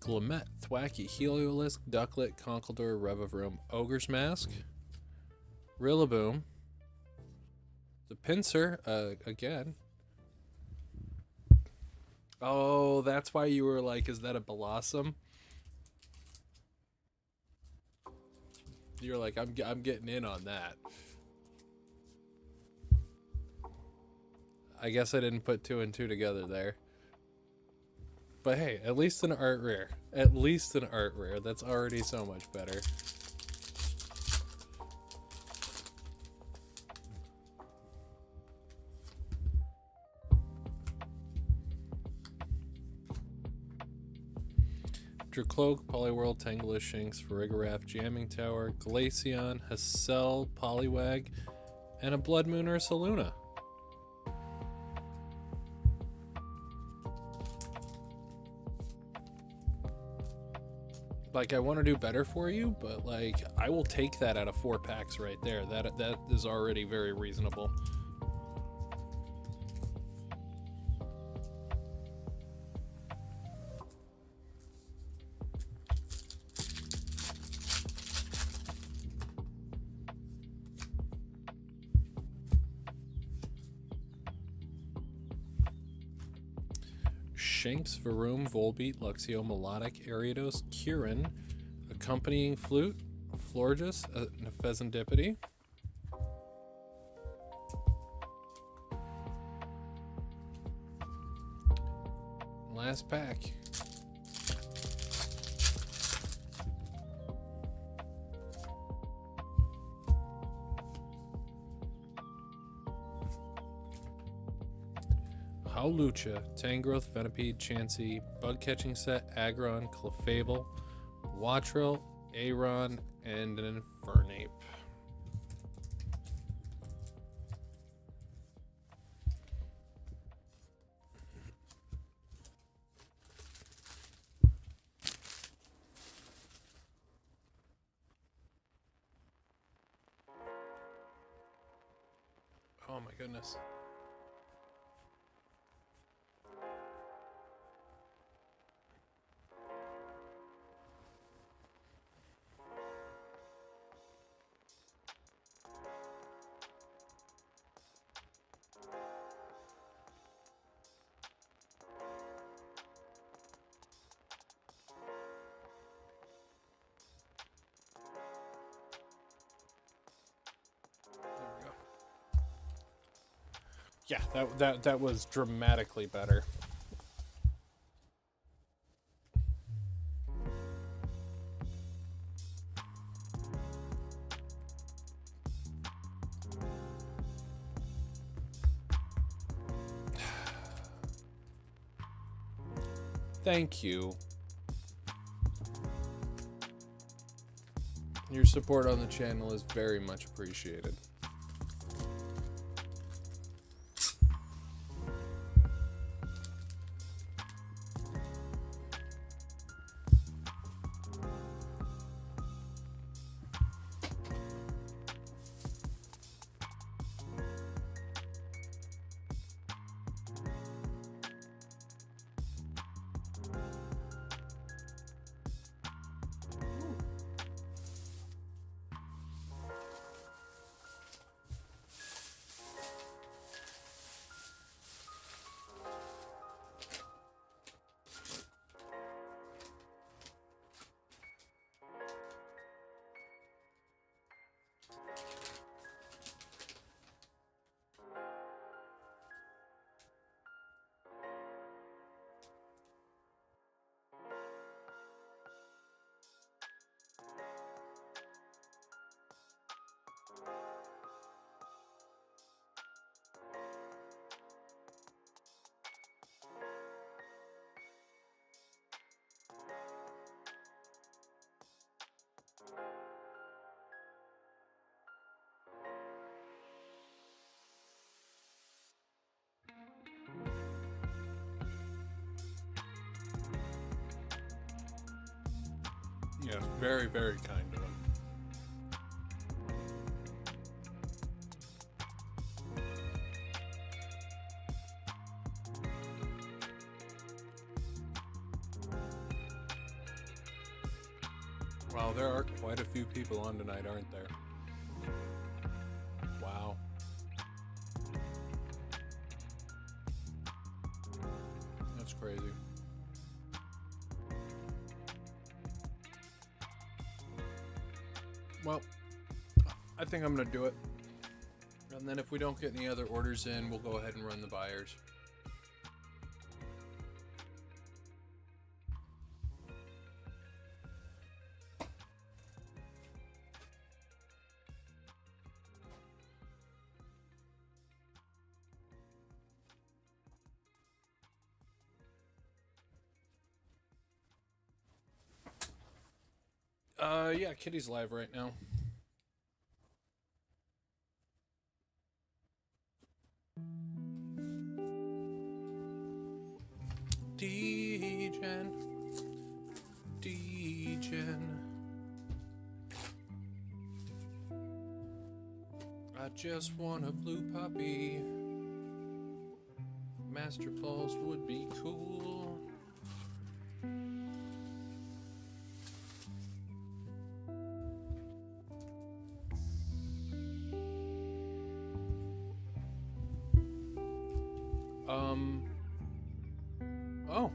Speaker 1: Glamet, Thwacky, Heliolisk, Ducklet, Conkeldurr, Revavroom, Ogre's Mask, Rillaboom, the Pinsir, again. Oh, that's why you were like, is that a Blossom? You're like, I'm getting in on that. I guess I didn't put 2 and 2 together there. But hey, at least an art rare. At least an art rare. That's already so much better. Dracloak, Poliwhirl, Tangela, Shinx, Farigiraf, Jamming Tower, Glaceon, Hassel, Poliwag, and a Blood Moon or Saluna. Like, I want to do better for you, but like, I will take that out of 4 packs right there. That is already very reasonable. Shinx, Varoom, Volbeat, Luxio, Melodic, Ariados, Kieran, Accompanying Flute, Florges, Nephezendipity. Last pack. Howlucha, Tangrowth, Venipede, Chansey, Bug Catching Set, Aggron, Clefable, Wattrel, Aron, and an Infernape. Oh my goodness. Yeah, that was dramatically better. Thank you. Your support on the channel is very much appreciated. Yes, very, very kind of him. Wow, there are quite a few people on tonight, aren't there? Wow. That's crazy. Well, I think I'm going to do it. And then if we don't get any other orders in, we'll go ahead and run the buyers. Yeah, Kitty's live right now. D-Gen. I just want a blue puppy. Master balls would be cool. Oh.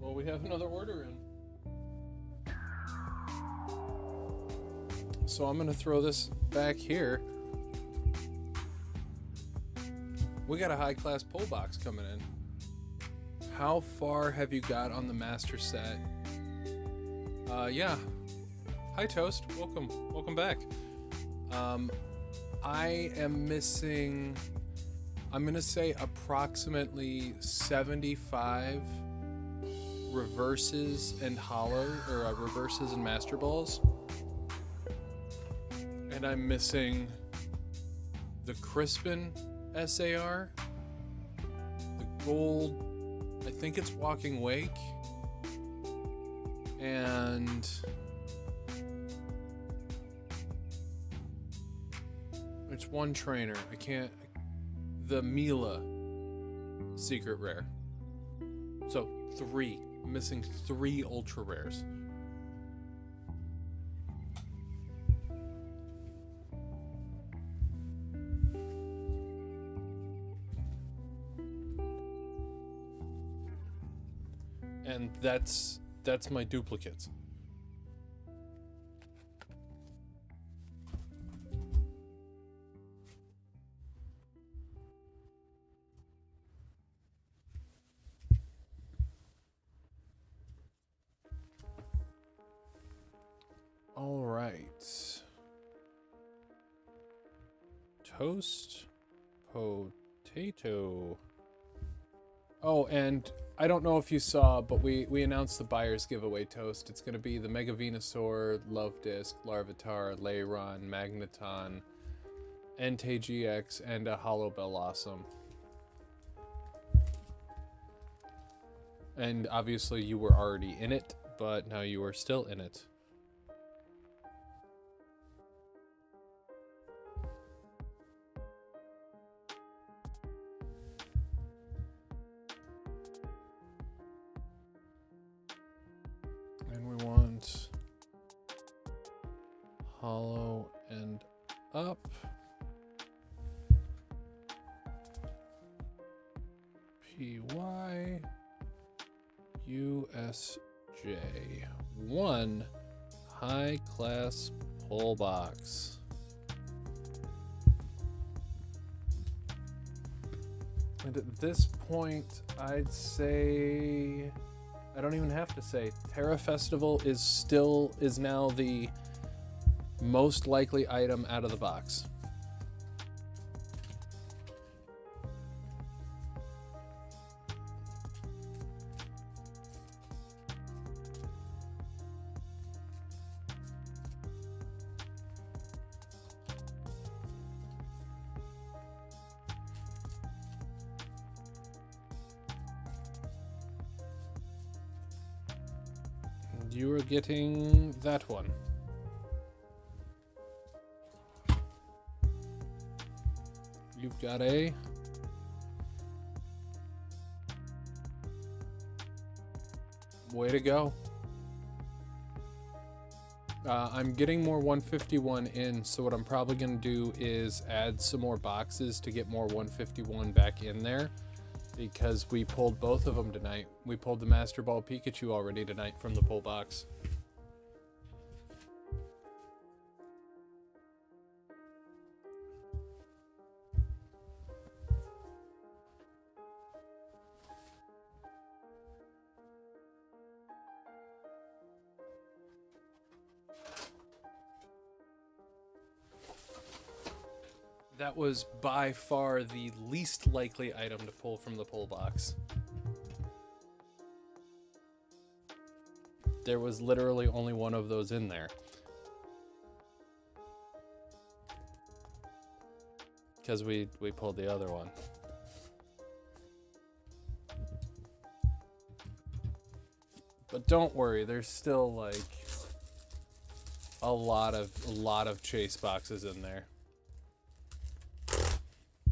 Speaker 1: Well, we have another order in. So I'm gonna throw this back here. We got a high-class pull box coming in. How far have you got on the master set? Yeah. Hi, Toast. Welcome back. I am missing, I'm gonna say approximately 75 reverses and reverses and master balls. And I'm missing the Crispin SAR, the gold, I think it's Walking Wake, and it's one trainer. The Mila secret rare. So 3. I'm missing 3 ultra rares. And that's my duplicates. All right. Toast potato. Oh, and I don't know if you saw, but we announced the buyer's giveaway toast. It's going to be the Mega Venusaur, Love Disc, Larvitar, Leyron, Magneton, Entei GX, and a Hollow Bellossom. And obviously you were already in it, but now you are still in it. And we want hollow and up. PY USJ. One high class pull box. And at this point, I'd say, I don't even have to say, Terra Festival is now the most likely item out of the box. You are getting that one. You've got a way to go. I'm getting more 151 in, so what I'm probably going to do is add some more boxes to get more 151 back in there, because we pulled both of them tonight. We pulled the Master Ball Pikachu already tonight from the pull box. That was by far the least likely item to pull from the pull box. There was literally only one of those in there. Because we pulled the other one. But don't worry, there's still like a lot of chase boxes in there.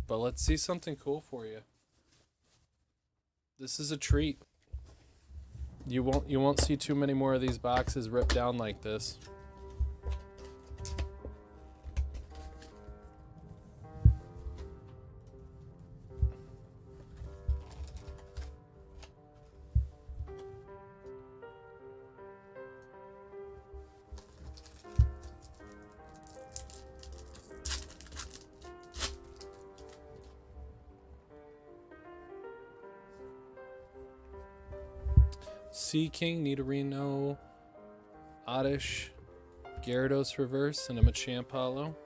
Speaker 1: But let's see something cool for you. This is a treat. You won't see too many more of these boxes ripped down like this. Sea King, Nidorino, Oddish, Gyarados Reverse, and a Machamp Hollow.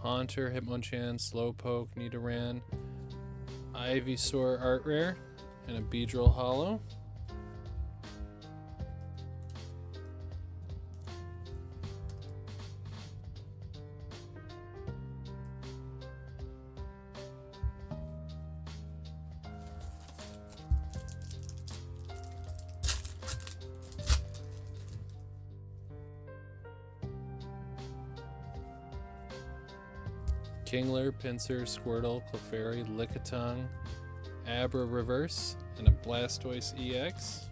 Speaker 1: Haunter, Hitmonchan, Slowpoke, Nidoran, Ivysaur Art Rare, and a Beedrill Hollow. Kingler, Pinsir, Squirtle, Clefairy, Lickitung, Abra Reverse, and a Blastoise EX.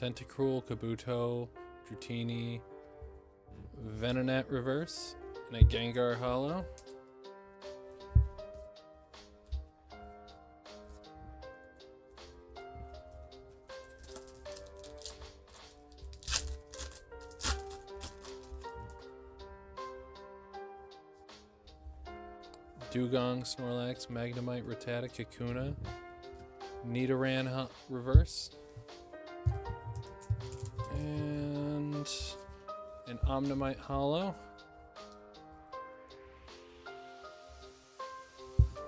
Speaker 1: Tentacruel, Kabuto, Dratini, Venonat reverse, and a Gengar holo. Dugong, Snorlax, Magnemite, Rattata, Kakuna, Nidoran reverse, and an Omnimite holo.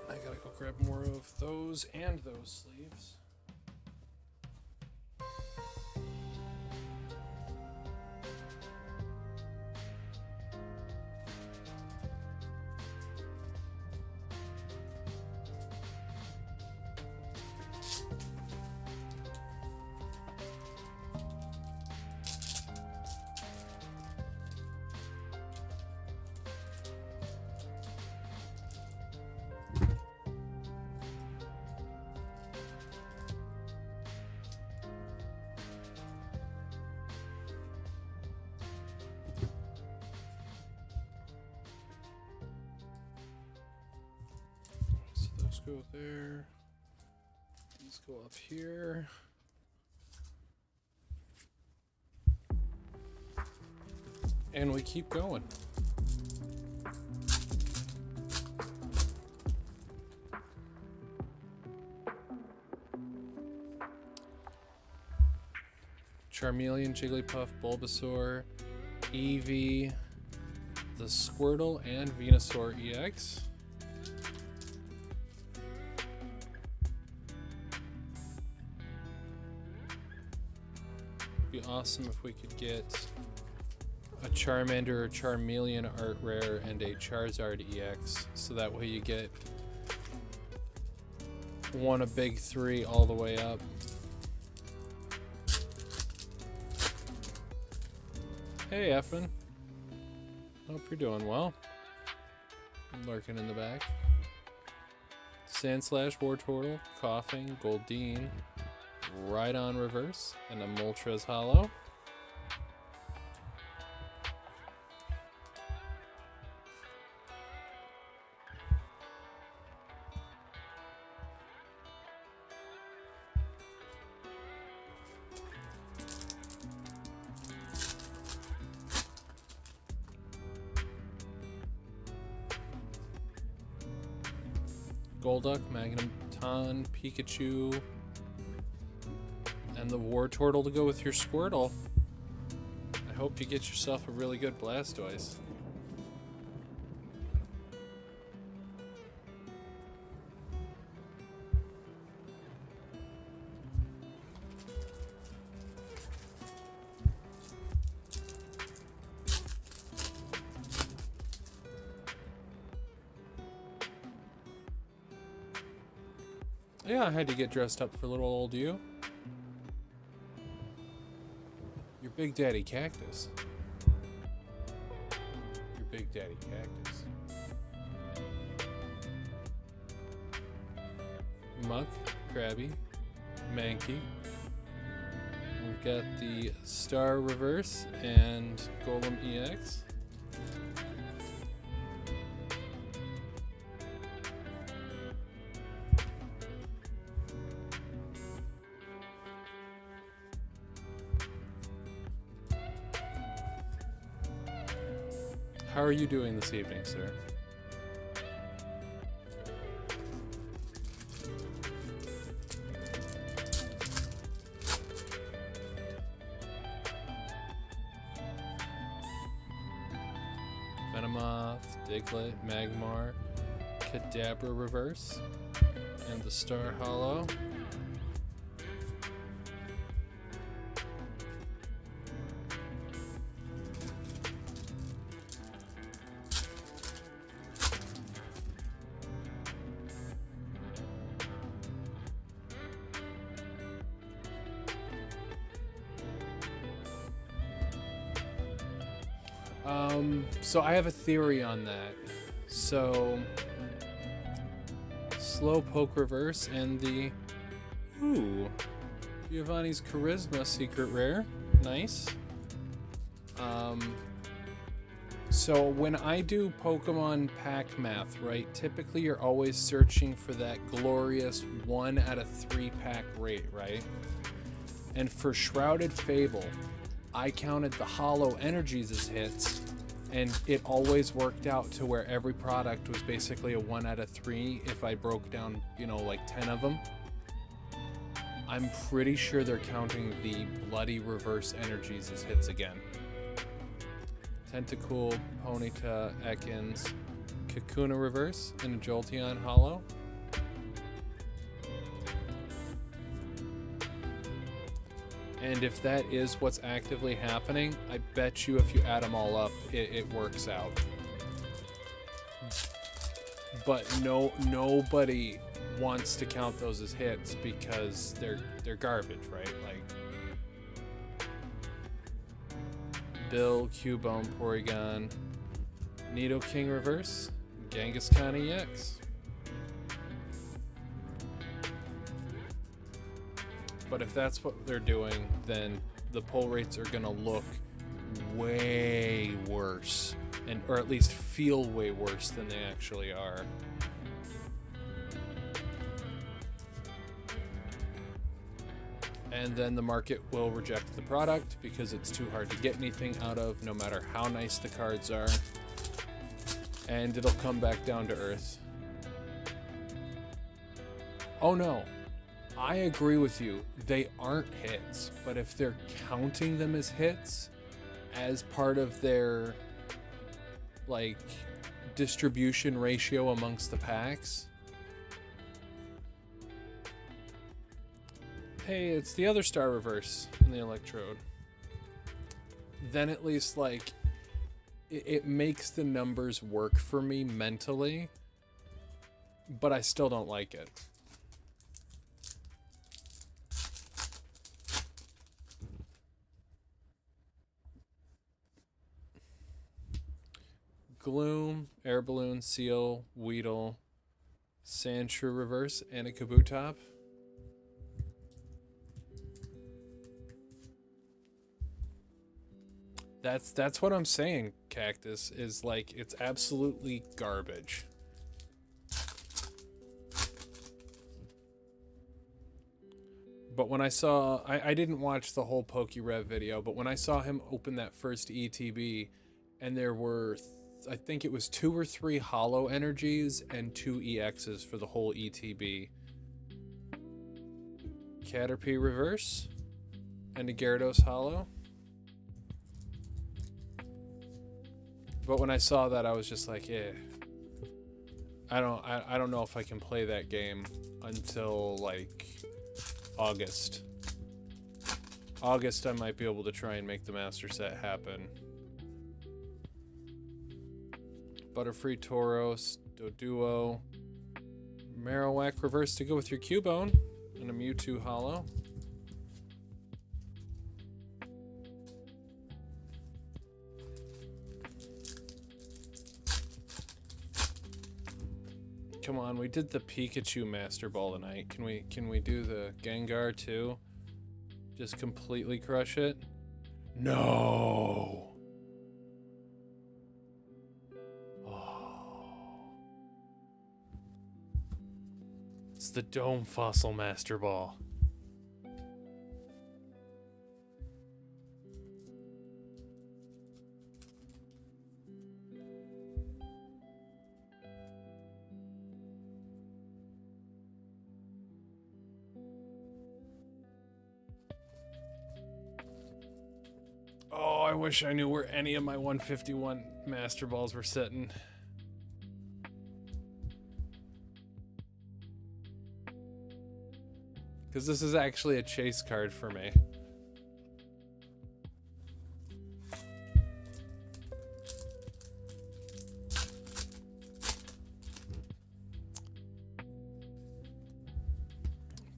Speaker 1: I gotta go grab more of those and those sleeves. So those go there. These go up here. And we keep going. Charmeleon, Jigglypuff, Bulbasaur, Eevee, the Squirtle, and Venusaur EX. Be awesome if we could get a Charmander or Charmeleon art rare and a Charizard EX, so that way you get one a big three all the way up. Hey Effin, hope you're doing well. I'm lurking in the back. Sandslash, Wartortle, Coughing, Goldeen, Rhydon reverse, and a Moltres holo. Golduck, Magneton, Pikachu, and the Wartortle to go with your Squirtle. I hope you get yourself a really good Blastoise. Yeah, I had to get dressed up for little old you. Your Big Daddy Cactus. Your Big Daddy Cactus. Muck, Krabby, Mankey. We've got the Star Reverse and Golem EX. How are you doing this evening, sir? Venomoth, Diglett, Magmar, Kadabra reverse, and the Star Holo. So I have a theory on that. So Slowpoke reverse and the Giovanni's Charisma secret rare. Nice. So when I do Pokemon pack math, right, typically you're always searching for that glorious 1 out of 3 pack rate, right? And for Shrouded Fable, I counted the hollow energies as hits, and it always worked out to where every product was basically a 1 out of 3 if I broke down, you know, like 10 of them. I'm pretty sure they're counting the bloody reverse energies as hits again. Tentacool, Ponyta, Ekans, Kakuna reverse, and a Jolteon hollow. And if that is what's actively happening, I bet you if you add them all up, it works out. But nobody wants to count those as hits because they're garbage, right? Like Bill, Cubone, Porygon, Nidoking reverse, Kangaskhan EX. But if that's what they're doing, then the pull rates are gonna look way worse, or at least feel way worse than they actually are. And then the market will reject the product because it's too hard to get anything out of, no matter how nice the cards are. And it'll come back down to earth. Oh no, I agree with you. They aren't hits, but if they're counting them as hits as part of their like distribution ratio amongst the packs. Hey, it's the other star reverse in the Electrode. Then at least like it makes the numbers work for me mentally, but I still don't like it. Gloom, Air Balloon, Seal, Weedle, Sandshrew reverse, and a Kabutops. That's what I'm saying, Cactus, is like it's absolutely garbage. But when I saw, I didn't watch the whole PokeRev video, but when I saw him open that first ETB, and there were, I think it was 2 or 3 hollow energies and 2 EXs for the whole ETB. Caterpie reverse, and a Gyarados hollow. But when I saw that, I was just like, eh. I don't know if I can play that game until like August. August, I might be able to try and make the master set happen. Butterfree, Tauros, Doduo, Marowak reverse to go with your Cubone, and a Mewtwo hollow. Come on, we did the Pikachu Master Ball tonight. Can we do the Gengar too? Just completely crush it? No. Oh. It's the Dome Fossil Master Ball. Oh, I wish I knew where any of my 151 Master Balls were sitting. Because this is actually a chase card for me.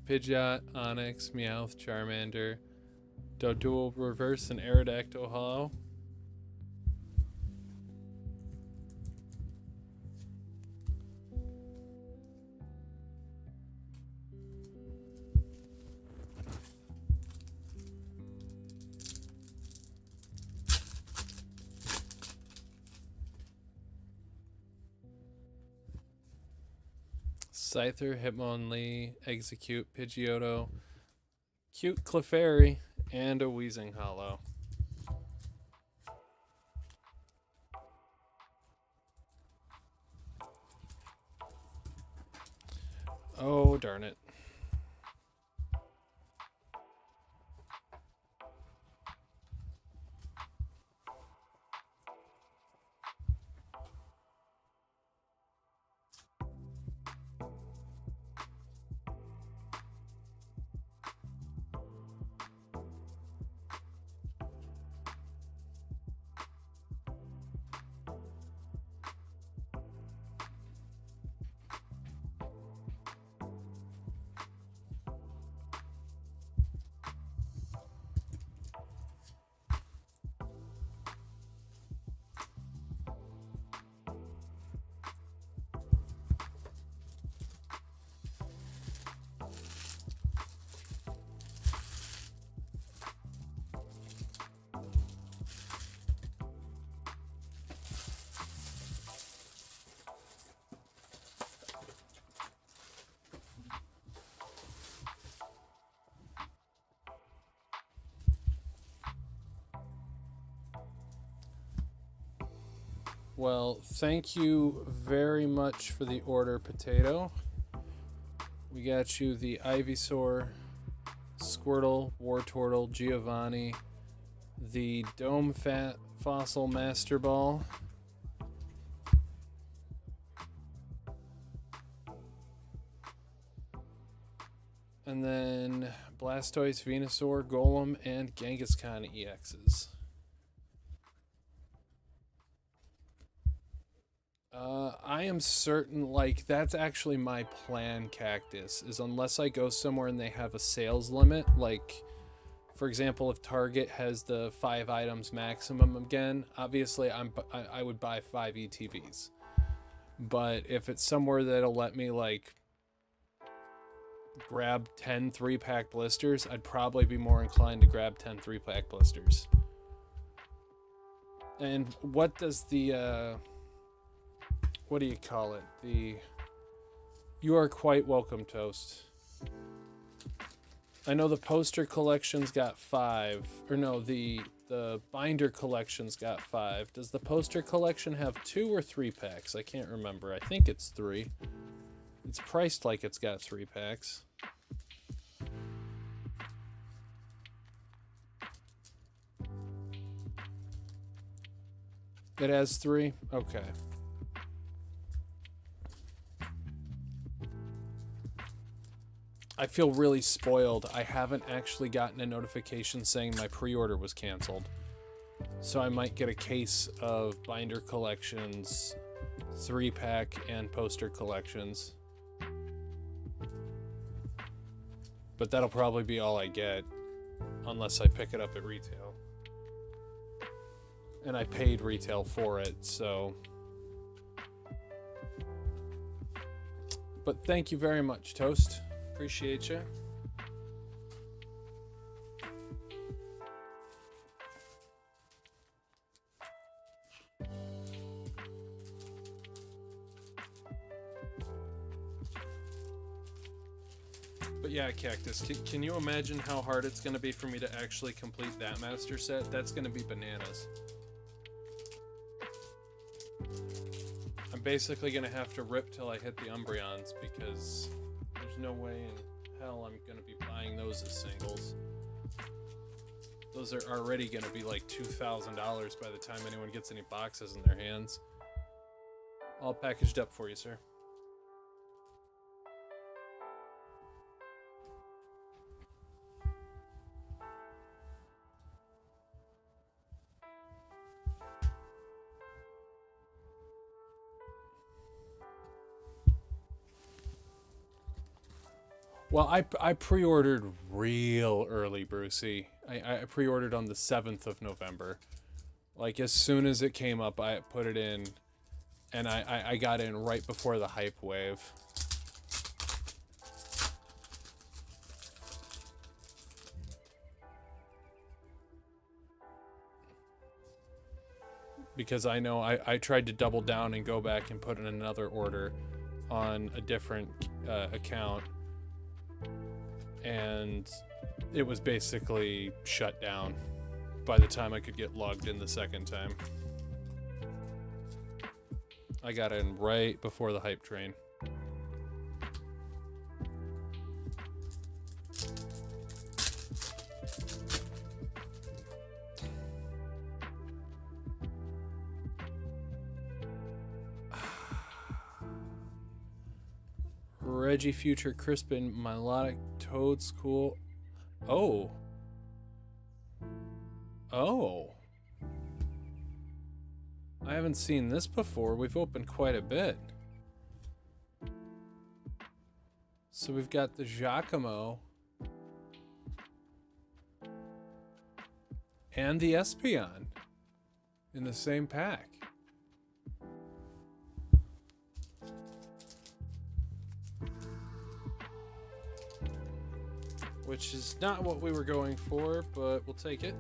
Speaker 1: Pidgeot, Onix, Meowth, Charmander, Doduo reverse, and Aerodactyl hollow. Scyther, Hitmonlee, Execute, Pidgeotto, Cute Clefairy, and a Wheezing Hollow. Oh, darn it. Well, thank you very much for the order, Potato. We got you the Ivysaur, Squirtle, Wartortle, Giovanni, the Dome Fat Fossil Master Ball, and then Blastoise, Venusaur, Golem, and Kangaskhan EXs. I am certain, like, that's actually my plan, Cactus, is unless I go somewhere and they have a sales limit, like, for example, if Target has the 5 items maximum again, obviously I would buy 5 ETBs. But if it's somewhere that'll let me, like, grab 10 3-pack blisters, I'd probably be more inclined to grab 10 3-pack blisters. And what does the, what do you call it? You are quite welcome, Toast. I know the poster collection's got 5. Or no, the binder collection's got 5. Does the poster collection have 2 or 3 packs? I can't remember. I think it's 3. It's priced like it's got 3 packs. It has 3? Okay. I feel really spoiled. I haven't actually gotten a notification saying my pre-order was canceled. So I might get a case of binder collections, 3-pack, and poster collections. But that'll probably be all I get, unless I pick it up at retail. And I paid retail for it, so... But thank you very much, Toast. Appreciate you. But yeah, Cactus, can you imagine how hard it's going to be for me to actually complete that master set? That's going to be bananas. I'm basically going to have to rip till I hit the Umbreons because there's no way in hell I'm going to be buying those as singles. Those are already going to be like $2,000 by the time anyone gets any boxes in their hands. All packaged up for you, sir. Well, I pre-ordered real early, Brucey. I pre-ordered on the 7th of November. Like, as soon as it came up, I put it in, and I got in right before the hype wave. Because I know I tried to double down and go back and put in another order on a different account, and it was basically shut down by the time I could get logged in the second time. I got in right before the hype train. Reggie Future Crispin Melodic Toad School. Oh. Oh. I haven't seen this before. We've opened quite a bit. So we've got the Giacomo and the Espeon in the same pack. Which is not what we were going for, but we'll take it.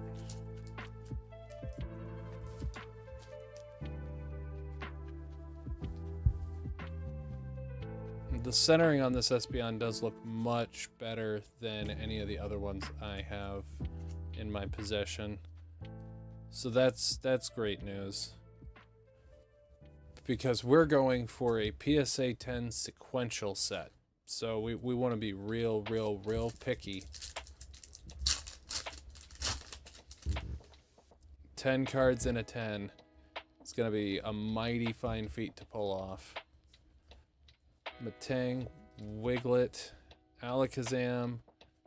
Speaker 1: The centering on this Espeon does look much better than any of the other ones I have in my possession. So that's great news. Because we're going for a PSA 10 sequential set. So we want to be real picky. 10 cards in a 10. It's going to be a mighty fine feat to pull off. Matang, Wiglet, Alakazam,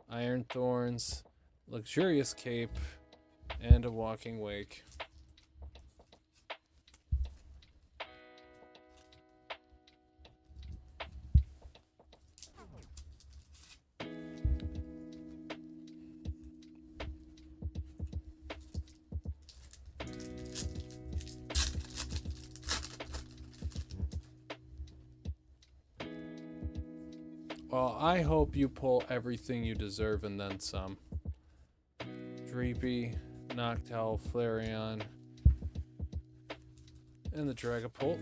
Speaker 1: Iron Thorns, Luxurious Cape, and a Walking Wake. Well, I hope you pull everything you deserve and then some. Dreepy, Noctowl, Flareon, and the Dragapult.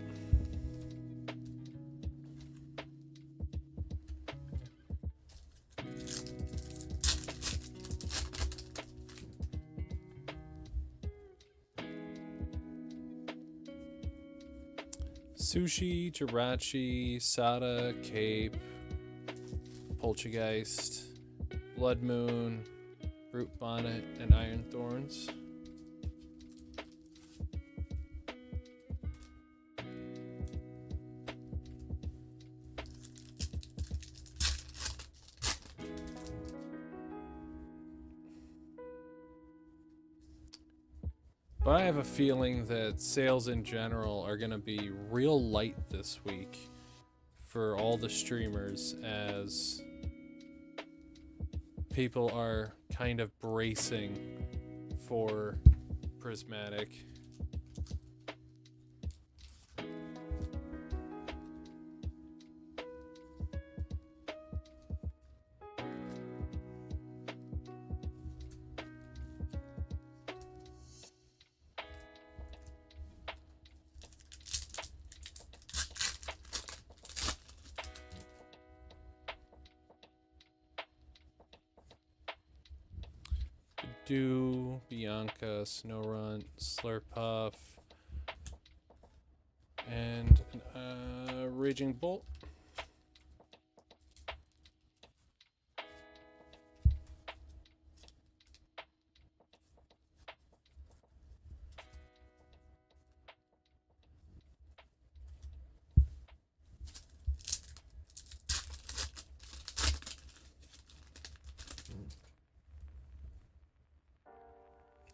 Speaker 1: Sushi, Jirachi, Sada, Cape, Poltergeist, Blood Moon, Root Bonnet, and Iron Thorns. But I have a feeling that sales in general are going to be real light this week for all the streamers, as people are kind of bracing for Prismatic. Dew, Bianca, Snowrunt, Slurpuff, and Raging Bolt.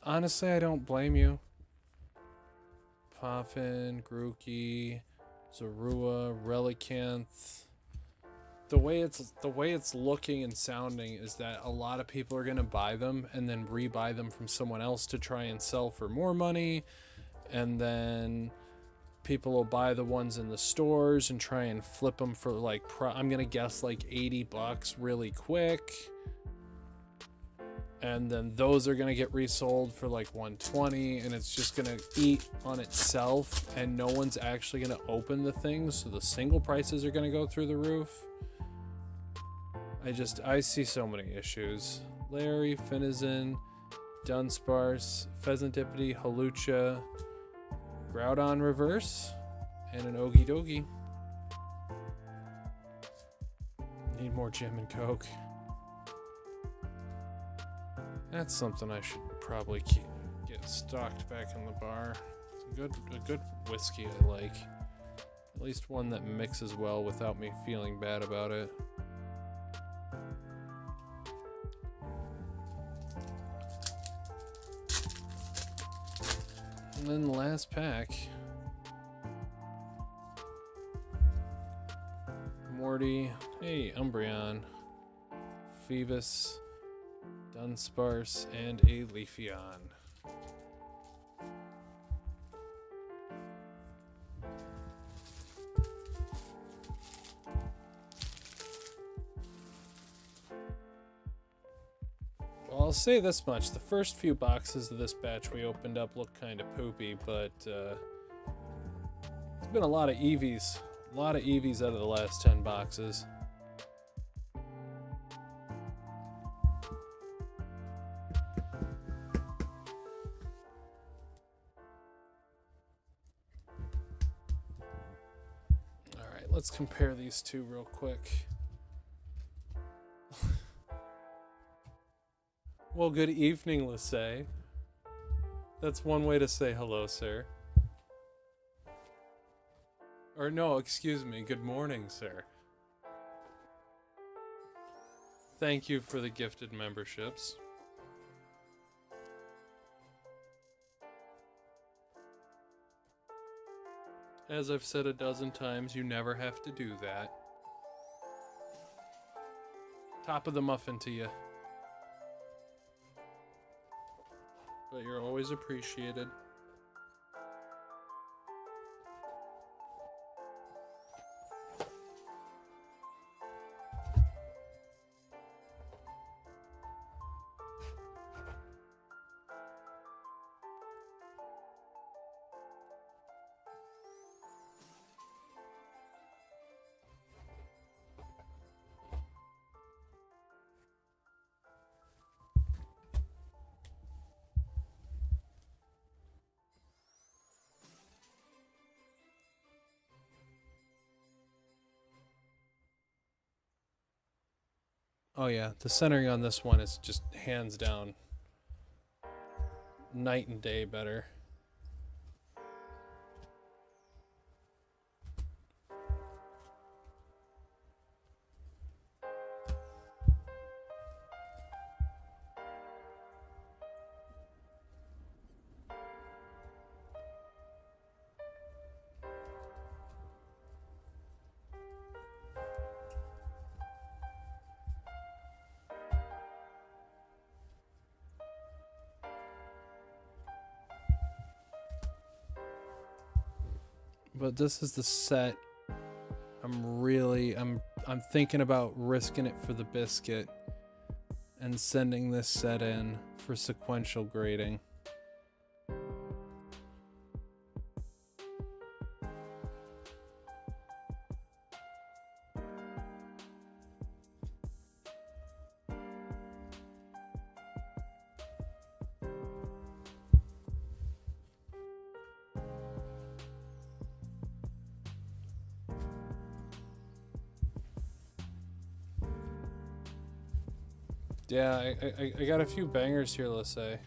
Speaker 1: Honestly, I don't blame you. Poffin, Grookey, Zorua, Relicanth. The way it's looking and sounding is that a lot of people are gonna buy them and then rebuy them from someone else to try and sell for more money, and then people will buy the ones in the stores and try and flip them for like I'm gonna guess like $80 really quick. and then those are going to get resold for like 120, and it's just going to eat on itself, and no one's actually going to open the things, so the single prices are going to go through the roof. I see so many issues. Larry, Finizin, Dunsparce, Pheasantipity, Halucha, Groudon Reverse, and an Ogie Dogie. Need more Jim and Coke. That's something I should probably get stocked back in the bar. It's a good whiskey I like. At least one that mixes well without me feeling bad about it. And then the last pack. Morty, hey, Umbreon, Phoebus, Dunsparce, and a Leafeon. Well, I'll say this much. The first few boxes of this batch we opened up look kind of poopy, but it's been a lot of EVs. A lot of EVs out of the last 10 boxes. Alright, let's compare these two real quick. Well, good evening, Lissay. That's one way to say hello, sir. Or no, excuse me, good morning, sir. Thank you for the gifted memberships. As I've said a dozen times, you never have to do that. Top of the muffin to you. But you're always appreciated. Oh yeah, the centering on this one is just hands down night and day better. But this is the set I'm thinking about risking it for the biscuit and sending this set in for sequential grading. Yeah, I got a few bangers here, let's say.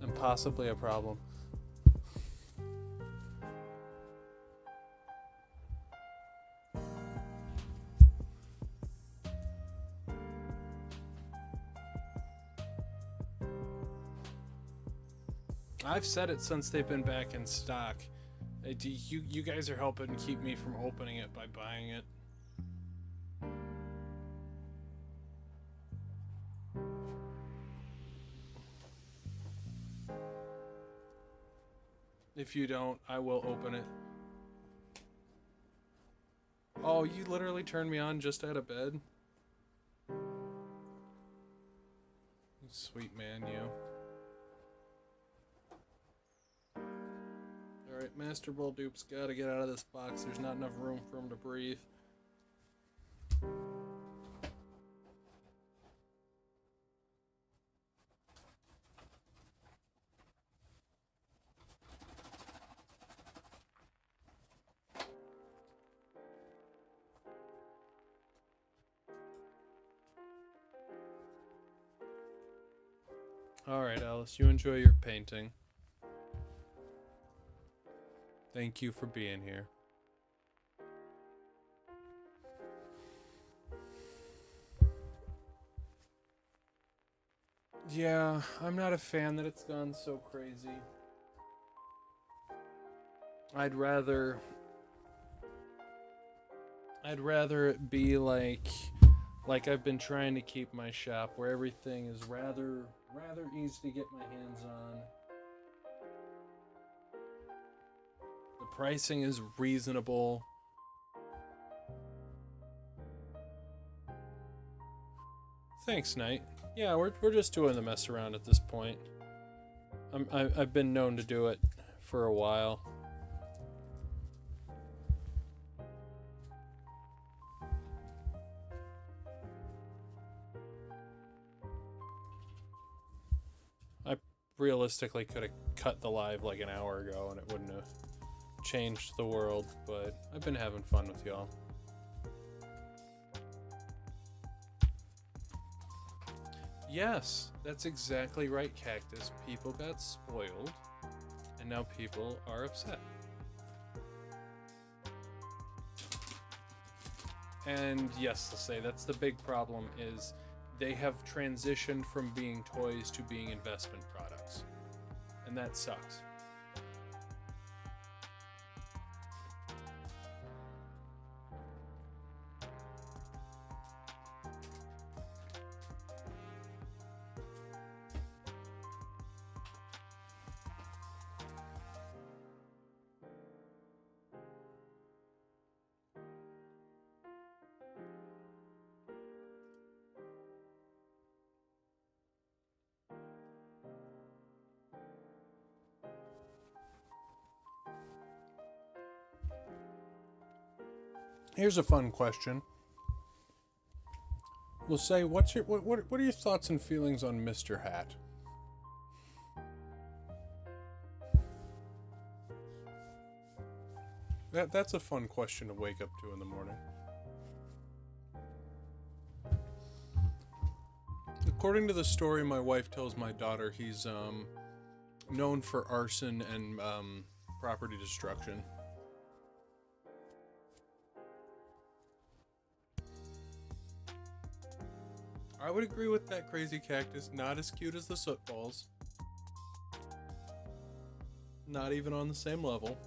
Speaker 1: And possibly a problem. I've said it since they've been back in stock. You guys are helping keep me from opening it by buying it. If you don't, I will open it. Oh, you literally turned me on just out of bed? Sweet man, you. Alright, Master Bulldoop's gotta get out of this box. There's not enough room for him to breathe. Alright, Alice, you enjoy your painting. Thank you for being here. Yeah, I'm not a fan that it's gone so crazy. I'd rather it be like I've been trying to keep my shop, where everything is rather easy to get my hands on. The pricing is reasonable. Thanks, Knight. Yeah, we're just doing the mess around at this point. I've been known to do it for a while. I realistically could have cut the live like an hour ago and it wouldn't have changed the world, but I've been having fun with y'all. Yes, that's exactly right, Cactus. People got spoiled, and now people are upset. And yes, to say that's the big problem is they have transitioned from being toys to being investment products. And that sucks. Here's a fun question. We'll say, what are your thoughts and feelings on Mr. Hat? That's a fun question to wake up to in the morning. According to the story my wife tells my daughter, he's known for arson and property destruction. I would agree with that, Crazy Cactus. Not as cute as the soot balls. Not even on the same level.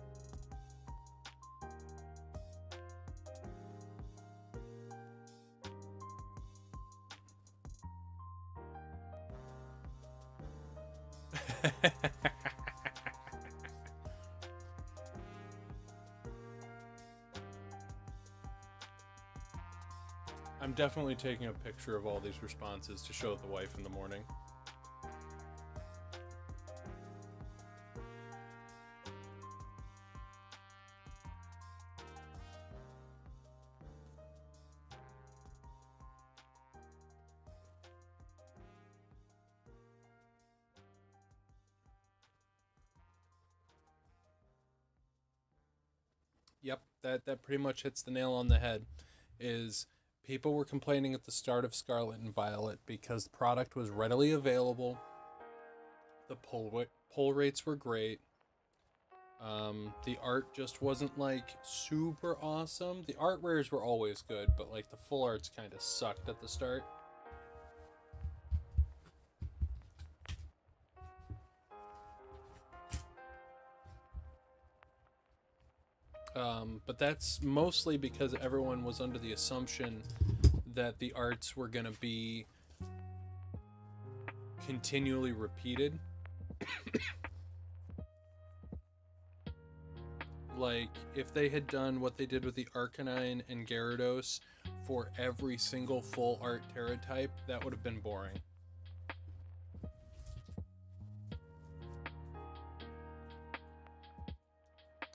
Speaker 1: I'm definitely taking a picture of all these responses to show the wife in the morning. Yep, that pretty much hits the nail on the head. Is people were complaining at the start of Scarlet and Violet because the product was readily available. The pull rates were great. The art just wasn't like super awesome. The art rares were always good, but like the full arts kind of sucked at the start. But that's mostly because everyone was under the assumption that the arts were going to be continually repeated. Like, if they had done what they did with the Arcanine and Gyarados for every single full art Terra type, that would have been boring.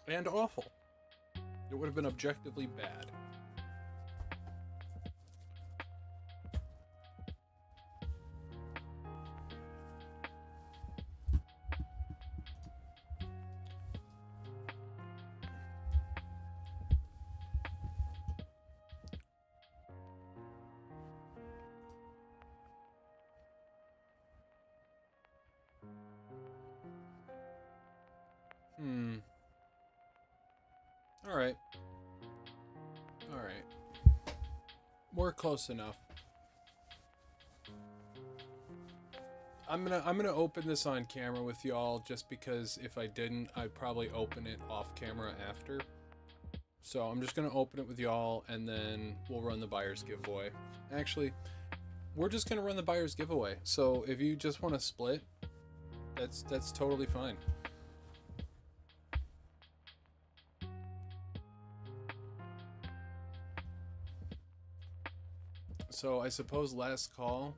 Speaker 1: And awful. It would have been objectively bad. Alright. Alright. We're close enough. I'm gonna open this on camera with y'all just because if I didn't, I'd probably open it off camera after. So I'm just gonna open it with y'all and then we'll run the buyer's giveaway. Actually, we're just gonna run the buyer's giveaway. So if you just want to split, that's totally fine. So I suppose last call.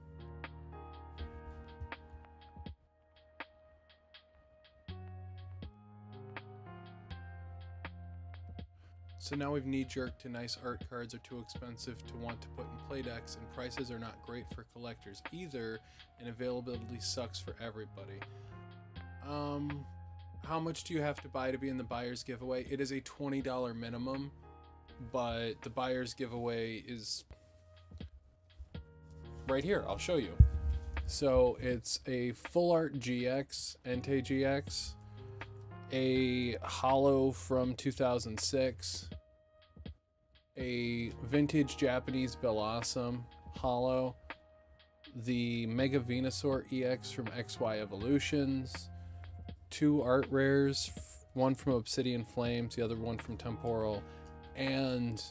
Speaker 1: So now we've knee-jerked to nice art cards are too expensive to want to put in play decks, and prices are not great for collectors either, and availability sucks for everybody. How much do you have to buy to be in the buyer's giveaway? It is a $20 minimum, but the buyer's giveaway is right here. I'll show you. So it's a full art GX, Entei GX, a holo from 2006, a vintage Japanese Bellossom holo, the Mega Venusaur EX from XY Evolutions, 2 art rares, one from Obsidian Flames, the other one from Temporal, and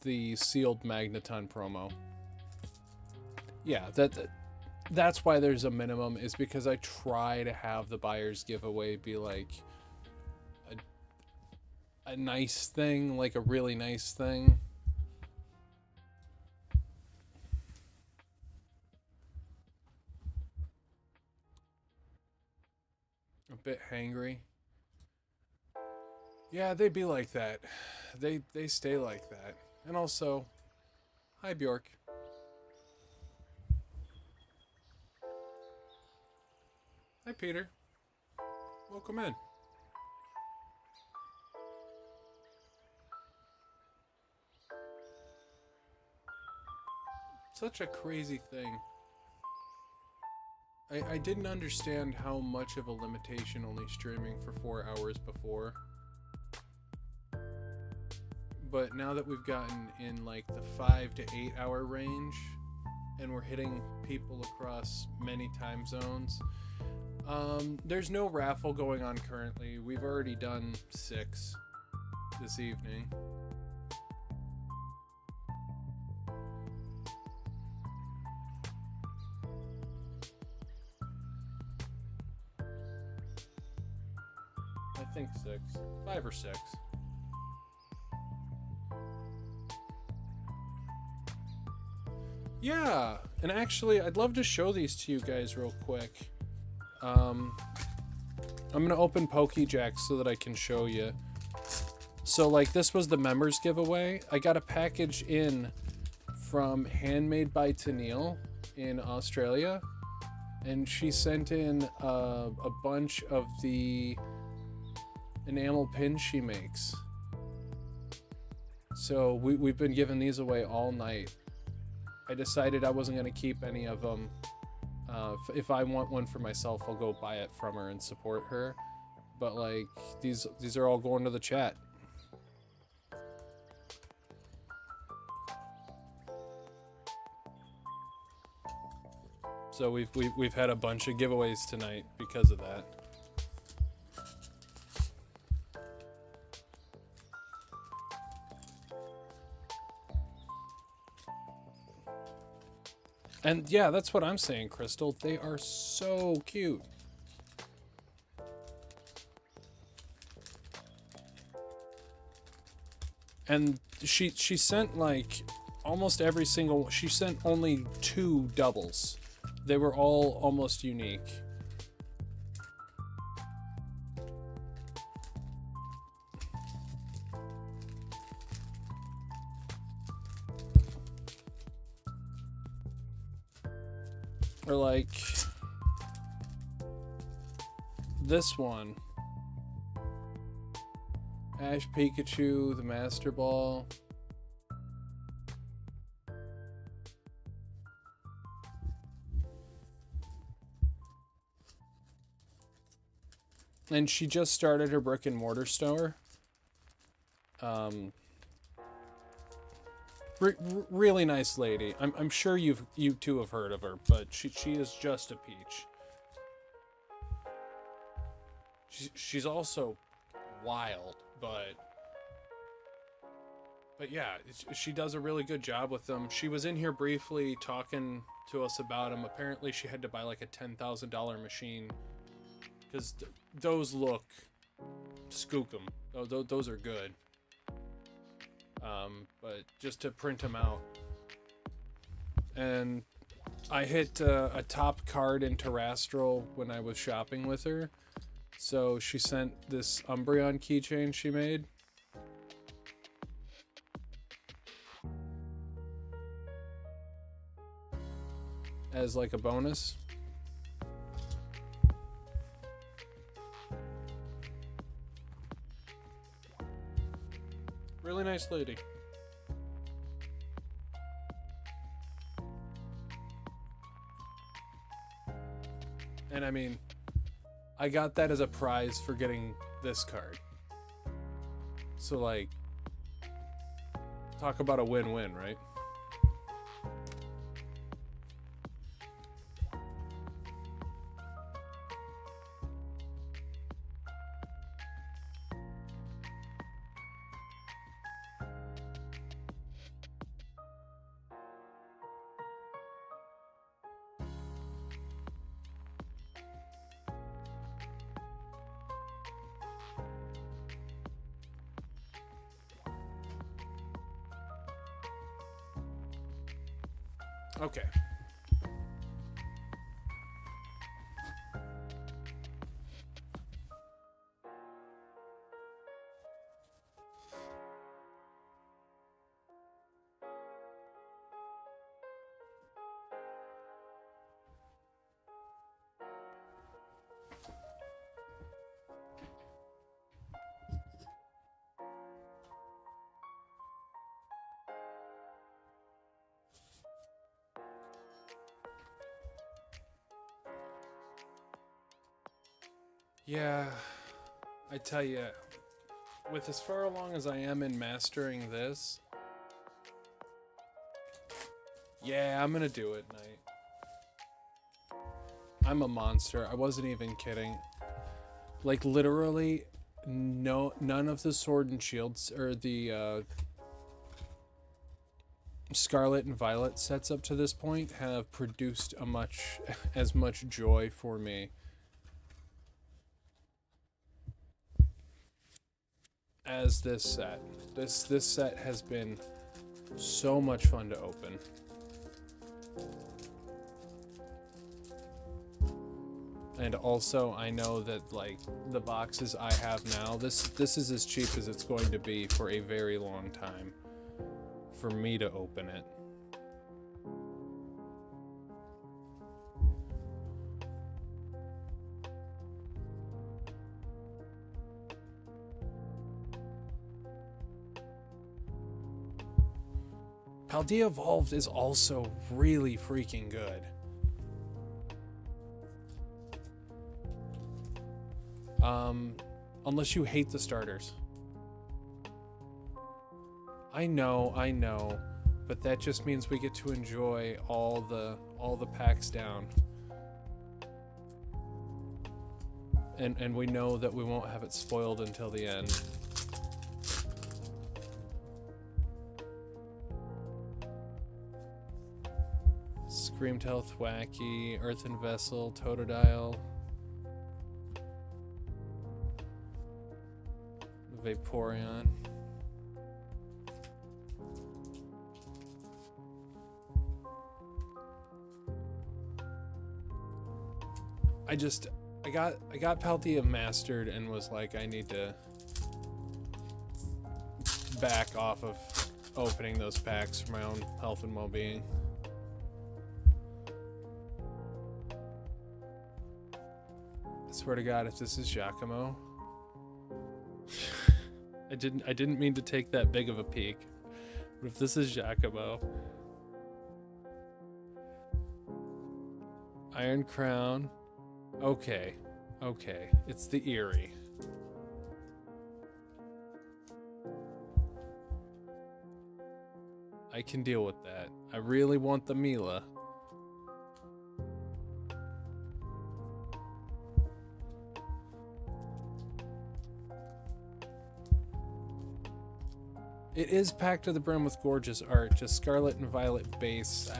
Speaker 1: the sealed Magneton promo. Yeah, that's why there's a minimum, is because I try to have the buyer's giveaway be like a nice thing, like a really nice thing. A bit hangry. Yeah, they be like that. They stay like that. And also, hi Bjork. Hi Peter. Welcome in. Such a crazy thing. I didn't understand how much of a limitation only streaming for 4 hours before. But now that we've gotten in like the 5 to 8 hour range, and we're hitting people across many time zones, there's no raffle going on currently. We've already done 6 this evening. I think 6. 5 or 6. Yeah, and actually, I'd love to show these to you guys real quick. I'm gonna open PokeJack so that I can show you. So, like, this was the members giveaway. I got a package in from Handmade by Tennille in Australia, and she sent in a bunch of the enamel pins she makes. So we've been giving these away all night. I decided I wasn't going to keep any of them. If I want one for myself, I'll go buy it from her and support her. But like, these are all going to the chat. So we've had a bunch of giveaways tonight because of that. And yeah, that's what I'm saying, Crystal. They are so cute. And she sent like almost every single. She sent only 2 doubles. They were all almost unique. Or like this one. Ash Pikachu, the Master Ball. And she just started her brick and mortar store. Really nice lady. I'm sure you two have heard of her, but she is just a peach. She's also wild, but yeah, she does a really good job with them. She was in here briefly talking to us about them. Apparently, she had to buy like a $10,000 machine because those look skook 'em. Those are good. But just to print them out. And I hit a top card in Terrestrial when I was shopping with her. So she sent this Umbreon keychain she made. As like a bonus. Really nice lady. And I mean, I got that as a prize for getting this card. So like, talk about a win-win, right? Okay. Yeah, I tell you, with as far along as I am in mastering this, yeah, I'm gonna do it, Knight. I'm a monster. I wasn't even kidding. Like, literally, none of the Sword and Shields, or the, Scarlet and Violet sets up to this point have produced as much joy for me as this set. This set has been so much fun to open. And also, I know that like the boxes I have now, this is as cheap as it's going to be for a very long time for me to open it. Paldea Evolved is also really freaking good. Unless you hate the starters. I know, but that just means we get to enjoy all the packs down. And we know that we won't have it spoiled until the end. Screamtail, Thwacky, Earthen Vessel, Totodile, Vaporeon. I got Paldea mastered and was like, I need to back off of opening those packs for my own health and well-being. I swear to God, if this is Giacomo, I didn't mean to take that big of a peek, but if this is Giacomo, Iron Crown, okay, it's the Eerie. I can deal with that. I really want the Mila. It is packed to the brim with gorgeous art, just scarlet and violet base.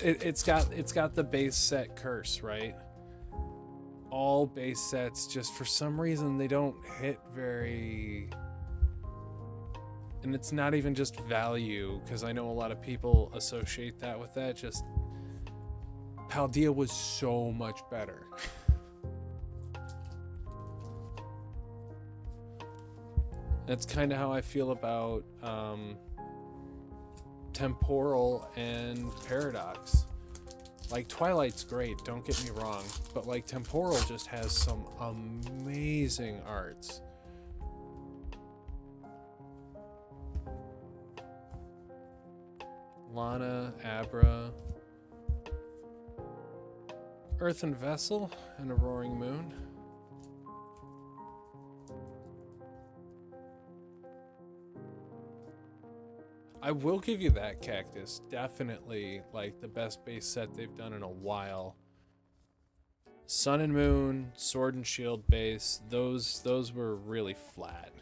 Speaker 1: It's got the base set curse, right? All base sets, just for some reason they don't hit very. And it's not even just value, because I know a lot of people associate that with that. Just Paldea was so much better. That's kind of how I feel about Temporal and Paradox. Like, Twilight's great, don't get me wrong, but like Temporal just has some amazing arts. Lana, Abra, Earthen Vessel, and a Roaring Moon. I will give you that, Cactus. Definitely, like, the best base set they've done in a while. Sun and Moon, Sword and Shield base, those were really flat.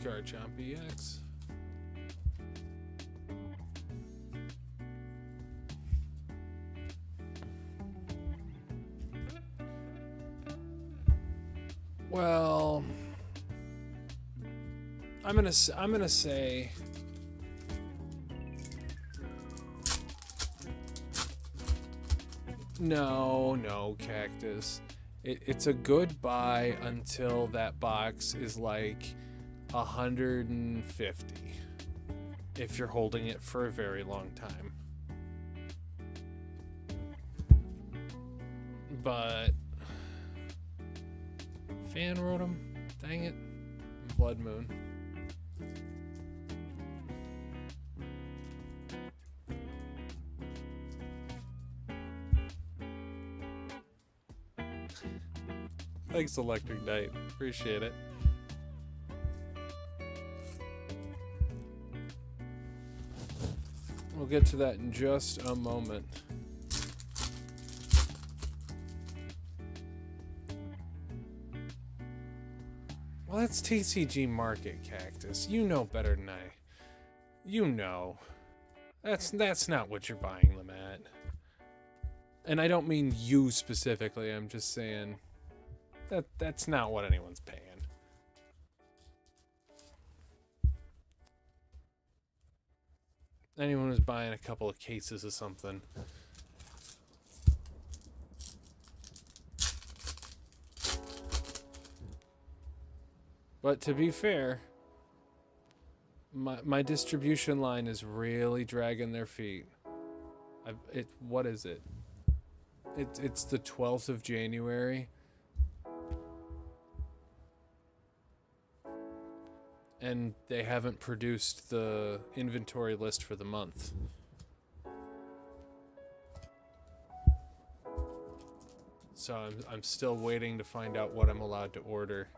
Speaker 1: Garchomp EX. Well, I'm gonna say no, Cactus. It's a good buy until that box is like 150 if you're holding it for a very long time. But Fan Rotom, dang it. Blood Moon. Thanks, Electric Knight. Appreciate it. We'll get to that in just a moment. Well, that's TCG Market, Cactus. You know better than I. You know. That's not what you're buying them at. And I don't mean you specifically. I'm just saying that's not what anyone's paying. Anyone who's buying a couple of cases of something. But to be fair, my distribution line is really dragging their feet. What is it? It's the 12th of January. And they haven't produced the inventory list for the month. So I'm still waiting to find out what I'm allowed to order.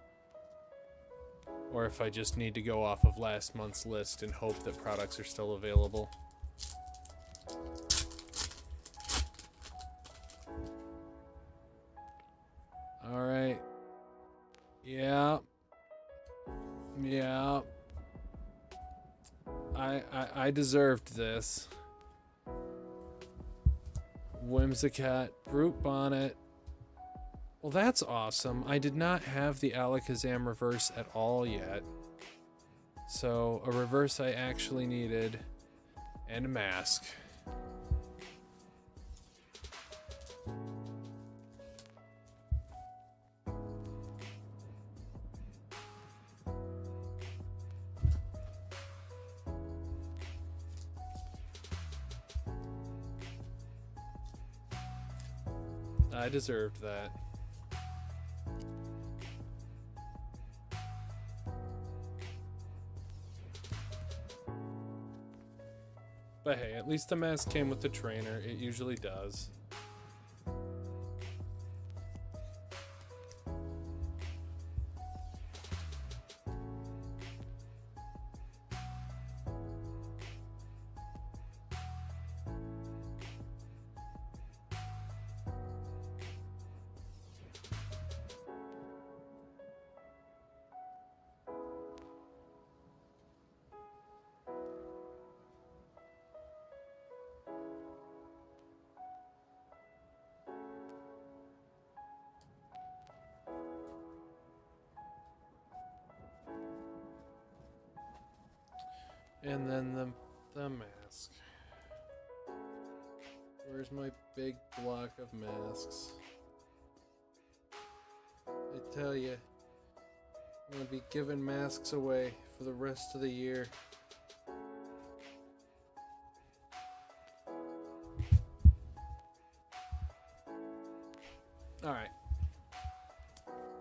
Speaker 1: Or if I just need to go off of last month's list and hope that products are still available. Alright. Yeah. Yeah. I deserved this. Whimsicat, Brute Bonnet. Well, that's awesome. I did not have the Alakazam reverse at all yet. So, a reverse I actually needed. And a mask. I deserved that. But hey, at least the mask came with the trainer. It usually does. And then the mask. Where's my big block of masks? I tell you, I'm gonna be giving masks away for the rest of the year. Alright.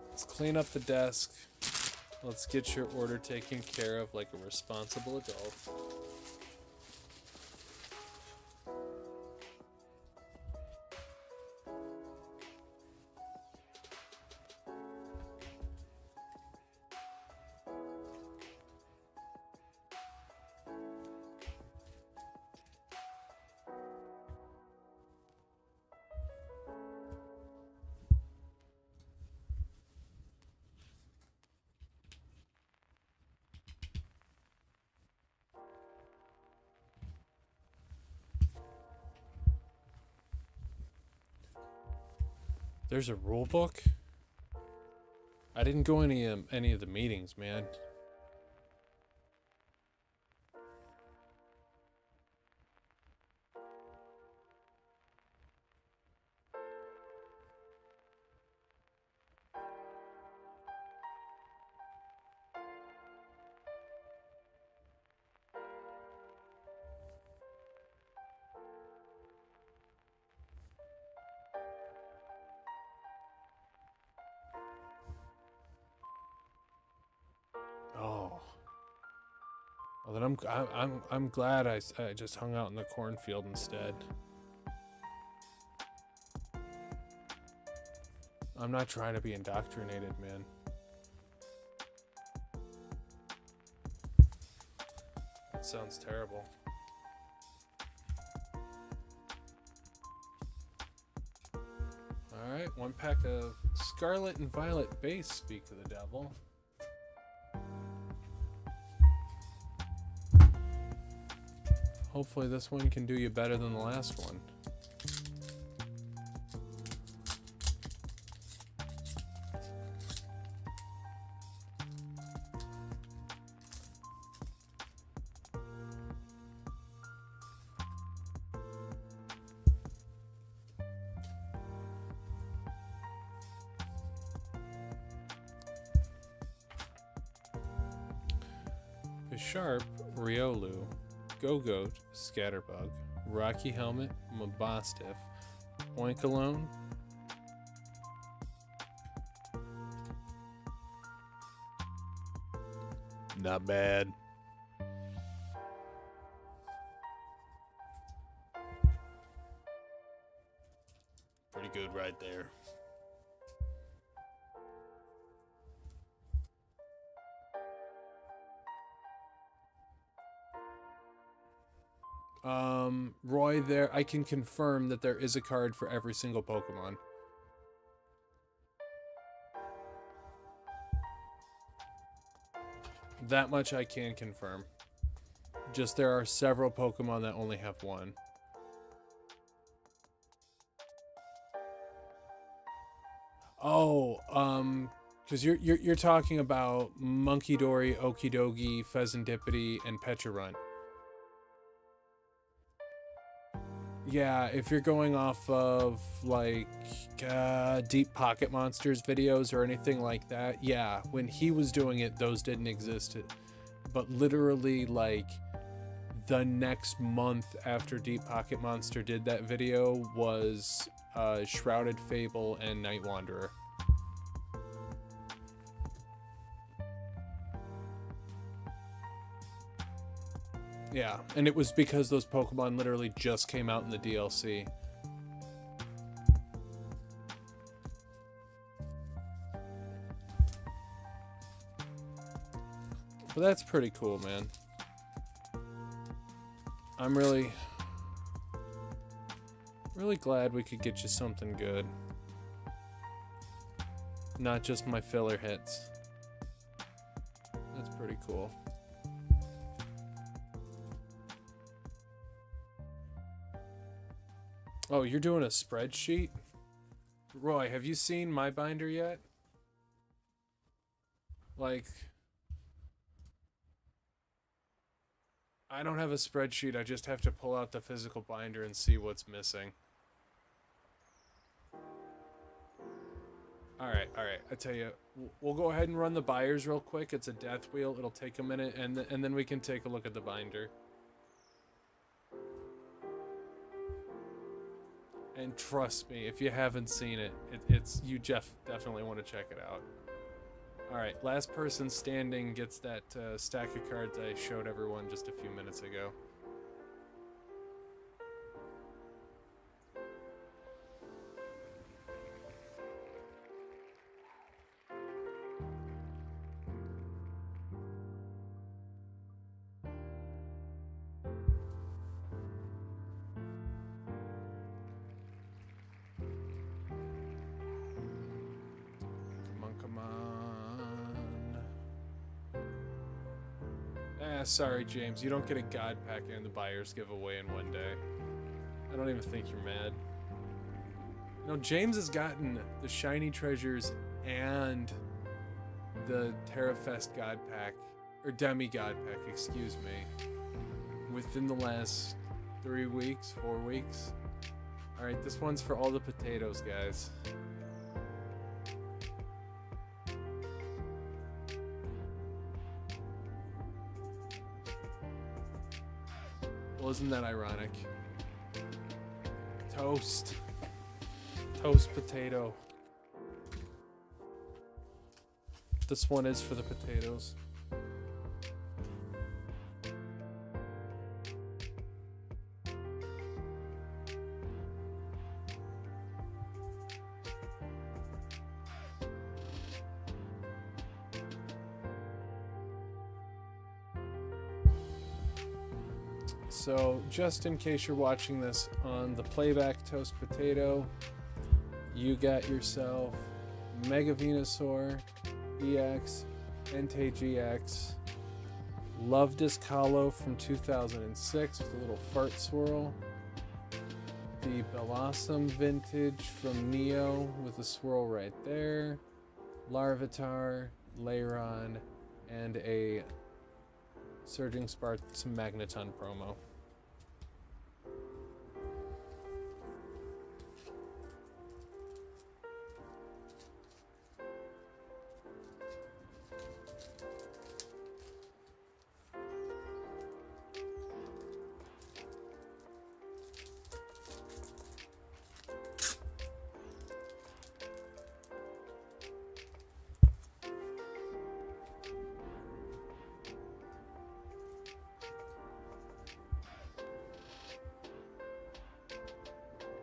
Speaker 1: Let's clean up the desk. Let's get your order taken care of like a responsible adult. There's a rule book? I didn't go any of the meetings, man. Oh. Well, then I'm glad I just hung out in the cornfield instead. I'm not trying to be indoctrinated, man. That sounds terrible. Alright, one pack of Scarlet and Violet base, speak to the devil. Hopefully this one can do you better than the last one. Bisharp, Riolu, Go-Goat, Scatterbug, Rocky Helmet, Mabostiff, Oinkalone, not bad. Pretty good right there. Roy, there, I can confirm that there is a card for every single Pokemon. That much I can confirm. Just there are several Pokemon that only have one. Oh, because you're talking about Monkey-Dory, Okidogi, Pheasantipity, and Pecharunt. Yeah, if you're going off of like Deep Pocket Monsters videos or anything like that, yeah, when he was doing it, those didn't exist. But literally, like, the next month after Deep Pocket Monster did that video was Shrouded Fable and Night Wanderer. Yeah, and it was because those Pokemon literally just came out in the DLC. But that's pretty cool, man. I'm really glad we could get you something good. Not just my filler hits. That's pretty cool. Oh, you're doing a spreadsheet? Roy, have you seen my binder yet? Like, I don't have a spreadsheet, I just have to pull out the physical binder and see what's missing. Alright, I tell you, we'll go ahead and run the buyers real quick. It's a death wheel, it'll take a minute, and then we can take a look at the binder. And trust me, if you haven't seen it, you definitely want to check it out. Alright, last person standing gets that stack of cards I showed everyone just a few minutes ago. Come on. Sorry, James. You don't get a God Pack and the buyer's giveaway in one day. I don't even think you're mad. No, James has gotten the Shiny Treasures and the Terrafest God Pack, or Demigod Pack, excuse me, within the last 3 weeks, 4 weeks. Alright, this one's for all the potatoes, guys. Well, isn't that ironic? Toast. Toast potato. This one is for the potatoes. So, just in case you're watching this on the playback Toast Potato, you got yourself Mega Venusaur, EX, Entei GX, Love Discalo from 2006 with a little fart swirl, the Bellossom Vintage from Neo with a swirl right there, Larvitar, Lairon, and a Surging Sparks Magneton promo.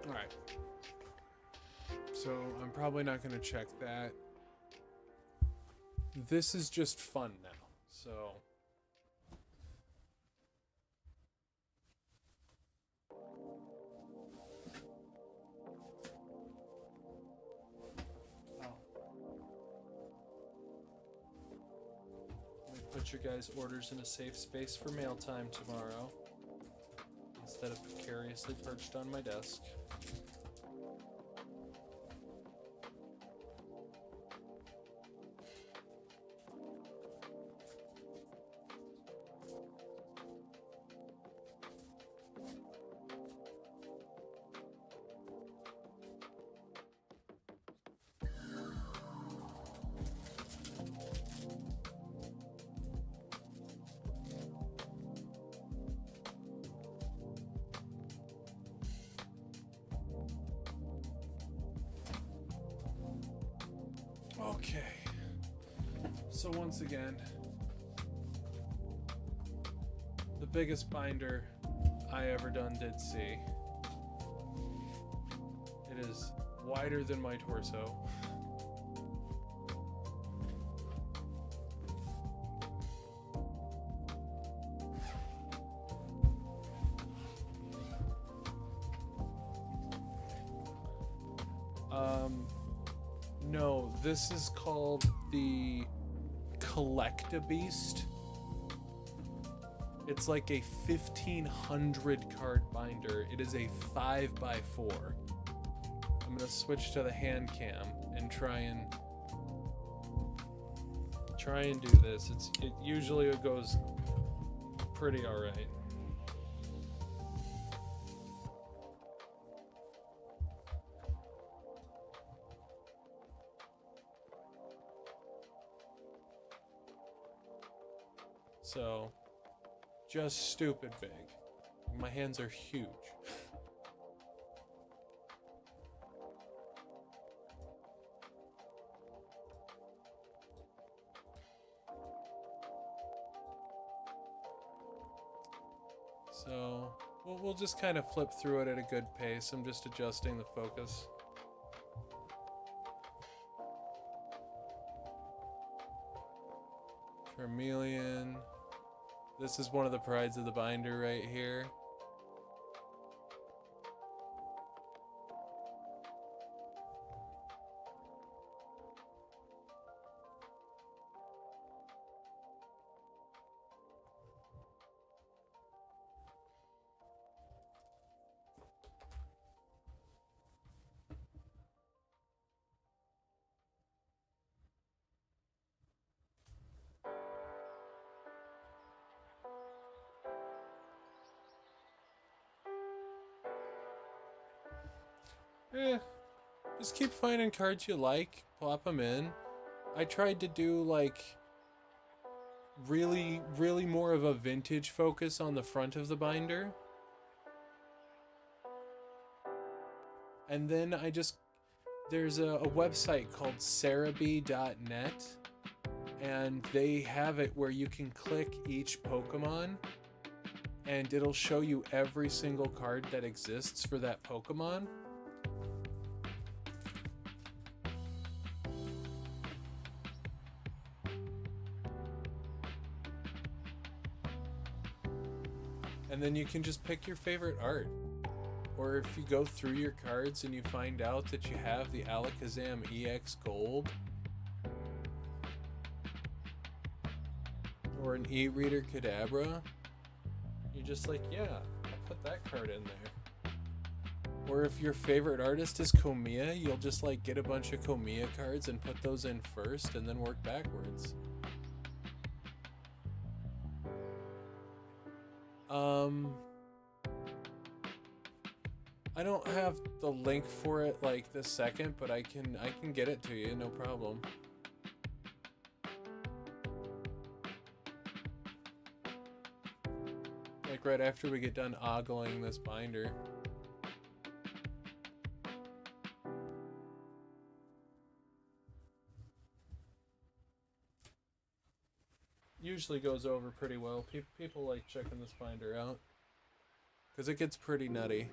Speaker 1: Alright. So, I'm probably not going to check that. This is just fun now, so... Put your guys' orders in a safe space for mail time tomorrow, instead of precariously perched on my desk. Okay, so once again, the biggest binder I ever done did see. It is wider than my torso. No, this is called the Collect-A-Beast. It's like a 1,500 card binder. It is a 5x4. I'm gonna switch to the hand cam and try and do this. It usually goes pretty alright. So, just stupid big. My hands are huge. So, we'll just kind of flip through it at a good pace. I'm just adjusting the focus. Charmeleon. This is one of the prides of the binder right here. Just keep finding cards you like, plop them in. I tried to do like really more of a vintage focus on the front of the binder. And then there's a website called cerebi.net, and they have it where you can click each Pokemon and it'll show you every single card that exists for that Pokemon. And then you can just pick your favorite art. Or if you go through your cards and you find out that you have the Alakazam EX Gold, or an E-Reader Kadabra, you're just like, yeah, I'll put that card in there. Or if your favorite artist is Komiya, you'll just like get a bunch of Komiya cards and put those in first and then work backwards. I don't have the link for it like this second, but I can get it to you, no problem. Like right after we get done ogling this binder. Usually goes over pretty well. People like checking this binder out because it gets pretty nutty.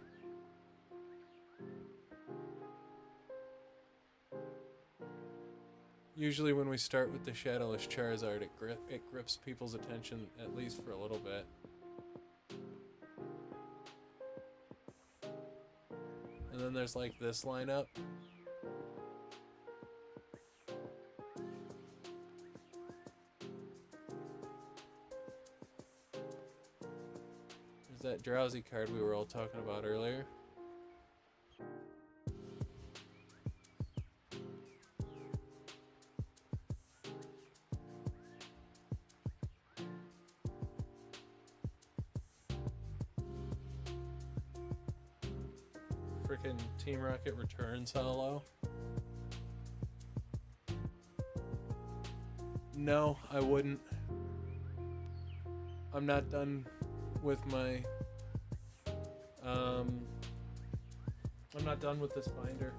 Speaker 1: Usually when we start with the Shadowless Charizard, it grips people's attention at least for a little bit. And then there's like this lineup. There's that drowsy card we were all talking about earlier. Frickin' Team Rocket Returns holo. No, I wouldn't. I'm not done with my I'm not done with this binder.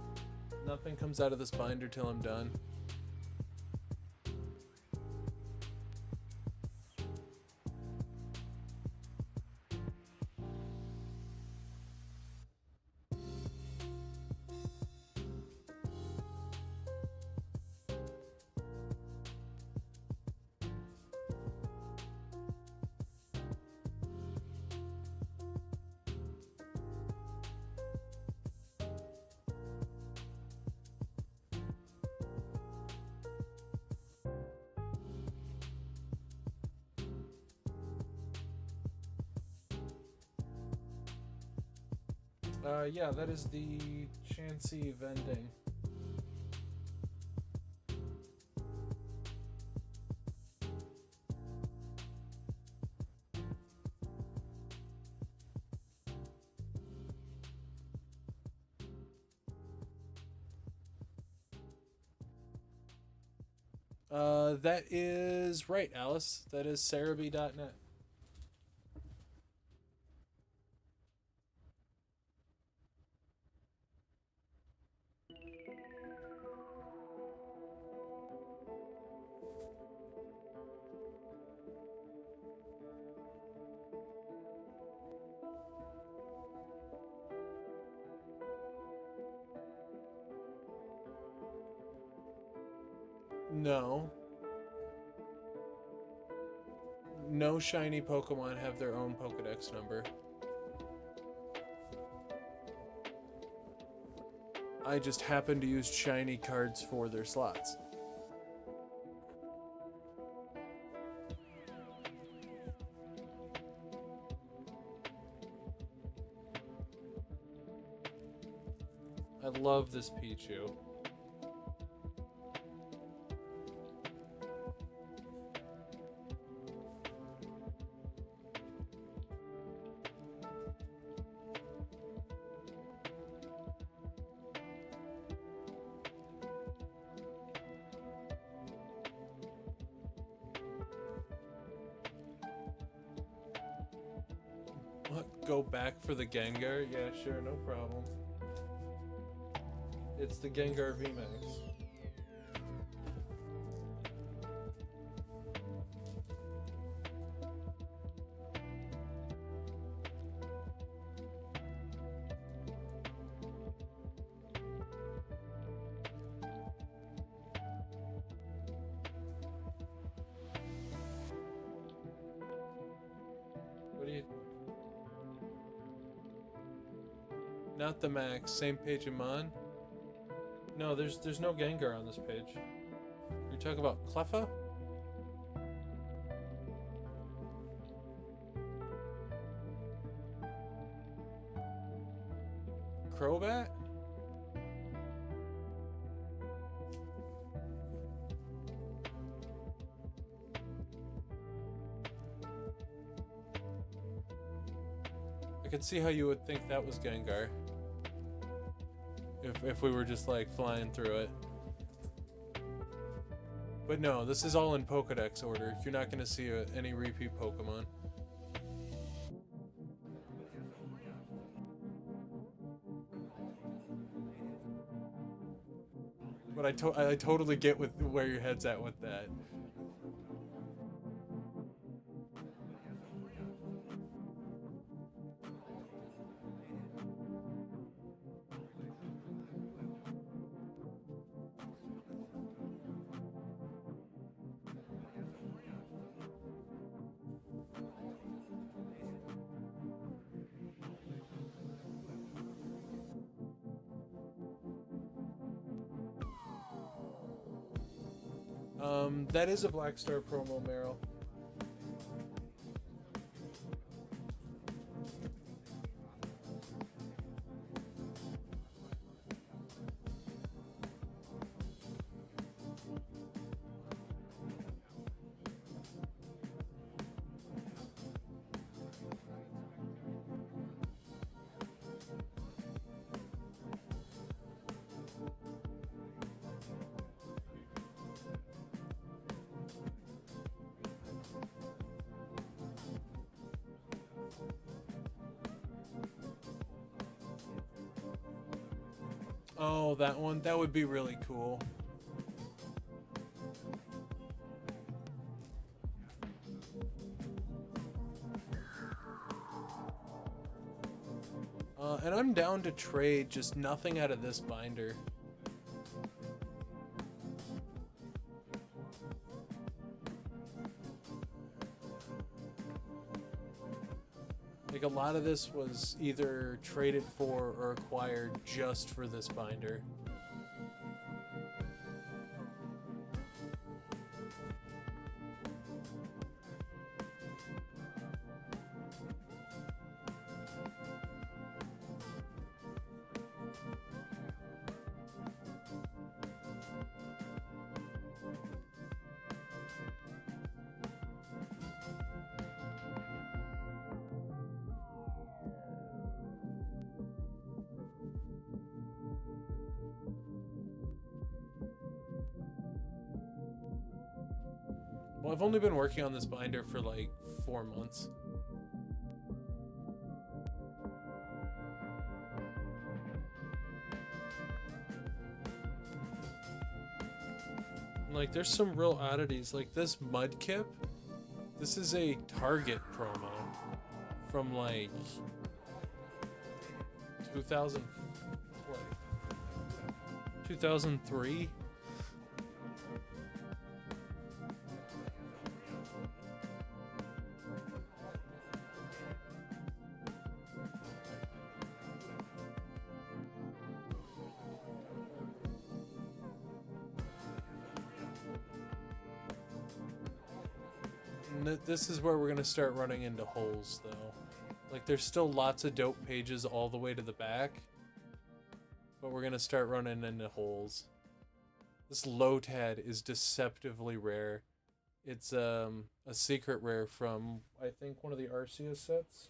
Speaker 1: Nothing comes out of this binder till I'm done. Yeah, that is the Chancy vending. That is right, Alice. That is Cerebi.net. No. No shiny Pokemon have their own Pokedex number. I just happen to use shiny cards for their slots. I love this Pichu. What? Go back for the Gengar? Yeah, sure, no problem. It's the Gengar VMAX. What do you... Not the max, same page I'm on? No, there's no Gengar on this page. You're talking about Cleffa? Crobat? I could see how you would think that was Gengar. If we were just like flying through it. But no, this is all in Pokedex order. You're not going to see any repeat Pokemon. But I totally get where your head's at with that. That is a Black Star promo, Meryl. Oh, that one? That would be really cool. And I'm down to trade just nothing out of this binder. Like, a lot of this was either traded for or acquired just for this binder. Well, I've only been working on this binder for like 4 months. Like, there's some real oddities. Like, this Mudkip, this is a Target promo from like 2003. This is where we're gonna start running into holes, though. Like, there's still lots of dope pages all the way to the back, but we're gonna start running into holes. This Lotad is deceptively rare. It's a secret rare from, I think, one of the Arceus sets.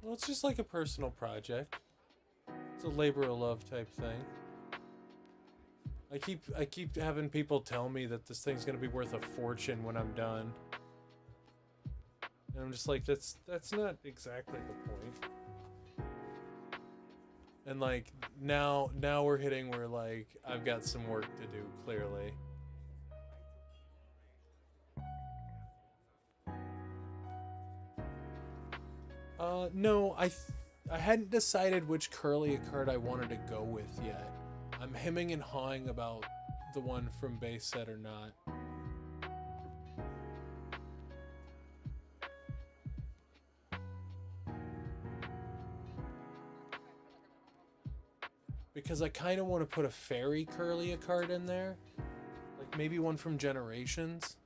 Speaker 1: Well, it's just like a personal project. It's a labor of love type thing. I keep having people tell me that this thing's gonna be worth a fortune when I'm done. And I'm just like, that's not exactly the point. And like, now we're hitting where like I've got some work to do, clearly. No, I hadn't decided which Curly card I wanted to go with yet. I'm hemming and hawing about the one from base set or not. Because I kind of want to put a fairy Curly card in there. Like, maybe one from Generations.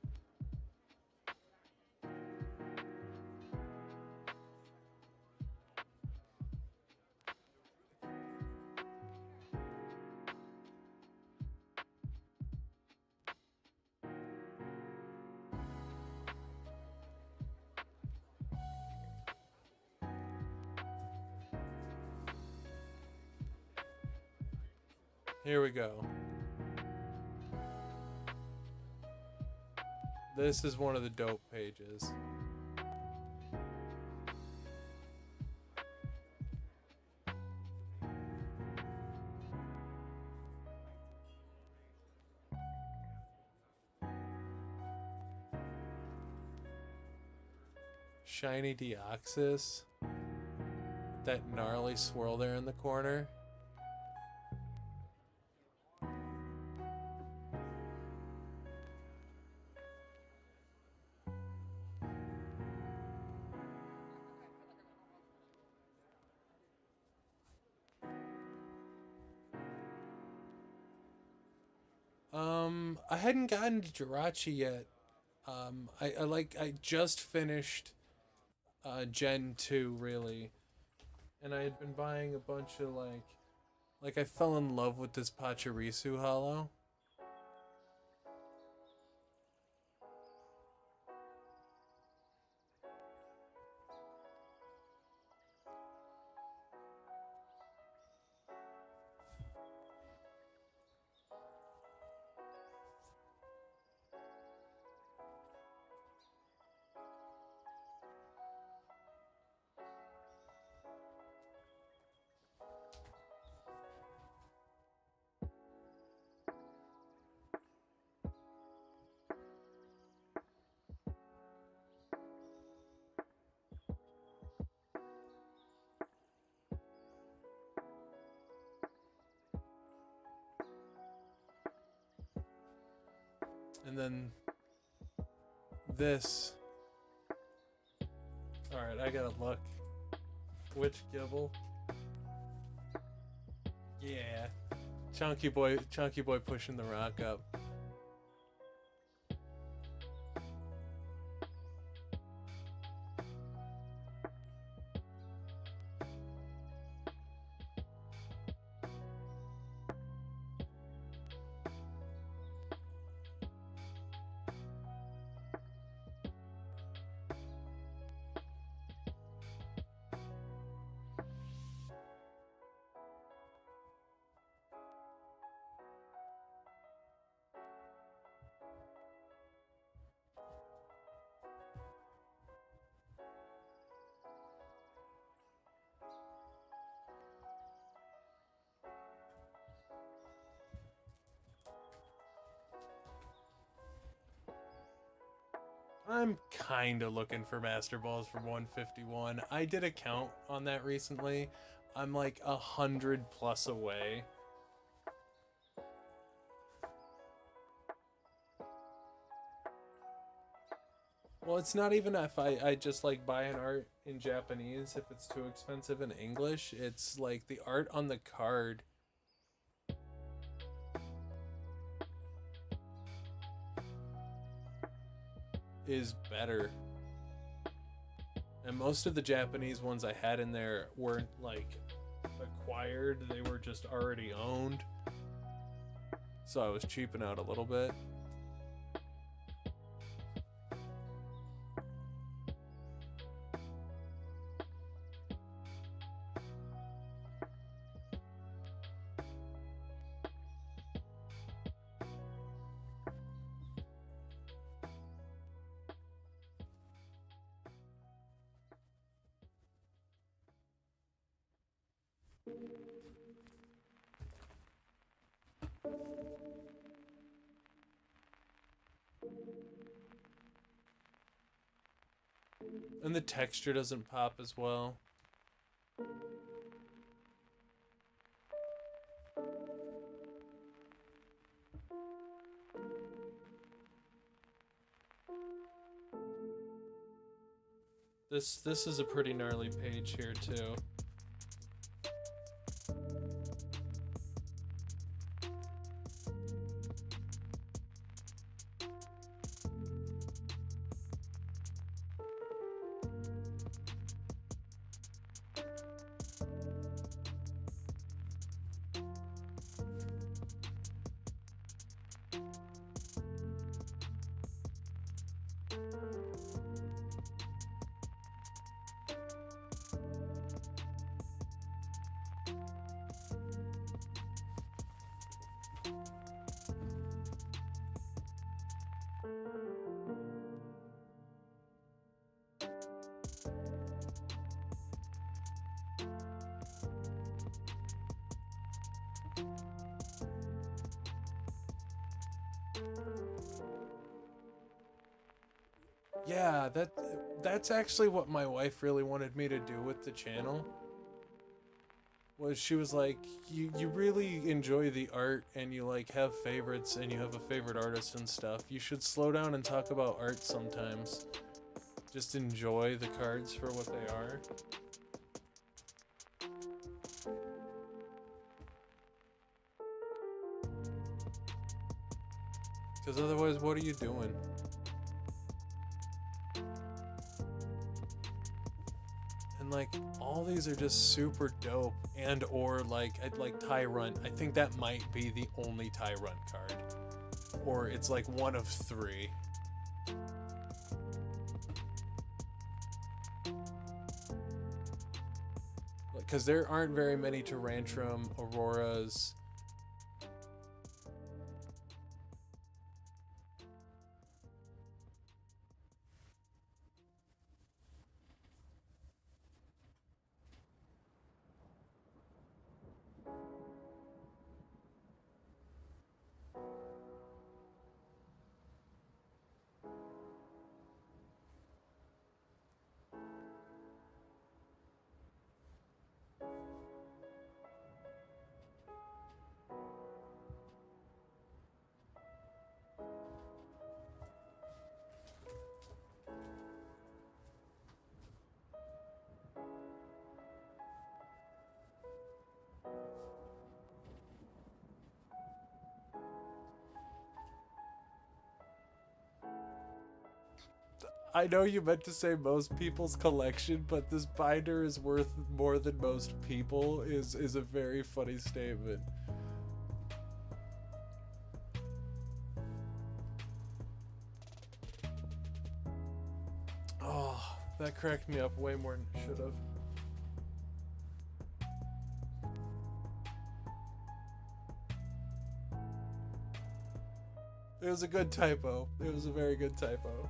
Speaker 1: Here we go. This is one of the dope pages. Shiny Deoxys. That gnarly swirl there in the corner. I hadn't gotten to Jirachi yet. I just finished Gen 2, really. and I had been buying a bunch of like I fell in love with this Pachirisu hollow. And then this. Alright, I gotta look. Which Gibble? Yeah. Chunky boy pushing the rock up. I'm kinda looking for Master Balls for 151. I did a count on that recently. I'm like 100 plus away. Well, it's not even if I just like buy an art in Japanese if it's too expensive in English. It's like the art on the card is better. And most of the Japanese ones I had in there weren't like acquired, they were just already owned. So I was cheaping out a little bit. And the texture doesn't pop as well. This is a pretty gnarly page here too. Yeah, that's actually what my wife really wanted me to do with the channel. Was she was like, you really enjoy the art and you like have favorites and you have a favorite artist and stuff. You should slow down and talk about art sometimes. Just enjoy the cards for what they are. Because otherwise, what are you doing? And And like all these are just super dope. And or like I'd like Tyrant. I think that might be the only Tyrant card. Or it's like one of 3. Because there aren't very many Tyrantrum, Auroras. I know you meant to say most people's collection, but this binder is worth more than most people is a very funny statement. Oh, that cracked me up way more than it should have. It was a good typo. It was a very good typo.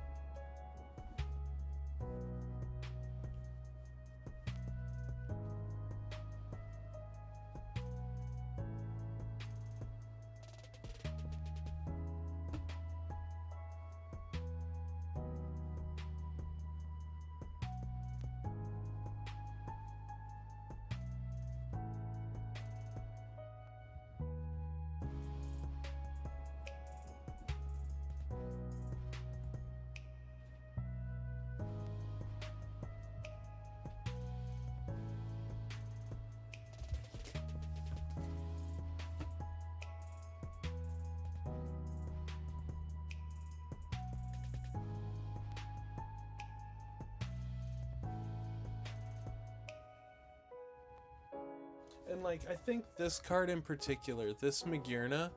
Speaker 1: And like, I think this card in particular, this Magirna,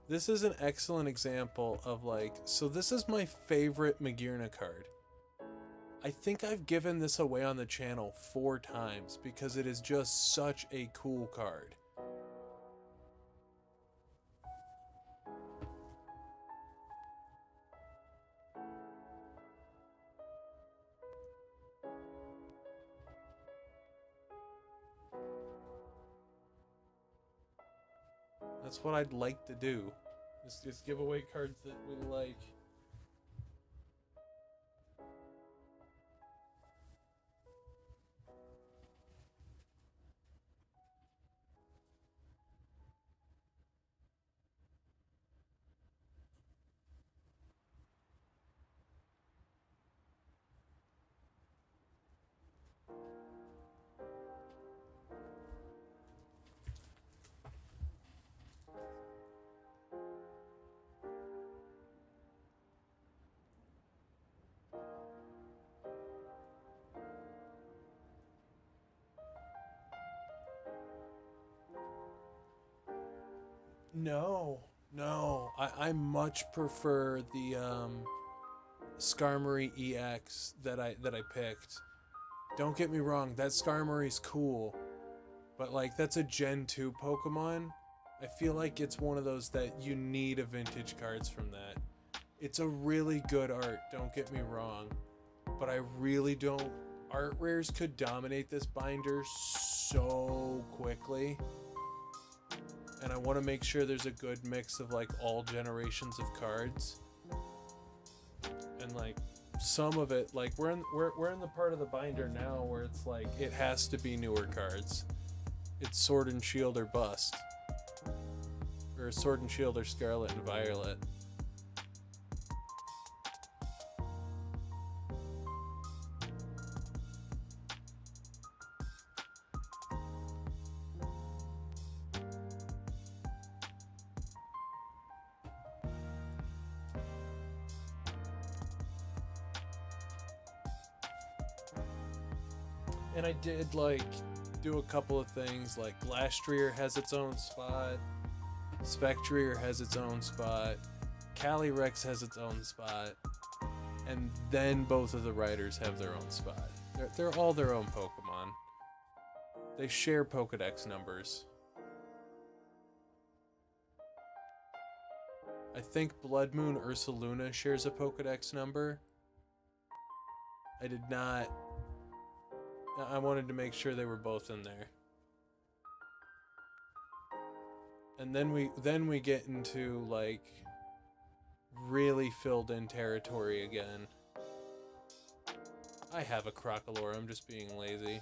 Speaker 1: this is an excellent example of like, so this is my favorite Magirna card. I think I've given this away on the channel 4 times because it is just such a cool card. That's what I'd like to do. Just give away cards that we like. No. I much prefer the Skarmory EX that I picked. Don't get me wrong, that Skarmory's cool, but like that's a Gen 2 Pokemon. I feel like it's one of those that you need a vintage cards from that. It's a really good art, don't get me wrong, but I really don't. Art rares could dominate this binder so quickly. And I want to make sure there's a good mix of like all generations of cards. And like some of it, like we're in the part of the binder now where it's like it has to be newer cards. It's Sword and Shield or bust. Or Sword and Shield or Scarlet and Violet. And I did like do a couple of things, like Glastrier has its own spot, Spectrier has its own spot, Calyrex has its own spot, and then both of the riders have their own spot. They're all their own Pokemon. They share Pokedex numbers. I think Blood Moon Ursaluna shares a Pokedex number. I did not... I wanted to make sure they were both in there. And then we get into, like, really filled in territory again. I have a Crocolore, I'm just being lazy.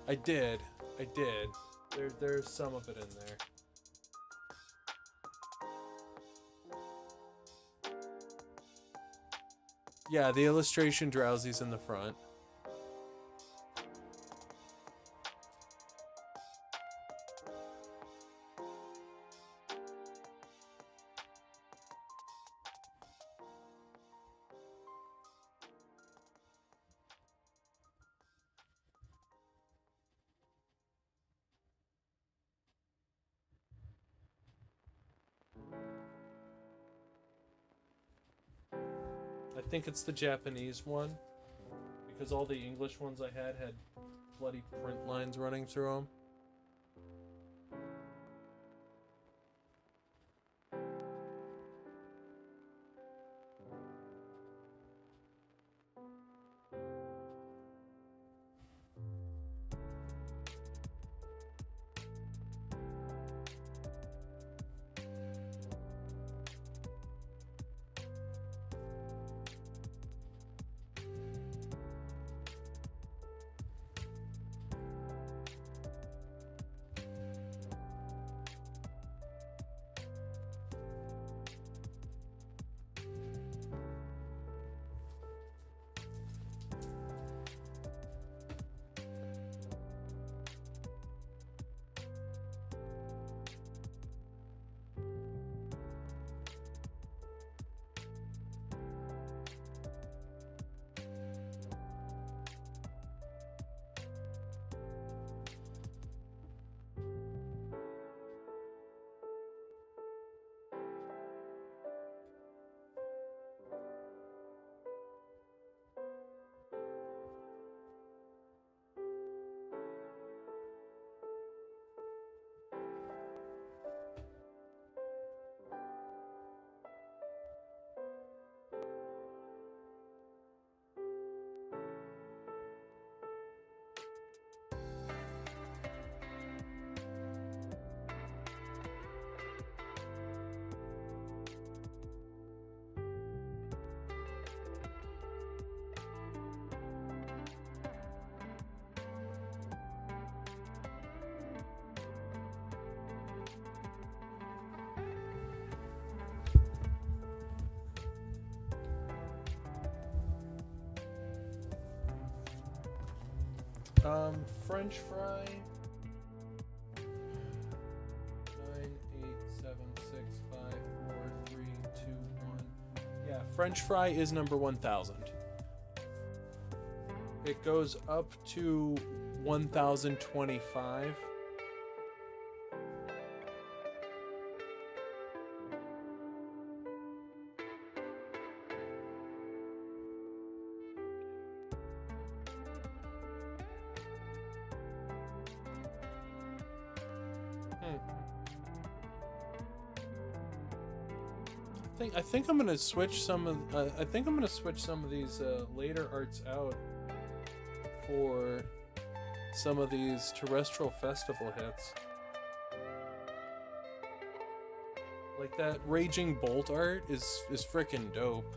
Speaker 1: I did. There's some of it in there. Yeah, the illustration Drowsy's in the front. I think it's the Japanese one, because all the English ones I had bloody print lines running through them. French fry. 9, 8, 7, 6, 5, 4, 3, 2, 1. Yeah, French fry is number 1000. It goes up to 1025. I think I'm gonna switch some of these later arts out for some of these terrestrial festival hits. Like that Raging Bolt art is frickin' dope.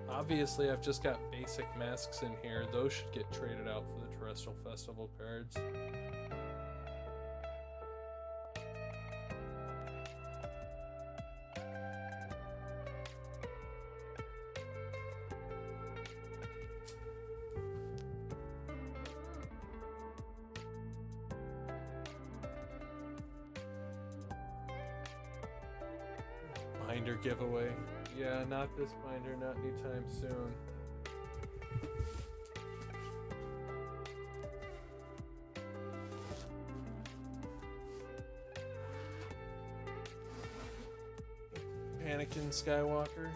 Speaker 1: Obviously, I've just got basic masks in here. Those should get traded out for the terrestrial festival cards. binder giveaway. Yeah, not this binder, not anytime soon. Anakin Skywalker.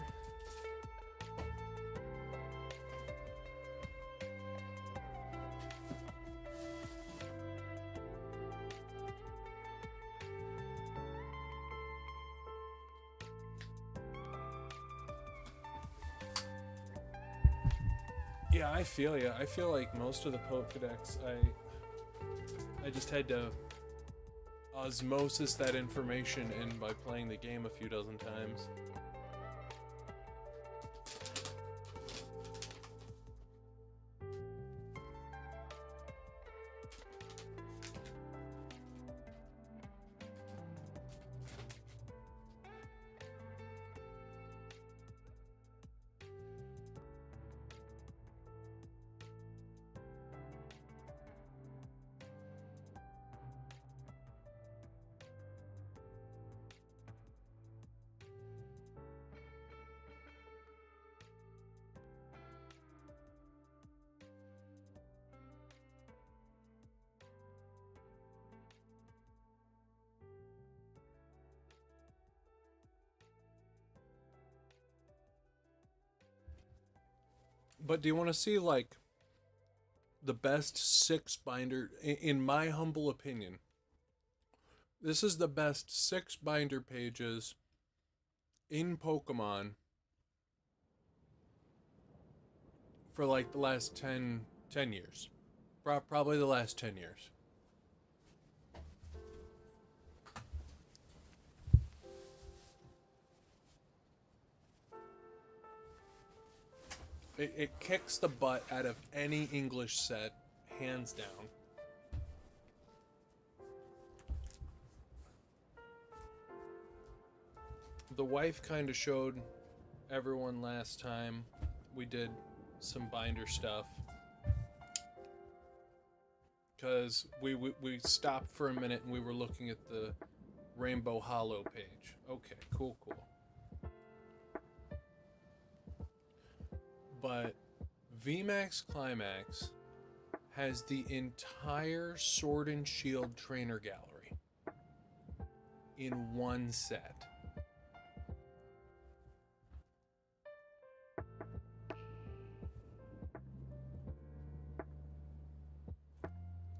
Speaker 1: Yeah, I feel ya. I feel like most of the Pokedex, I just had to osmosis that information in by playing the game a few dozen times. But do you want to see, like, the best 6 binder, in my humble opinion? This is the best 6 binder pages in Pokemon for, like, the last 10 years. Probably the last 10 years. It kicks the butt out of any English set, hands down. The wife kind of showed everyone last time we did some binder stuff. Because we stopped for a minute and we were looking at the Rainbow Hollow page. Okay, cool. But VMAX Climax has the entire Sword and Shield trainer gallery in one set.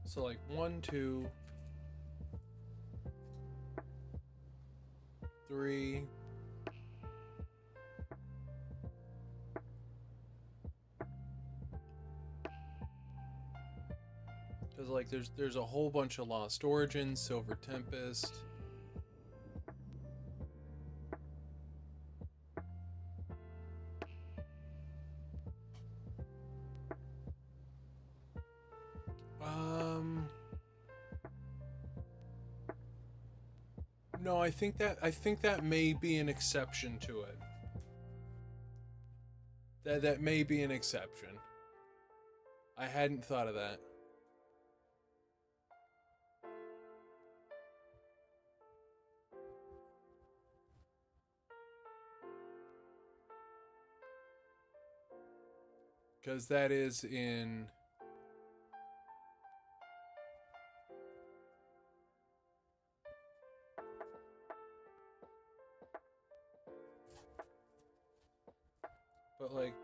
Speaker 1: So like 1, 2, 3. Because like there's a whole bunch of Lost Origins, Silver Tempest. No, I think that may be an exception to it. That may be an exception. I hadn't thought of that. Because that is in... But like...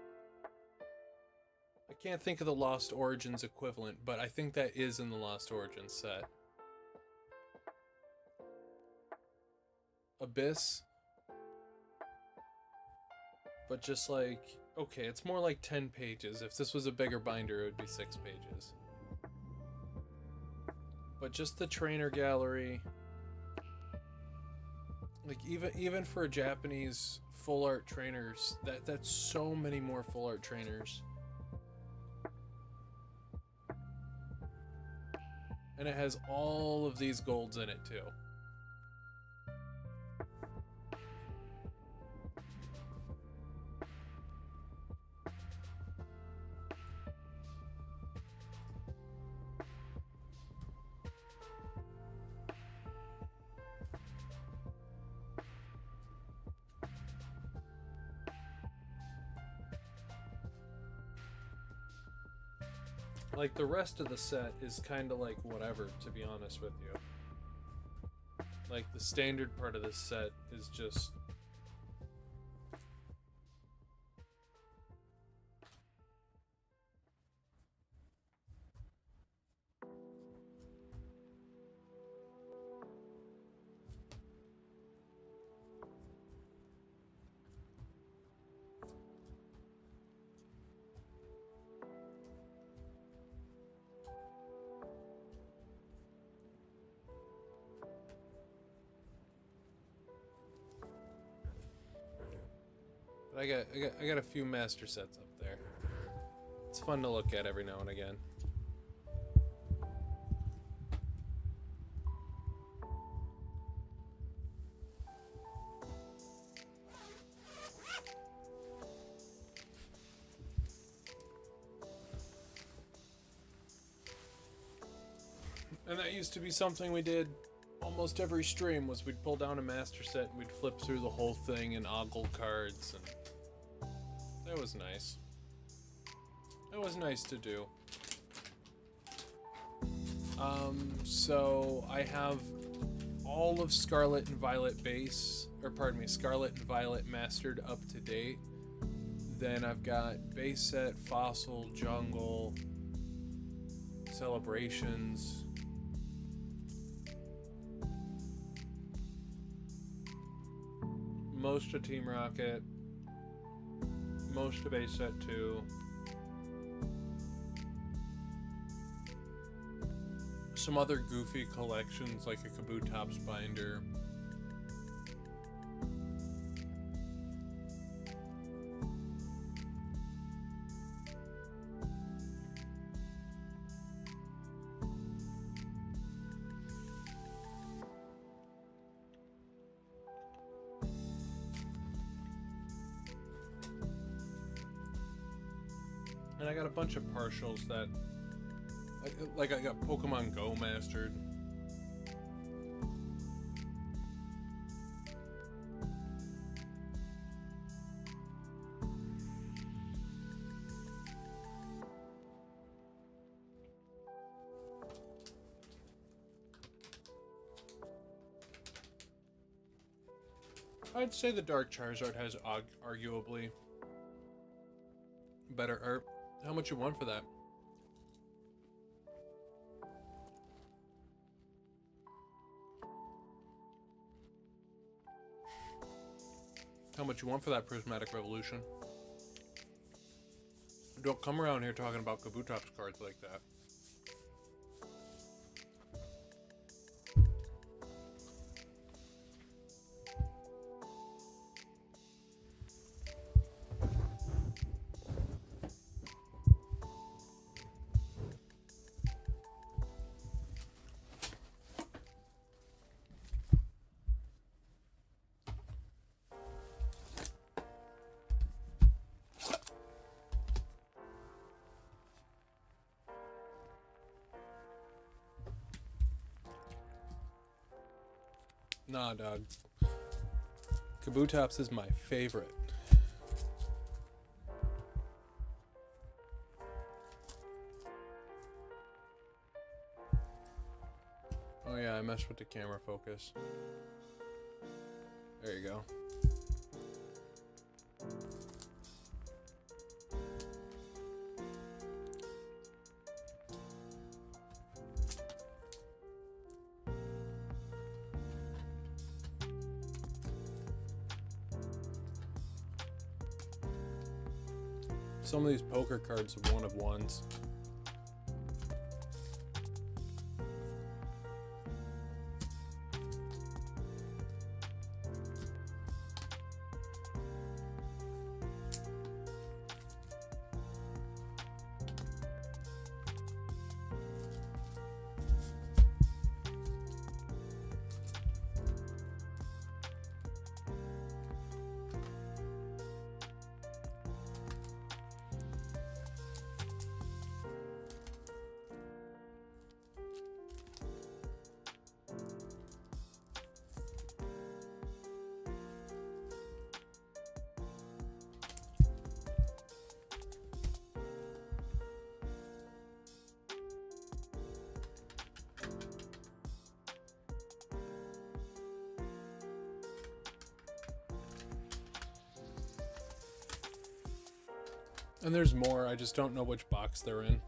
Speaker 1: I can't think of the Lost Origins equivalent, but I think that is in the Lost Origins set. Abyss. But just like... Okay, it's more like 10 pages. If this was a bigger binder, it would be 6 pages. But just the trainer gallery... Like, even for Japanese full art trainers, that's so many more full art trainers. And it has all of these golds in it, too. Like, the rest of the set is kind of like whatever, to be honest with you. Like, the standard part of this set is just... But I got a few master sets up there. It's fun to look at every now and again. And that used to be something we did almost every stream, was we'd pull down a master set and we'd flip through the whole thing and ogle cards, and that was nice. That was nice to do. So I have all of Scarlet and Violet base, or pardon me, Scarlet and Violet mastered up to date. Then I've got base set, Fossil, Jungle, Celebrations. Most of Team Rocket, most of base set 2. Some other goofy collections like a Kabutops binder. And I got a bunch of partials that, like I got Pokemon Go mastered. I'd say the Dark Charizard has arguably better art. How much you want for that? How much you want for that Prismatic Revolution? Don't come around here talking about Kabutops cards like that. Nah, dog. Kabutops is my favorite. Oh yeah, I messed with the camera focus. There you go. Some of these poker cards are one of ones. And there's more, I just don't know which box they're in.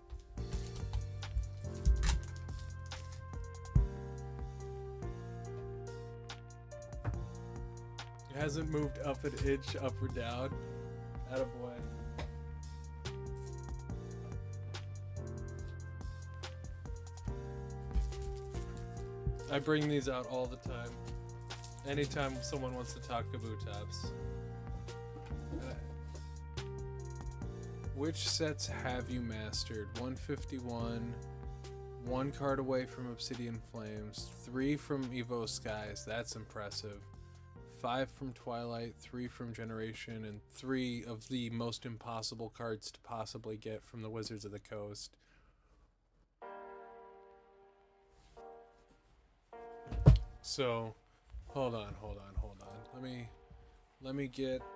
Speaker 1: It hasn't moved up an inch, up or down. Attaboy. I bring these out all the time. Anytime someone wants to talk Kaboo Tops. Which sets have you mastered? 151, 1 card away from Obsidian Flames, 3 from Evo Skies, that's impressive. 5 from Twilight, 3 from Generation, and 3 of the most impossible cards to possibly get from the Wizards of the Coast. So, hold on. Let me get the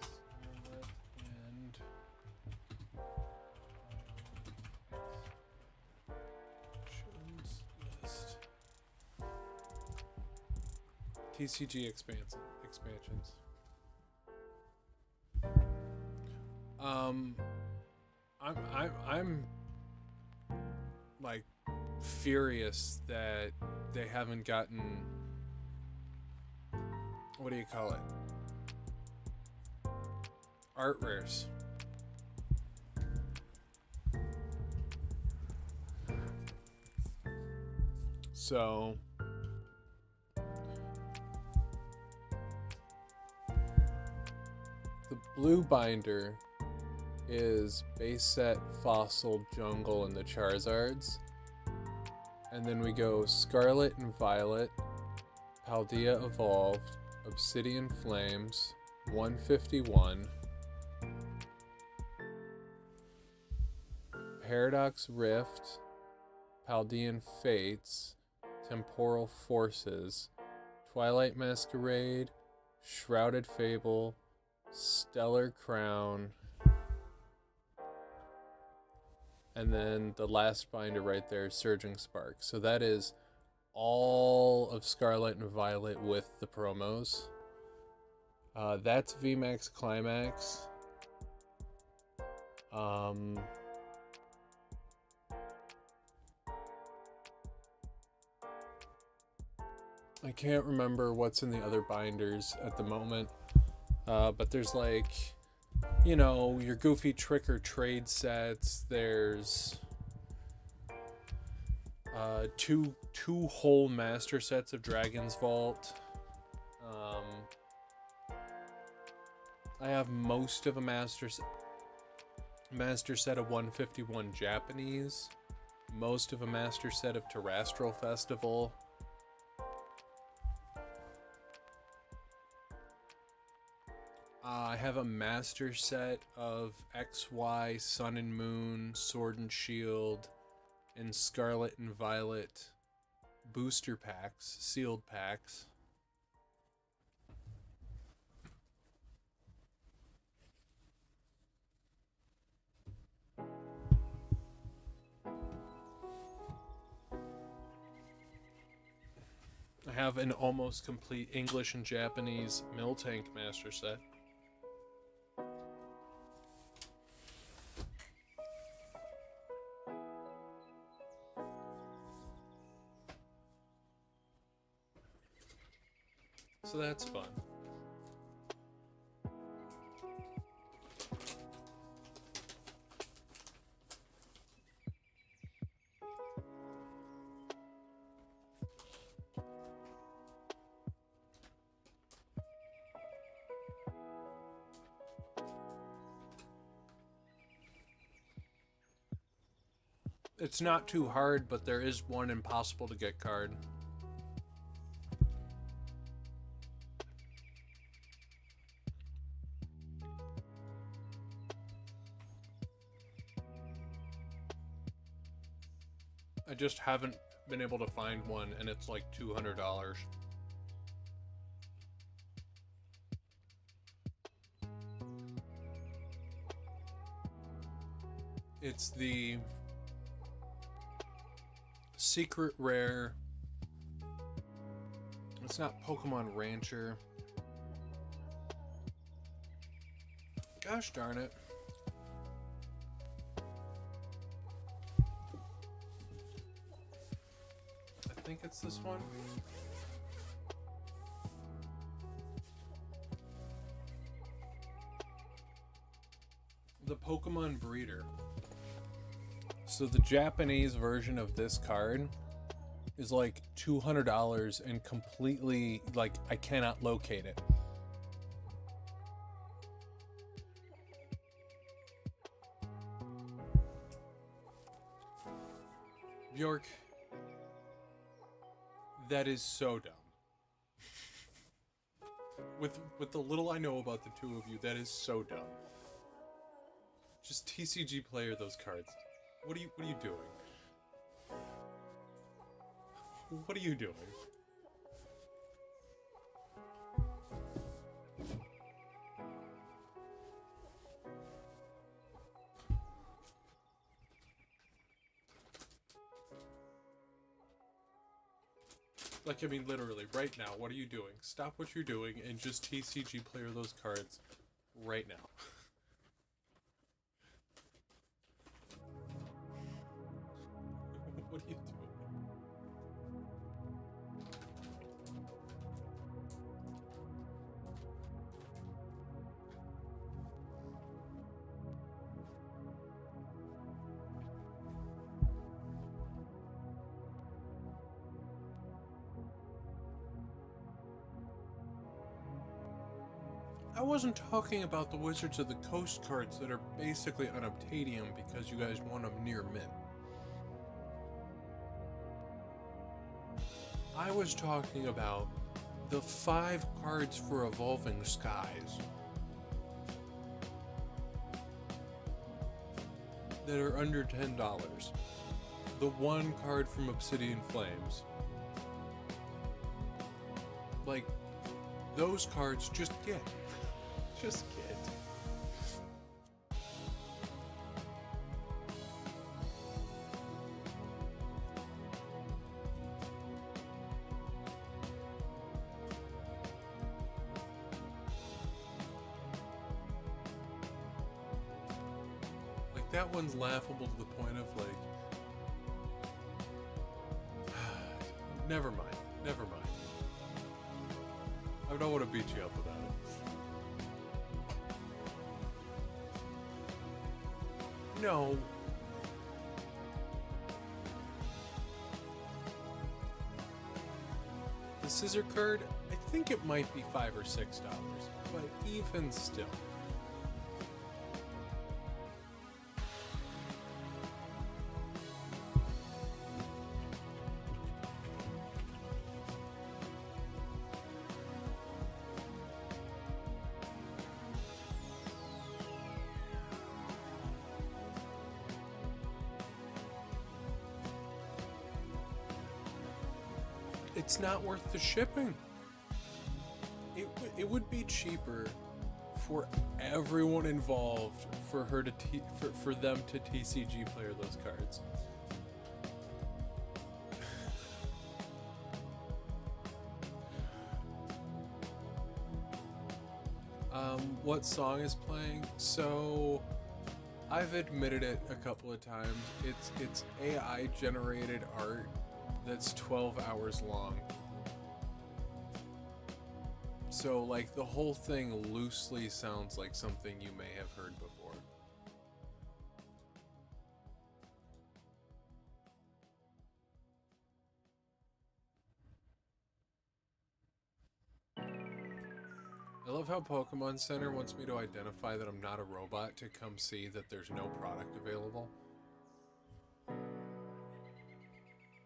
Speaker 1: Scarlet and options list. TCG expansions. I'm like furious that they haven't gotten, what do you call it? Art rares. So the blue binder is base set, Fossil, Jungle, and the Charizards. And then we go Scarlet and Violet, Paldea Evolved, Obsidian Flames, 151, Paradox Rift, Paldean Fates, Temporal Forces, Twilight Masquerade, Shrouded Fable, Stellar Crown, and then the last binder right there, Surging Spark. So that is all of Scarlet and Violet with the promos. That's VMAX Climax. I can't remember what's in the other binders at the moment. But there's like, you know, your goofy trick or trade sets. There's two whole master sets of Dragon's Vault. I have most of a master set of 151 Japanese, most of a master set of Terrestrial Festival. I have a master set of XY, Sun and Moon, Sword and Shield, and Scarlet and Violet booster packs, sealed packs. I have an almost complete English and Japanese Miltank master set. So that's fun. It's not too hard, but there is one impossible to get card. I just haven't been able to find one, and it's like $200. It's the secret rare. It's not Pokemon Rancher. Gosh darn it. think it's this one. The Pokemon Breeder. So the Japanese version of this card is like $200 and completely, like, I cannot locate it. Bjork, that is so dumb. With the little I know about the two of you, that is so dumb. Just TCG player those cards. What are you doing? What are you doing? Like, I mean, literally, right now, what are you doing? Stop what you're doing and just TCG player those cards right now. What are you doing? I wasn't talking about the Wizards of the Coast cards that are basically unobtainium because you guys want them near mint. I was talking about the 5 cards for Evolving Skies that are under $10. The 1 card from Obsidian Flames. Like, those cards just get. Just get. Like, that one's laughable to the point of, like, never mind. I don't want to beat you up about it. No. The scissor card, I think it might be $5 or $6, but even still. It's not worth the shipping. It would be cheaper for everyone involved for her to for them to TCG player those cards. What song is playing? So I've admitted it a couple of times. It's AI generated art that's 12 hours long. So, like, the whole thing loosely sounds like something you may have heard before. I love how Pokemon Center wants me to identify that I'm not a robot to come see that there's no product available.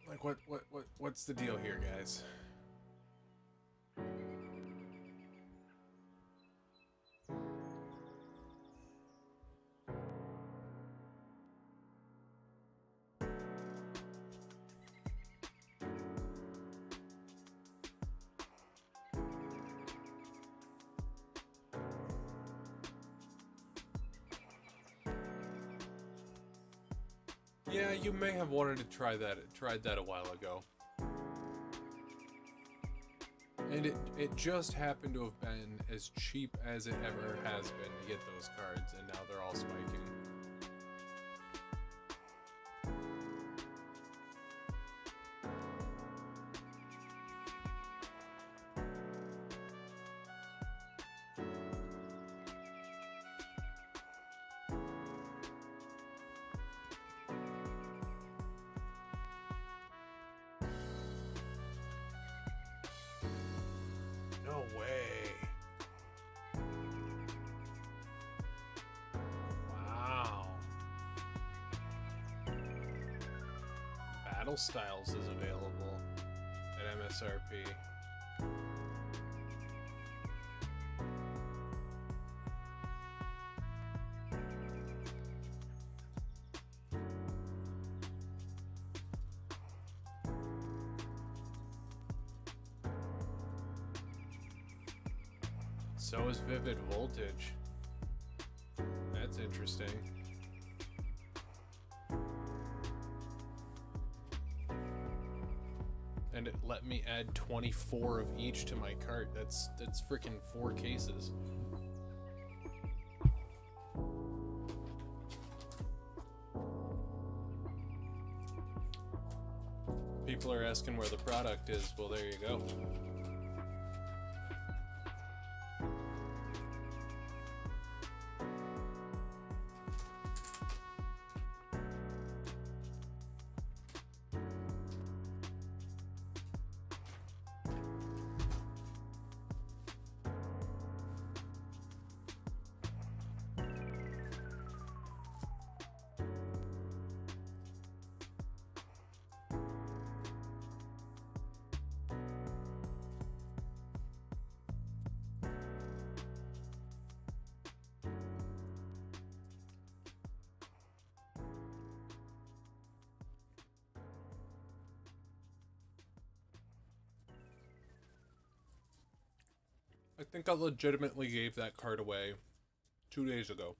Speaker 1: Like, what's the deal here, guys? Yeah, you may have wanted to tried that a while ago. And it just happened to have been as cheap as it ever has been to get those cards, and now they're all spiking. Battle Styles is available at MSRP. So is Vivid Voltage. That's interesting. And it let me add 24 of each to my cart. That's freaking 4 cases. People are asking where the product is. Well, there you go. I think I legitimately gave that card away 2 days ago.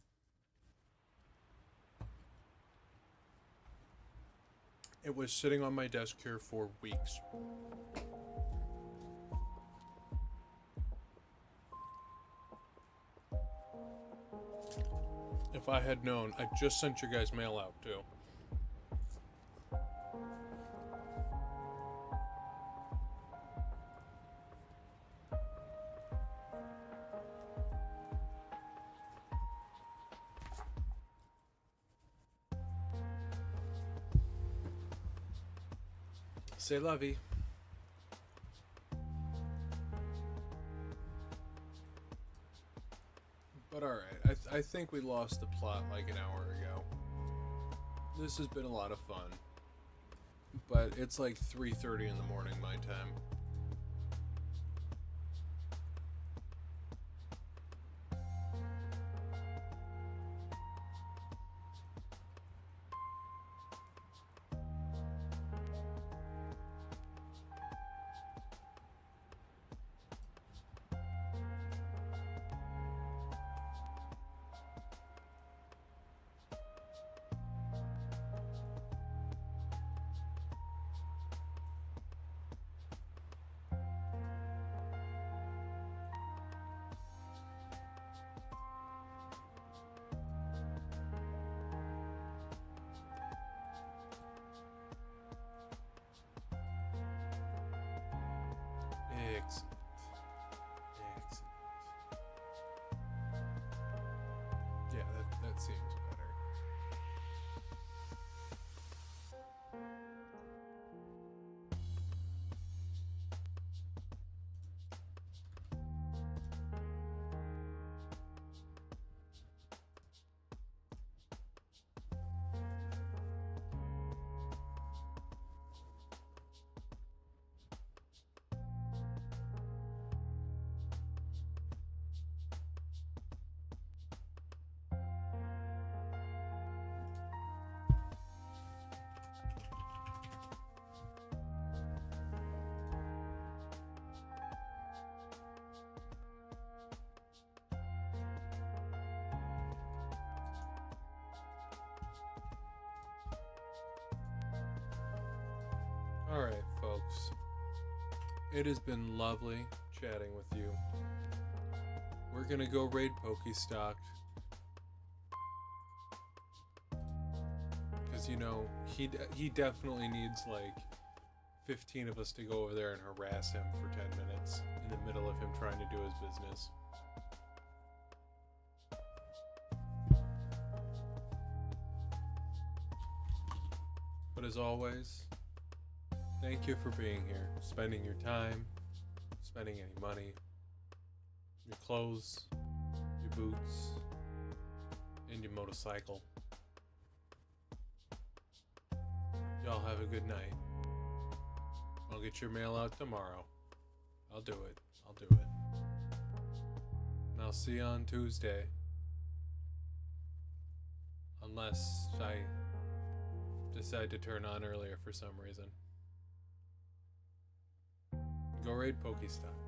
Speaker 1: It was sitting on my desk here for weeks. If I had known, I just sent your guys' mail out too. C'est la vie. But alright, I think we lost the plot like an hour ago. This has been a lot of fun. But it's like 3:30 in the morning my time. Excellent. Excellent. Yeah, that seems better. Alright, folks. It has been lovely chatting with you. We're gonna go raid Pokestocked. Because, you know, he definitely needs, like, 15 of us to go over there and harass him for 10 minutes in the middle of him trying to do his business. But as always, thank you for being here, spending your time, spending any money, your clothes, your boots, and your motorcycle. Y'all have a good night. I'll get your mail out tomorrow. I'll do it. I'll do it. And I'll see you on Tuesday. Unless I decide to turn on earlier for some reason. Go raid Pokestop.